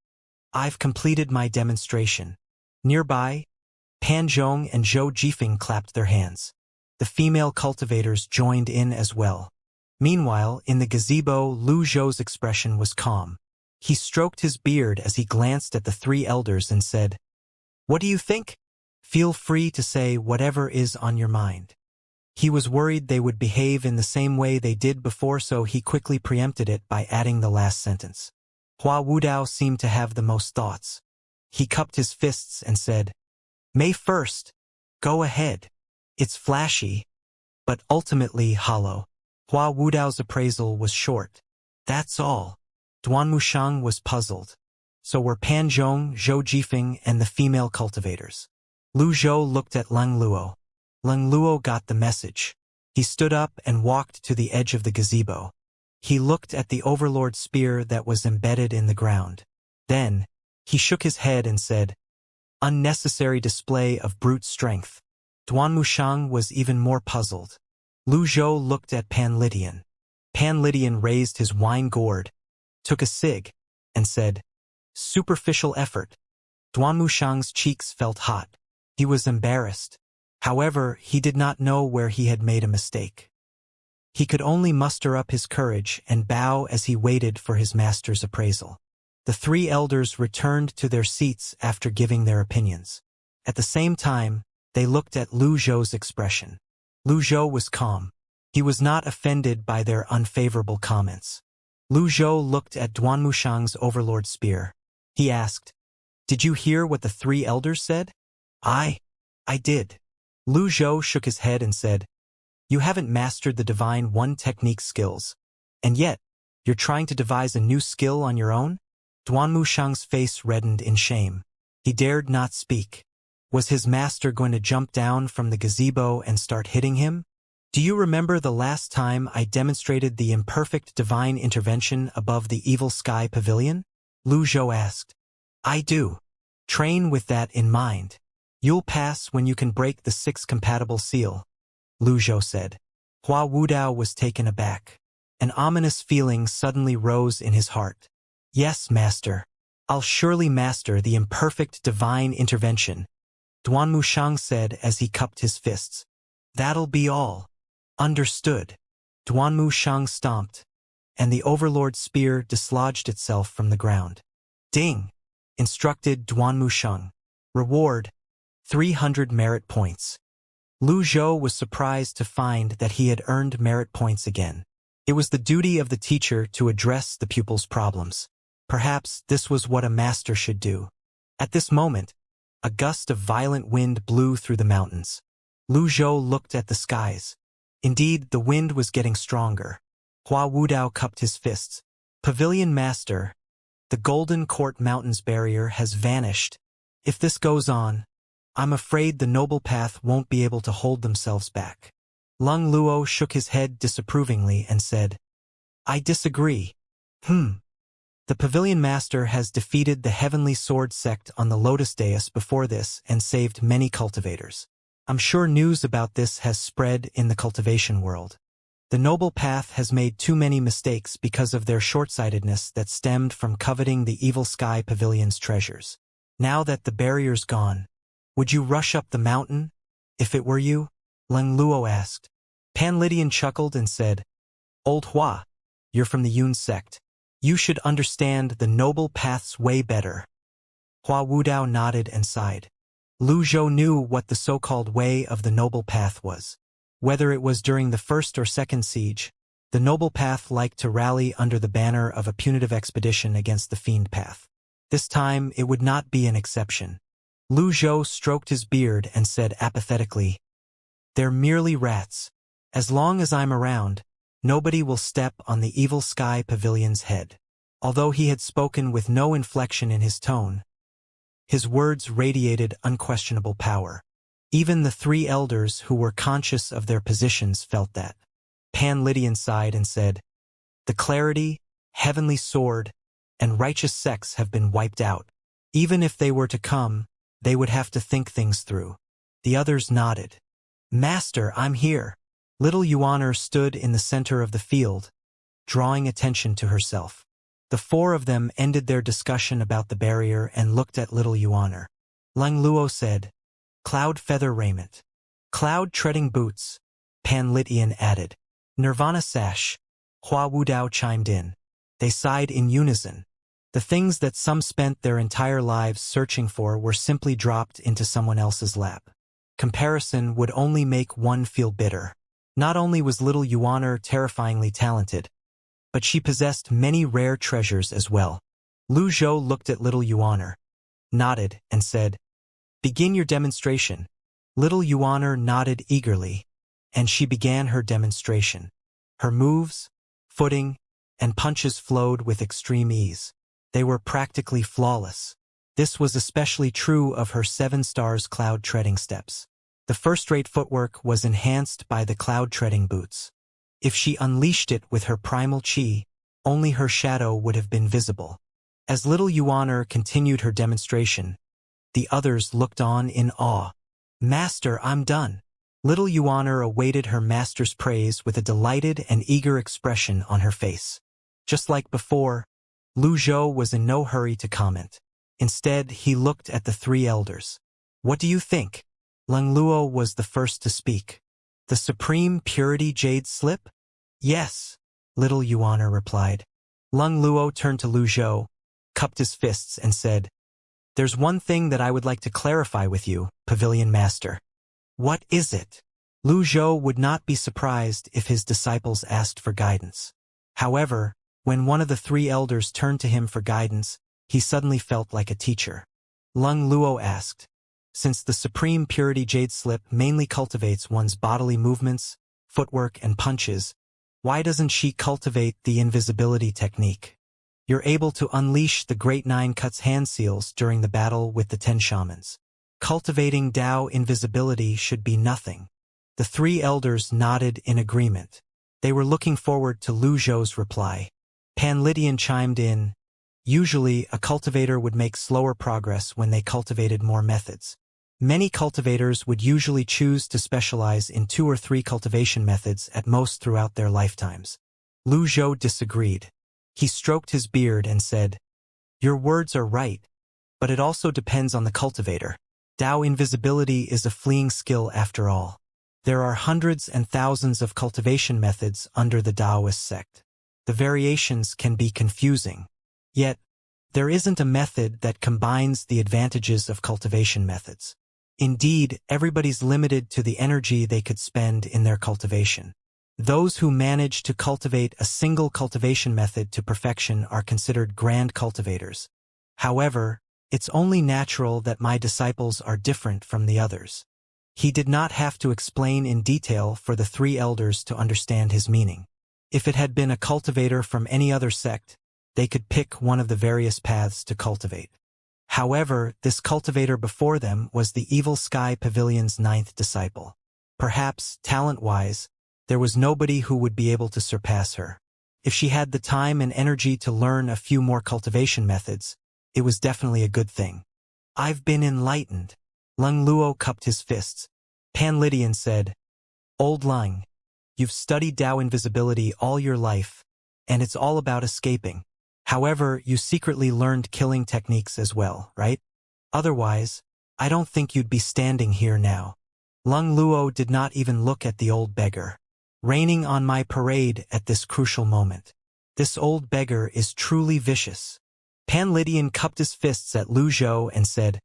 Speaker 1: I've completed my demonstration. Nearby, Pan Zhong and Zhou Jifeng clapped their hands. The female cultivators joined in as well. Meanwhile, in the gazebo, Lu Zhou's expression was calm. He stroked his beard as he glanced at the 3 elders and said, "What do you think? Feel free to say whatever is on your mind." He was worried they would behave in the same way they did before, so he quickly preempted it by adding the last sentence. Hua Wudao seemed to have the most thoughts. He cupped his fists and said, "May 1st, go ahead. It's flashy, but ultimately hollow." Hua Wudao's appraisal was short. That's all. Duanmushang was puzzled. So were Pan Zhong, Zhou Jifeng, and the female cultivators. Lu Zhou looked at Leng Luo. Leng Luo got the message. He stood up and walked to the edge of the gazebo. He looked at the Overlord spear that was embedded in the ground. Then, he shook his head and said, "Unnecessary display of brute strength." Duanmushang was even more puzzled. Lu Zhou looked at Pan Lydian. Pan Lydian raised his wine gourd, took a cig, and said, "Superficial effort." Duanmushang's cheeks felt hot. He was embarrassed. However, he did not know where he had made a mistake. He could only muster up his courage and bow as he waited for his master's appraisal. The 3 elders returned to their seats after giving their opinions. At the same time, they looked at Lu Zhou's expression. Lu Zhou was calm. He was not offended by their unfavorable comments. Lu Zhou looked at Duanmushang's Overlord spear. He asked, "Did you hear what the 3 elders said?" I did." Lu Zhou shook his head and said, "You haven't mastered the Divine One technique skills, and yet, you're trying to devise a new skill on your own?" Duanmushang's face reddened in shame. He dared not speak. Was his master going to jump down from the gazebo and start hitting him? "Do you remember the last time I demonstrated the imperfect divine intervention above the evil sky pavilion?" Lu Zhou asked. "I do. Train with that in mind. You'll pass when you can break the 6 compatible seal," Lu Zhou said. Hua Wudao was taken aback. An ominous feeling suddenly rose in his heart. "Yes, master. I'll surely master the imperfect divine intervention," Duanmushang said as he cupped his fists. "That'll be all." "Understood." Duanmushang stomped, and the Overlord spear dislodged itself from the ground. "Ding!" instructed Duanmushang. "Reward, 300 merit points." Lu Zhou was surprised to find that he had earned merit points again. It was the duty of the teacher to address the pupils' problems. Perhaps this was what a master should do. At this moment, a gust of violent wind blew through the mountains. Lu Zhou looked at the skies. Indeed, the wind was getting stronger. Hua Wudao cupped his fists. "Pavilion Master, the Golden Court Mountains barrier has vanished. If this goes on, I'm afraid the Noble Path won't be able to hold themselves back." Leng Luo shook his head disapprovingly and said, "I disagree. The Pavilion Master has defeated the Heavenly Sword sect on the Lotus Dais before this and saved many cultivators. I'm sure news about this has spread in the cultivation world. The Noble Path has made too many mistakes because of their short-sightedness that stemmed from coveting the Evil Sky Pavilion's treasures. Now that the barrier's gone, would you rush up the mountain, if it were you?" Leng Luo asked. Pan Lydian chuckled and said, "Old Hua, you're from the Yun sect. You should understand the Noble Path's way better." Hua Wudao nodded and sighed. Lu Zhou knew what the so-called way of the noble path was. Whether it was during the first or second siege, the noble path liked to rally under the banner of a punitive expedition against the fiend path. This time it would not be an exception. Lu Zhou stroked his beard and said apathetically, "They're merely rats. As long as I'm around, nobody will step on the evil sky pavilion's head." Although he had spoken with no inflection in his tone, his words radiated unquestionable power. Even the three elders who were conscious of their positions felt that. Pan Lydian sighed and said, "The clarity, heavenly sword, and righteous sex have been wiped out. Even if they were to come, they would have to think things through." The others nodded. "Master, I'm here." Little Yuaner stood in the center of the field, drawing attention to herself. The four of them ended their discussion about the barrier and looked at little Yuaner. Leng Luo said, "Cloud feather raiment. Cloud treading boots," Pan Lydian added. "Nirvana sash," Hua Wudao chimed in. They sighed in unison. The things that some spent their entire lives searching for were simply dropped into someone else's lap. Comparison would only make one feel bitter. Not only was little Yuaner terrifyingly talented, but she possessed many rare treasures as well. Lu Zhou looked at little Yuaner, nodded, and said, "Begin your demonstration." Little Yuaner nodded eagerly, and she began her demonstration. Her moves, footing, and punches flowed with extreme ease. They were practically flawless. This was especially true of her 7 stars cloud treading steps. The first-rate footwork was enhanced by the cloud treading boots. If she unleashed it with her primal chi, only her shadow would have been visible. As little Yuaner continued her demonstration, the others looked on in awe. "Master, I'm done." Little Yuaner awaited her master's praise with a delighted and eager expression on her face. Just like before, Lu Zhou was in no hurry to comment. Instead, he looked at the 3 elders. "What do you think?" Leng Luo was the first to speak. "The Supreme Purity Jade Slip?" "Yes," little Yuaner replied. Leng Luo turned to Lu Zhou, cupped his fists, and said, "There's one thing that I would like to clarify with you, Pavilion Master." "What is it?" Lu Zhou would not be surprised if his disciples asked for guidance. However, when one of the 3 elders turned to him for guidance, he suddenly felt like a teacher. Leng Luo asked, "Since the Supreme Purity Jade Slip mainly cultivates one's bodily movements, footwork, and punches, why doesn't she cultivate the invisibility technique? You're able to unleash the Great 9 Cuts hand seals during the battle with the 10 shamans. Cultivating Dao invisibility should be nothing." The 3 elders nodded in agreement. They were looking forward to Lu Zhou's reply. Pan Lydian chimed in, "Usually, a cultivator would make slower progress when they cultivated more methods. Many cultivators would usually choose to specialize in 2 or 3 cultivation methods at most throughout their lifetimes." Lu Zhou disagreed. He stroked his beard and said, "Your words are right, but it also depends on the cultivator. Dao invisibility is a fleeing skill after all. There are hundreds and thousands of cultivation methods under the Taoist sect. The variations can be confusing. Yet, there isn't a method that combines the advantages of cultivation methods. Indeed, everybody's limited to the energy they could spend in their cultivation. Those who manage to cultivate a single cultivation method to perfection are considered grand cultivators. However, it's only natural that my disciples are different from the others." He did not have to explain in detail for the 3 elders to understand his meaning. If it had been a cultivator from any other sect, they could pick one of the various paths to cultivate. However, this cultivator before them was the Evil Sky Pavilion's 9th disciple. Perhaps, talent-wise, there was nobody who would be able to surpass her. If she had the time and energy to learn a few more cultivation methods, it was definitely a good thing. "I've been enlightened." Leng Luo cupped his fists. Pan Lydian said, "Old Leng, you've studied Dao invisibility all your life, and it's all about escaping. However, you secretly learned killing techniques as well, right? Otherwise, I don't think you'd be standing here now." Leng Luo did not even look at the old beggar. "Raining on my parade at this crucial moment. This old beggar is truly vicious." Pan Lydian cupped his fists at Lu Zhou and said,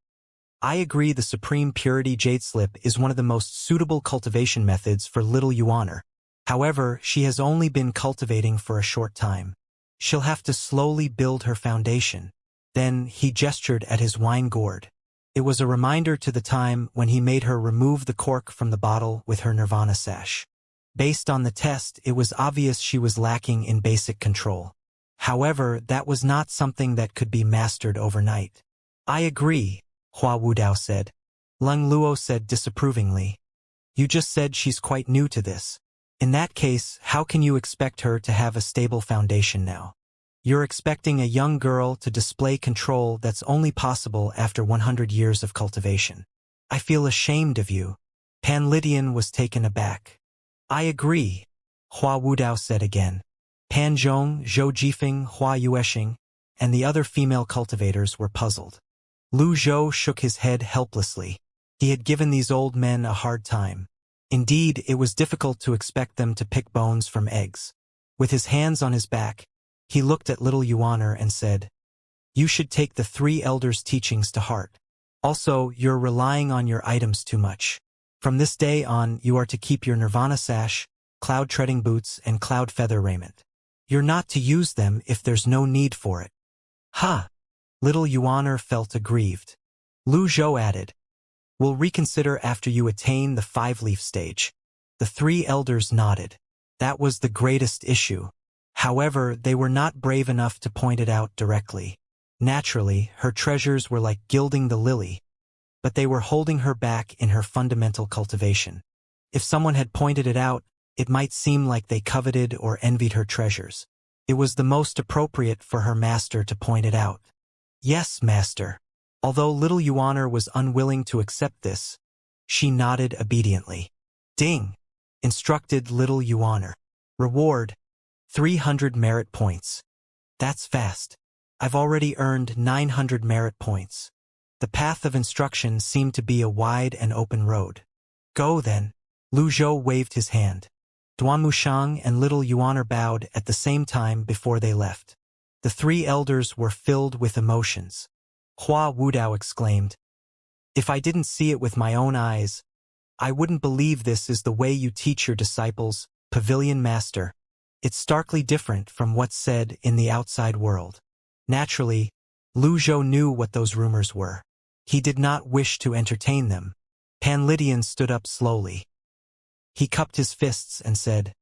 Speaker 1: I agree the Supreme Purity Jade Slip is one of the most suitable cultivation methods for little Yuaner. However, she has only been cultivating for a short time. She'll have to slowly build her foundation. Then he gestured at his wine gourd. It was a reminder to the time when he made her remove the cork from the bottle with her Nirvana sash. Based on the test, it was obvious she was lacking in basic control. However, that was not something that could be mastered overnight. I agree, Hua Wudao said. Leng Luo said disapprovingly. You just said she's quite new to this. In that case, how can you expect her to have a stable foundation now? You're expecting a young girl to display control that's only possible after 100 years of cultivation. I feel ashamed of you. Pan Lydian was taken aback. I agree, Hua Wudao said again. Pan Zhong, Zhou Jifeng, Hua Yueshing, and the other female cultivators were puzzled. Lu Zhou shook his head helplessly. He had given these old men a hard time. Indeed, it was difficult to expect them to pick bones from eggs. With his hands on his back, he looked at little Yuaner and said, You should take the 3 elders' teachings to heart. Also, you're relying on your items too much. From this day on, you are to keep your Nirvana sash, cloud-treading boots, and cloud feather raiment. You're not to use them if there's no need for it. Ha! Little Yuaner felt aggrieved. Lu Zhou added, We'll reconsider after you attain the 5-leaf stage. The 3 elders nodded. That was the greatest issue. However, they were not brave enough to point it out directly. Naturally, her treasures were like gilding the lily, but they were holding her back in her fundamental cultivation. If someone had pointed it out, it might seem like they coveted or envied her treasures. It was the most appropriate for her master to point it out. Yes, master. Although little Yuaner was unwilling to accept this, she nodded obediently. Ding! Instructed little Yuaner. Reward: 300 merit points. That's fast. I've already earned 900 merit points. The path of instruction seemed to be a wide and open road. Go then. Lu Zhou waved his hand. Duan Mushang and little Yuaner bowed at the same time before they left. The 3 elders were filled with emotions. Hua Wudao exclaimed, If I didn't see it with my own eyes, I wouldn't believe this is the way you teach your disciples, Pavilion Master. It's starkly different from what's said in the outside world. Naturally, Lu Zhou knew what those rumors were. He did not wish to entertain them. Pan Lydian stood up slowly. He cupped his fists and said,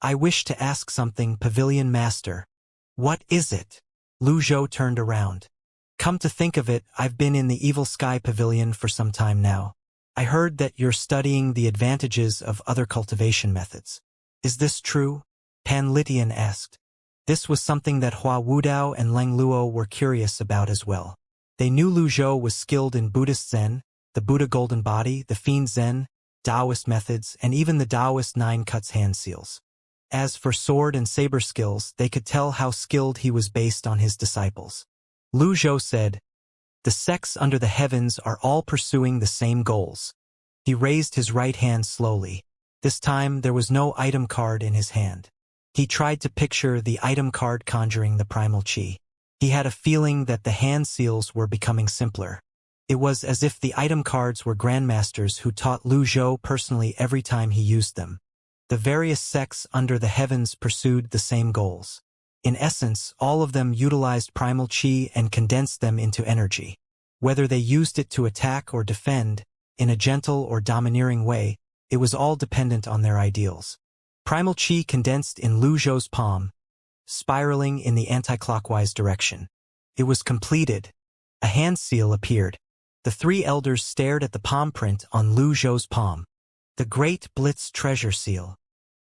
Speaker 1: I wish to ask something, Pavilion Master. What is it? Lu Zhou turned around. Come to think of it, I've been in the Evil Sky Pavilion for some time now. I heard that you're studying the advantages of other cultivation methods. Is this true? Pan Lydian asked. This was something that Hua Wudao and Leng Luo were curious about as well. They knew Lu Zhou was skilled in Buddhist Zen, the Buddha Golden Body, the Fiend Zen, Taoist methods, and even the Taoist 9 cuts hand seals. As for sword and saber skills, they could tell how skilled he was based on his disciples. Lu Zhou said, The sects under the heavens are all pursuing the same goals. He raised his right hand slowly. This time there was no item card in his hand. He tried to picture the item card conjuring the primal chi. He had a feeling that the hand seals were becoming simpler. It was as if the item cards were grandmasters who taught Lu Zhou personally every time he used them. The various sects under the heavens pursued the same goals. In essence, all of them utilized primal chi and condensed them into energy. Whether they used it to attack or defend, in a gentle or domineering way, it was all dependent on their ideals. Primal chi condensed in Lu Zhou's palm, spiraling in the anti-clockwise direction. It was completed. A hand seal appeared. The 3 elders stared at the palm print on Lu Zhou's palm. The Great Blitz Treasure Seal.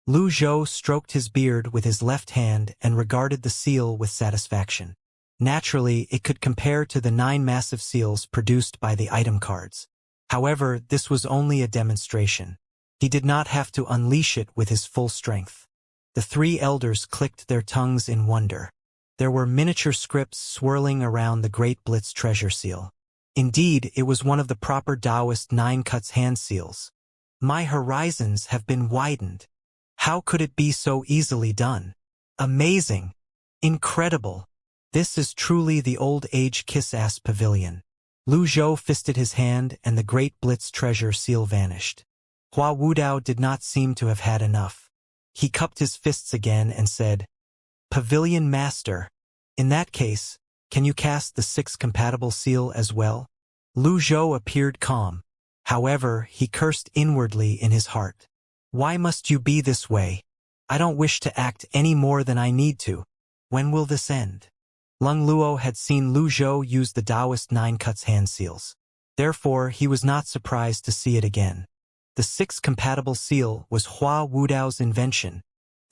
Speaker 1: Lu Zhou stroked his beard with his left hand and regarded the seal with satisfaction. Naturally, it could compare to the 9 massive seals produced by the item cards. However, this was only a demonstration. He did not have to unleash it with his full strength. The 3 elders clicked their tongues in wonder. There were miniature scripts swirling around the Great Blitz Treasure Seal. Indeed, it was one of the proper Taoist 9 cuts hand seals. My horizons have been widened. How could it be so easily done? Amazing! Incredible! This is truly the old age kiss-ass pavilion. Lu Zhou fisted his hand and the great Blitz treasure seal vanished. Hua Wudao did not seem to have had enough. He cupped his fists again and said, "Pavilion Master, in that case, can you cast the 6 compatible seal as well?" Lu Zhou appeared calm. However, he cursed inwardly in his heart. "Why must you be this way? I don't wish to act any more than I need to. When will this end?" Lung Luo had seen Lu Zhou use the Taoist 9 cuts hand seals. Therefore, he was not surprised to see it again. The 6 compatible seal was Hua Wudao's invention.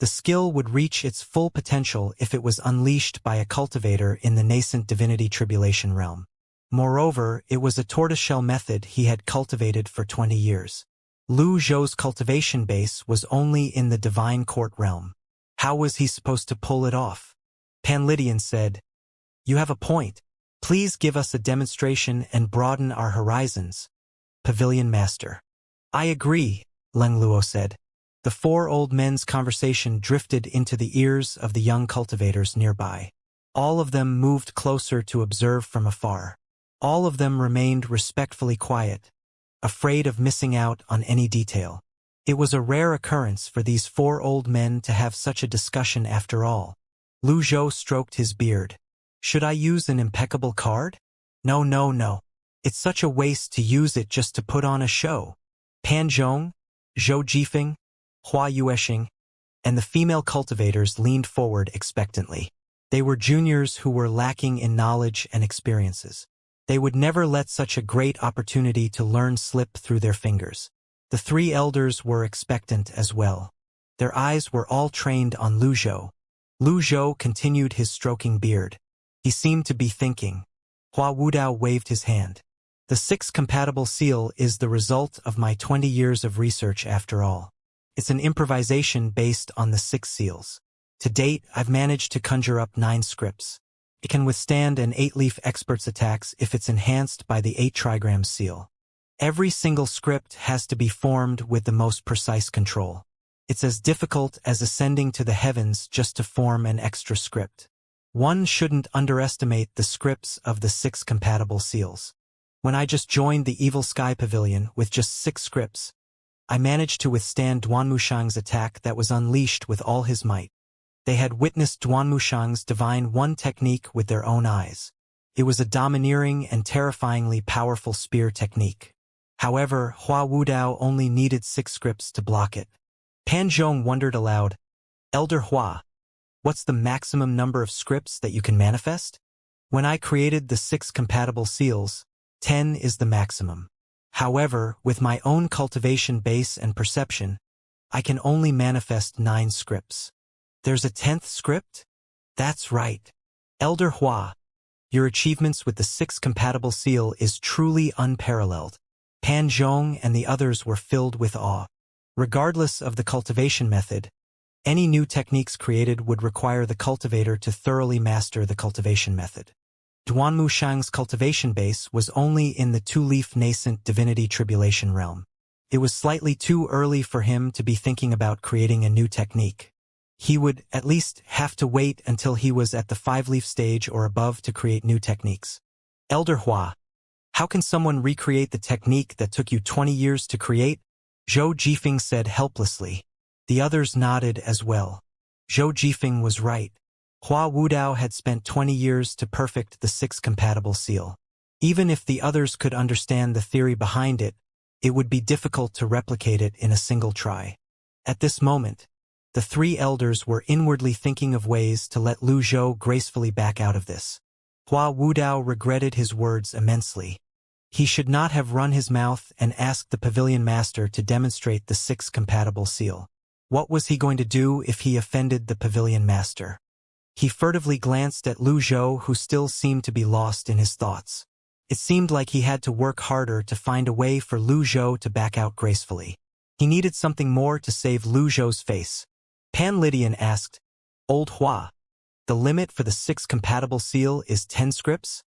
Speaker 1: The skill would reach its full potential if it was unleashed by a cultivator in the nascent divinity tribulation realm. Moreover, it was a tortoiseshell method he had cultivated for 20 years. Lu Zhou's cultivation base was only in the divine court realm. How was he supposed to pull it off? Pan Lydian said, "You have a point. Please give us a demonstration and broaden our horizons." Pavilion Master. "I agree," Leng Luo said. The 4 old men's conversation drifted into the ears of the young cultivators nearby. All of them moved closer to observe from afar. All of them remained respectfully quiet, afraid of missing out on any detail. It was a rare occurrence for these 4 old men to have such a discussion after all. Lu Zhou stroked his beard. "Should I use an impeccable card? No, no, no. It's such a waste to use it just to put on a show." Pan Zhong, Zhou Jifeng, Hua Yueshing, and the female cultivators leaned forward expectantly. They were juniors who were lacking in knowledge and experiences. They would never let such a great opportunity to learn slip through their fingers. The 3 elders were expectant as well. Their eyes were all trained on Lu Zhou. Lu Zhou continued his stroking beard. He seemed to be thinking. Hua Wudao waved his hand. "The 6 compatible seal is the result of my 20 years of research after all. It's an improvisation based on the 6 seals. To date, I've managed to conjure up 9 scripts. It can withstand an 8-leaf expert's attacks if it's enhanced by the 8 trigram seal. Every single script has to be formed with the most precise control. It's as difficult as ascending to the heavens just to form an extra script. One shouldn't underestimate the scripts of the 6 compatible seals. When I just joined the Evil Sky Pavilion with just 6 scripts, I managed to withstand Duanmushang's attack that was unleashed with all his might. They had witnessed Duanmushang's divine 1 technique with their own eyes. It was a domineering and terrifyingly powerful spear technique. However, Hua Wudao only needed 6 scripts to block it. Pan Zhong wondered aloud, "Elder Hua, what's the maximum number of scripts that you can manifest?" "When I created the 6 compatible seals, 10 is the maximum. However, with my own cultivation base and perception, I can only manifest 9 scripts. There's a 10th script?" "That's right. Elder Hua, your achievements with the 6 compatible seal is truly unparalleled." Pan Zhong and the others were filled with awe. Regardless of the cultivation method, any new techniques created would require the cultivator to thoroughly master the cultivation method. Duanmushang's cultivation base was only in the 2-leaf nascent divinity tribulation realm. It was slightly too early for him to be thinking about creating a new technique. He would at least have to wait until he was at the 5-leaf stage or above to create new techniques. "Elder Hua, how can someone recreate the technique that took you 20 years to create?" Zhou Jifeng said helplessly. The others nodded as well. Zhou Jifeng was right. Hua Wudao had spent 20 years to perfect the 6 compatible seal. Even if the others could understand the theory behind it, it would be difficult to replicate it in a single try. At this moment, the 3 elders were inwardly thinking of ways to let Lu Zhou gracefully back out of this. Hua Wudao regretted his words immensely. He should not have run his mouth and asked the Pavilion Master to demonstrate the 6 compatible seal. What was he going to do if he offended the Pavilion Master? He furtively glanced at Lu Zhou, who still seemed to be lost in his thoughts. It seemed like he had to work harder to find a way for Lu Zhou to back out gracefully. He needed something more to save Lu Zhou's face. Pan Lydian asked, "Old Hua, the limit for the 6 compatible seal is 10 scripts?"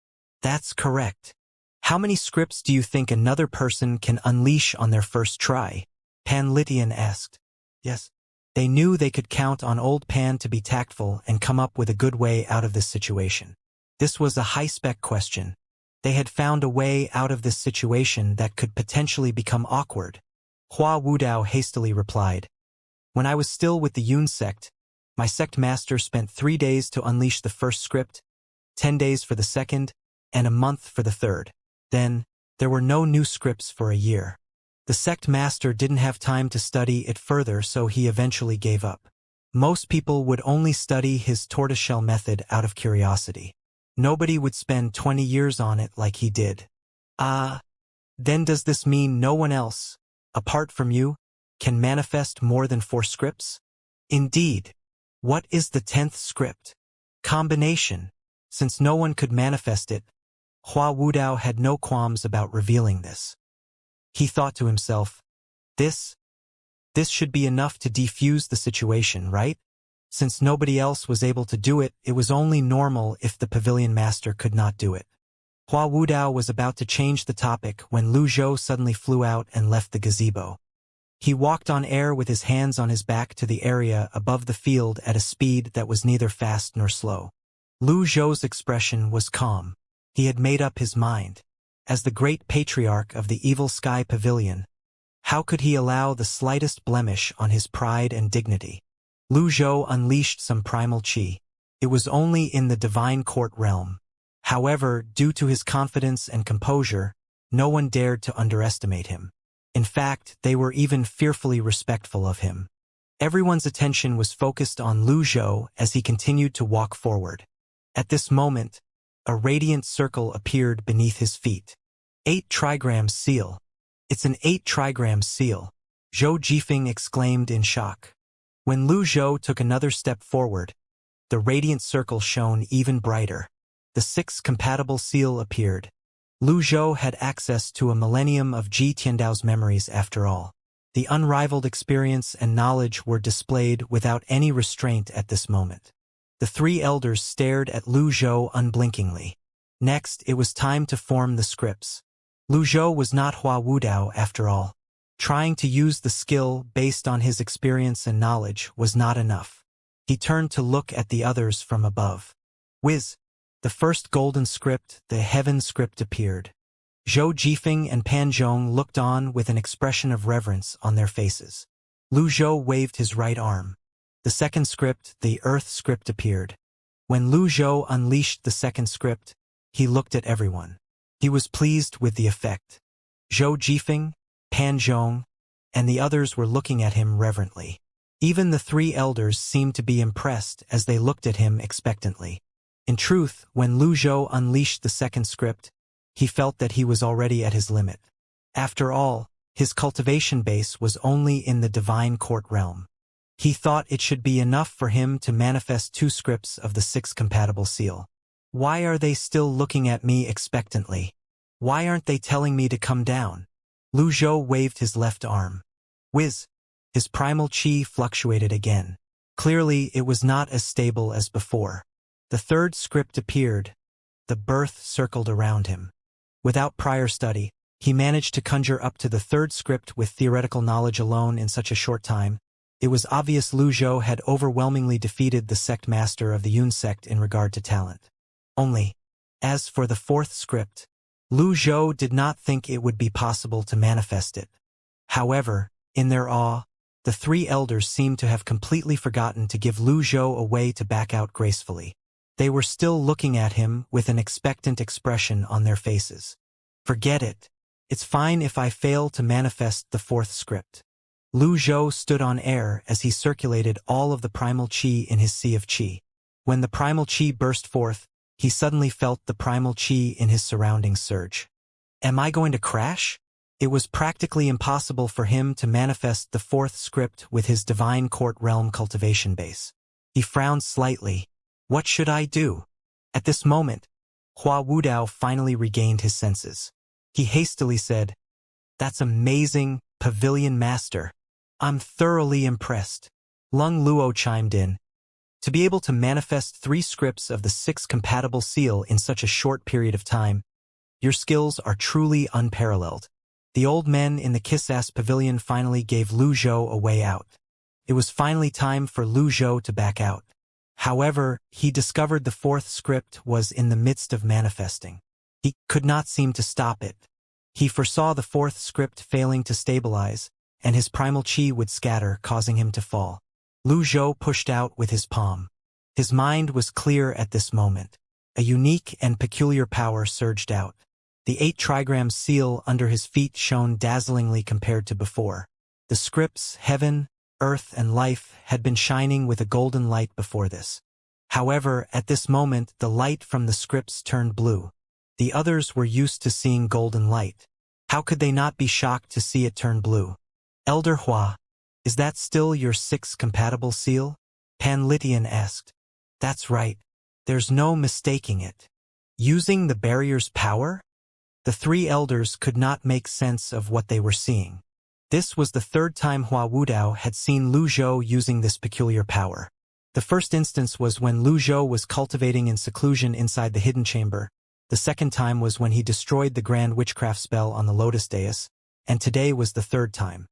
Speaker 1: "That's correct. How many scripts do you think another person can unleash on their first try?" Pan Lydian asked. Yes. They knew they could count on old Pan to be tactful and come up with a good way out of this situation. This was a high-spec question. They had found a way out of this situation that could potentially become awkward. Hua Wudao hastily replied. When I was still with the Yun sect, my sect master spent 3 days to unleash the first script, 10 days for the second, and a month for the third. Then, there were no new scripts for a year. The sect master didn't have time to study it further, so he eventually gave up. Most people would only study his tortoiseshell method out of curiosity. Nobody would spend 20 years on it like he did. Then does this mean no one else, apart from you, can manifest more than 4 scripts? Indeed. What is the 10th script? Combination. Since no one could manifest it, Hua Wudao had no qualms about revealing this. He thought to himself, This should be enough to defuse the situation, right? Since nobody else was able to do it, it was only normal if the pavilion master could not do it. Hua Wudao was about to change the topic when Lu Zhou suddenly flew out and left the gazebo. He walked on air with his hands on his back to the area above the field at a speed that was neither fast nor slow. Lu Zhou's expression was calm. He had made up his mind. As the great patriarch of the evil sky pavilion, how could he allow the slightest blemish on his pride and dignity? Lu Zhou unleashed some primal qi. It was only in the divine court realm. However, due to his confidence and composure, no one dared to underestimate him. In fact, they were even fearfully respectful of him. Everyone's attention was focused on Lu Zhou as he continued to walk forward. At this moment, a radiant circle appeared beneath his feet. 8 trigram seal. It's an 8 trigram seal, Zhou Jifeng exclaimed in shock. When Lu Zhou took another step forward, the radiant circle shone even brighter. The 6th compatible seal appeared. Lu Zhou had access to a millennium of Ji Tiandao's memories after all. The unrivaled experience and knowledge were displayed without any restraint at this moment. The 3 elders stared at Lu Zhou unblinkingly. Next, it was time to form the scripts. Lu Zhou was not Hua Wudao after all. Trying to use the skill based on his experience and knowledge was not enough. He turned to look at the others from above. Whiz! The first golden script, the heaven script, appeared. Zhou Jifeng and Pan Zhong looked on with an expression of reverence on their faces. Lu Zhou waved his right arm. The second script, the earth script, appeared. When Lu Zhou unleashed the second script, he looked at everyone. He was pleased with the effect. Zhou Jifeng, Pan Zhong, and the others were looking at him reverently. Even the 3 elders seemed to be impressed as they looked at him expectantly. In truth, when Lu Zhou unleashed the second script, he felt that he was already at his limit. After all, his cultivation base was only in the divine court realm. He thought it should be enough for him to manifest 2 scripts of the 6th compatible seal. Why are they still looking at me expectantly? Why aren't they telling me to come down? Lu Zhou waved his left arm. Whiz! His primal qi fluctuated again. Clearly, it was not as stable as before. The 3rd script appeared. The birth circled around him. Without prior study, he managed to conjure up to the 3rd script with theoretical knowledge alone in such a short time. It was obvious Lu Zhou had overwhelmingly defeated the sect master of the Yun sect in regard to talent. Only, as for the 4th script, Lu Zhou did not think it would be possible to manifest it. However, in their awe, the 3 elders seemed to have completely forgotten to give Lu Zhou a way to back out gracefully. They were still looking at him with an expectant expression on their faces. Forget it. It's fine if I fail to manifest the 4th script. Lu Zhou stood on air as he circulated all of the primal qi in his sea of qi. When the primal qi burst forth, he suddenly felt the primal qi in his surroundings surge. Am I going to crash? It was practically impossible for him to manifest the 4th script with his divine court realm cultivation base. He frowned slightly. What should I do? At this moment, Hua Wudao finally regained his senses. He hastily said, That's amazing, Pavilion Master. I'm thoroughly impressed. Lung Luo chimed in. To be able to manifest 3 scripts of the 6th compatible seal in such a short period of time, your skills are truly unparalleled. The old men in the Kiss-Ass Pavilion finally gave Lu Zhou a way out. It was finally time for Lu Zhou to back out. However, he discovered the 4th script was in the midst of manifesting. He could not seem to stop it. He foresaw the fourth script failing to stabilize, and his primal chi would scatter, causing him to fall. Lu Zhou pushed out with his palm. His mind was clear at this moment. A unique and peculiar power surged out. The 8 trigram seal under his feet shone dazzlingly compared to before. The scripts, heaven, earth, and life had been shining with a golden light before this. However, at this moment the light from the scripts turned blue. The others were used to seeing golden light. How could they not be shocked to see it turn blue? Elder Hua, is that still your 6 compatible seal? Pan Litian asked. That's right. There's no mistaking it. Using the barrier's power? The 3 elders could not make sense of what they were seeing. This was the 3rd time Hua Wudao had seen Lu Zhou using this peculiar power. The first instance was when Lu Zhou was cultivating in seclusion inside the hidden chamber. The second time was when he destroyed the grand witchcraft spell on the lotus dais, and today was the 3rd time.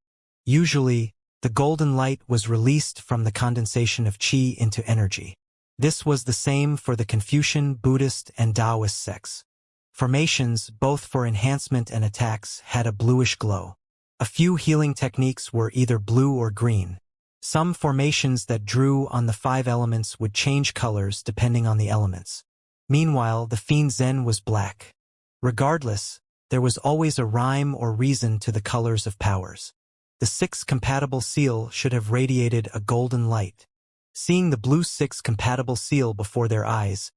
Speaker 1: Usually, the golden light was released from the condensation of qi into energy. This was the same for the Confucian, Buddhist, and Taoist sects. Formations, both for enhancement and attacks, had a bluish glow. A few healing techniques were either blue or green. Some formations that drew on the 5 elements would change colors depending on the elements. Meanwhile, the Fiend Zen was black. Regardless, there was always a rhyme or reason to the colors of powers. The 6 compatible seal should have radiated a golden light. Seeing the blue 6 compatible seal before their eyes,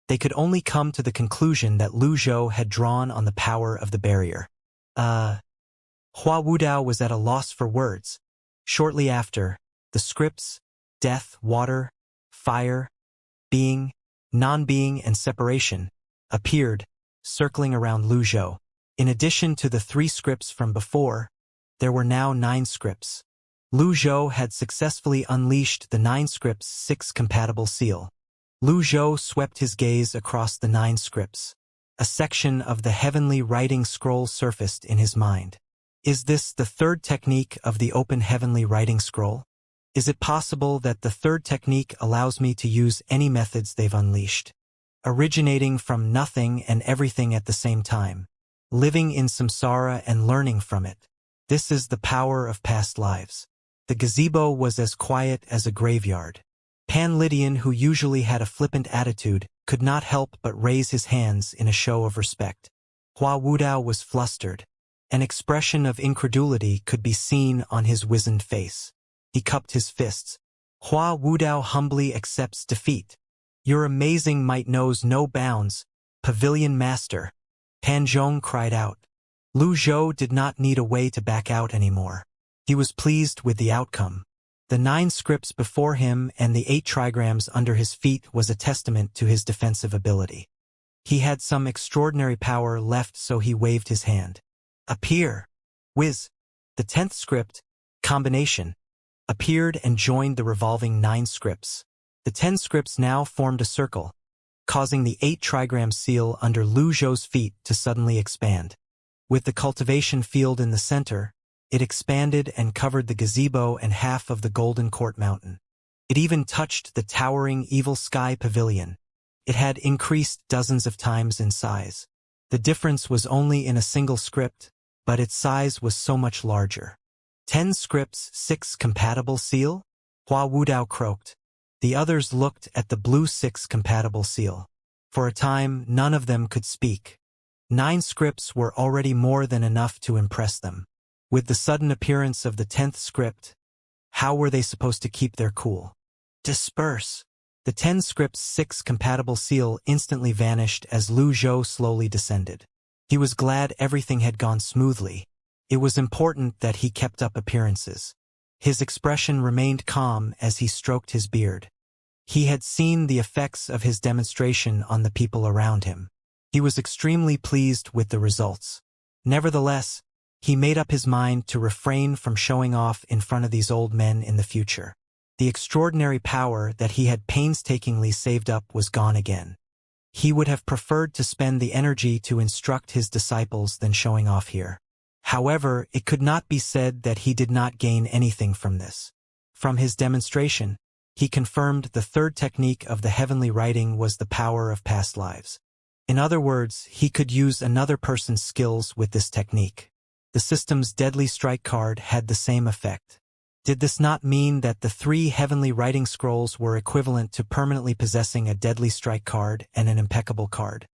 Speaker 1: they could only come to the conclusion that Lu Zhou had drawn on the power of the barrier. Hua Wudao was at a loss for words. Shortly after, the scripts, death, water, fire, being, non-being, and separation, appeared, circling around Lu Zhou. In addition to the 3 scripts from before, there were now 9 scripts. Lu Zhou had successfully unleashed the 9 scripts' 6 compatible seal. Lu Zhou swept his gaze across the 9 scripts. A section of the heavenly writing scroll surfaced in his mind. Is this the 3rd technique of the open heavenly writing scroll? Is it possible that the 3rd technique allows me to use any methods they've unleashed? Originating from nothing and everything at the same time. Living in samsara and learning from it. This is the power of past lives. The gazebo was as quiet as a graveyard. Pan Lydian, who usually had a flippant attitude, could not help but raise his hands in a show of respect. Hua Wudao was flustered. An expression of incredulity could be seen on his wizened face. He cupped his fists. Hua Wudao humbly accepts defeat. Your amazing might knows no bounds, Pavilion Master. Pan Zhong cried out. Lu Zhou did not need a way to back out anymore. He was pleased with the outcome. The 9 scripts before him and the 8 trigrams under his feet was a testament to his defensive ability. He had some extraordinary power left, so he waved his hand. Appear! Whiz! The 10th script, combination, appeared and joined the revolving 9 scripts. The 10 scripts now formed a circle, causing the 8 trigram seal under Lu Zhou's feet to suddenly expand. With the cultivation field in the center, it expanded and covered the gazebo and half of the Golden Court Mountain. It even touched the towering Evil Sky Pavilion. It had increased dozens of times in size. The difference was only in a single script, but its size was so much larger. 10 scripts, 6 compatible seal? Hua Wudao croaked. The others looked at the blue 6 compatible seal. For a time, none of them could speak. 9 scripts were already more than enough to impress them. With the sudden appearance of the 10th script, how were they supposed to keep their cool? Disperse! The 10 script's 6 compatible seal instantly vanished as Lu Zhou slowly descended. He was glad everything had gone smoothly. It was important that he kept up appearances. His expression remained calm as he stroked his beard. He had seen the effects of his demonstration on the people around him. He was extremely pleased with the results. Nevertheless, he made up his mind to refrain from showing off in front of these old men in the future. The extraordinary power that he had painstakingly saved up was gone again. He would have preferred to spend the energy to instruct his disciples than showing off here. However, it could not be said that he did not gain anything from this. From his demonstration, he confirmed the 3rd technique of the heavenly writing was the power of past lives. In other words, he could use another person's skills with this technique. The system's Deadly Strike card had the same effect. Did this not mean that the 3 heavenly writing scrolls were equivalent to permanently possessing a Deadly Strike card and an impeccable card?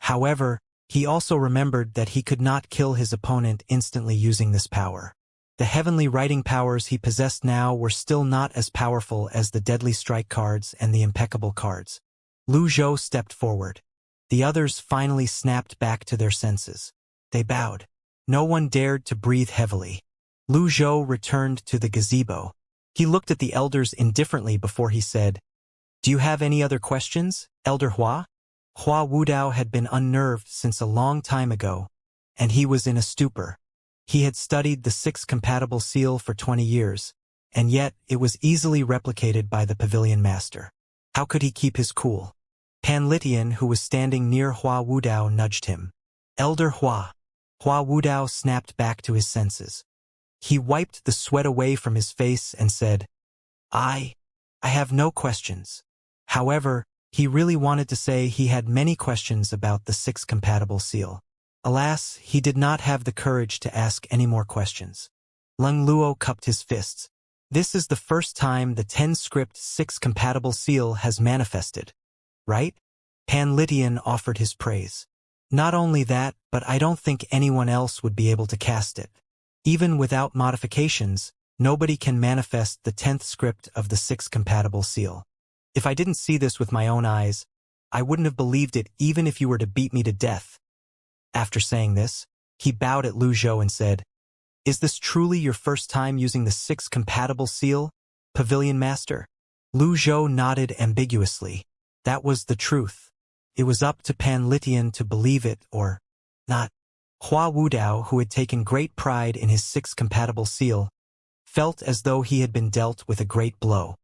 Speaker 1: However, he also remembered that he could not kill his opponent instantly using this power. The heavenly writing powers he possessed now were still not as powerful as the Deadly Strike cards and the impeccable cards. Lu Zhou stepped forward. The others finally snapped back to their senses. They bowed. No one dared to breathe heavily. Lu Zhou returned to the gazebo. He looked at the elders indifferently before he said, "Do you have any other questions, Elder Hua?" Hua Wudao had been unnerved since a long time ago, and he was in a stupor. He had studied the 6 compatible seal for 20 years, and yet it was easily replicated by the pavilion master. How could he keep his cool? Pan Litian, who was standing near Hua Wudao, nudged him. "Elder Hua." Hua Wudao snapped back to his senses. He wiped the sweat away from his face and said, I have no questions." However, he really wanted to say he had many questions about the 6 compatible seal. Alas, he did not have the courage to ask any more questions. Leng Luo cupped his fists. This is the first time the 10-script 6 compatible seal has manifested, right? Pan Litian offered his praise. Not only that, but I don't think anyone else would be able to cast it. Even without modifications, nobody can manifest the 10th script of the 6 compatible seal. If I didn't see this with my own eyes, I wouldn't have believed it even if you were to beat me to death. After saying this, he bowed at Lu Zhou and said, "Is this truly your first time using the 6 compatible seal, Pavilion Master?" Lu Zhou nodded ambiguously. That was the truth. It was up to Pan Litian to believe it or not. Hua Wudao, who had taken great pride in his 6 compatible seal, felt as though he had been dealt with a great blow.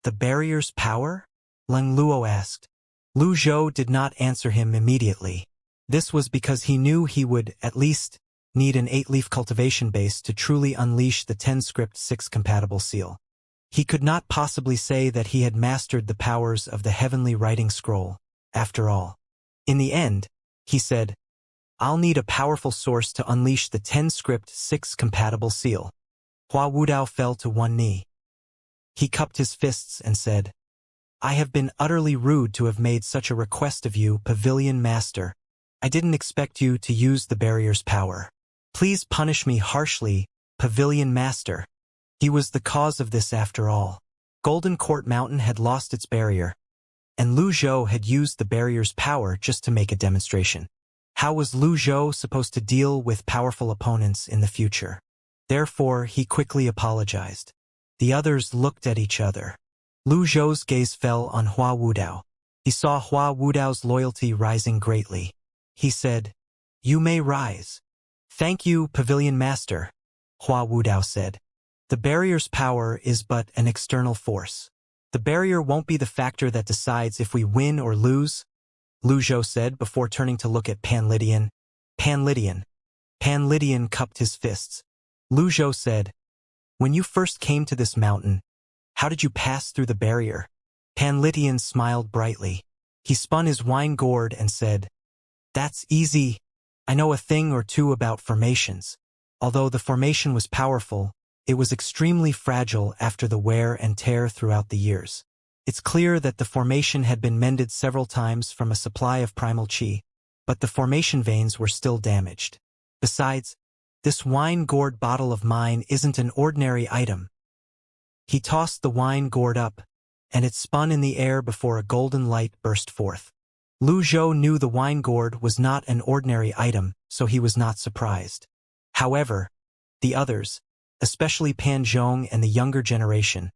Speaker 1: "The barrier's power?" Leng Luo asked. Lu Zhou did not answer him immediately. This was because he knew he would, at least, need an 8-leaf cultivation base to truly unleash the 10-script 6 compatible seal. He could not possibly say that he had mastered the powers of the heavenly writing scroll, after all. In the end, he said, "I'll need a powerful source to unleash the 10-script 6 compatible seal." Hua Wudao fell to one knee. He cupped his fists and said, "I have been utterly rude to have made such a request of you, Pavilion Master. I didn't expect you to use the barrier's power. Please punish me harshly, Pavilion Master." He was the cause of this after all. Golden Court Mountain had lost its barrier, and Lu Zhou had used the barrier's power just to make a demonstration. How was Lu Zhou supposed to deal with powerful opponents in the future? Therefore, he quickly apologized. The others looked at each other. Lu Zhou's gaze fell on Hua Wudao. He saw Hua Wudao's loyalty rising greatly. He said, "You may rise." "Thank you, Pavilion Master," Hua Wudao said. "The barrier's power is but an external force. The barrier won't be the factor that decides if we win or lose," Lu Zhou said before turning to look at Pan Litian. Pan Litian cupped his fists. Lu Zhou said, "When you first came to this mountain, how did you pass through the barrier?" Pan Litian smiled brightly. He spun his wine gourd and said, "That's easy. I know a thing or two about formations. Although the formation was powerful, it was extremely fragile after the wear and tear throughout the years. It's clear that the formation had been mended several times from a supply of primal chi, but the formation veins were still damaged. Besides, this wine gourd bottle of mine isn't an ordinary item." He tossed the wine gourd up, and it spun in the air before a golden light burst forth. Lu Zhou knew the wine gourd was not an ordinary item, so he was not surprised. However, the others, especially Pan Zhong and the younger generation,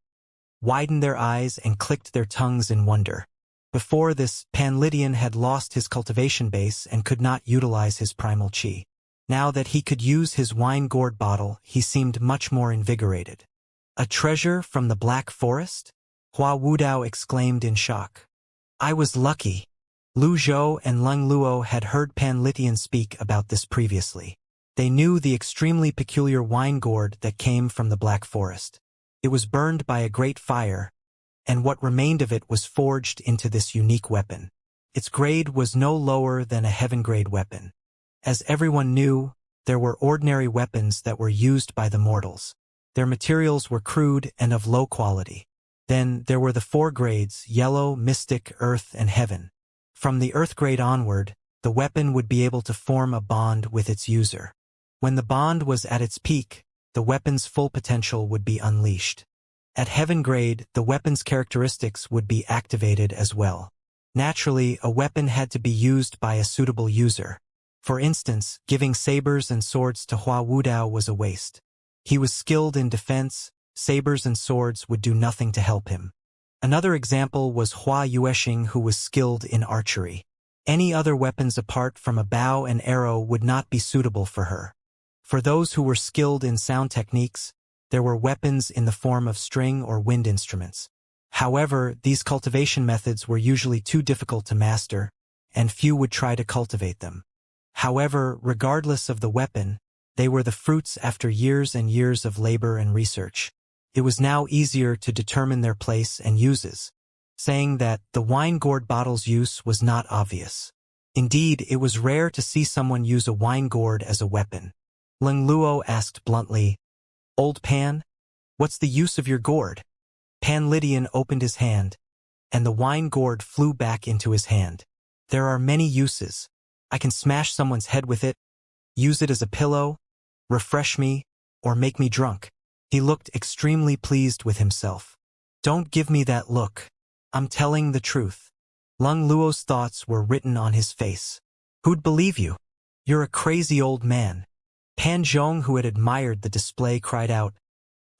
Speaker 1: widened their eyes and clicked their tongues in wonder. Before this, Pan Litian had lost his cultivation base and could not utilize his primal chi. Now that he could use his wine gourd bottle, he seemed much more invigorated. "A treasure from the Black Forest?" Hua Wudao exclaimed in shock. "I was lucky." Lu Zhou and Leng Luo had heard Pan Litian speak about this previously. They knew the extremely peculiar wine gourd that came from the Black Forest. It was burned by a great fire, and what remained of it was forged into this unique weapon. Its grade was no lower than a heaven-grade weapon. As everyone knew, there were ordinary weapons that were used by the mortals. Their materials were crude and of low quality. Then there were the 4 grades: yellow, mystic, earth, and heaven. From the earth grade onward, the weapon would be able to form a bond with its user. When the bond was at its peak, the weapon's full potential would be unleashed. At heaven grade, the weapon's characteristics would be activated as well. Naturally, a weapon had to be used by a suitable user. For instance, giving sabers and swords to Hua Wudao was a waste. He was skilled in defense, sabers and swords would do nothing to help him. Another example was Hua Yuexing, who was skilled in archery. Any other weapons apart from a bow and arrow would not be suitable for her. For those who were skilled in sound techniques, there were weapons in the form of string or wind instruments. However, these cultivation methods were usually too difficult to master, and few would try to cultivate them. However, regardless of the weapon, they were the fruits after years and years of labor and research. It was now easier to determine their place and uses, saying that the wine gourd bottle's use was not obvious. Indeed, it was rare to see someone use a wine gourd as a weapon. Leng Luo asked bluntly, "Old Pan, what's the use of your gourd?" Pan Lydian opened his hand, and the wine gourd flew back into his hand. "There are many uses. I can smash someone's head with it, use it as a pillow, refresh me, or make me drunk." He looked extremely pleased with himself. "Don't give me that look. I'm telling the truth." Leng Luo's thoughts were written on his face. "Who'd believe you? You're a crazy old man." Pan Zhong, who had admired the display, cried out,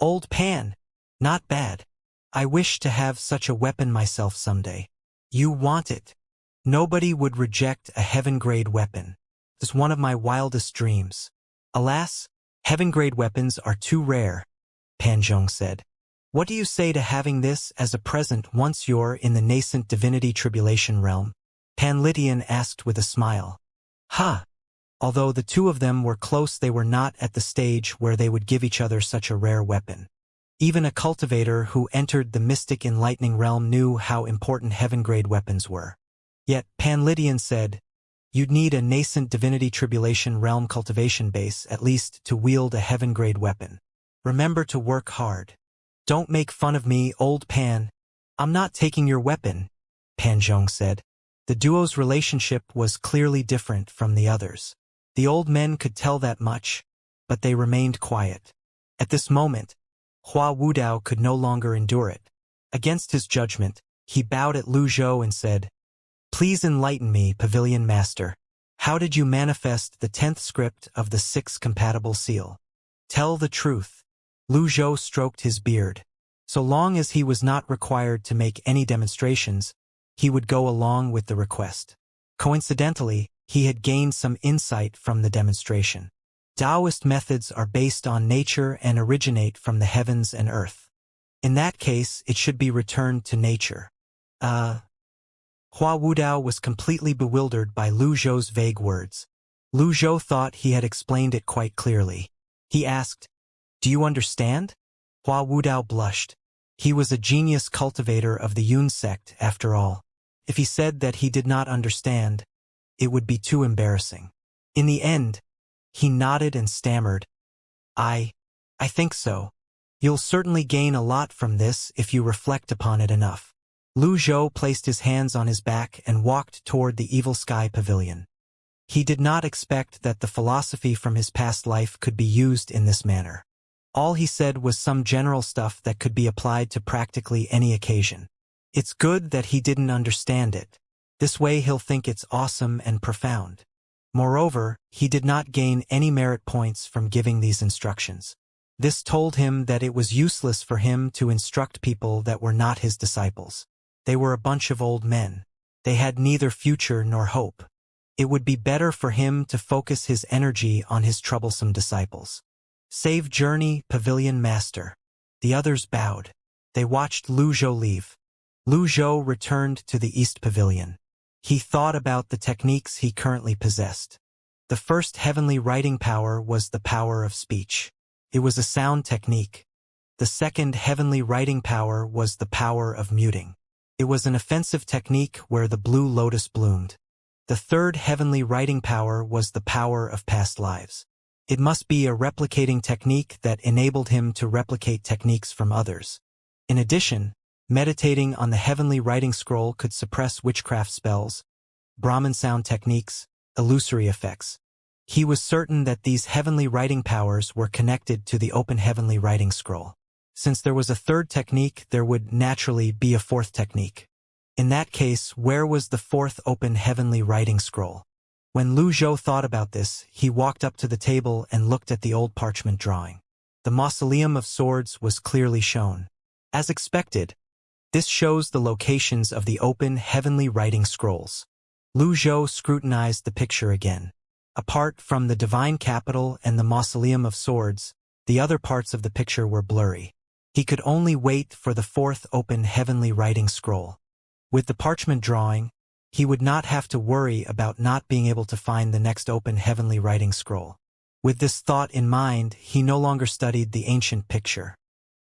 Speaker 1: "Old Pan, not bad. I wish to have such a weapon myself someday." "You want it. Nobody would reject a heaven-grade weapon. It's one of my wildest dreams." "Alas, heaven-grade weapons are too rare," Pan Zhong said. "What do you say to having this as a present once you're in the nascent divinity tribulation realm?" Pan Lydian asked with a smile. "Ha!" Although the two of them were close, they were not at the stage where they would give each other such a rare weapon. Even a cultivator who entered the mystic enlightening realm knew how important heaven-grade weapons were. Yet Pan Lydian said, "You'd need a nascent divinity tribulation realm cultivation base at least to wield a heaven-grade weapon. Remember to work hard. Don't make fun of me, old Pan. I'm not taking your weapon," Pan Zhong said. The duo's relationship was clearly different from the others. The old men could tell that much, but they remained quiet. At this moment, Hua Wudao could no longer endure it. Against his judgment, he bowed at Lu Zhou and said, "Please enlighten me, Pavilion Master. How did you manifest the 10th script of the 6 compatible seal? Tell the truth." Lu Zhou stroked his beard. So long as he was not required to make any demonstrations, he would go along with the request. Coincidentally, he had gained some insight from the demonstration. Taoist methods are based on nature and originate from the heavens and earth. In that case, it should be returned to nature. Hua Wudao was completely bewildered by Lu Zhou's vague words. Lu Zhou thought he had explained it quite clearly. He asked, "Do you understand?" Hua Wudao blushed. He was a genius cultivator of the Yun sect, after all. If he said that he did not understand, it would be too embarrassing. In the end, he nodded and stammered, I think so. You'll certainly gain a lot from this if you reflect upon it enough." Lu Zhou placed his hands on his back and walked toward the Evil Sky Pavilion. He did not expect that the philosophy from his past life could be used in this manner. All he said was some general stuff that could be applied to practically any occasion. It's good that he didn't understand it. This way he'll think it's awesome and profound. Moreover, he did not gain any merit points from giving these instructions. This told him that it was useless for him to instruct people that were not his disciples. They were a bunch of old men. They had neither future nor hope. It would be better for him to focus his energy on his troublesome disciples. "Save journey, Pavilion Master." The others bowed. They watched Lu Zhou leave. Lu Zhou returned to the East Pavilion. He thought about the techniques he currently possessed. The first heavenly writing power was the power of speech. It was a sound technique. The second heavenly writing power was the power of muting. It was an offensive technique where the blue lotus bloomed. The third heavenly writing power was the power of past lives. It must be a replicating technique that enabled him to replicate techniques from others. In addition, meditating on the heavenly writing scroll could suppress witchcraft spells, Brahmin sound techniques, illusory effects. He was certain that these heavenly writing powers were connected to the open heavenly writing scroll. Since there was a third technique, there would naturally be a fourth technique. In that case, where was the fourth open heavenly writing scroll? When Lu Zhou thought about this, he walked up to the table and looked at the old parchment drawing. The Mausoleum of Swords was clearly shown. As expected, this shows the locations of the open heavenly writing scrolls. Lu Zhou scrutinized the picture again. Apart from the divine capital and the Mausoleum of Swords, the other parts of the picture were blurry. He could only wait for the fourth open heavenly writing scroll. With the parchment drawing, he would not have to worry about not being able to find the next open heavenly writing scroll. With this thought in mind, he no longer studied the ancient picture.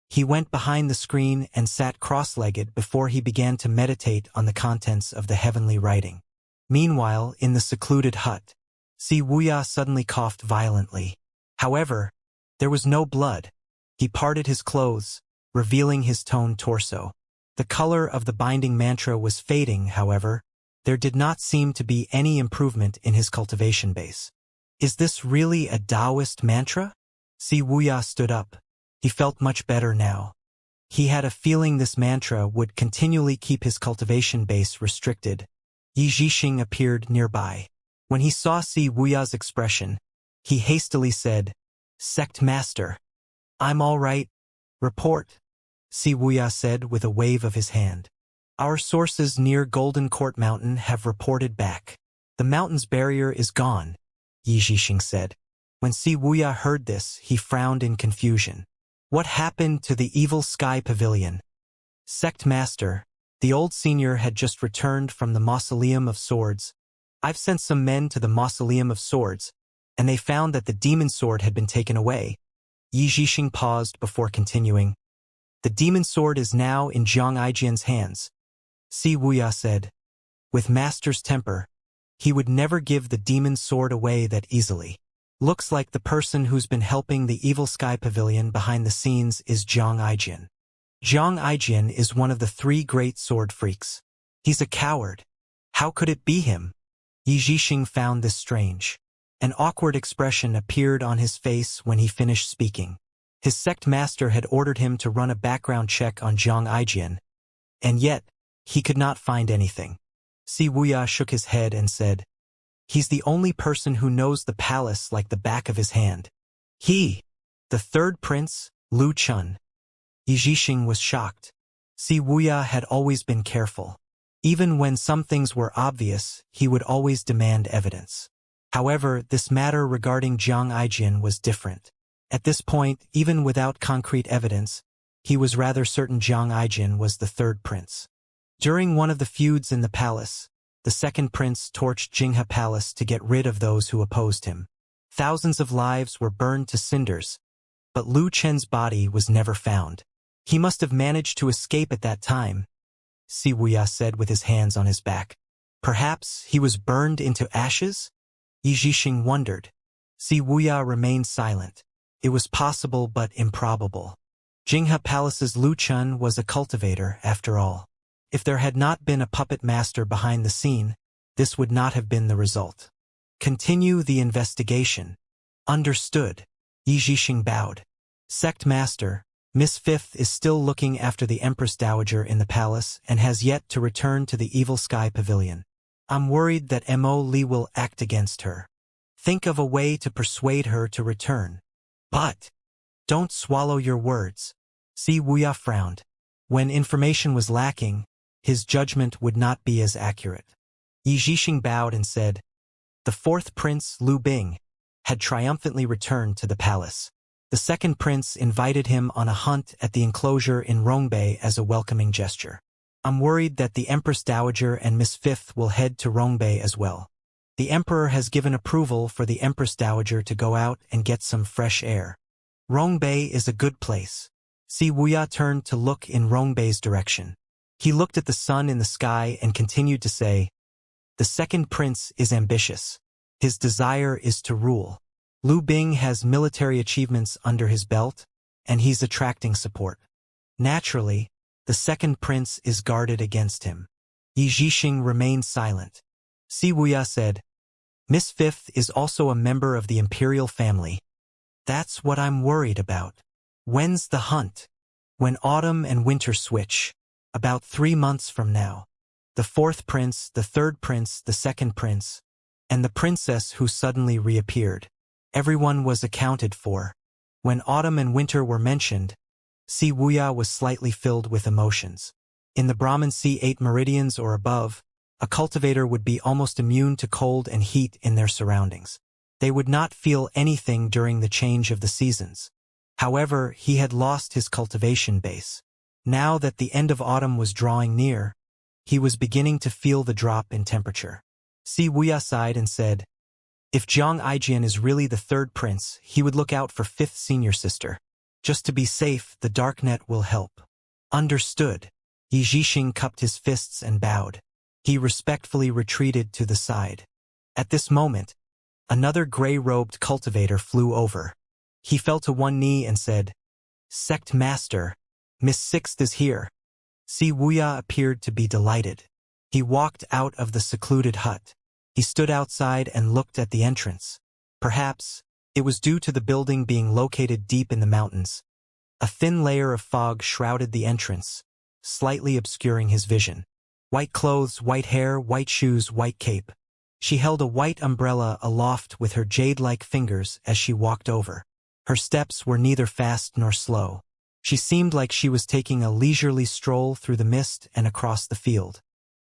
Speaker 1: He went behind the screen and sat cross-legged before he began to meditate on the contents of the heavenly writing. Meanwhile, in the secluded hut, Wuxia suddenly coughed violently. However, there was no blood. He parted his clothes, revealing his toned torso. The color of the binding mantra was fading, however. There did not seem to be any improvement in his cultivation base. Is this really a Taoist mantra? Wuxia stood up. He felt much better now. He had a feeling this mantra would continually keep his cultivation base restricted. Yi Zhixing appeared nearby. When he saw Wuxia's expression, he hastily said, "Sect Master, I'm all right. Report," Wuxia said with a wave of his hand. "Our sources near Golden Court Mountain have reported back. The mountain's barrier is gone," Yi Zhixing said. When Wuxia heard this, he frowned in confusion. What happened to the evil sky pavilion? Sect Master, the old senior had just returned from the Mausoleum of Swords. I've sent some men to the Mausoleum of Swords, and they found that the demon sword had been taken away. Yi Zhixing paused before continuing. The demon sword is now in Zhang Aijian's hands. Wuxia said. With Master's temper, he would never give the demon sword away that easily. Looks like the person who's been helping the evil sky pavilion behind the scenes is Zhang Aijian. Zhang Aijian is one of the three great sword freaks. He's a coward. How could it be him? Yi Zhixing found this strange. An awkward expression appeared on his face when he finished speaking. His sect master had ordered him to run a background check on Zhang Aijian, and yet, he could not find anything. Wuxia shook his head and said, "He's the only person who knows the palace like the back of his hand. He, the third prince, Lu Chun." Yi Zhixing was shocked. Wuxia had always been careful. Even when some things were obvious, he would always demand evidence. However, this matter regarding Zhang Aijian was different. At this point, even without concrete evidence, he was rather certain Zhang Aijian was the third prince. During one of the feuds in the palace, the second prince torched Jinghe Palace to get rid of those who opposed him. Thousands of lives were burned to cinders, but Lu Chen's body was never found. He must have managed to escape at that time, Wuxia said with his hands on his back. Perhaps he was burned into ashes? Yi Zhixing wondered. Wuxia remained silent. It was possible but improbable. Jinghe Palace's Lu Chun was a cultivator, after all. If there had not been a puppet master behind the scene, this would not have been the result. Continue the investigation. Understood. Yi Zhixing bowed. Sect Master, Miss Fifth is still looking after the Empress Dowager in the palace and has yet to return to the Evil Sky Pavilion. I'm worried that Mo Li will act against her. Think of a way to persuade her to return. But don't swallow your words. Wuxia frowned. When information was lacking, his judgment would not be as accurate. Yi Zhixing bowed and said, the fourth prince, Lu Bing, had triumphantly returned to the palace. The second prince invited him on a hunt at the enclosure in Rongbei as a welcoming gesture. I'm worried that the Empress Dowager and Miss Fifth will head to Rongbei as well. The Emperor has given approval for the Empress Dowager to go out and get some fresh air. Rongbei is a good place. Wuxia turned to look in Rongbei's direction. He looked at the sun in the sky and continued to say, "The second prince is ambitious. His desire is to rule. Lu Bing has military achievements under his belt, and he's attracting support. Naturally, the second prince is guarded against him." Yi Zhixing remained silent. Si Wuya said, "Miss Fifth is also a member of the imperial family. That's what I'm worried about. When's the hunt?" "When autumn and winter switch. About 3 months from now. The fourth prince, the third prince, the second prince, and the princess who suddenly reappeared. Everyone was accounted for." When autumn and winter were mentioned, Si Wuya was slightly filled with emotions. In the Brahman Sea 8 meridians or above, a cultivator would be almost immune to cold and heat in their surroundings. They would not feel anything during the change of the seasons. However, he had lost his cultivation base. Now that the end of autumn was drawing near, he was beginning to feel the drop in temperature. Si Wuya sighed and said, "If Jiang Aijian is really the third prince, he would look out for fifth senior sister. Just to be safe, the darknet will help." "Understood." Yi Zhixing cupped his fists and bowed. He respectfully retreated to the side. At this moment, another gray-robed cultivator flew over. He fell to one knee and said, "Sect Master, Miss Sixth is here." Si Wuya appeared to be delighted. He walked out of the secluded hut. He stood outside and looked at the entrance. Perhaps it was due to the building being located deep in the mountains. A thin layer of fog shrouded the entrance, slightly obscuring his vision. White clothes, white hair, white shoes, white cape. She held a white umbrella aloft with her jade-like fingers as she walked over. Her steps were neither fast nor slow. She seemed like she was taking a leisurely stroll through the mist and across the field.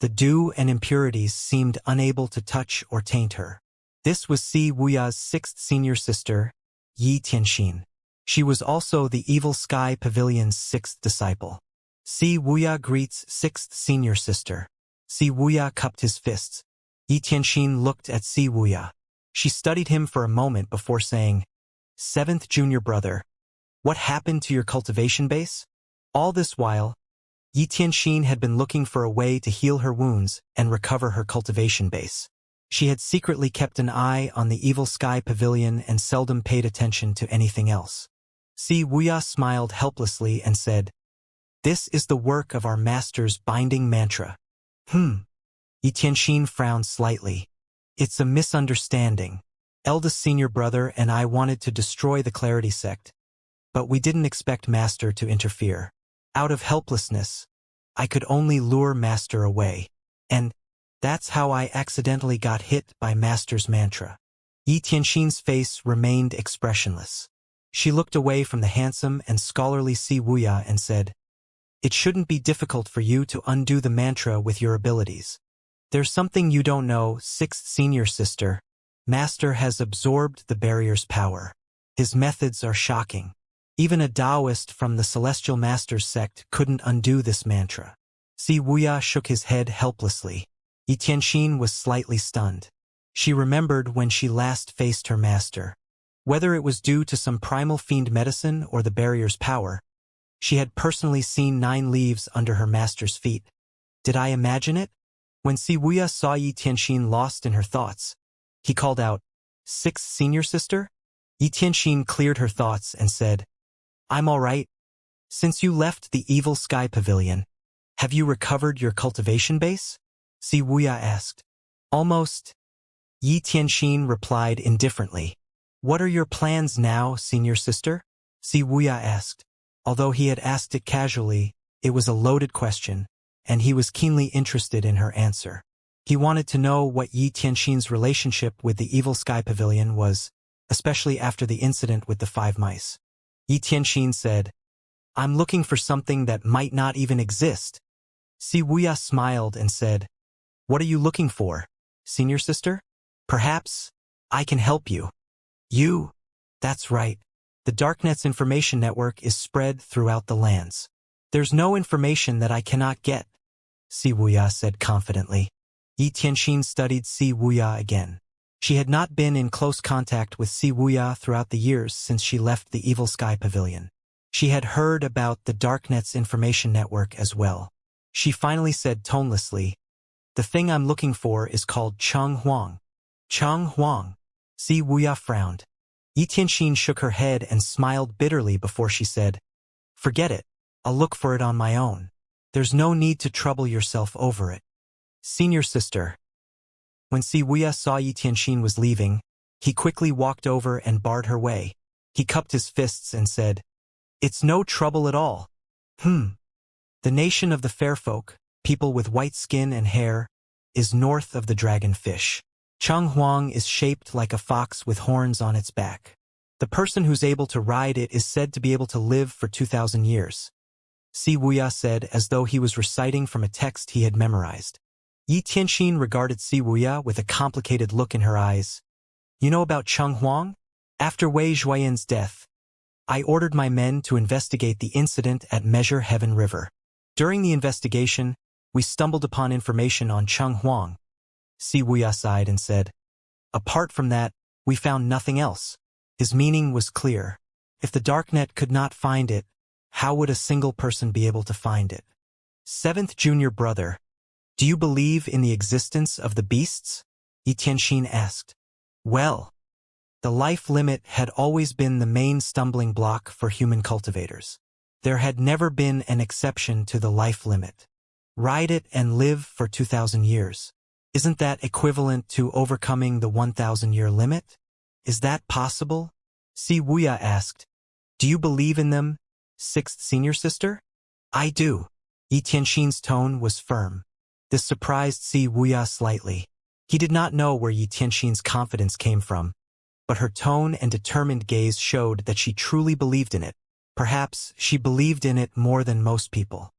Speaker 1: The dew and impurities seemed unable to touch or taint her. This was Si Wuya's sixth senior sister, Yi Tianxin. She was also the Evil Sky Pavilion's sixth disciple. Si Wuya greets sixth senior sister. Si Wuya cupped his fists. Yi Tianxin looked at Si Wuya. She studied him for a moment before saying, "Seventh junior brother, what happened to your cultivation base?" All this while, Yi Tianxin had been looking for a way to heal her wounds and recover her cultivation base. She had secretly kept an eye on the Evil Sky Pavilion and seldom paid attention to anything else. Si Wuya smiled helplessly and said, "This is the work of our master's binding mantra." Yi Tianxin frowned slightly. "It's a misunderstanding. Eldest senior brother and I wanted to destroy the Clarity sect, but we didn't expect Master to interfere. Out of helplessness, I could only lure Master away. And that's how I accidentally got hit by Master's mantra." Yi Tianxin's face remained expressionless. She looked away from the handsome and scholarly Si Wuya and said, "It shouldn't be difficult for you to undo the mantra with your abilities. There's something you don't know, sixth senior sister. Master has absorbed the barrier's power. His methods are shocking. Even a Taoist from the Celestial Master's sect couldn't undo this mantra." Si Wuya shook his head helplessly. Yi Tianxin was slightly stunned. She remembered when she last faced her master. Whether it was due to some primal fiend medicine or the barrier's power, she had personally seen 9 leaves under her master's feet. Did I imagine it? When Si Wuya saw Yi Tianxin lost in her thoughts, he called out, "Sixth senior sister?" Yi Tianxin cleared her thoughts and said, "I'm all right. Since you left the Evil Sky Pavilion, have you recovered your cultivation base?" Si Wuya asked. "Almost." Yi Tianxin replied indifferently. "What are your plans now, senior sister?" Si Wuya asked. Although he had asked it casually, it was a loaded question, and he was keenly interested in her answer. He wanted to know what Yi Tianxin's relationship with the Evil Sky Pavilion was, especially after the incident with the 5 mice. Yi Tianxin said, "I'm looking for something that might not even exist." Si Wuya smiled and said, "What are you looking for, senior sister? Perhaps I can help you." "You?" "That's right. The Darknet's information network is spread throughout the lands. There's no information that I cannot get," Si Wuya said confidently. Yi Tianxin studied Si Wuya again. She had not been in close contact with Si Wuya throughout the years since she left the Evil Sky Pavilion. She had heard about the Darknet's information network as well. She finally said tonelessly, "The thing I'm looking for is called Cheng Huang." Cheng Huang. Si Wuya frowned. Yi Tianxin shook her head and smiled bitterly before she said, "Forget it. I'll look for it on my own. There's no need to trouble yourself over it." Senior sister. When Si Wuya saw Yi Tianxin was leaving, he quickly walked over and barred her way. He cupped his fists and said, "It's no trouble at all. The nation of the fair folk, people with white skin and hair, is north of the dragonfish. Cheng Huang is shaped like a fox with horns on its back. The person who's able to ride it is said to be able to live for 2,000 years. Si Wuya said as though he was reciting from a text he had memorized. Yi Tianxin regarded Si Wuya with a complicated look in her eyes. "You know about Cheng Huang? After Wei Zhuoyan's death, I ordered my men to investigate the incident at Measure Heaven River. During the investigation, we stumbled upon information on Cheng Huang." Si Wuya sighed and said, "Apart from that, we found nothing else." His meaning was clear. If the darknet could not find it, how would a single person be able to find it? Seventh junior brother. "Do you believe in the existence of the beasts?" Yi Tianxin asked. Well, the life limit had always been the main stumbling block for human cultivators. There had never been an exception to the life limit. Ride it and live for 2,000 years. Isn't that equivalent to overcoming the 1,000-year limit? Is that possible? Si Wuya asked. "Do you believe in them, sixth senior sister?" "I do." Yi Tianxin's tone was firm. This surprised Si Wuya slightly. He did not know where Yi Tianxin's confidence came from, but her tone and determined gaze showed that she truly believed in it. Perhaps she believed in it more than most people.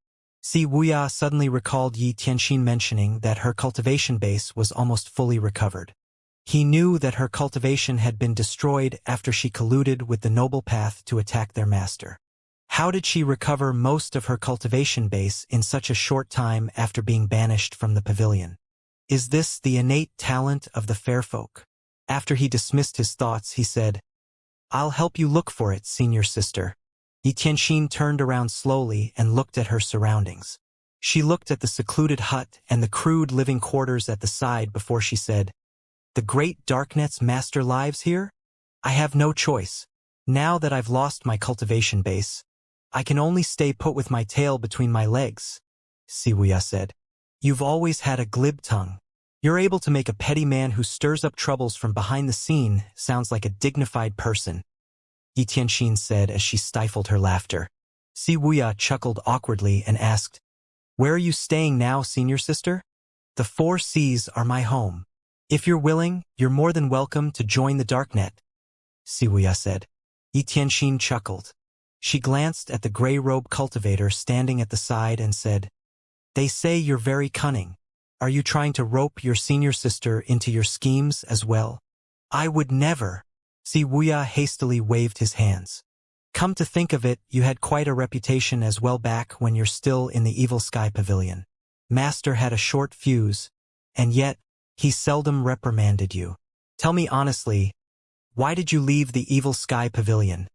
Speaker 1: Si Wuya suddenly recalled Yi Tianxin mentioning that her cultivation base was almost fully recovered. He knew that her cultivation had been destroyed after she colluded with the Noble Path to attack their master. How did she recover most of her cultivation base in such a short time after being banished from the pavilion? Is this the innate talent of the fair folk? After he dismissed his thoughts, he said, "I'll help you look for it, senior sister." Yi Tianxin turned around slowly and looked at her surroundings. She looked at the secluded hut and the crude living quarters at the side before she said, "The great darknet's master lives here? I have no choice. Now that I've lost my cultivation base, I can only stay put with my tail between my legs." Si Wuya said, "You've always had a glib tongue. You're able to make a petty man who stirs up troubles from behind the scene sounds like a dignified person," Yi Tianxin said as she stifled her laughter. Si Wuya chuckled awkwardly and asked, "Where are you staying now, senior sister?" "The 4 Seas are my home. If you're willing, you're more than welcome to join the darknet," Si Wuya said. Yi Tianxin chuckled. She glanced at the gray-robed cultivator standing at the side and said, "They say you're very cunning. Are you trying to rope your senior sister into your schemes as well?" "I would never." Si Wuya hastily waved his hands. "Come to think of it, you had quite a reputation as well back when you're still in the Evil Sky Pavilion. Master had a short fuse, and yet he seldom reprimanded you. Tell me honestly, why did you leave the Evil Sky Pavilion?"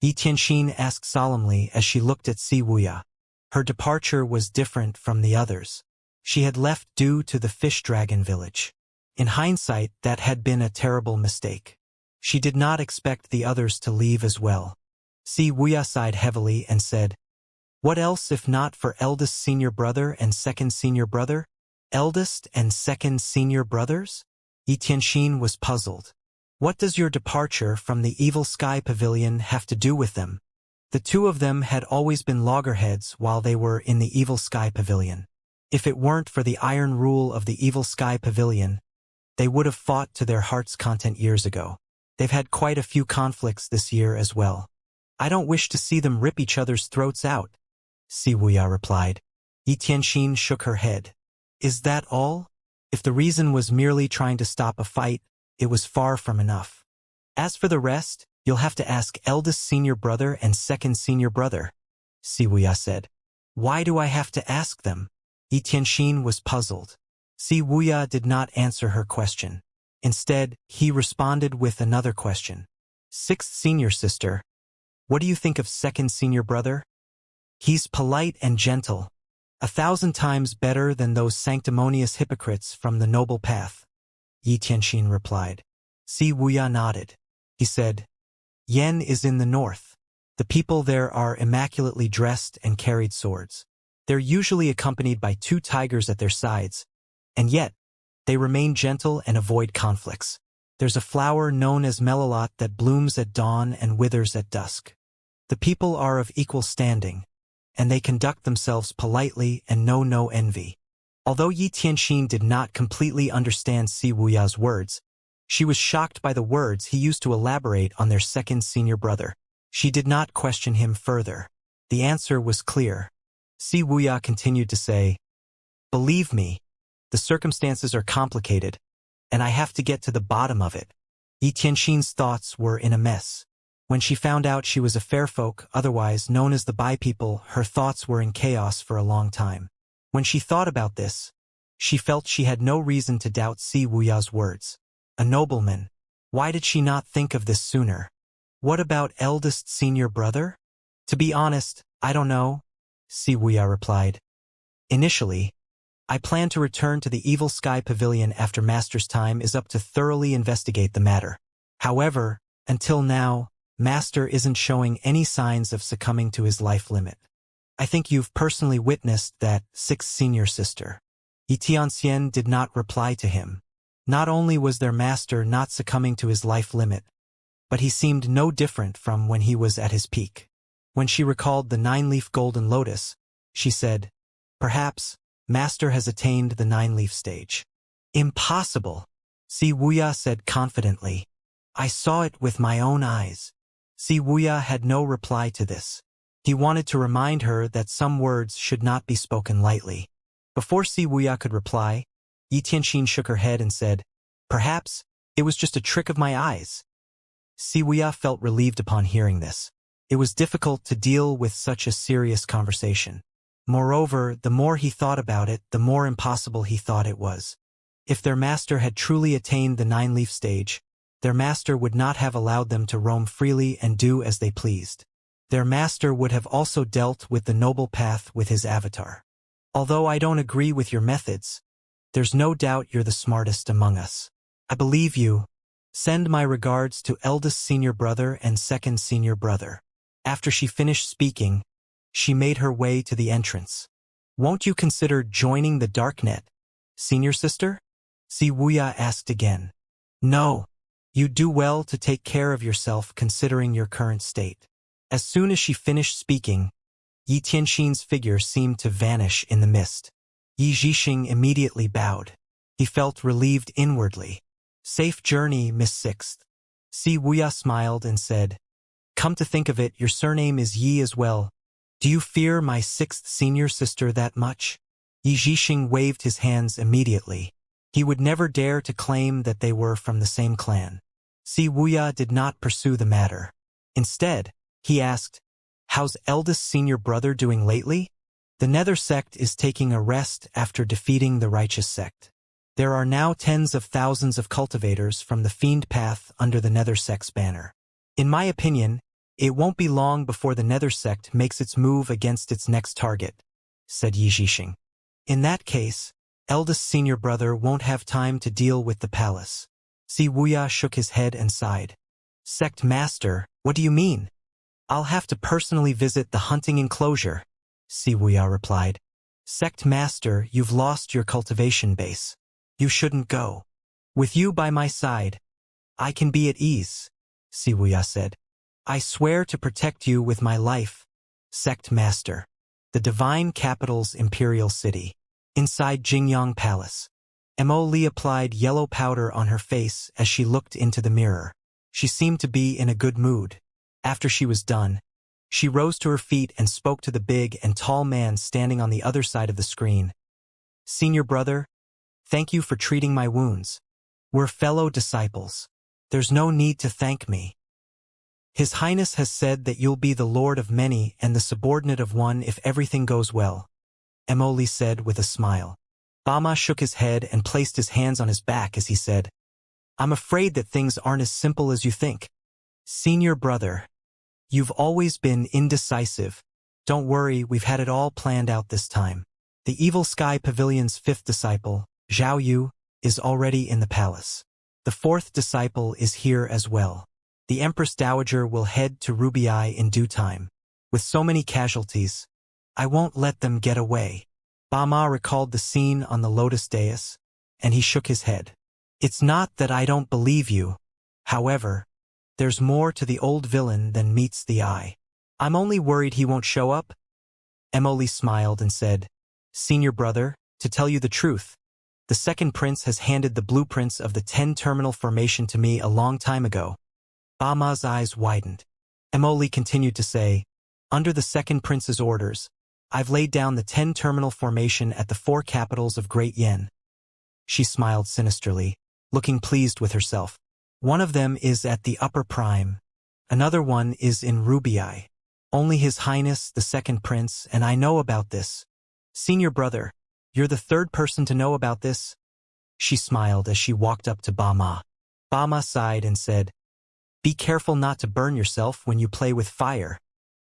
Speaker 1: Yi Tianxin asked solemnly as she looked at Si Wuya. Her departure was different from the others. She had left due to the fish dragon village. In hindsight, that had been a terrible mistake. She did not expect the others to leave as well. Si Wuya sighed heavily and said, "What else if not for eldest senior brother and second senior brother?" "Eldest and second senior brothers?" Yi Tianxin was puzzled. "What does your departure from the Evil Sky Pavilion have to do with them?" The two of them had always been loggerheads while they were in the Evil Sky Pavilion. If it weren't for the iron rule of the Evil Sky Pavilion, they would have fought to their heart's content years ago. They've had quite a few conflicts this year as well. "I don't wish to see them rip each other's throats out," Si Wuya replied. Yi Tianxin shook her head. "Is that all?" If the reason was merely trying to stop a fight, it was far from enough. "As for the rest, you'll have to ask eldest senior brother and second senior brother," Si Wuya said. "Why do I have to ask them?" Yi Tianxin was puzzled. Si Wuya did not answer her question. Instead, he responded with another question. "Sixth senior sister, what do you think of second senior brother?" "He's polite and gentle. 1,000 times better than those sanctimonious hypocrites from the noble path, Yi Tianxin replied. Si Wuya nodded. He said, Yen is in the north. The people there are immaculately dressed and carried swords. They're usually accompanied by 2 tigers at their sides, and yet, they remain gentle and avoid conflicts. There's a flower known as melilot that blooms at dawn and withers at dusk. The people are of equal standing, and they conduct themselves politely and know no envy. Although Yi Tianxin did not completely understand Si Wuya's words, she was shocked by the words he used to elaborate on their second senior brother. She did not question him further. The answer was clear. Si Wuya continued to say, Believe me, the circumstances are complicated, and I have to get to the bottom of it. Yi Tianxin's thoughts were in a mess. When she found out she was a fair folk, otherwise known as the Bai people, her thoughts were in chaos for a long time. When she thought about this, she felt she had no reason to doubt Si Wuya's words. A nobleman. Why did she not think of this sooner? What about eldest senior brother? To be honest, I don't know, Si Wuya replied. Initially, I plan to return to the Evil Sky Pavilion after Master's time is up to thoroughly investigate the matter. However, until now, Master isn't showing any signs of succumbing to his life limit. I think you've personally witnessed that 6th senior sister. Yi Tianxian did not reply to him. Not only was their master not succumbing to his life limit, but he seemed no different from when he was at his peak. When she recalled the 9-leaf golden lotus, she said, Perhaps, Master has attained the 9-leaf stage. Impossible, Si Wuya said confidently. I saw it with my own eyes. Si Wuya had no reply to this. He wanted to remind her that some words should not be spoken lightly. Before Si Wuya could reply, Yi Tianxin shook her head and said, Perhaps, it was just a trick of my eyes. Si Wuya felt relieved upon hearing this. It was difficult to deal with such a serious conversation. Moreover, the more he thought about it, the more impossible he thought it was. If their master had truly attained the 9-leaf stage, their master would not have allowed them to roam freely and do as they pleased. Their master would have also dealt with the noble path with his avatar. Although I don't agree with your methods, there's no doubt you're the smartest among us. I believe you. Send my regards to eldest senior brother and second senior brother. After she finished speaking, she made her way to the entrance. Won't you consider joining the darknet, senior sister? Si Wuya asked again. No. You do well to take care of yourself considering your current state. As soon as she finished speaking, Yi Tianxin's figure seemed to vanish in the mist. Yi Zhixing immediately bowed. He felt relieved inwardly. Safe journey, Miss Sixth. Si Wuya smiled and said, Come to think of it, your surname is Yi as well. Do you fear my 6th senior sister that much? Yi Zhixing waved his hands immediately. He would never dare to claim that they were from the same clan. Si Wuya did not pursue the matter. Instead, he asked, How's eldest senior brother doing lately? The Nether sect is taking a rest after defeating the righteous sect. There are now tens of thousands of cultivators from the Fiend Path under the Nether sect's banner. In my opinion, it won't be long before the Nether sect makes its move against its next target, said Yi Zhixing. In that case, eldest senior brother won't have time to deal with the palace. Si Wuya shook his head and sighed. Sect master, what do you mean? I'll have to personally visit the hunting enclosure, Si Wuya replied. Sect master, you've lost your cultivation base. You shouldn't go. With you by my side, I can be at ease, Si Wuya said. I swear to protect you with my life, Sect Master. The Divine Capital's Imperial City. Inside Jingyang Palace. Mo applied yellow powder on her face as she looked into the mirror. She seemed to be in a good mood. After she was done, she rose to her feet and spoke to the big and tall man standing on the other side of the screen. Senior brother, thank you for treating my wounds. We're fellow disciples. There's no need to thank me. His Highness has said that you'll be the lord of many and the subordinate of one if everything goes well, Mo said with a smile. Bama shook his head and placed his hands on his back as he said, I'm afraid that things aren't as simple as you think. Senior brother, you've always been indecisive. Don't worry, we've had it all planned out this time. The Evil Sky Pavilion's fifth disciple, Zhao Yu, is already in the palace. The fourth disciple is here as well. The Empress Dowager will head to Rubii in due time. With so many casualties, I won't let them get away. Ba Ma recalled the scene on the lotus dais, and he shook his head. It's not that I don't believe you. However, there's more to the old villain than meets the eye. I'm only worried he won't show up. Emily smiled and said, Senior brother, to tell you the truth, the second prince has handed the blueprints of the 10-terminal formation to me a long time ago. Ba Ma's eyes widened. Emily continued to say, under the second prince's orders, I've laid down the 10-terminal formation at the 4 capitals of Great Yen. She smiled sinisterly, looking pleased with herself. One of them is at the Upper Prime. Another one is in Rubii. Only His Highness, the second prince, and I know about this. Senior brother, you're the third person to know about this? She smiled as she walked up to Ba Ma. Ba Ma sighed and said, Be careful not to burn yourself when you play with fire.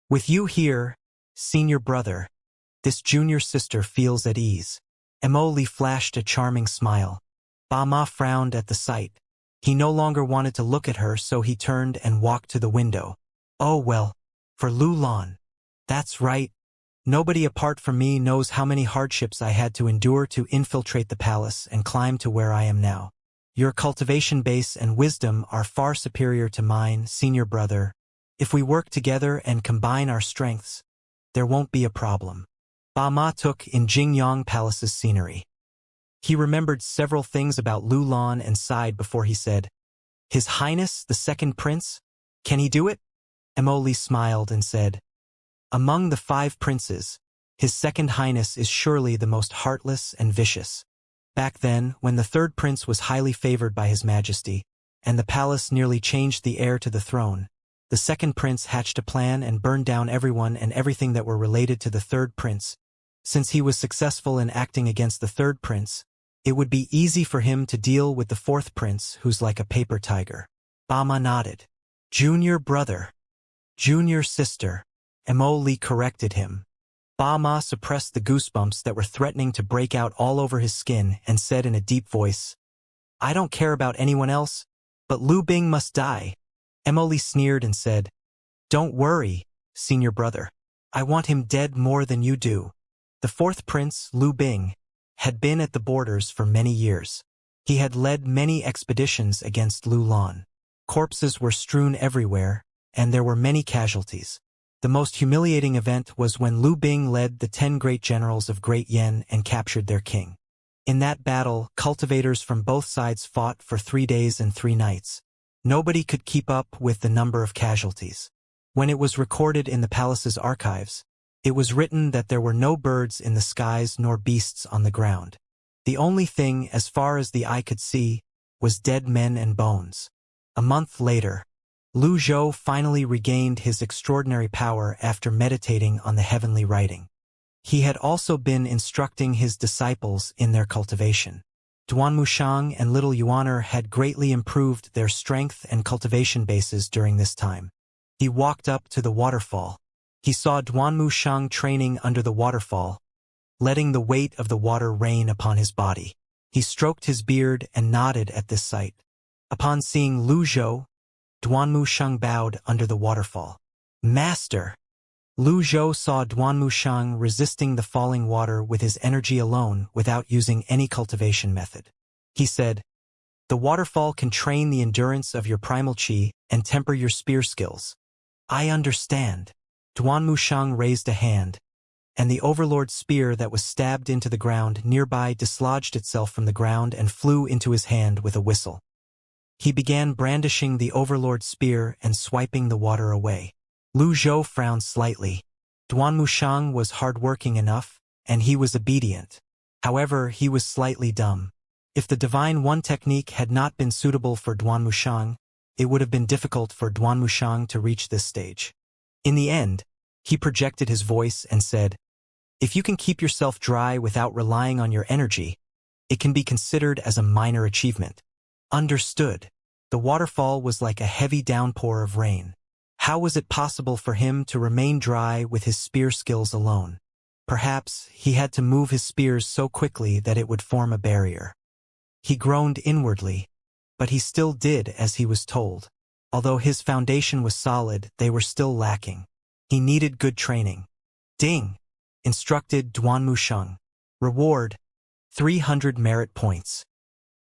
Speaker 1: With you here, senior brother, this junior sister feels at ease. Emily flashed a charming smile. Ba Ma frowned at the sight. He no longer wanted to look at her, so he turned and walked to the window. Oh well, for Lu Lan. That's right. Nobody apart from me knows how many hardships I had to endure to infiltrate the palace and climb to where I am now. Your cultivation base and wisdom are far superior to mine, senior brother. If we work together and combine our strengths, there won't be a problem. Ba Ma took in Jingyang Palace's scenery. He remembered several things about Lu Lan and sighed before he said, His Highness, the second prince? Can he do it? Emily smiled and said, Among the 5 princes, His Second Highness is surely the most heartless and vicious. Back then, when the third prince was highly favored by His Majesty, and the palace nearly changed the heir to the throne, the second prince hatched a plan and burned down everyone and everything that were related to the third prince. Since he was successful in acting against the third prince, it would be easy for him to deal with the fourth prince, who's like a paper tiger. Ba Ma nodded. Junior brother. Junior sister. Emily corrected him. Ba Ma suppressed the goosebumps that were threatening to break out all over his skin and said in a deep voice, I don't care about anyone else, but Lu Bing must die. Emily sneered and said, Don't worry, senior brother. I want him dead more than you do. The fourth prince, Lu Bing, had been at the borders for many years. He had led many expeditions against Lu Lan. Corpses were strewn everywhere, and there were many casualties. The most humiliating event was when Lu Bing led the 10 great generals of Great Yen and captured their king. In that battle, cultivators from both sides fought for 3 days and 3 nights. Nobody could keep up with the number of casualties. When it was recorded in the palace's archives, it was written that there were no birds in the skies nor beasts on the ground. The only thing, as far as the eye could see, was dead men and bones. A month later, Lu Zhou finally regained his extraordinary power after meditating on the heavenly writing. He had also been instructing his disciples in their cultivation. Duan Mushang and Little Yuaner had greatly improved their strength and cultivation bases during this time. He walked up to the waterfall. He saw Duan Mushang training under the waterfall, letting the weight of the water rain upon his body. He stroked his beard and nodded at this sight. Upon seeing Lu Zhou, Duan Mushang bowed under the waterfall. Master! Lu Zhou saw Duan Mushang resisting the falling water with his energy alone without using any cultivation method. He said, The waterfall can train the endurance of your primal qi and temper your spear skills. I understand. Duan Mushang raised a hand, and the overlord spear that was stabbed into the ground nearby dislodged itself from the ground and flew into his hand with a whistle. He began brandishing the overlord spear and swiping the water away. Lu Zhou frowned slightly. Duan Mushang was hard-working enough, and he was obedient. However, he was slightly dumb. If the Divine One technique had not been suitable for Duan Mushang, it would have been difficult for Duan Mushang to reach this stage. In the end, he projected his voice and said, If you can keep yourself dry without relying on your energy, it can be considered as a minor achievement. Understood. The waterfall was like a heavy downpour of rain. How was it possible for him to remain dry with his spear skills alone? Perhaps he had to move his spears so quickly that it would form a barrier. He groaned inwardly, but he still did as he was told. Although his foundation was solid, they were still lacking. He needed good training. Ding! Instructed Duanmusheng. Reward: 300 merit points.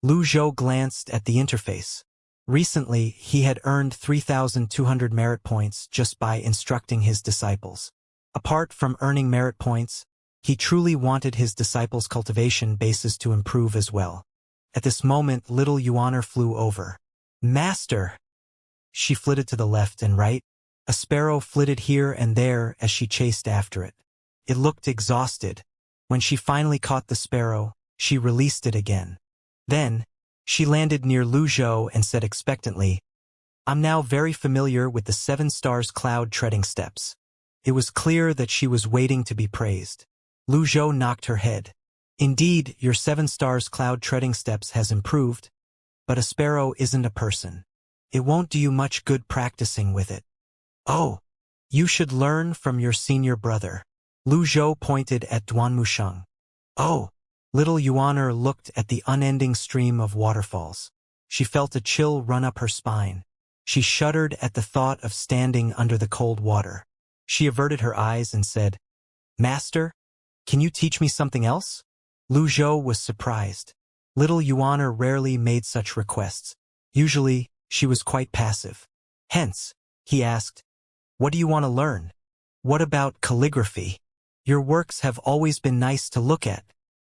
Speaker 1: Lu Zhou glanced at the interface. Recently, he had earned 3,200 merit points just by instructing his disciples. Apart from earning merit points, he truly wanted his disciples' cultivation bases to improve as well. At this moment, little Yuaner flew over. Master! She flitted to the left and right. A sparrow flitted here and there as she chased after it. It looked exhausted. When she finally caught the sparrow, she released it again. Then, she landed near Lu Zhou and said expectantly, "I'm now very familiar with the 7 stars cloud treading steps." It was clear that she was waiting to be praised. Lu Zhou knocked her head. "Indeed, your 7 stars cloud treading steps has improved, but a sparrow isn't a person. It won't do you much good practicing with it." "Oh, you should learn from your senior brother." Lu Zhou pointed at Duanmusheng. "Oh." Little Yuaner looked at the unending stream of waterfalls. She felt a chill run up her spine. She shuddered at the thought of standing under the cold water. She averted her eyes and said, "Master, can you teach me something else?" Lu Zhou was surprised. Little Yuaner rarely made such requests. Usually, she was quite passive. Hence, he asked, "What do you want to learn?" "What about calligraphy? Your works have always been nice to look at.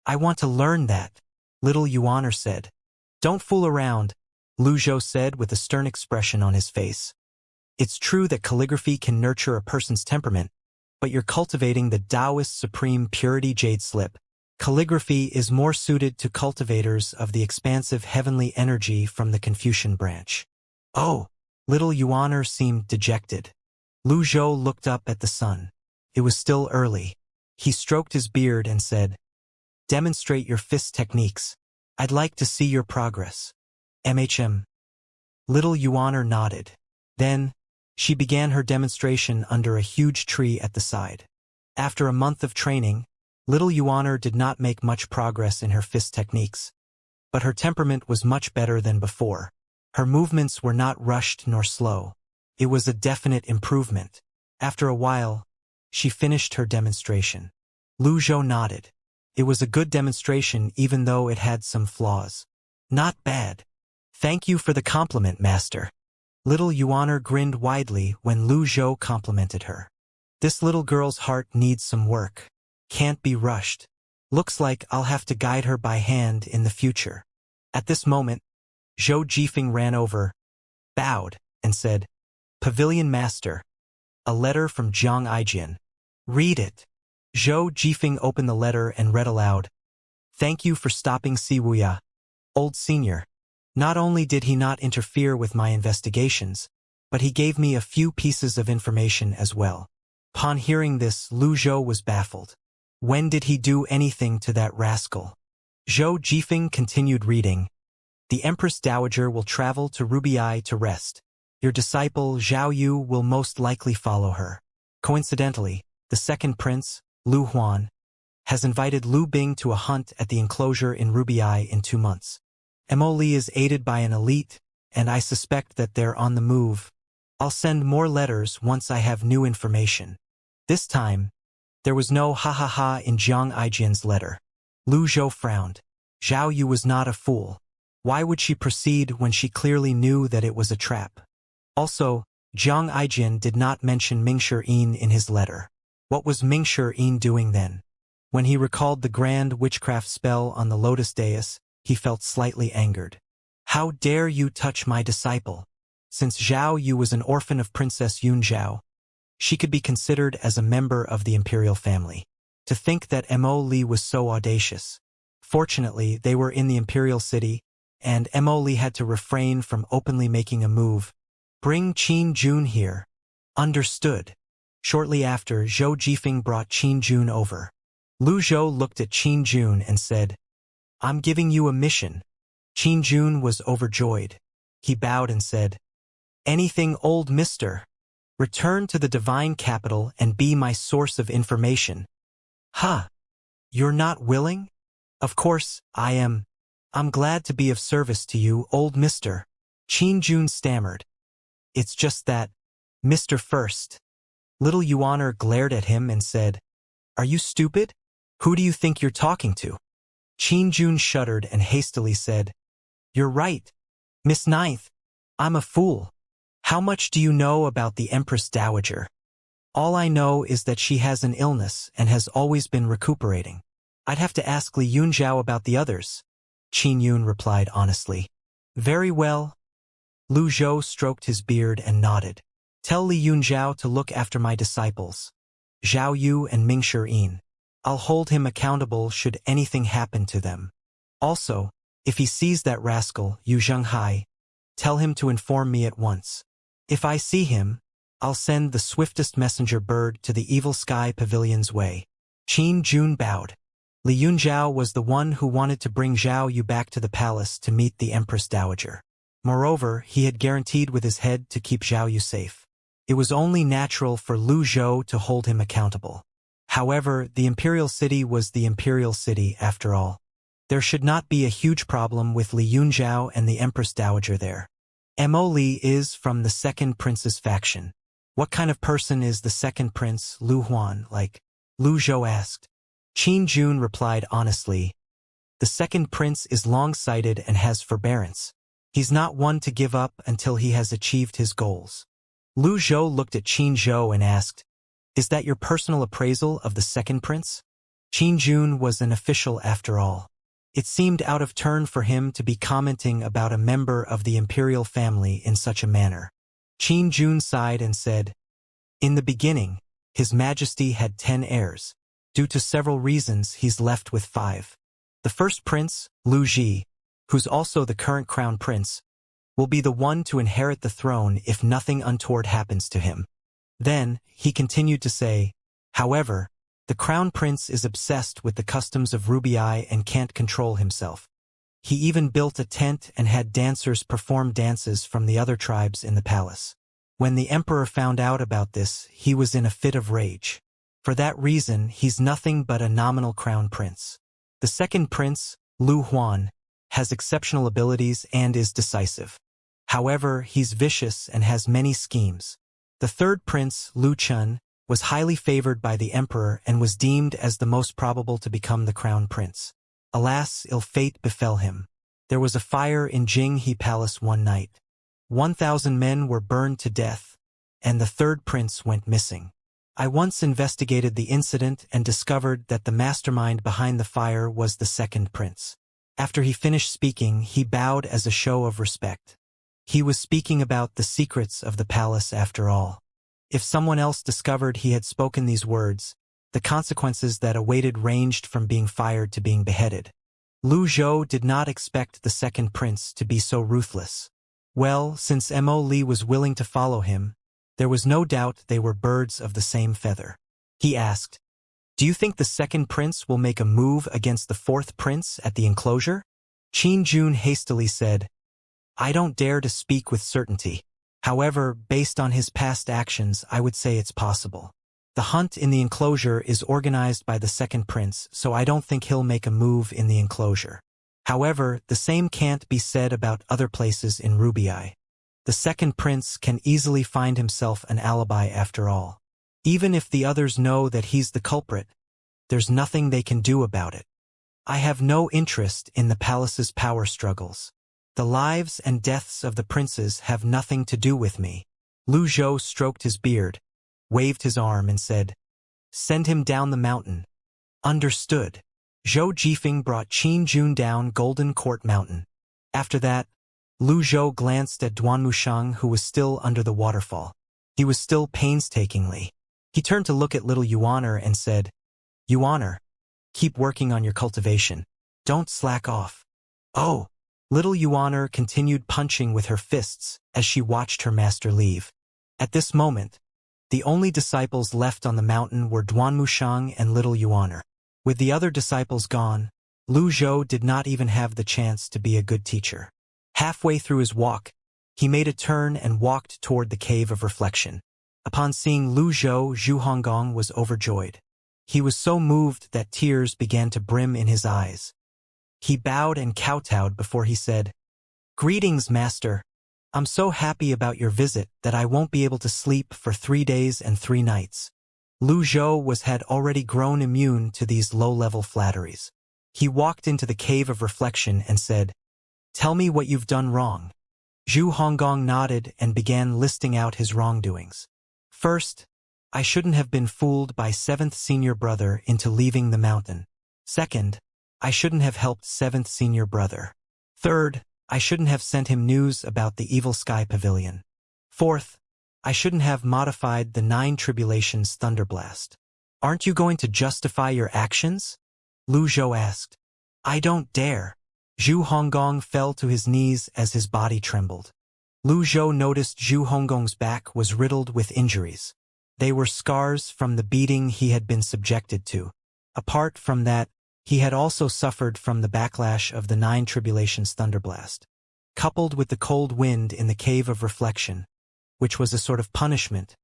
Speaker 1: I want to learn that," Little Yuaner said. "Don't fool around," Lu Zhou said with a stern expression on his face. "It's true that calligraphy can nurture a person's temperament, but you're cultivating the Taoist supreme purity jade slip. Calligraphy is more suited to cultivators of the expansive heavenly energy from the Confucian branch." "Oh." Little Yuaner seemed dejected. Lu Zhou looked up at the sun. It was still early. He stroked his beard and said, "Demonstrate your fist techniques. I'd like to see your progress." "MHM." Little Yuaner nodded. Then, she began her demonstration under a huge tree at the side. After a month of training, Little Yuaner did not make much progress in her fist techniques. But her temperament was much better than before. Her movements were not rushed nor slow. It was a definite improvement. After a while, she finished her demonstration. Lu Zhou nodded. It was a good demonstration even though it had some flaws. "Not bad. Thank you for the compliment, Master." Little Yuaner grinned widely when Lu Zhou complimented her. "This little girl's heart needs some work. Can't be rushed. Looks like I'll have to guide her by hand in the future." At this moment, Zhou Jifeng ran over, bowed, and said, "Pavilion Master, a letter from Jiang Aijian." "Read it." Zhou Jifeng opened the letter and read aloud, "Thank you for stopping Wuxia, old senior. Not only did he not interfere with my investigations, but he gave me a few pieces of information as well." Upon hearing this, Lu Zhou was baffled. When did he do anything to that rascal? Zhou Jifeng continued reading, "The Empress Dowager will travel to Rubiai to rest. Your disciple, Zhao Yu, will most likely follow her. Coincidentally, the second prince, Lu Huan, has invited Lu Bing to a hunt at the enclosure in Rubiai in 2 months. Emily is aided by an elite, and I suspect that they're on the move. I'll send more letters once I have new information." This time, there was no ha-ha-ha in Jiang Aijian's letter. Lu Zhou frowned. Zhao Yu was not a fool. Why would she proceed when she clearly knew that it was a trap? Also, Jiang Aijian did not mention Mingshi Yin in his letter. What was Mingshi Yin doing then? When he recalled the grand witchcraft spell on the lotus dais, he felt slightly angered. "How dare you touch my disciple?" Since Zhao Yu was an orphan of Princess Yun Zhao, she could be considered as a member of the imperial family. To think that Mo Li was so audacious. Fortunately, they were in the imperial city, and Mo Li had to refrain from openly making a move. "Bring Qin Jun here." "Understood." Shortly after, Zhou Jifeng brought Qin Jun over. Lu Zhou looked at Qin Jun and said, "I'm giving you a mission." Qin Jun was overjoyed. He bowed and said, "Anything, old mister. Return to the divine capital and be my source of information." "Huh, you're not willing? Of course, I am. I'm glad to be of service to you, old mister." Qin Jun stammered. "It's just that, Mr. First." Little Yuaner glared at him and said, "Are you stupid? Who do you think you're talking to?" Qin Jun shuddered and hastily said, "You're right, Miss Ninth. I'm a fool. How much do you know about the Empress Dowager?" "All I know is that she has an illness and has always been recuperating. I'd have to ask Li Yunzhao about the others," Qin Yun replied honestly. "Very well." Lu Zhou stroked his beard and nodded. "Tell Li Yunzhao to look after my disciples, Zhao Yu and Ming Shirin. I'll hold him accountable should anything happen to them. Also, if he sees that rascal, Yu Zhenghai, tell him to inform me at once. If I see him, I'll send the swiftest messenger bird to the Evil Sky Pavilion's way." Qin Jun bowed. Li Yunzhao was the one who wanted to bring Zhao Yu back to the palace to meet the Empress Dowager. Moreover, he had guaranteed with his head to keep Zhao Yu safe. It was only natural for Lu Zhou to hold him accountable. However, the imperial city was the imperial city after all. There should not be a huge problem with Li Yunzhao and the Empress Dowager there. Mo Li is from the second prince's faction. "What kind of person is the second prince, Lu Huan, like?" Lu Zhou asked. Qin Jun replied honestly, "The second prince is long-sighted and has forbearance. He's not one to give up until he has achieved his goals." Lu Zhou looked at Qin Zhou and asked, "Is that your personal appraisal of the second prince?" Qin Jun was an official after all. It seemed out of turn for him to be commenting about a member of the imperial family in such a manner. Qin Jun sighed and said, "In the beginning, His Majesty had 10 heirs. Due to several reasons, he's left with 5. The first prince, Lu Ji, who's also the current crown prince, will be the one to inherit the throne if nothing untoward happens to him." Then, he continued to say, "However, the crown prince is obsessed with the customs of Rubii and can't control himself. He even built a tent and had dancers perform dances from the other tribes in the palace. When the emperor found out about this, he was in a fit of rage. For that reason, he's nothing but a nominal crown prince. The second prince, Lu Huan, has exceptional abilities and is decisive. However, he's vicious and has many schemes. The third prince, Lu Chun, was highly favored by the emperor and was deemed as the most probable to become the crown prince. Alas, ill fate befell him. There was a fire in Jinghe Palace one night. 1,000 men were burned to death, and the third prince went missing. I once investigated the incident and discovered that the mastermind behind the fire was the second prince. After he finished speaking, he bowed as a show of respect. He was speaking about the secrets of the palace after all. If someone else discovered he had spoken these words, the consequences that awaited ranged from being fired to being beheaded. Lu Zhou did not expect the second prince to be so ruthless. Well, since Mo Li was willing to follow him, there was no doubt they were birds of the same feather. He asked, "Do you think the second prince will make a move against the fourth prince at the enclosure?" Qin Jun hastily said, "I don't dare to speak with certainty. However, based on his past actions, I would say it's possible. The hunt in the enclosure is organized by the second prince, so I don't think he'll make a move in the enclosure. However, the same can't be said about other places in Rubii. The second prince can easily find himself an alibi after all. Even if the others know that he's the culprit, there's nothing they can do about it. I have no interest in the palace's power struggles. The lives and deaths of the princes have nothing to do with me." Lu Zhou stroked his beard, waved his arm and said, "Send him down the mountain." "Understood." Zhou Jifeng brought Qin Jun down Golden Court Mountain. After that, Lu Zhou glanced at Duanmushang, who was still under the waterfall. He was still painstakingly. He turned to look at little Yuaner and said, "Yuaner, keep working on your cultivation. Don't slack off." "Oh." Little Yuaner continued punching with her fists as she watched her master leave. At this moment, the only disciples left on the mountain were Duanmushang and little Yuaner. With the other disciples gone, Lu Zhou did not even have the chance to be a good teacher. Halfway through his walk, he made a turn and walked toward the Cave of Reflection. Upon seeing Lu Zhou, Zhu Honggong was overjoyed. He was so moved that tears began to brim in his eyes. He bowed and kowtowed before he said, "Greetings, Master. I'm so happy about your visit that I won't be able to sleep for 3 days and 3 nights." Lu Zhou had already grown immune to these low-level flatteries. He walked into the cave of reflection and said, "Tell me what you've done wrong." Zhu Honggong nodded and began listing out his wrongdoings. "First, I shouldn't have been fooled by 7th senior brother into leaving the mountain. Second, I shouldn't have helped 7th senior brother. Third, I shouldn't have sent him news about the evil sky pavilion. Fourth, I shouldn't have modified the 9 tribulations thunderblast." "Aren't you going to justify your actions?" Lu Zhou asked. "I don't dare." Zhu Honggong fell to his knees as his body trembled. Lu Zhou noticed Zhu Honggong's back was riddled with injuries. They were scars from the beating he had been subjected to. Apart from that, he had also suffered from the backlash of the 9 tribulations thunderblast, coupled with the cold wind in the cave of reflection, which was a sort of punishment.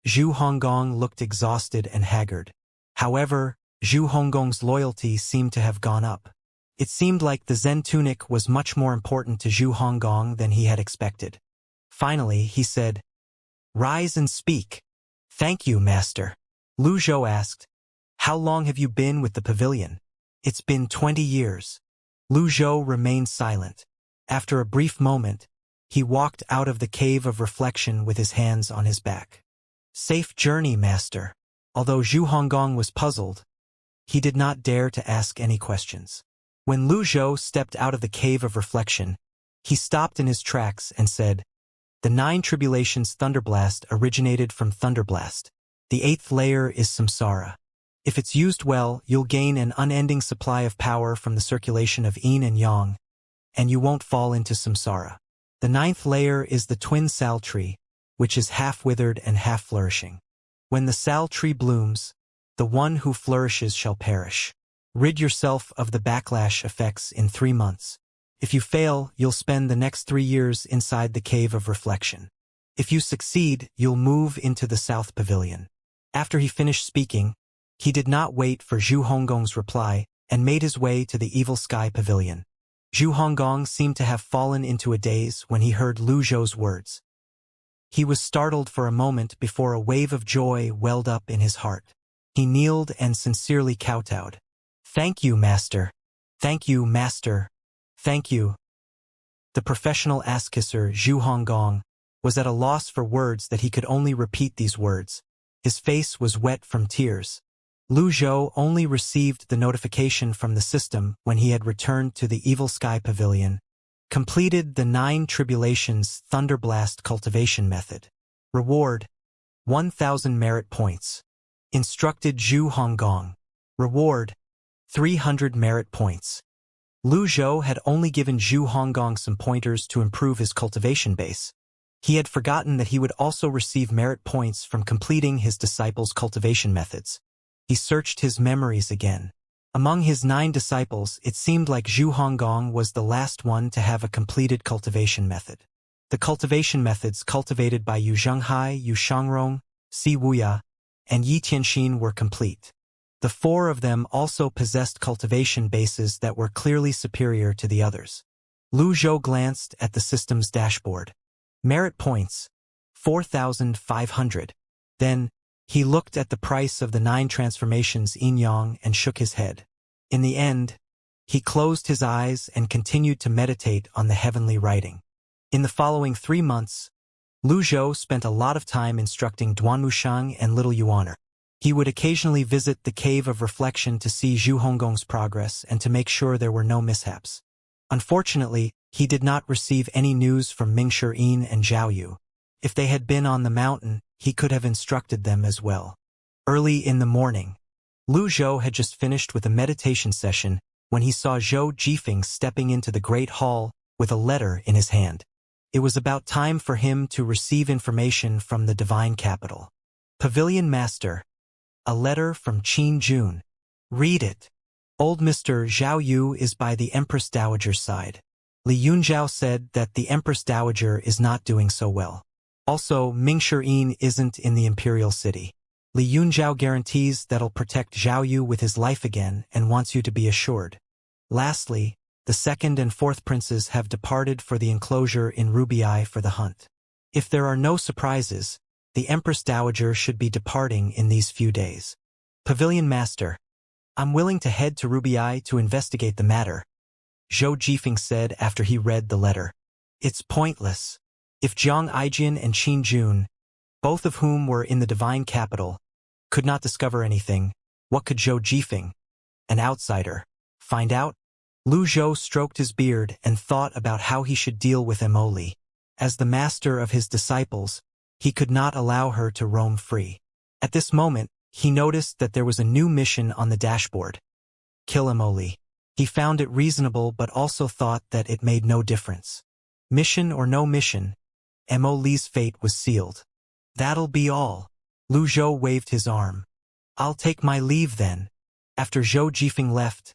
Speaker 1: Zhu Honggong looked exhausted and haggard. However, Zhu Honggong's loyalty seemed to have gone up. It seemed like the Zen tunic was much more important to Zhu Honggong than he had expected. Finally, he said, "Rise and speak." "Thank you, Master." Lu Zhou asked, "How long have you been with the pavilion?" "It's been 20 years. Lu Zhou remained silent. After a brief moment, he walked out of the cave of reflection with his hands on his back. "Safe journey, Master." Although Zhu Honggong was puzzled, he did not dare to ask any questions. When Lu Zhou stepped out of the cave of reflection, he stopped in his tracks and said, "The 9 tribulations thunderblast originated from thunderblast. The 8th layer is samsara. If it's used well, you'll gain an unending supply of power from the circulation of yin and yang, and you won't fall into samsara. The 9th layer is the twin sal tree, which is half withered and half flourishing. When the sal tree blooms, the one who flourishes shall perish. Rid yourself of the backlash effects in 3 months. If you fail, you'll spend the next 3 years inside the cave of reflection. If you succeed, you'll move into the South Pavilion." After he finished speaking, he did not wait for Zhu Honggong's reply and made his way to the Evil Sky Pavilion. Zhu Honggong seemed to have fallen into a daze when he heard Lu Zhou's words. He was startled for a moment before a wave of joy welled up in his heart. He kneeled and sincerely kowtowed. "Thank you, Master. Thank you, Master. Thank you." The professional ass-kisser Zhu Honggong was at a loss for words that he could only repeat these words. His face was wet from tears. Lu Zhou only received the notification from the system when he had returned to the Evil Sky Pavilion. Completed the 9 tribulations thunderblast cultivation method. Reward: 1,000 merit points. Instructed Zhu Honggong. Reward: 300 merit points. Lu Zhou had only given Zhu Honggong some pointers to improve his cultivation base. He had forgotten that he would also receive merit points from completing his disciples' cultivation methods. He searched his memories again. Among his 9 disciples, it seemed like Zhu Honggong was the last one to have a completed cultivation method. The cultivation methods cultivated by Yu Zhenghai, Yu Shangrong, Si Wuya, and Yi Tianxin were complete. The 4 of them also possessed cultivation bases that were clearly superior to the others. Lu Zhou glanced at the system's dashboard. Merit points: 4,500. Then, he looked at the price of the 9 transformations yin-yang and shook his head. In the end, he closed his eyes and continued to meditate on the heavenly writing. In the following 3 months, Lu Zhou spent a lot of time instructing Duanmushang and Little Yuaner. He would occasionally visit the Cave of Reflection to see Zhu Honggong's progress and to make sure there were no mishaps. Unfortunately, he did not receive any news from Mingshi Yin and Zhao Yu. If they had been on the mountain, he could have instructed them as well. Early in the morning, Lu Zhou had just finished with a meditation session when he saw Zhou Jifeng stepping into the great hall with a letter in his hand. It was about time for him to receive information from the divine capital. Pavilion Master. A letter from Qin Jun. Read it. Old Mr. Zhao Yu is by the Empress Dowager's side. Li Yunzhao said that the Empress Dowager is not doing so well. Also, Mingshi Yin isn't in the imperial city. Li Yunzhao guarantees that'll protect Zhao Yu with his life again and wants you to be assured. Lastly, the second and fourth princes have departed for the enclosure in Rubii for the hunt. If there are no surprises, the Empress Dowager should be departing in these few days. Pavilion Master, I'm willing to head to Rubii to investigate the matter, Zhou Jifeng said after he read the letter. It's pointless. If Jiang Aijian and Qin Jun, both of whom were in the divine capital, could not discover anything, what could Zhou Jifeng, an outsider, find out? Lu Zhou stroked his beard and thought about how he should deal with Emoli. As the master of his disciples, he could not allow her to roam free. At this moment, he noticed that there was a new mission on the dashboard. Kill Emoli. He found it reasonable but also thought that it made no difference. Mission or no mission, Emoli's fate was sealed. That'll be all. Lu Zhou waved his arm. I'll take my leave then. After Zhou Jifeng left,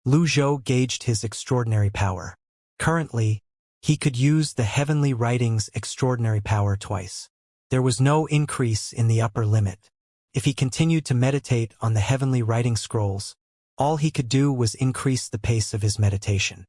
Speaker 1: Lu Zhou gauged his extraordinary power. Currently, he could use the Heavenly Writings extraordinary power twice. There was no increase in the upper limit. If he continued to meditate on the Heavenly Writing Scrolls, all he could do was increase the pace of his meditation.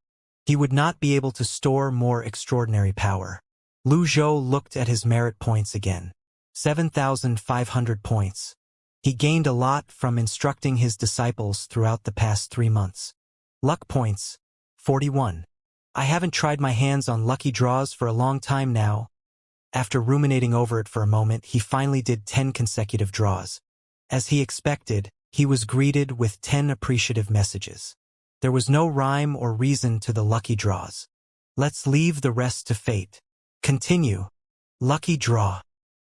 Speaker 1: He would not be able to store more extraordinary power. Lu Zhou looked at his merit points again. 7,500 points. He gained a lot from instructing his disciples throughout the past 3 months. Luck points, 41. I haven't tried my hands on lucky draws for a long time now. After ruminating over it for a moment, he finally did 10 consecutive draws. As he expected, he was greeted with 10 appreciative messages. There was no rhyme or reason to the lucky draws. Let's leave the rest to fate. Continue. Lucky draw.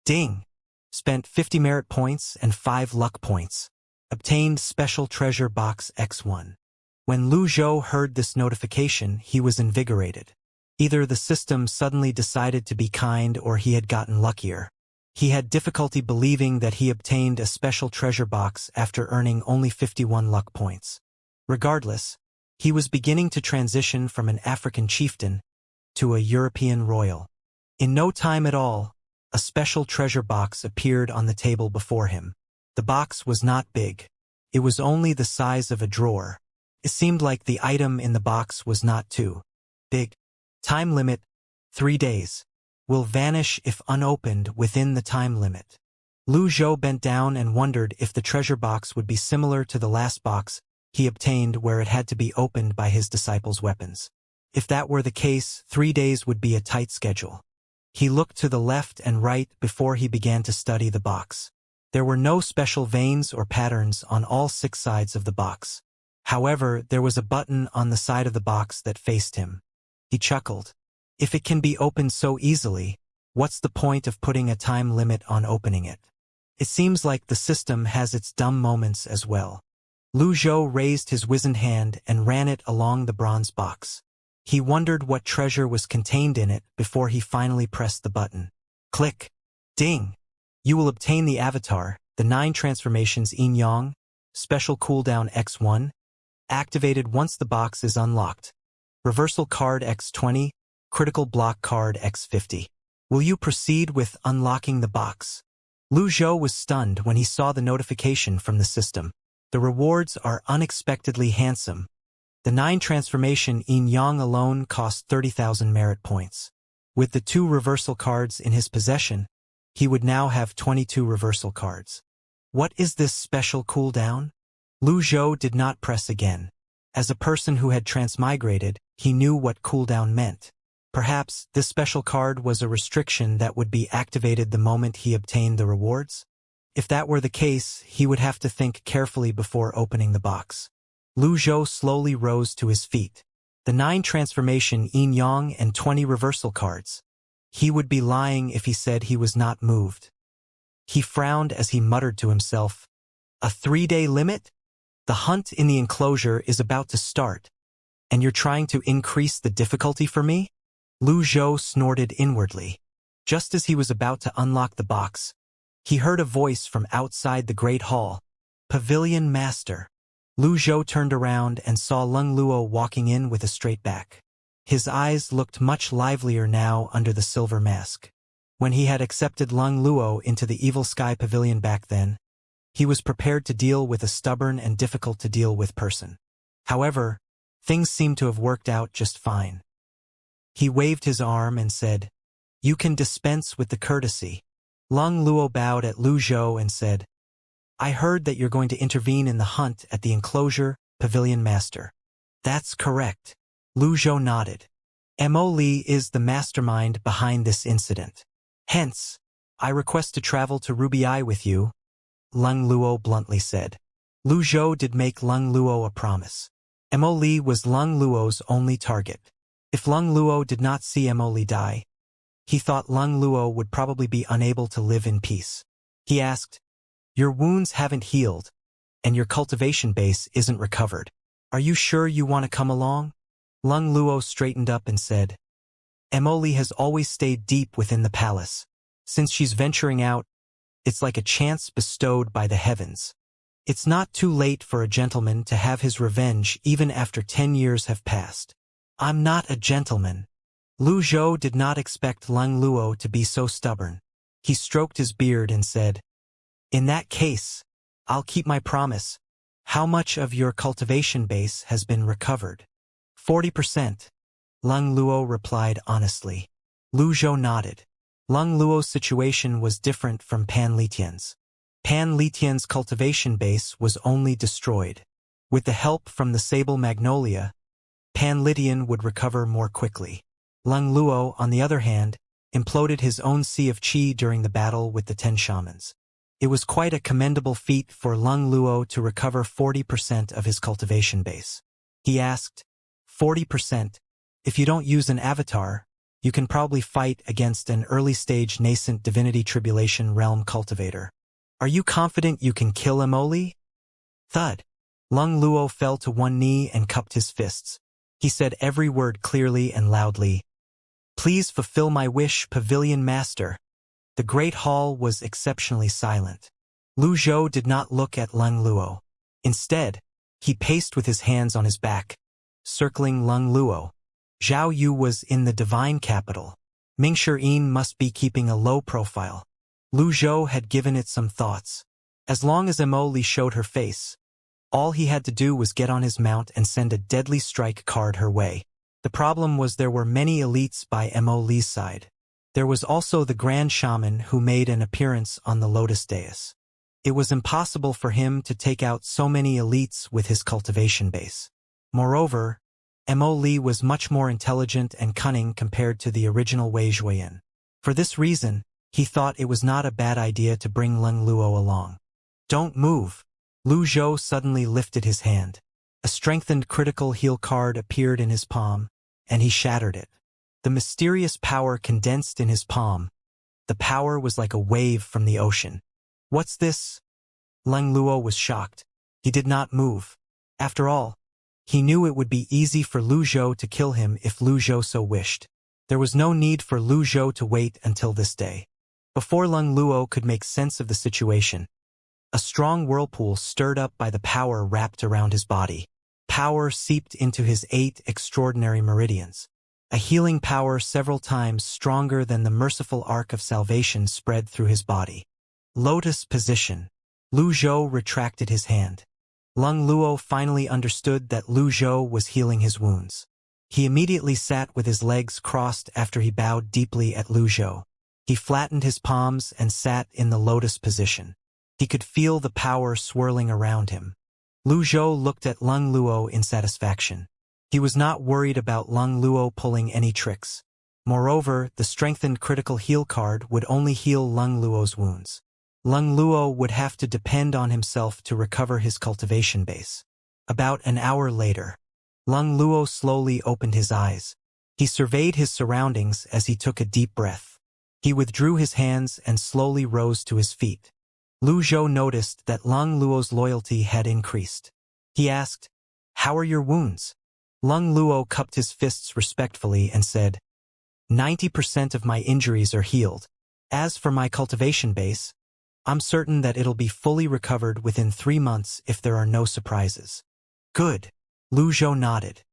Speaker 1: Ding. Spent 50 merit points and 5 luck points. Obtained special treasure box X1. When Lu Zhou heard this notification, he was invigorated. Either the system suddenly decided to be kind or he had gotten luckier. He had difficulty believing that he obtained a special treasure box after earning only 51 luck points. Regardless, he was beginning to transition from an African chieftain to a European royal. In no time at all, a special treasure box appeared on the table before him. The box was not big. It was only the size of a drawer. It seemed like the item in the box was not too big. Time limit, 3 days. Will vanish if unopened within the time limit. Lu Zhou bent down and wondered if the treasure box would be similar to the last box he obtained where it had to be opened by his disciples' weapons. If that were the case, 3 days would be a tight schedule. He looked to the left and right before he began to study the box. There were no special veins or patterns on all 6 sides of the box. However, there was a button on the side of the box that faced him. He chuckled. If it can be opened so easily, what's the point of putting a time limit on opening it? It seems like the system has its dumb moments as well. Lu Zhou raised his wizened hand and ran it along the bronze box. He wondered what treasure was contained in it before he finally pressed the button. Click. Ding. You will obtain the avatar, the 9 transformations Yin Yang, special cooldown X1, activated once the box is unlocked. Reversal card X20, critical block card X50. Will you proceed with unlocking the box? Lu Zhou was stunned when he saw the notification from the system. The rewards are unexpectedly handsome. The 9 transformation Yin Yang alone cost 30,000 merit points. With the 2 reversal cards in his possession, he would now have 22 reversal cards. What is this special cooldown? Lu Zhou did not press again. As a person who had transmigrated, he knew what cooldown meant. Perhaps this special card was a restriction that would be activated the moment he obtained the rewards? If that were the case, he would have to think carefully before opening the box. Lu Zhou slowly rose to his feet. The 9 transformation Yin Yang and 20 reversal cards. He would be lying if he said he was not moved. He frowned as he muttered to himself, a 3-day limit? The hunt in the enclosure is about to start, and you're trying to increase the difficulty for me? Lu Zhou snorted inwardly. Just as he was about to unlock the box, he heard a voice from outside the Great Hall. Pavilion Master. Lu Zhou turned around and saw Lung Luo walking in with a straight back. His eyes looked much livelier now under the silver mask. When he had accepted Lung Luo into the Evil Sky Pavilion back then, He was prepared to deal with a stubborn and difficult-to-deal-with person. However, things seemed to have worked out just fine. He waved his arm and said, "You can dispense with the courtesy." Lung Luo bowed at Lu Zhou and said, "I heard that you're going to intervene in the hunt at the enclosure, Pavilion Master." "That's correct." Lu Zhou nodded. Mo Li is the mastermind behind this incident. Hence, I request to travel to Ruby Eye with you, Lung Luo bluntly said. Lu Zhou did make Lung Luo a promise. Mo Li was Lung Luo's only target. If Lung Luo did not see Mo Li die, he thought Lung Luo would probably be unable to live in peace. He asked, "Your wounds haven't healed, and your cultivation base isn't recovered. Are you sure you want to come along?" Lung Luo straightened up and said, "Mo Li has always stayed deep within the palace. Since she's venturing out, it's like a chance bestowed by the heavens. It's not too late for a gentleman to have his revenge even after 10 years have passed." "I'm not a gentleman." Lu Zhou did not expect Lung Luo to be so stubborn. He stroked his beard and said, "In that case, I'll keep my promise. How much of your cultivation base has been recovered?" 40%. Lung Luo replied honestly. Lu Zhou nodded. Lung Luo's situation was different from Pan Litian's. Pan Litian's cultivation base was only destroyed. With the help from the Sable Magnolia, Pan Litian would recover more quickly. Lung Luo, on the other hand, imploded his own sea of qi during the battle with the 10 shamans. It was quite a commendable feat for Lung Luo to recover 40% of his cultivation base. He asked, 40%, if you don't use an avatar, you can probably fight against an early-stage nascent divinity tribulation realm cultivator. Are you confident you can kill Mo Li? Thud. Lung Luo fell to one knee and cupped his fists. He said every word clearly and loudly. "Please fulfill my wish, Pavilion Master." The great hall was exceptionally silent. Lu Zhou did not look at Lung Luo. Instead, he paced with his hands on his back, circling Lung Luo. Zhao Yu was in the divine capital. Ming Shi'in must be keeping a low profile. Lu Zhou had given it some thoughts. As long as Mo Li showed her face, all he had to do was get on his mount and send a deadly strike card her way. The problem was there were many elites by Mo Li's side. There was also the Grand Shaman who made an appearance on the Lotus Dais. It was impossible for him to take out so many elites with his cultivation base. Moreover, Mo Li was much more intelligent and cunning compared to the original Wei Zhuoyan. For this reason, he thought it was not a bad idea to bring Lung Luo along. "Don't move." Lu Zhou suddenly lifted his hand. A strengthened critical heal card appeared in his palm, and he shattered it. The mysterious power condensed in his palm. The power was like a wave from the ocean. "What's this?" Lung Luo was shocked. He did not move. After all, he knew it would be easy for Lu Zhou to kill him if Lu Zhou so wished. There was no need for Lu Zhou to wait until this day. Before Lung Luo could make sense of the situation, a strong whirlpool stirred up by the power wrapped around his body. Power seeped into his 8 extraordinary meridians. A healing power several times stronger than the merciful arc of salvation spread through his body. Lotus position. Lu Zhou retracted his hand. Lung Luo finally understood that Lu Zhou was healing his wounds. He immediately sat with his legs crossed after he bowed deeply at Lu Zhou. He flattened his palms and sat in the lotus position. He could feel the power swirling around him. Lu Zhou looked at Lung Luo in satisfaction. He was not worried about Lung Luo pulling any tricks. Moreover, the strengthened critical heal card would only heal Lung Luo's wounds. Lung Luo would have to depend on himself to recover his cultivation base. About an hour later, Lung Luo slowly opened his eyes. He surveyed his surroundings as he took a deep breath. He withdrew his hands and slowly rose to his feet. Lu Zhou noticed that Lung Luo's loyalty had increased. He asked, "How are your wounds?" Lung Luo cupped his fists respectfully and said, 90% of my injuries are healed. As for my cultivation base, I'm certain that it'll be fully recovered within 3 months if there are no surprises." "Good." Lu Zhou nodded.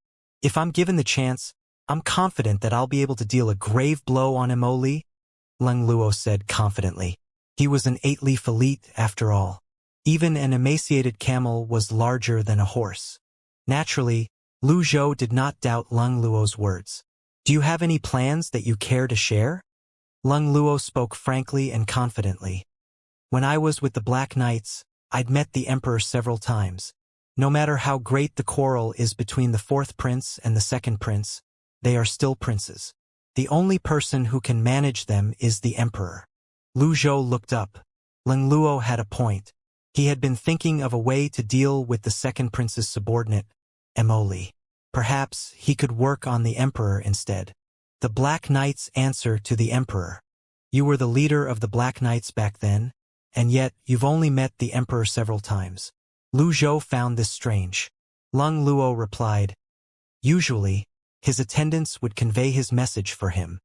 Speaker 1: "If I'm given the chance, I'm confident that I'll be able to deal a grave blow on Mo Li," Lung Luo said confidently. He was an 8-leaf elite after all. Even an emaciated camel was larger than a horse. Naturally, Lu Zhou did not doubt Leng Luo's words. Do you have any plans that you care to share? Leng Luo spoke frankly and confidently. When I was with the Black Knights, I'd met the Emperor several times. No matter how great the quarrel is between the fourth prince and the second prince, they are still princes. The only person who can manage them is the Emperor. Lu Zhou looked up. Leng Luo had a point. He had been thinking of a way to deal with the second prince's subordinate, Emoli. Perhaps he could work on the Emperor instead. The Black Knight's answer to the Emperor. You were the leader of the Black Knights back then, and yet you've only met the Emperor several times. Lu Zhou found this strange. Leng Luo replied, usually, his attendants would convey his message for him.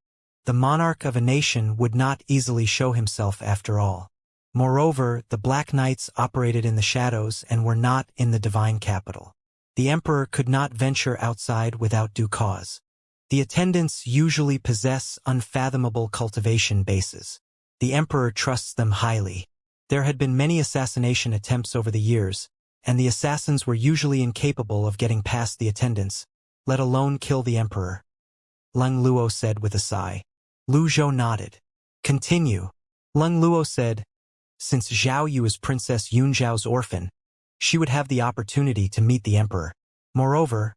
Speaker 1: The monarch of a nation would not easily show himself after all. Moreover, the Black Knights operated in the shadows and were not in the divine capital. The Emperor could not venture outside without due cause. The attendants usually possess unfathomable cultivation bases. The Emperor trusts them highly. There had been many assassination attempts over the years, and the assassins were usually incapable of getting past the attendants, let alone kill the Emperor. Leng Luo said with a sigh. Lu Zhou nodded. Continue. Leng Luo said, since Zhao Yu is Princess Yunzhao's orphan, she would have the opportunity to meet the Emperor. Moreover,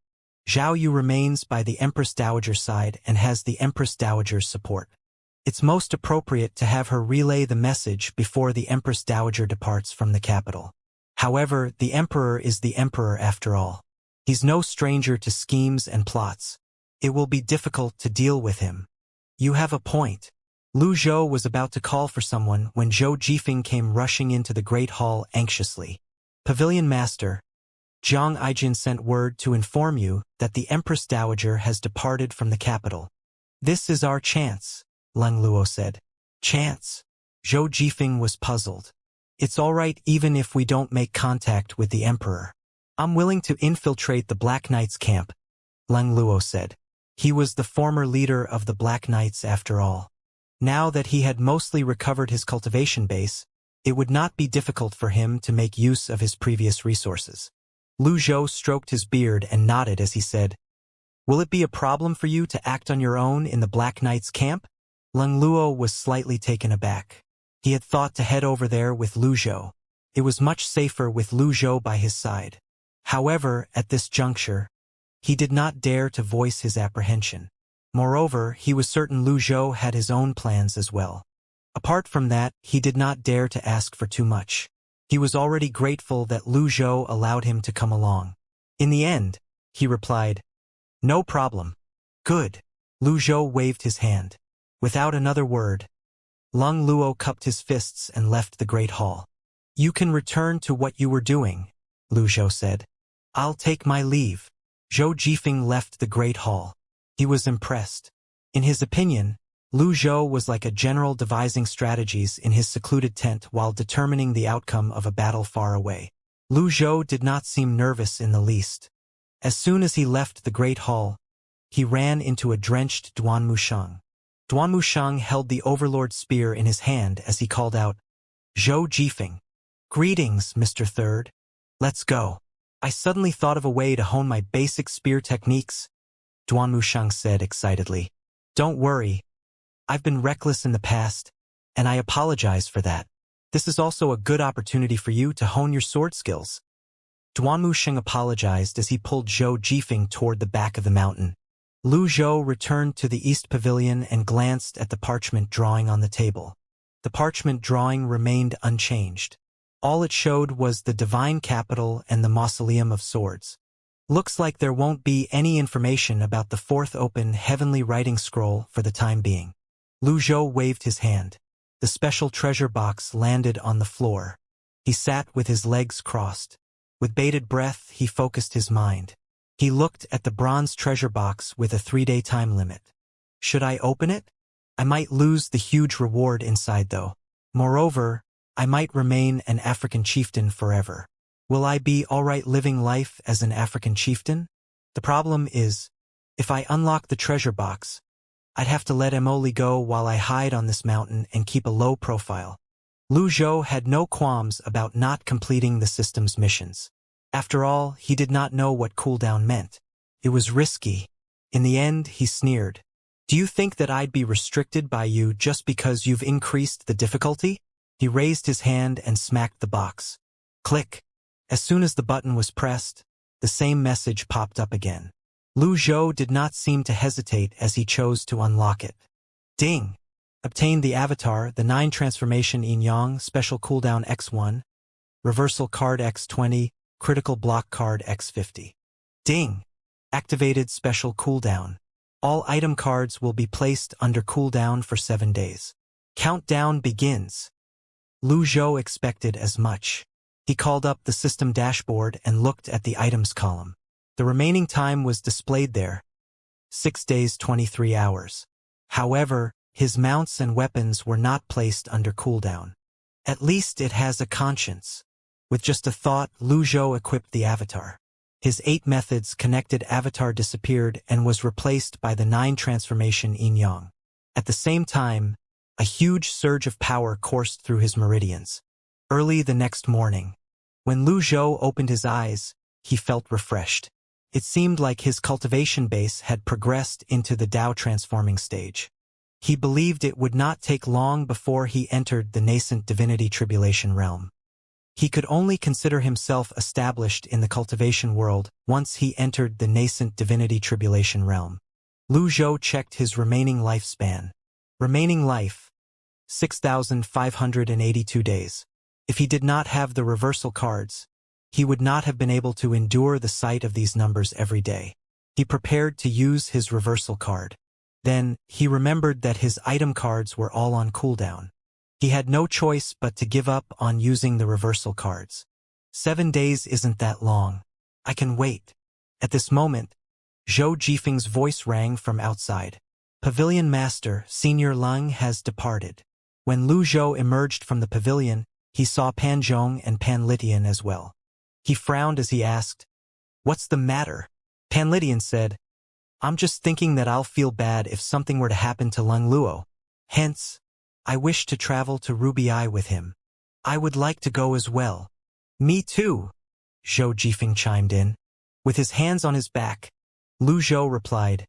Speaker 1: Zhao Yu remains by the Empress Dowager's side and has the Empress Dowager's support. It's most appropriate to have her relay the message before the Empress Dowager departs from the capital. However, the Emperor is the Emperor after all. He's no stranger to schemes and plots. It will be difficult to deal with him. You have a point. Lu Zhou was about to call for someone when Zhou Jifeng came rushing into the great hall anxiously. Pavilion Master, Zhang Aijin sent word to inform you that the Empress Dowager has departed from the capital. This is our chance, Leng Luo said. Chance? Zhou Jifeng was puzzled. It's all right even if we don't make contact with the Emperor. I'm willing to infiltrate the Black Knights camp, Leng Luo said. He was the former leader of the Black Knights after all. Now that he had mostly recovered his cultivation base, it would not be difficult for him to make use of his previous resources. Lu Zhou stroked his beard and nodded as he said, will it be a problem for you to act on your own in the Black Knights camp? Leng Luo was slightly taken aback. He had thought to head over there with Lu Zhou. It was much safer with Lu Zhou by his side. However, at this juncture, he did not dare to voice his apprehension. Moreover, he was certain Lu Zhou had his own plans as well. Apart from that, he did not dare to ask for too much. He was already grateful that Lu Zhou allowed him to come along. In the end, he replied, no problem. Good. Lu Zhou waved his hand. Without another word, Leng Luo cupped his fists and left the great hall. You can return to what you were doing, Lu Zhou said. I'll take my leave. Zhou Jifeng left the great hall. He was impressed. In his opinion, Lu Zhou was like a general devising strategies in his secluded tent while determining the outcome of a battle far away. Lu Zhou did not seem nervous in the least. As soon as he left the great hall, he ran into a drenched Duan Mushang. Duan Mushang held the Overlord's spear in his hand as he called out, Zhou Jifeng. Greetings, Mr. Third. Let's go. I suddenly thought of a way to hone my basic spear techniques, Duan Mushang said excitedly. Don't worry. I've been reckless in the past, and I apologize for that. This is also a good opportunity for you to hone your sword skills. Duan Mushang apologized as he pulled Zhou Jifeng toward the back of the mountain. Lu Zhou returned to the East Pavilion and glanced at the parchment drawing on the table. The parchment drawing remained unchanged. All it showed was the divine capital and the mausoleum of swords. Looks like there won't be any information about the fourth open heavenly writing scroll for the time being. Lu Zhou waved his hand. The special treasure box landed on the floor. He sat with his legs crossed. With bated breath, he focused his mind. He looked at the bronze treasure box with a 3-day time limit. Should I open it? I might lose the huge reward inside though. Moreover, I might remain an African chieftain forever. Will I be alright living life as an African chieftain? The problem is, if I unlock the treasure box, I'd have to let Emoli go while I hide on this mountain and keep a low profile. Lu Zhou had no qualms about not completing the system's missions. After all, he did not know what cooldown meant. It was risky. In the end, he sneered. Do you think that I'd be restricted by you just because you've increased the difficulty? He raised his hand and smacked the box. Click. As soon as the button was pressed, the same message popped up again. Lu Zhou did not seem to hesitate as he chose to unlock it. Ding! Obtained the avatar, the 9 transformation Yin Yang, special cooldown X1, reversal card X20, critical block card X50. Ding! Activated special cooldown. All item cards will be placed under cooldown for 7 days. Countdown begins. Lu Zhou expected as much. He called up the system dashboard and looked at the items column. The remaining time was displayed there. 6 days 23 hours. However, his mounts and weapons were not placed under cooldown. At least it has a conscience. With just a thought, Lu Zhou equipped the avatar. His 8 methods connected avatar disappeared and was replaced by the 9 transformation Yin Yang. At the same time, a huge surge of power coursed through his meridians. Early the next morning, when Lu Zhou opened his eyes, he felt refreshed. It seemed like his cultivation base had progressed into the Dao transforming stage. He believed it would not take long before he entered the nascent divinity tribulation realm. He could only consider himself established in the cultivation world once he entered the nascent divinity tribulation realm. Lu Zhou checked his remaining lifespan. Remaining life, 6,582 days. If he did not have the reversal cards, he would not have been able to endure the sight of these numbers every day. He prepared to use his reversal card. Then, he remembered that his item cards were all on cooldown. He had no choice but to give up on using the reversal cards. 7 days isn't that long. I can wait. At this moment, Zhou Jifeng's voice rang from outside. Pavilion Master, Senior Lung has departed. When Lu Zhou emerged from the pavilion, he saw Pan Zhong and Pan Litian as well. He frowned as he asked, "What's the matter?" Pan Litian said, "I'm just thinking that I'll feel bad if something were to happen to Lung Luo. Hence, I wish to travel to Ruby Eye with him. I would like to go as well." "Me too," Zhou Jifeng chimed in. With his hands on his back, Lu Zhou replied,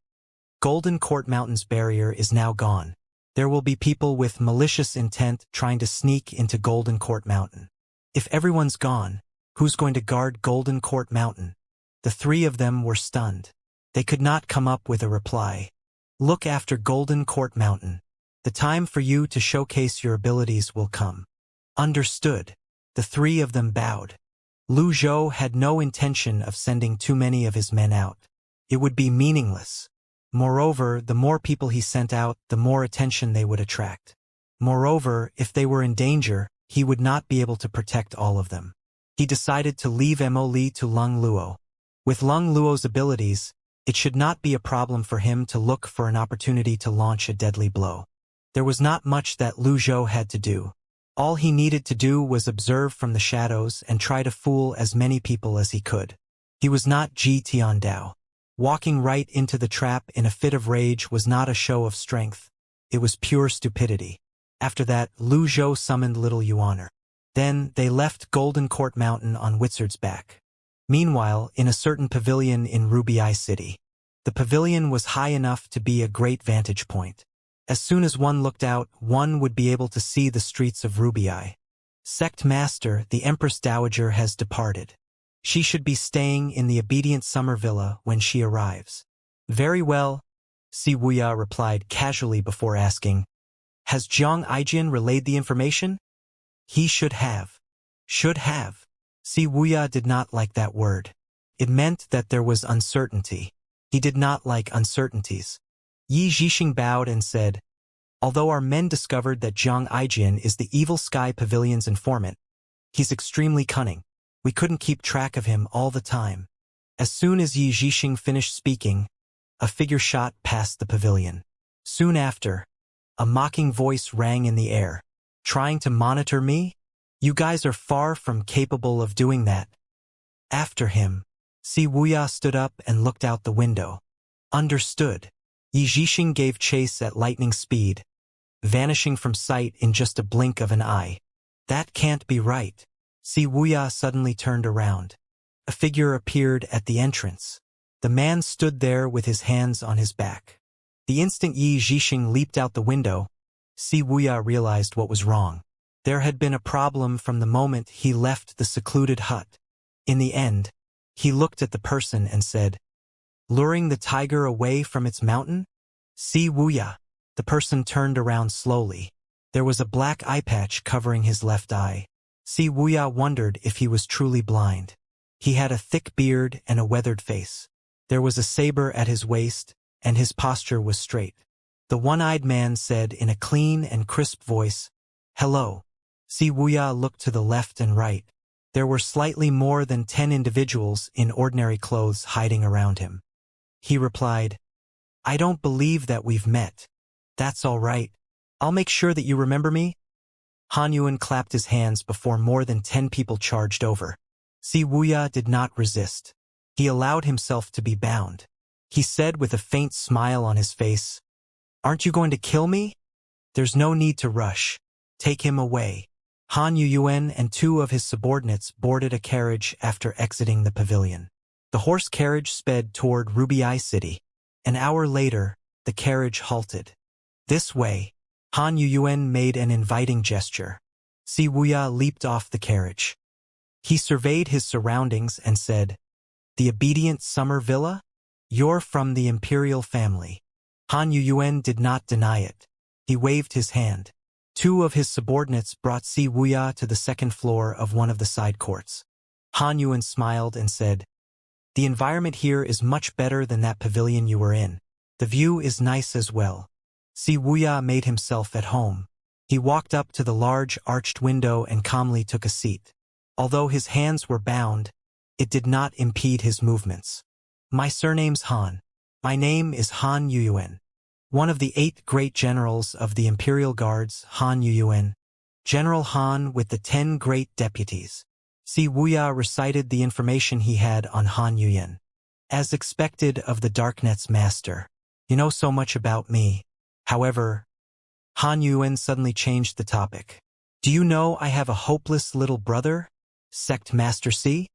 Speaker 1: "Golden Court Mountain's barrier is now gone. There will be people with malicious intent trying to sneak into Golden Court Mountain. If everyone's gone, who's going to guard Golden Court Mountain?" The 3 of them were stunned. They could not come up with a reply. "Look after Golden Court Mountain. The time for you to showcase your abilities will come." Understood. The 3 of them bowed. Lu Zhou had no intention of sending too many of his men out. It would be meaningless. Moreover, the more people he sent out, the more attention they would attract. Moreover, if they were in danger, he would not be able to protect all of them. He decided to leave Mo Li to Lung Luo. With Lung Luo's abilities, it should not be a problem for him to look for an opportunity to launch a deadly blow. There was not much that Lu Zhou had to do. All he needed to do was observe from the shadows and try to fool as many people as he could. He was not Ji Tiandao. Walking right into the trap in a fit of rage was not a show of strength. It was pure stupidity. After that, Lu Zhou summoned Little Yuaner. Then, they left Golden Court Mountain on Wizard's back. Meanwhile, in a certain pavilion in Ruby Eye City. The pavilion was high enough to be a great vantage point. As soon as one looked out, one would be able to see the streets of Ruby Eye. Sect Master, the Empress Dowager, has departed. She should be staying in the obedient summer villa when she arrives. Very well, Si Wuya replied casually before asking, "Has Jiang Aijian relayed the information?" "He should have." Should have. Si Wuya did not like that word. It meant that there was uncertainty. He did not like uncertainties. Yi Zhixing bowed and said, "Although our men discovered that Jiang Aijian is the Evil Sky Pavilion's informant, he's extremely cunning. We couldn't keep track of him all the time." As soon as Yi Zhixing finished speaking, a figure shot past the pavilion. Soon after, a mocking voice rang in the air. "Trying to monitor me? You guys are far from capable of doing that." After him, Si Wuya stood up and looked out the window. Understood. Yi Zhixing gave chase at lightning speed, vanishing from sight in just a blink of an eye. That can't be right. Si Wuya suddenly turned around. A figure appeared at the entrance. The man stood there with his hands on his back. The instant Yi Zhixing leaped out the window, Si Wuya realized what was wrong. There had been a problem from the moment he left the secluded hut. In the end, he looked at the person and said, "Luring the tiger away from its mountain?" Si Wuya. The person turned around slowly. There was a black eye patch covering his left eye. Si Wuya wondered if he was truly blind. He had a thick beard and a weathered face. There was a saber at his waist, and his posture was straight. The one-eyed man said in a clean and crisp voice, "Hello." Si Wuya looked to the left and right. There were slightly more than 10 individuals in ordinary clothes hiding around him. He replied, "I don't believe that we've met." "That's all right. I'll make sure that you remember me." Han Yuan clapped his hands before more than 10 people charged over. Si Wuya did not resist. He allowed himself to be bound. He said with a faint smile on his face, "Aren't you going to kill me? There's no need to rush. Take him away." Han Yuan and 2 of his subordinates boarded a carriage after exiting the pavilion. The horse carriage sped toward Ruby Eye City. An hour later, the carriage halted. "This way." Han Yuan made an inviting gesture. Si Wuya leaped off the carriage. He surveyed his surroundings and said, "The obedient summer villa? You're from the imperial family." Han Yuan did not deny it. He waved his hand. 2 of his subordinates brought Si Wuya to the second floor of one of the side courts. Han Yuan smiled and said, "The environment here is much better than that pavilion you were in. The view is nice as well." Si Wuya made himself at home. He walked up to the large arched window and calmly took a seat. Although his hands were bound, it did not impede his movements. "My surname's Han. My name is Han Yuan. One of the 8 great generals of the Imperial Guards, Han Yuan. General Han with the 10 great deputies." Si Wuya recited the information he had on Han Yuan. "As expected of the Darknet's master. You know so much about me. However," Han Yuan suddenly changed the topic. "Do you know I have a hopeless little brother? Sect Master Si?"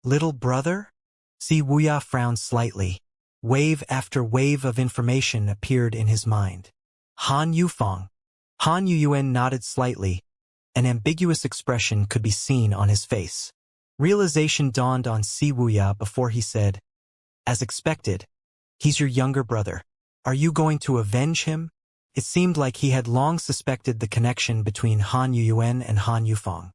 Speaker 1: "Little brother?" Si Wuya frowned slightly. Wave after wave of information appeared in his mind. Han Yufeng. Han Yuan nodded slightly. An ambiguous expression could be seen on his face. Realization dawned on Si Wuya before he said, "As expected, he's your younger brother. Are you going to avenge him?" It seemed like he had long suspected the connection between Han Yuan and Han Yufeng.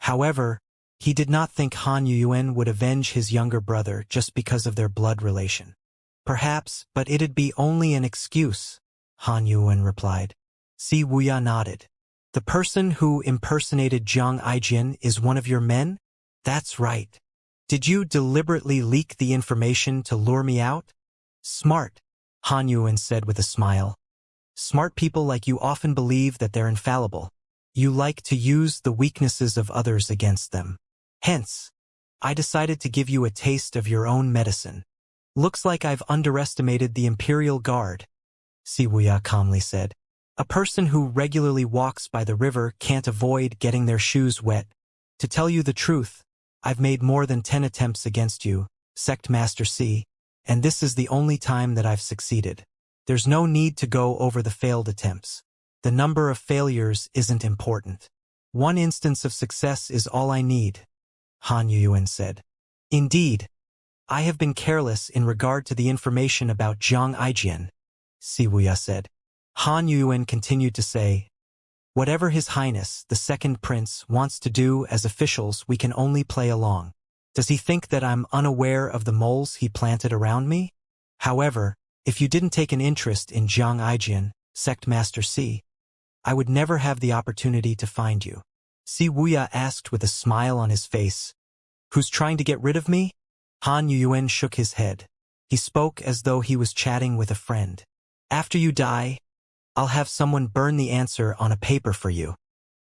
Speaker 1: However, he did not think Han Yuan would avenge his younger brother just because of their blood relation. "Perhaps, but it'd be only an excuse," Han Yuan replied. Si Wuya nodded. "The person who impersonated Zhang Aijian is one of your men?" "That's right." "Did you deliberately leak the information to lure me out?" "Smart," Han Yuan said with a smile. "Smart people like you often believe that they're infallible. You like to use the weaknesses of others against them. Hence, I decided to give you a taste of your own medicine." "Looks like I've underestimated the Imperial Guard," Si Wuya calmly said. "A person who regularly walks by the river can't avoid getting their shoes wet. To tell you the truth, I've made more than 10 attempts against you, Sect Master Si, and this is the only time that I've succeeded. There's no need to go over the failed attempts. The number of failures isn't important. One instance of success is all I need," Han Yuan said. "Indeed, I have been careless in regard to the information about Zhang Aijian," Si Wuya said. Han Yuan continued to say, "Whatever His Highness, the Second Prince, wants to do as officials, we can only play along. Does he think that I'm unaware of the moles he planted around me? However, if you didn't take an interest in Zhang Aijian, Sect Master Si, I would never have the opportunity to find you." Si Wuya asked with a smile on his face, "Who's trying to get rid of me?" Han Yuan shook his head. He spoke as though he was chatting with a friend. "After you die, I'll have someone burn the answer on a paper for you."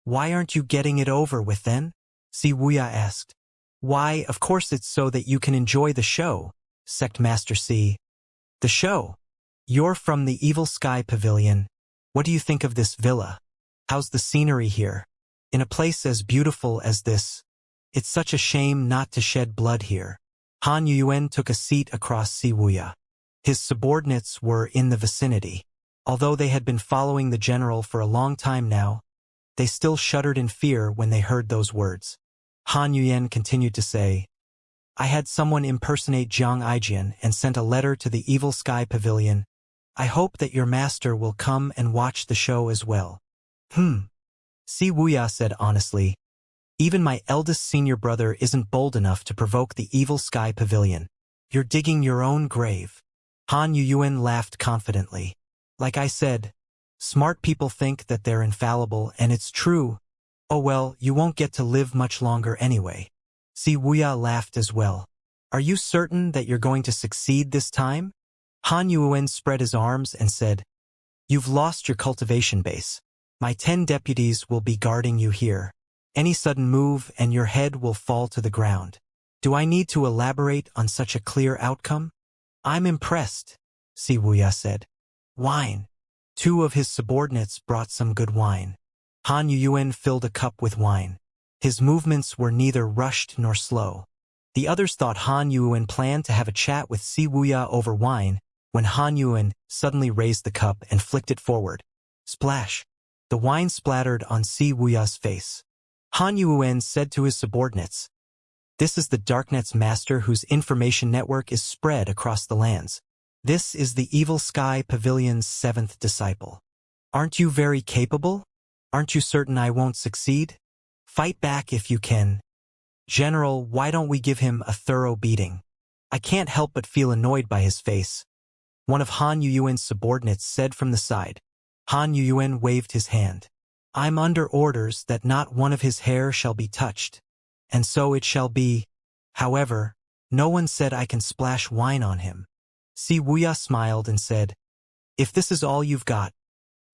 Speaker 1: "Why aren't you getting it over with then?" Si Wuya asked. "Why, of course it's so that you can enjoy the show, Sect Master Si." "The show? You're from the Evil Sky Pavilion. What do you think of this villa? How's the scenery here?" In a place as beautiful as this, it's such a shame not to shed blood here. Han Yuan took a seat across Wuxia. His subordinates were in the vicinity. Although they had been following the general for a long time now, they still shuddered in fear when they heard those words. Han Yuan continued to say, I had someone impersonate Xianxia and sent a letter to the Evil Sky Pavilion. I hope that your master will come and watch the show as well. Wuxia said honestly, even my eldest senior brother isn't bold enough to provoke the Evil Sky Pavilion. You're digging your own grave. Han Yuan laughed confidently. Like I said, smart people think that they're infallible, and it's true. Oh well, you won't get to live much longer anyway. Wuxia laughed as well. Are you certain that you're going to succeed this time? Han Yuan spread his arms and said, You've lost your cultivation base. My 10 deputies will be guarding you here. Any sudden move and your head will fall to the ground. Do I need to elaborate on such a clear outcome? I'm impressed, Wuxia said. Wine. 2 of his subordinates brought some good wine. Han Yuan filled a cup with wine. His movements were neither rushed nor slow. The others thought Han Yuan planned to have a chat with Wuxia over wine when Han Yuan suddenly raised the cup and flicked it forward. Splash! The wine splattered on Wuxia's face. Han Yuan said to his subordinates, This is the Darknet's master whose information network is spread across the lands. This is the Evil Sky Pavilion's 7th disciple. Aren't you very capable? Aren't you certain I won't succeed? Fight back if you can. General, why don't we give him a thorough beating? I can't help but feel annoyed by his face. One of Han Yuan's subordinates said from the side. Han Yuan waved his hand. I'm under orders that not one of his hair shall be touched. And so it shall be. However, no one said I can splash wine on him. Wuxia smiled and said, If this is all you've got,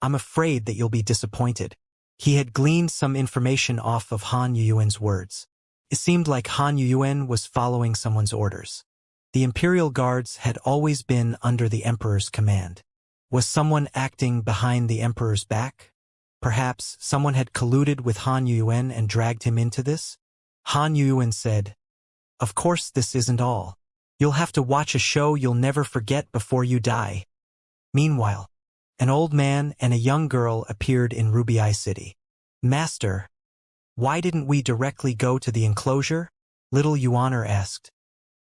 Speaker 1: I'm afraid that you'll be disappointed. He had gleaned some information off of Han Yuan's words. It seemed like Han Yuan was following someone's orders. The Imperial Guards had always been under the Emperor's command. Was someone acting behind the Emperor's back? Perhaps someone had colluded with Han Yuan and dragged him into this? Han Yuan said, Of course this isn't all. You'll have to watch a show you'll never forget before you die. Meanwhile, an old man and a young girl appeared in Ruby City. Master, why didn't we directly go to the enclosure? Little Yuaner asked.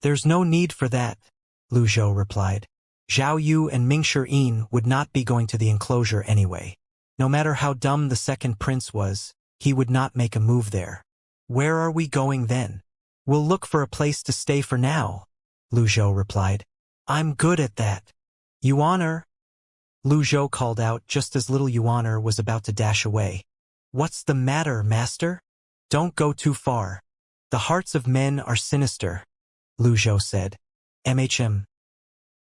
Speaker 1: There's no need for that, Lu Zhou replied. Zhao Yu and Mingshi Yin would not be going to the enclosure anyway. No matter how dumb the second prince was, he would not make a move there. Where are we going then? We'll look for a place to stay for now, Lu Zhou replied. I'm good at that. Yuaner, Lu Zhou called out just as little Yuaner was about to dash away. What's the matter, master? Don't go too far. The hearts of men are sinister, Lu Zhou said.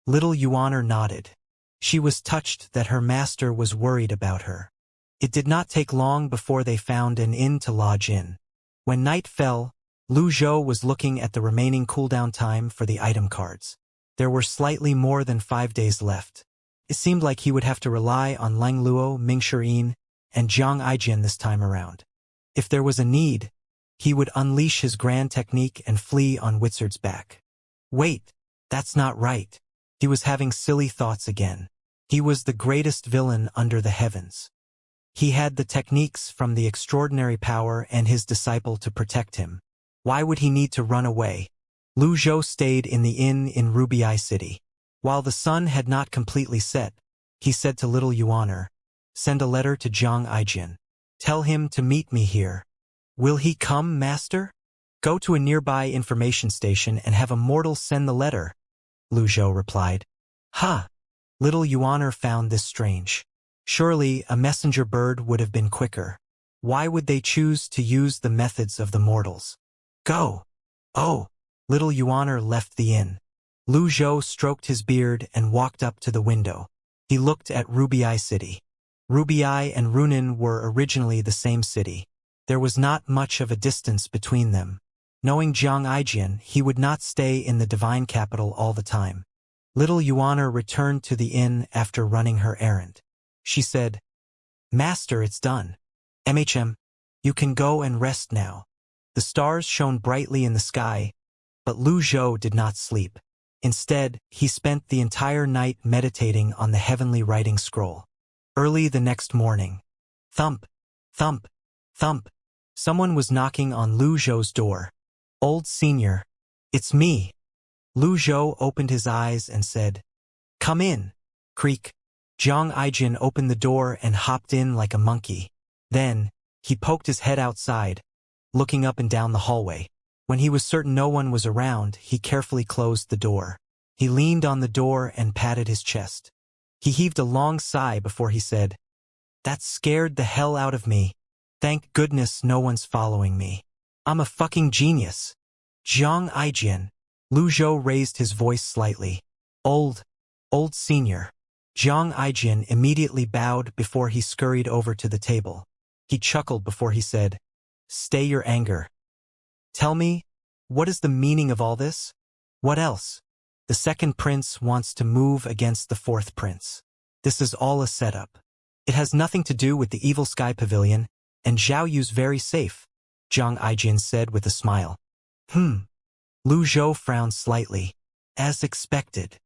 Speaker 1: Little Yuaner nodded. She was touched that her master was worried about her. It did not take long before they found an inn to lodge in. When night fell, Lu Zhou was looking at the remaining cooldown time for the item cards. There were slightly more than 5 days left. It seemed like he would have to rely on Lang Luo, Mingshi Yin, and Zhang Aijian this time around. If there was a need, he would unleash his grand technique and flee on Wizard's back. Wait, that's not right. He was having silly thoughts again. He was the greatest villain under the heavens. He had the techniques from the extraordinary power and his disciple to protect him. Why would he need to run away? Lu Zhou stayed in the inn in Ruby City. While the sun had not completely set, he said to little Yuaner, Send a letter to Zhang Aijian. Tell him to meet me here. Will he come, master? Go to a nearby information station and have Immortal send the letter, Lu Zhou replied. Little Yuaner found this strange. Surely a messenger bird would have been quicker. Why would they choose to use the methods of the mortals? Go! Oh! Little Yuaner left the inn. Lu Zhou stroked his beard and walked up to the window. He looked at Ruby City. Ruby and Runan were originally the same city. There was not much of a distance between them. Knowing Zhang Aijian, he would not stay in the divine capital all the time. Little Yuaner returned to the inn after running her errand. She said, Master, it's done. You can go and rest now. The stars shone brightly in the sky, but Lu Zhou did not sleep. Instead, he spent the entire night meditating on the heavenly writing scroll. Early the next morning. Thump, thump, thump. Someone was knocking on Lu Zhou's door. Old senior. It's me. Lu Zhou opened his eyes and said, Come in. Creak. Zhang Aijin opened the door and hopped in like a monkey. Then, he poked his head outside, looking up and down the hallway. When he was certain no one was around, he carefully closed the door. He leaned on the door and patted his chest. He heaved a long sigh before he said, That scared the hell out of me. Thank goodness no one's following me. I'm a fucking genius. Zhang Aijin. Lu Zhou raised his voice slightly. Old senior. Zhang Aijin immediately bowed before he scurried over to the table. He chuckled before he said, Stay your anger. Tell me, what is the meaning of all this? What else? The second prince wants to move against the fourth prince. This is all a setup. It has nothing to do with the evil sky pavilion, and Zhao Yu's very safe, Zhang Aijin said with a smile. Lu Zhou frowned slightly. As expected.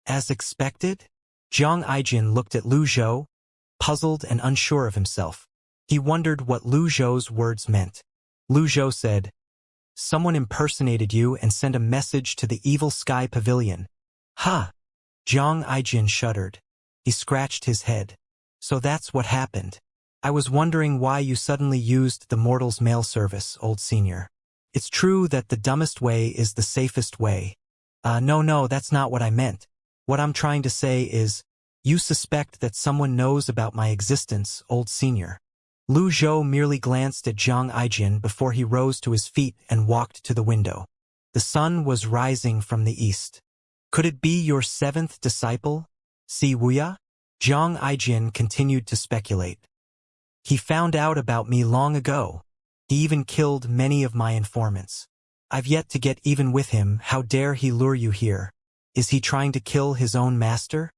Speaker 1: As expected? Zhang Aijin looked at Lu Zhou, puzzled and unsure of himself. He wondered what Lu Zhou's words meant. Lu Zhou said, Someone impersonated you and sent a message to the evil sky pavilion. Huh. Zhang Aijin shuddered. He scratched his head. So that's what happened. I was wondering why you suddenly used the mortal's mail service, old senior. It's true that the dumbest way is the safest way. No, that's not what I meant. What I'm trying to say is, you suspect that someone knows about my existence, old senior. Lu Zhou merely glanced at Zhang Aijin before he rose to his feet and walked to the window. The sun was rising from the east. Could it be your seventh disciple, Si Wuya? Zhang Aijin continued to speculate. He found out about me long ago. He even killed many of my informants. I've yet to get even with him. How dare he lure you here? Is he trying to kill his own master?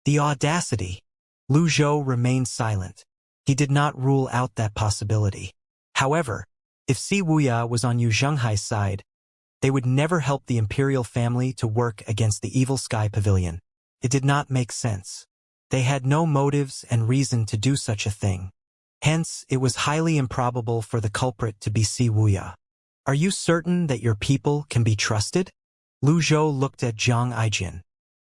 Speaker 1: The audacity! Lu Zhou remained silent. He did not rule out that possibility. However, if Si Wuya was on Yu Zhenghai's side, they would never help the imperial family to work against the evil sky pavilion. It did not make sense. They had no motives and reason to do such a thing. Hence, it was highly improbable for the culprit to be Si Wuya. Are you certain that your people can be trusted? Lu Zhou looked at Zhang Aijin.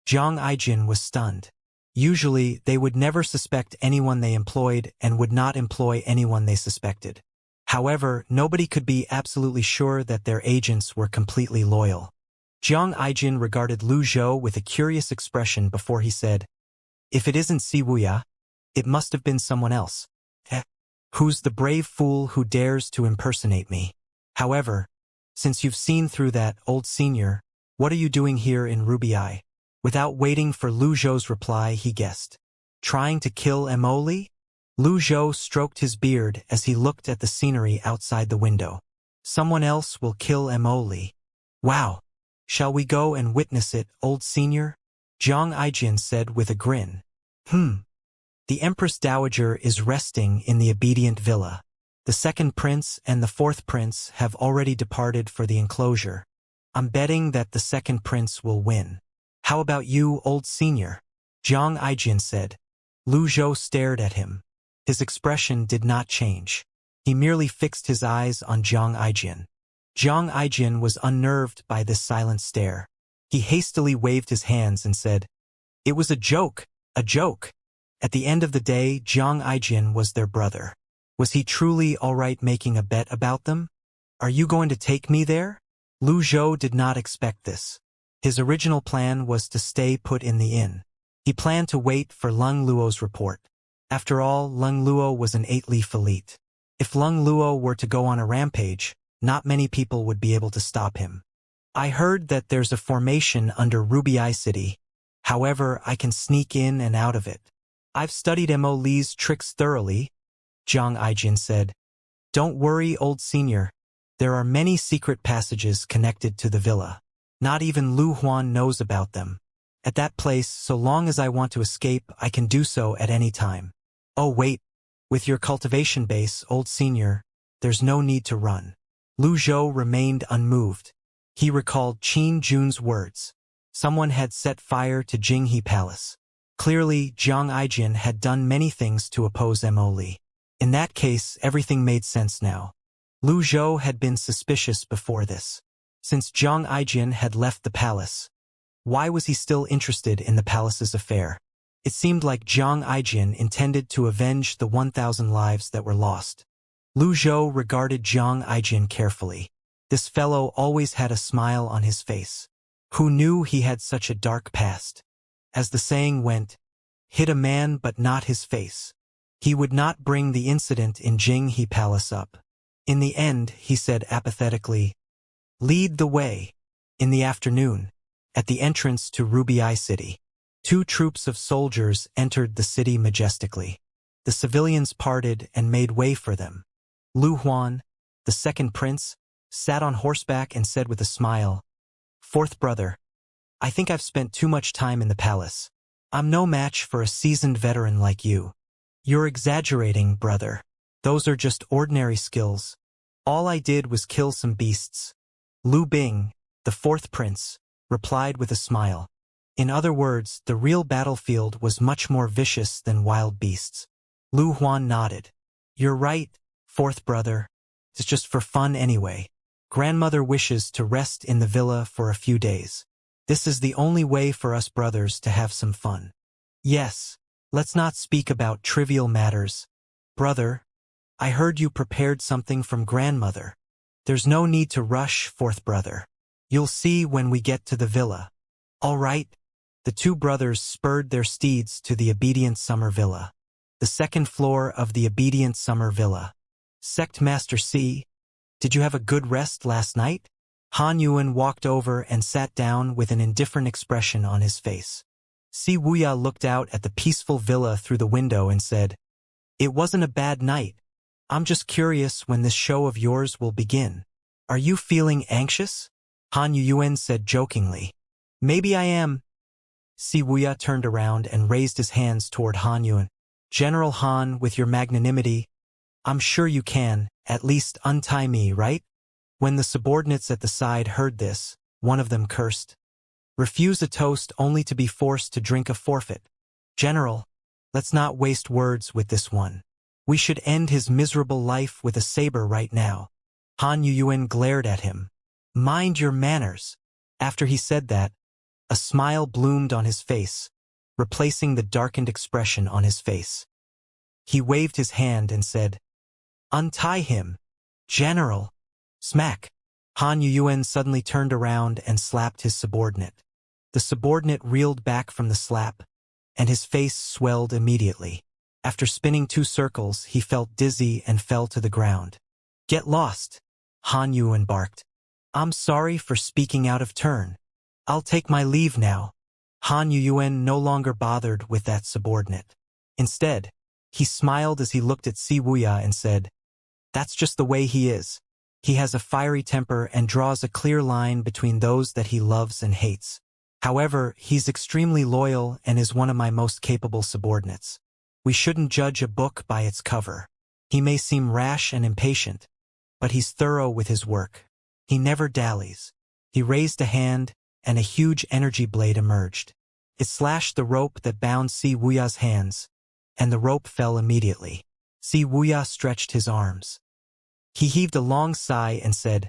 Speaker 1: Zhang Aijin was stunned. Usually, they would never suspect anyone they employed and would not employ anyone they suspected. However, nobody could be absolutely sure that their agents were completely loyal. Zhang Aijin regarded Lu Zhou with a curious expression before he said, If it isn't Si Wuya, it must have been someone else. Who's the brave fool who dares to impersonate me? However, since you've seen through that, old senior, what are you doing here in Rubii? Without waiting for Lu Zhou's reply, he guessed. Trying to kill Emoli? Lu Zhou stroked his beard as he looked at the scenery outside the window. Someone else will kill Emoli. Wow. Shall we go and witness it, old senior? Zhang Aijin said with a grin. The Empress Dowager is resting in the obedient villa. The second prince and the fourth prince have already departed for the enclosure. I'm betting that the second prince will win. How about you, old senior? Zhang Aijin said. Lu Zhou stared at him. His expression did not change. He merely fixed his eyes on Zhang Aijin. Zhang Aijin was unnerved by this silent stare. He hastily waved his hands and said, It was a joke, a joke. At the end of the day, Zhang Aijin was their brother. Was he truly all right making a bet about them? Are you going to take me there? Lu Zhou did not expect this. His original plan was to stay put in the inn. He planned to wait for Lung Luo's report. After all, Lung Luo was an 8-leaf elite. If Lung Luo were to go on a rampage, not many people would be able to stop him. I heard that there's a formation under Rubii City. However, I can sneak in and out of it. I've studied Mo Li's tricks thoroughly, Zhang Aijin said. Don't worry, old senior. There are many secret passages connected to the villa. Not even Lu Huan knows about them. At that place, so long as I want to escape, I can do so at any time. Oh wait, with your cultivation base, old senior, there's no need to run. Lu Zhou remained unmoved. He recalled Qin Jun's words. Someone had set fire to Jinghe Palace. Clearly, Jiang Aijian had done many things to oppose Mo Li. In that case, everything made sense now. Lu Zhou had been suspicious before this. Since Jiang Aijian had left the palace, why was he still interested in the palace's affair? It seemed like Jiang Aijian intended to avenge the 1,000 lives that were lost. Lu Zhou regarded Jiang Aijian carefully. This fellow always had a smile on his face. Who knew he had such a dark past? As the saying went, hit a man but not his face. He would not bring the incident in Jinghe Palace up. In the end, he said apathetically, lead the way. In the afternoon, at the entrance to Ruby City, 2 troops of soldiers entered the city majestically. The civilians parted and made way for them. Lu Huan, the second prince, sat on horseback and said with a smile, Fourth brother, I think I've spent too much time in the palace. I'm no match for a seasoned veteran like you. You're exaggerating, brother. Those are just ordinary skills. All I did was kill some beasts. Lu Bing, the fourth prince, replied with a smile. In other words, the real battlefield was much more vicious than wild beasts. Lu Huan nodded. You're right, fourth brother. It's just for fun anyway. Grandmother wishes to rest in the villa for a few days. This is the only way for us brothers to have some fun. Yes, let's not speak about trivial matters. Brother, I heard you prepared something from grandmother. There's no need to rush, fourth brother. You'll see when we get to the villa. All right. The 2 brothers spurred their steeds to the Obedient Summer Villa. The second floor of the Obedient Summer Villa. Sect Master C, did you have a good rest last night? Han Yuan walked over and sat down with an indifferent expression on his face. Si Wuya looked out at the peaceful villa through the window and said, It wasn't a bad night. I'm just curious when this show of yours will begin. Are you feeling anxious? Han Yuan said jokingly. Maybe I am. Si Wuya turned around and raised his hands toward Han Yuan. General Han, with your magnanimity, I'm sure you can, at least untie me, right? When the subordinates at the side heard this, one of them cursed. Refuse a toast only to be forced to drink a forfeit. General, let's not waste words with this one. We should end his miserable life with a saber right now. Han Yuan glared at him. Mind your manners. After he said that, a smile bloomed on his face, replacing the darkened expression on his face. He waved his hand and said, Untie him, General. Smack. Han Yuan suddenly turned around and slapped his subordinate. The subordinate reeled back from the slap, and his face swelled immediately. After spinning 2 circles, he felt dizzy and fell to the ground. Get lost, Han Yuan barked. I'm sorry for speaking out of turn. I'll take my leave now. Han Yuan no longer bothered with that subordinate. Instead, he smiled as he looked at Si Wuya and said, That's just the way he is. He has a fiery temper and draws a clear line between those that he loves and hates. However, he's extremely loyal and is one of my most capable subordinates. We shouldn't judge a book by its cover. He may seem rash and impatient, but he's thorough with his work. He never dallies. He raised a hand, and a huge energy blade emerged. It slashed the rope that bound Si Wuya's hands, and the rope fell immediately. Si Wuya stretched his arms. He heaved a long sigh and said,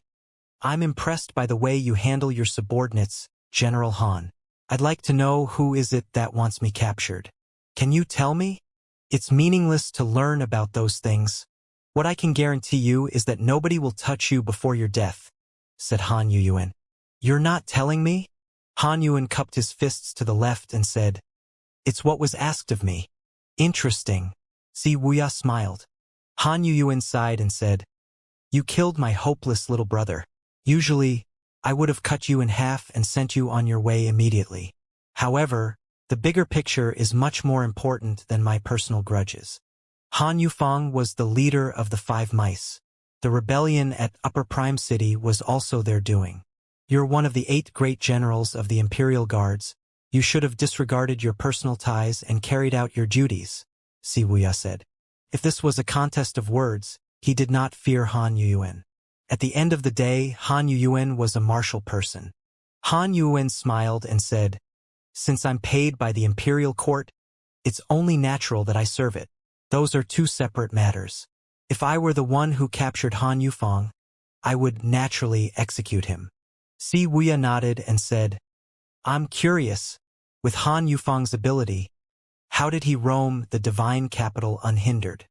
Speaker 1: I'm impressed by the way you handle your subordinates, General Han. I'd like to know who is it that wants me captured. Can you tell me? It's meaningless to learn about those things. What I can guarantee you is that nobody will touch you before your death, said Han Yuan. You're not telling me? Han Yuan cupped his fists to the left and said, It's what was asked of me. Interesting. Si Wuya smiled. Han Yuan sighed and said, You killed my hopeless little brother. Usually, I would have cut you in half and sent you on your way immediately. However, the bigger picture is much more important than my personal grudges. Han Yufeng was the leader of the 5 mice. The rebellion at Upper Prime City was also their doing. You're one of the 8 great generals of the Imperial Guards. You should have disregarded your personal ties and carried out your duties, Si Wuya said. If this was a contest of words, He did not fear Han Yuyuan. At the end of the day, Han Yuyuan was a martial person. Han Yuyuan smiled and said, "Since I'm paid by the imperial court, it's only natural that I serve it. Those are two separate matters. If I were the one who captured Han Yufeng, I would naturally execute him." Si Wuya nodded and said, "I'm curious, with Han Yufeng's ability, how did he roam the divine capital unhindered?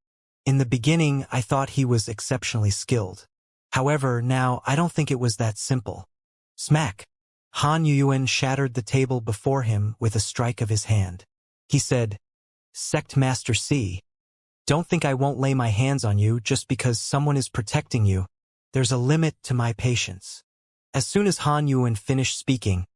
Speaker 1: In the beginning, I thought he was exceptionally skilled. However, now I don't think it was that simple." Smack! Han Yuyuan shattered the table before him with a strike of his hand. He said, "Sect Master C, don't think I won't lay my hands on you just because someone is protecting you. There's a limit to my patience." As soon as Han Yuyuan finished speaking,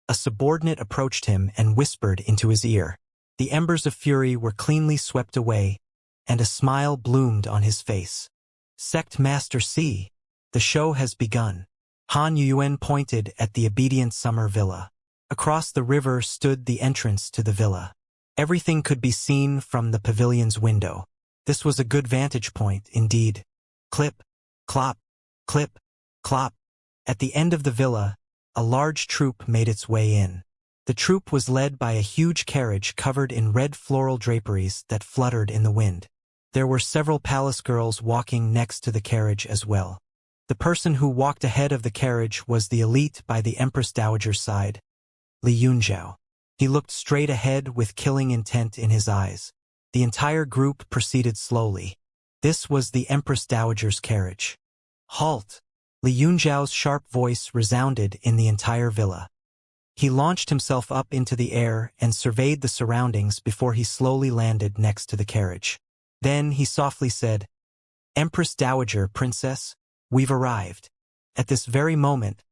Speaker 1: a subordinate approached him and whispered into his ear. The embers of fury were cleanly swept away, and a smile bloomed on his face. "Sect Master C, the show has begun." Han Yuyuan pointed at the obedient summer villa. Across the river stood the entrance to the villa. Everything could be seen from the pavilion's window. This was a good vantage point, indeed. Clip, clop, clip, clop. At the end of the villa, a large troop made its way in. The troop was led by a huge carriage covered in red floral draperies that fluttered in the wind. There were several palace girls walking next to the carriage as well. The person who walked ahead of the carriage was the elite by the Empress Dowager's side, Li Yunzhao. He looked straight ahead with killing intent in his eyes. The entire group proceeded slowly. This was the Empress Dowager's carriage. "Halt!" Li Yunzhao's sharp voice resounded in the entire villa. He launched himself up into the air and surveyed the surroundings before he slowly landed next to the carriage. Then he softly said, "Empress Dowager, Princess, we've arrived." At this very moment,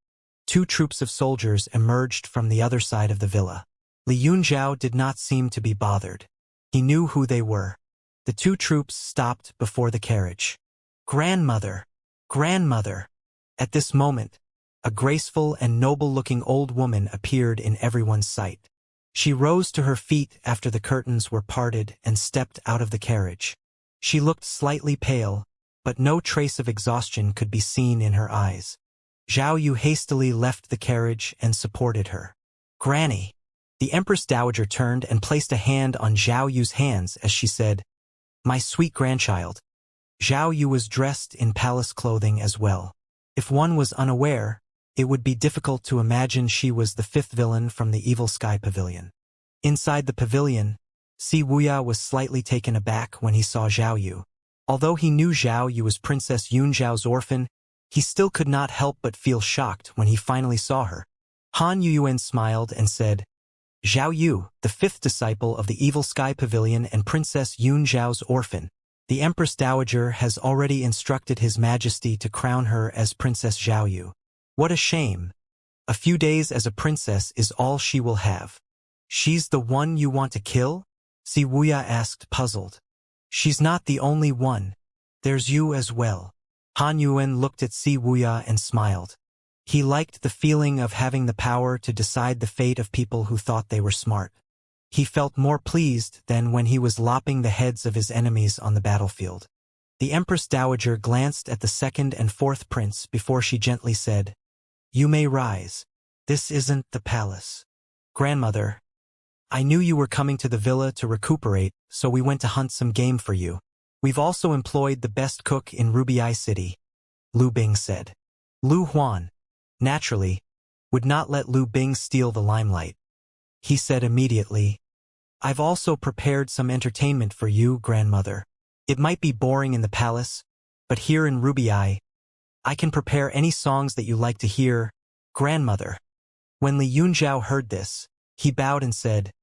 Speaker 1: two troops of soldiers emerged from the other side of the villa. Li Yunzhao did not seem to be bothered. He knew who they were. The two troops stopped before the carriage. "Grandmother! Grandmother!" At this moment, a graceful and noble-looking old woman appeared in everyone's sight. She rose to her feet after the curtains were parted and stepped out of the carriage. She looked slightly pale, but no trace of exhaustion could be seen in her eyes. Zhao Yu hastily left the carriage and supported her. "Granny!" The Empress Dowager turned and placed a hand on Zhao Yu's hands as she said, "My sweet grandchild." Zhao Yu was dressed in palace clothing as well. If one was unaware, it would be difficult to imagine she was the fifth villain from the Evil Sky Pavilion. Inside the pavilion, Si Wuya was slightly taken aback when he saw Zhao Yu. Although he knew Zhao Yu was Princess Yunzhao's orphan, he still could not help but feel shocked when he finally saw her. Han Yuyuan smiled and said, "Zhao Yu, the fifth disciple of the Evil Sky Pavilion and Princess Yunzhao's orphan. The Empress Dowager has already instructed His Majesty to crown her as Princess Zhao Yu. What a shame. A few days as a princess is all she will have." "She's the one you want to kill?" Si Wuya asked, puzzled. "She's not the only one. There's you as well." Han Yuyuan looked at Si Wuya and smiled. He liked the feeling of having the power to decide the fate of people who thought they were smart. He felt more pleased than when he was lopping the heads of his enemies on the battlefield. The Empress Dowager glanced at the second and fourth prince before she gently said, "You may rise. This isn't the palace." "Grandmother, I knew you were coming to the villa to recuperate, so we went to hunt some game for you. We've also employed the best cook in Ruby City," Lu Bing said. Lu Huan, naturally, would not let Lu Bing steal the limelight. He said immediately, "I've also prepared some entertainment for you, grandmother. It might be boring in the palace, but here in Ruby I can prepare any songs that you like to hear, grandmother." When Li Yunzhao heard this, he bowed and said,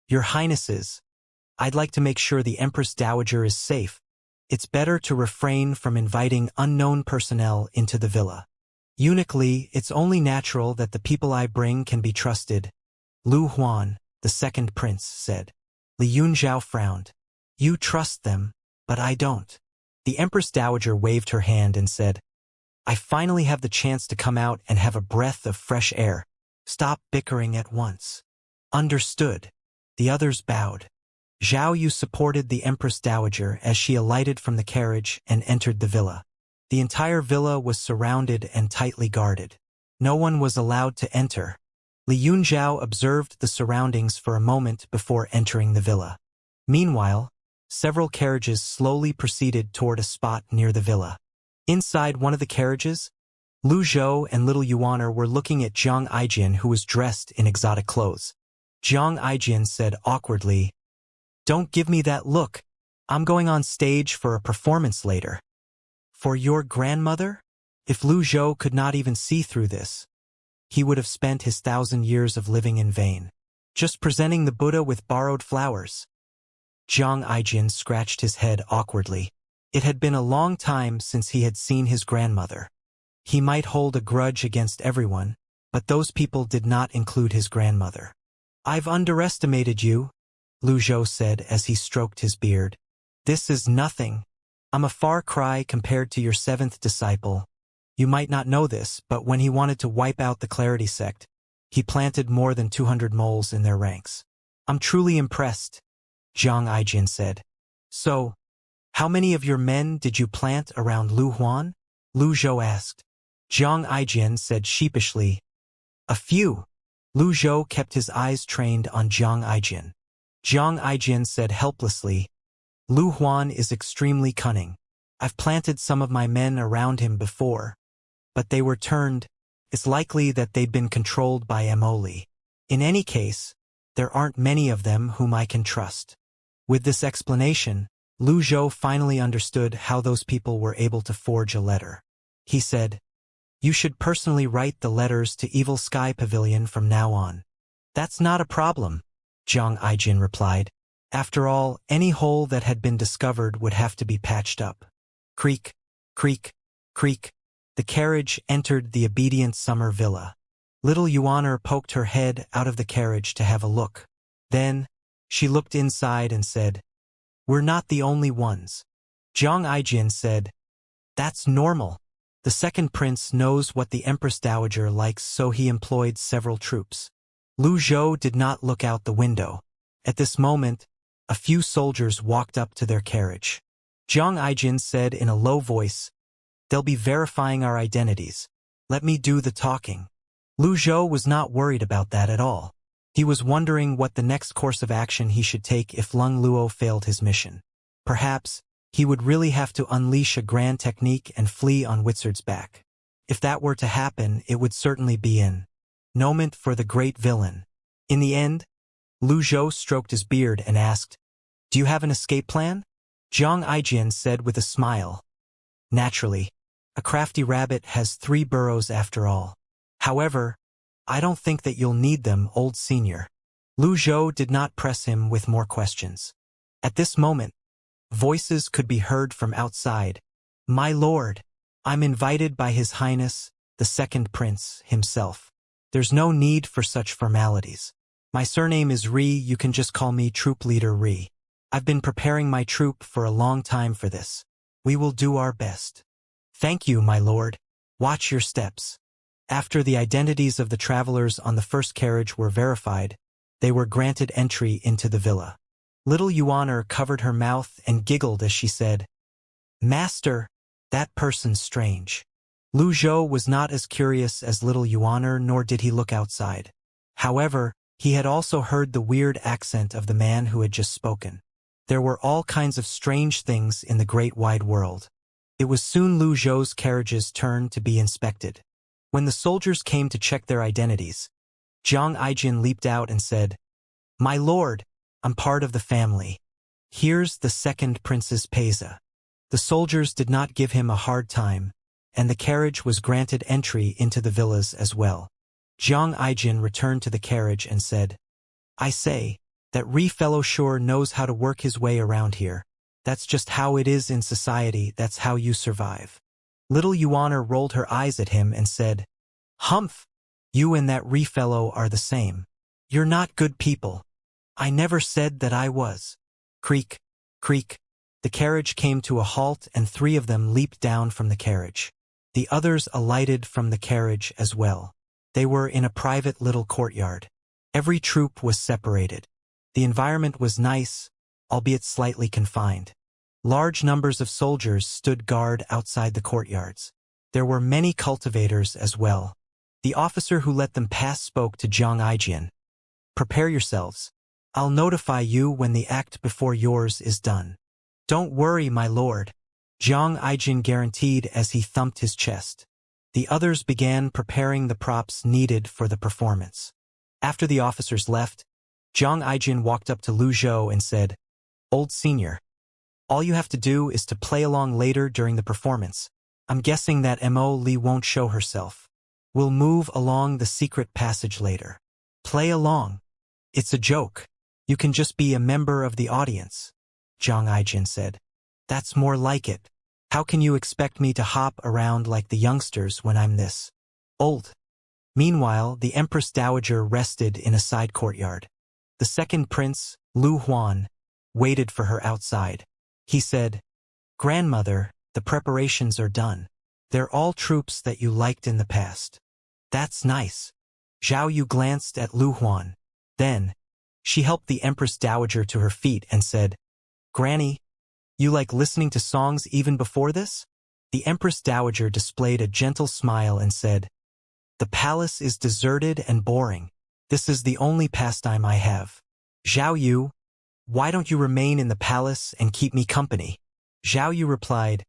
Speaker 1: "Your Highnesses, I'd like to make sure the Empress Dowager is safe. It's better to refrain from inviting unknown personnel into the villa. Unically, it's only natural that the people I bring can be trusted," Lu Huan, the second prince, said. Li Yunzhao frowned. "You trust them, but I don't." The Empress Dowager waved her hand and said, "I finally have the chance to come out and have a breath of fresh air. Stop bickering at once." "Understood." The others bowed. Zhao Yu supported the Empress Dowager as she alighted from the carriage and entered the villa. The entire villa was surrounded and tightly guarded. No one was allowed to enter. Li Yunzhao observed the surroundings for a moment before entering the villa. Meanwhile, several carriages slowly proceeded toward a spot near the villa. Inside one of the carriages, Lu Zhou and little Yuaner were looking at Jiang Aijian, who was dressed in exotic clothes. Jiang Aijian said awkwardly, "Don't give me that look. I'm going on stage for a performance later." "For your grandmother?" If Lu Zhou could not even see through this, he would have spent his 1,000 years of living in vain. Just presenting the Buddha with borrowed flowers. Jiang Aijian scratched his head awkwardly. It had been a long time since he had seen his grandmother. He might hold a grudge against everyone, but those people did not include his grandmother. "I've underestimated you," Lu Zhou said as he stroked his beard. "This is nothing. I'm a far cry compared to your 7th disciple. You might not know this, but when he wanted to wipe out the Clarity sect, he planted more than 200 moles in their ranks. I'm truly impressed," Jiang Aijian said. "So, how many of your men did you plant around Lu Huan?" Lu Zhou asked. Jiang Aijian said sheepishly, "A few." Lu Zhou kept his eyes trained on Jiang Aijian. Jiang Aijian said helplessly, "Lu Huan is extremely cunning. I've planted some of my men around him before, but they were turned. It's likely that they'd been controlled by Emoli. In any case, there aren't many of them whom I can trust." With this explanation, Lu Zhou finally understood how those people were able to forge a letter. He said, "You should personally write the letters to Evil Sky Pavilion from now on." "That's not a problem," Jiang Aijian replied. After all, any hole that had been discovered would have to be patched up. Creak, creak, creak. The carriage entered the obedient summer villa. Little Yuaner poked her head out of the carriage to have a look. Then, she looked inside and said, "We're not the only ones." Jiang Aijian said, "That's normal. The second prince knows what the Empress Dowager likes, so he employed several troops." Lu Zhou did not look out the window. At this moment, a few soldiers walked up to their carriage. Jiang Aijian said in a low voice, "They'll be verifying our identities. Let me do the talking." Lu Zhou was not worried about that at all. He was wondering what the next course of action he should take if Lung Luo failed his mission. Perhaps, he would really have to unleash a grand technique and flee on Witzard's back. If that were to happen, it would certainly be an moment for the great villain. In the end, Lu Zhou stroked his beard and asked, "Do you have an escape plan?" Jiang Aijian said with a smile, "Naturally. A crafty rabbit has 3 burrows after all. However, I don't think that you'll need them, old senior." Lu Zhou did not press him with more questions. At this moment, voices could be heard from outside. "My lord, I'm invited by His Highness, the second prince, himself. There's no need for such formalities. My surname is Ri, you can just call me Troop Leader Ri. I've been preparing my troop for a long time for this. We will do our best." "Thank you, my lord. Watch your steps." After the identities of the travelers on the first carriage were verified, they were granted entry into the villa. Little Yuaner covered her mouth and giggled as she said, "Master, that person's strange." Lu Zhou was not as curious as little Yuaner, nor did he look outside. However, he had also heard the weird accent of the man who had just spoken. There were all kinds of strange things in the great wide world. It was soon Lu Zhou's carriage's turn to be inspected. When the soldiers came to check their identities, Jiang Aijian leaped out and said, "My lord, I'm part of the family. Here's the second Princess Peza." The soldiers did not give him a hard time, and the carriage was granted entry into the villas as well. Jiang Aijian returned to the carriage and said, "I say, that Ri fellow sure knows how to work his way around here. That's just how it is in society, that's how you survive." Little Yuaner rolled her eyes at him and said, "Humph, you and that Ri fellow are the same. You're not good people." "I never said that I was." Creak, creak. The carriage came to a halt and 3 of them leaped down from the carriage. The others alighted from the carriage as well. They were in a private little courtyard. Every troop was separated. The environment was nice, albeit slightly confined. Large numbers of soldiers stood guard outside the courtyards. There were many cultivators as well. The officer who let them pass spoke to Jiang Aijian. "Prepare yourselves. I'll notify you when the act before yours is done." "Don't worry, my lord," Jiang Aijian guaranteed as he thumped his chest. The others began preparing the props needed for the performance. After the officers left, Jiang Aijian walked up to Lu Zhou and said, "Old senior, all you have to do is to play along later during the performance. I'm guessing that Mo Li won't show herself. We'll move along the secret passage later. Play along. It's a joke. You can just be a member of the audience," Jiang Aijian said. "That's more like it. How can you expect me to hop around like the youngsters when I'm this old?" Meanwhile, the Empress Dowager rested in a side courtyard. The second prince, Lu Huan, waited for her outside. He said, "Grandmother, the preparations are done. They're all troops that you liked in the past." "That's nice." Zhao Yu glanced at Lu Huan. Then, she helped the Empress Dowager to her feet and said, "Granny, you like listening to songs even before this?" The Empress Dowager displayed a gentle smile and said, "The palace is deserted and boring. This is the only pastime I have." "Zhao Yu, why don't you remain in the palace and keep me company?" Zhao Yu replied,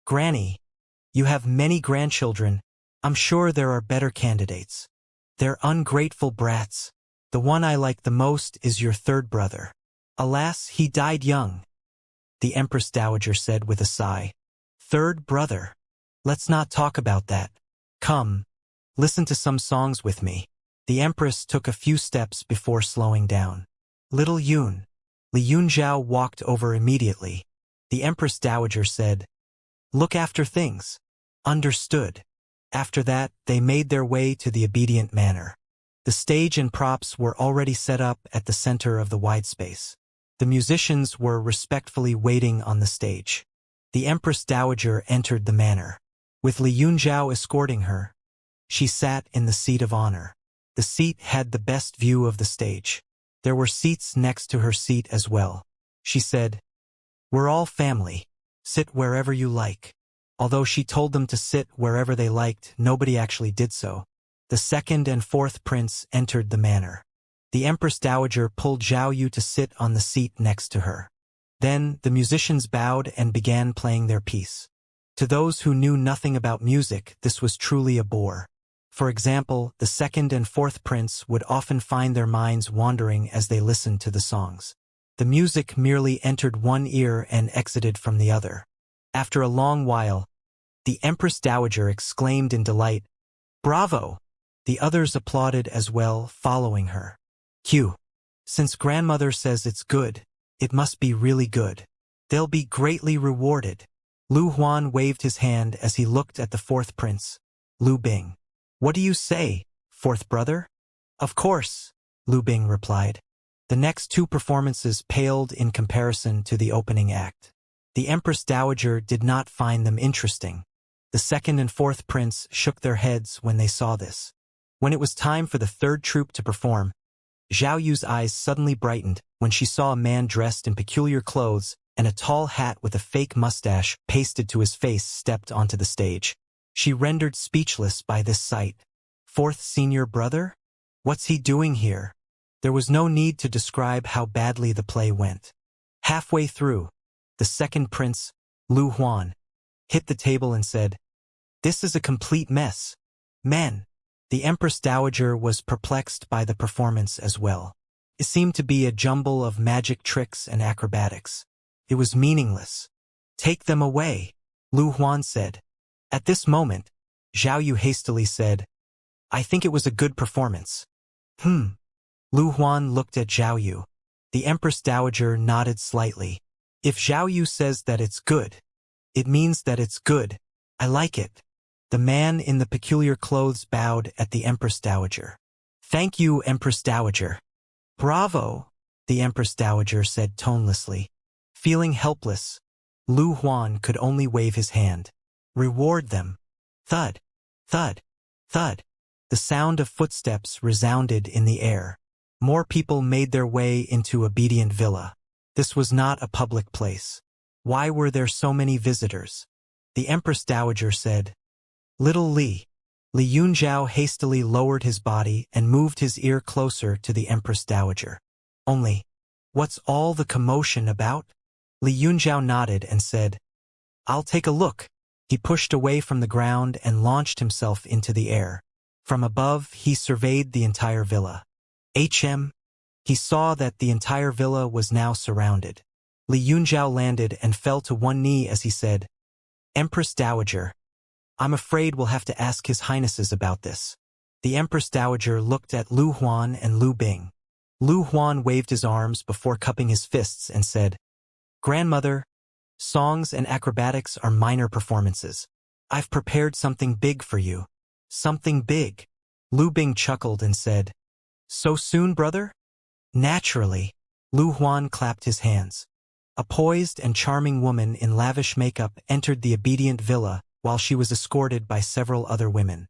Speaker 1: "Granny, you have many grandchildren. I'm sure there are better candidates. They're ungrateful brats. The one I like the most is your third brother. Alas, he died young," the Empress Dowager said with a sigh. "Third brother? Let's not talk about that. Come, listen to some songs with me." The Empress took a few steps before slowing down. "Little Yun." Li Yunzhao walked over immediately. The Empress Dowager said, "Look after things." "Understood." After that, they made their way to the obedient manor. The stage and props were already set up at the center of the wide space. The musicians were respectfully waiting on the stage. The Empress Dowager entered the manor. With Li Yunzhao escorting her, she sat in the seat of honor. The seat had the best view of the stage. There were seats next to her seat as well. She said, "We're all family. Sit wherever you like." Although she told them to sit wherever they liked, nobody actually did so. The second and fourth prince entered the manor. The Empress Dowager pulled Zhao Yu to sit on the seat next to her. Then the musicians bowed and began playing their piece. To those who knew nothing about music, this was truly a bore. For example, the second and fourth prince would often find their minds wandering as they listened to the songs. The music merely entered one ear and exited from the other. After a long while, the Empress Dowager exclaimed in delight, "Bravo!" The others applauded as well, following her. Q. Since grandmother says it's good, it must be really good. They'll be greatly rewarded. Lu Huan waved his hand as he looked at the fourth prince, Lu Bing. "What do you say, fourth brother?" "Of course," Lu Bing replied. The next two performances paled in comparison to the opening act. The Empress Dowager did not find them interesting. The second and fourth prince shook their heads when they saw this. When it was time for the third troupe to perform, Zhao Yu's eyes suddenly brightened when she saw a man dressed in peculiar clothes and a tall hat with a fake mustache pasted to his face stepped onto the stage. She rendered speechless by this sight. Fourth senior brother? What's he doing here? There was no need to describe how badly the play went. Halfway through, the second prince, Lu Huan, hit the table and said, "This is a complete mess. Men." The Empress Dowager was perplexed by the performance as well. It seemed to be a jumble of magic tricks and acrobatics. It was meaningless. "Take them away," Lu Huan said. At this moment, Zhao Yu hastily said, "I think it was a good performance." Lu Huan looked at Zhao Yu. The Empress Dowager nodded slightly. "If Zhao Yu says that it's good, it means that it's good. I like it." The man in the peculiar clothes bowed at the Empress Dowager. "Thank you, Empress Dowager." "Bravo," the Empress Dowager said tonelessly. Feeling helpless, Lu Huan could only wave his hand. "Reward them." Thud, thud, thud. The sound of footsteps resounded in the air. More people made their way into Obedient Villa. This was not a public place. Why were there so many visitors? The Empress Dowager said, "Little Li." Li Yunjiao hastily lowered his body and moved his ear closer to the Empress Dowager. Only, what's all the commotion about? Li Yunjiao nodded and said, "I'll take a look." He pushed away from the ground and launched himself into the air. From above, he surveyed the entire villa. He saw that the entire villa was now surrounded. Li Yunjiao landed and fell to one knee as he said, "Empress Dowager, I'm afraid we'll have to ask His Highnesses about this." The Empress Dowager looked at Lu Huan and Lu Bing. Lu Huan waved his arms before cupping his fists and said, "Grandmother, songs and acrobatics are minor performances. I've prepared something big for you." "Something big?" Lu Bing chuckled and said, "So soon, brother?" "Naturally." Lu Huan clapped his hands. A poised and charming woman in lavish makeup entered the obedient villa while she was escorted by several other women.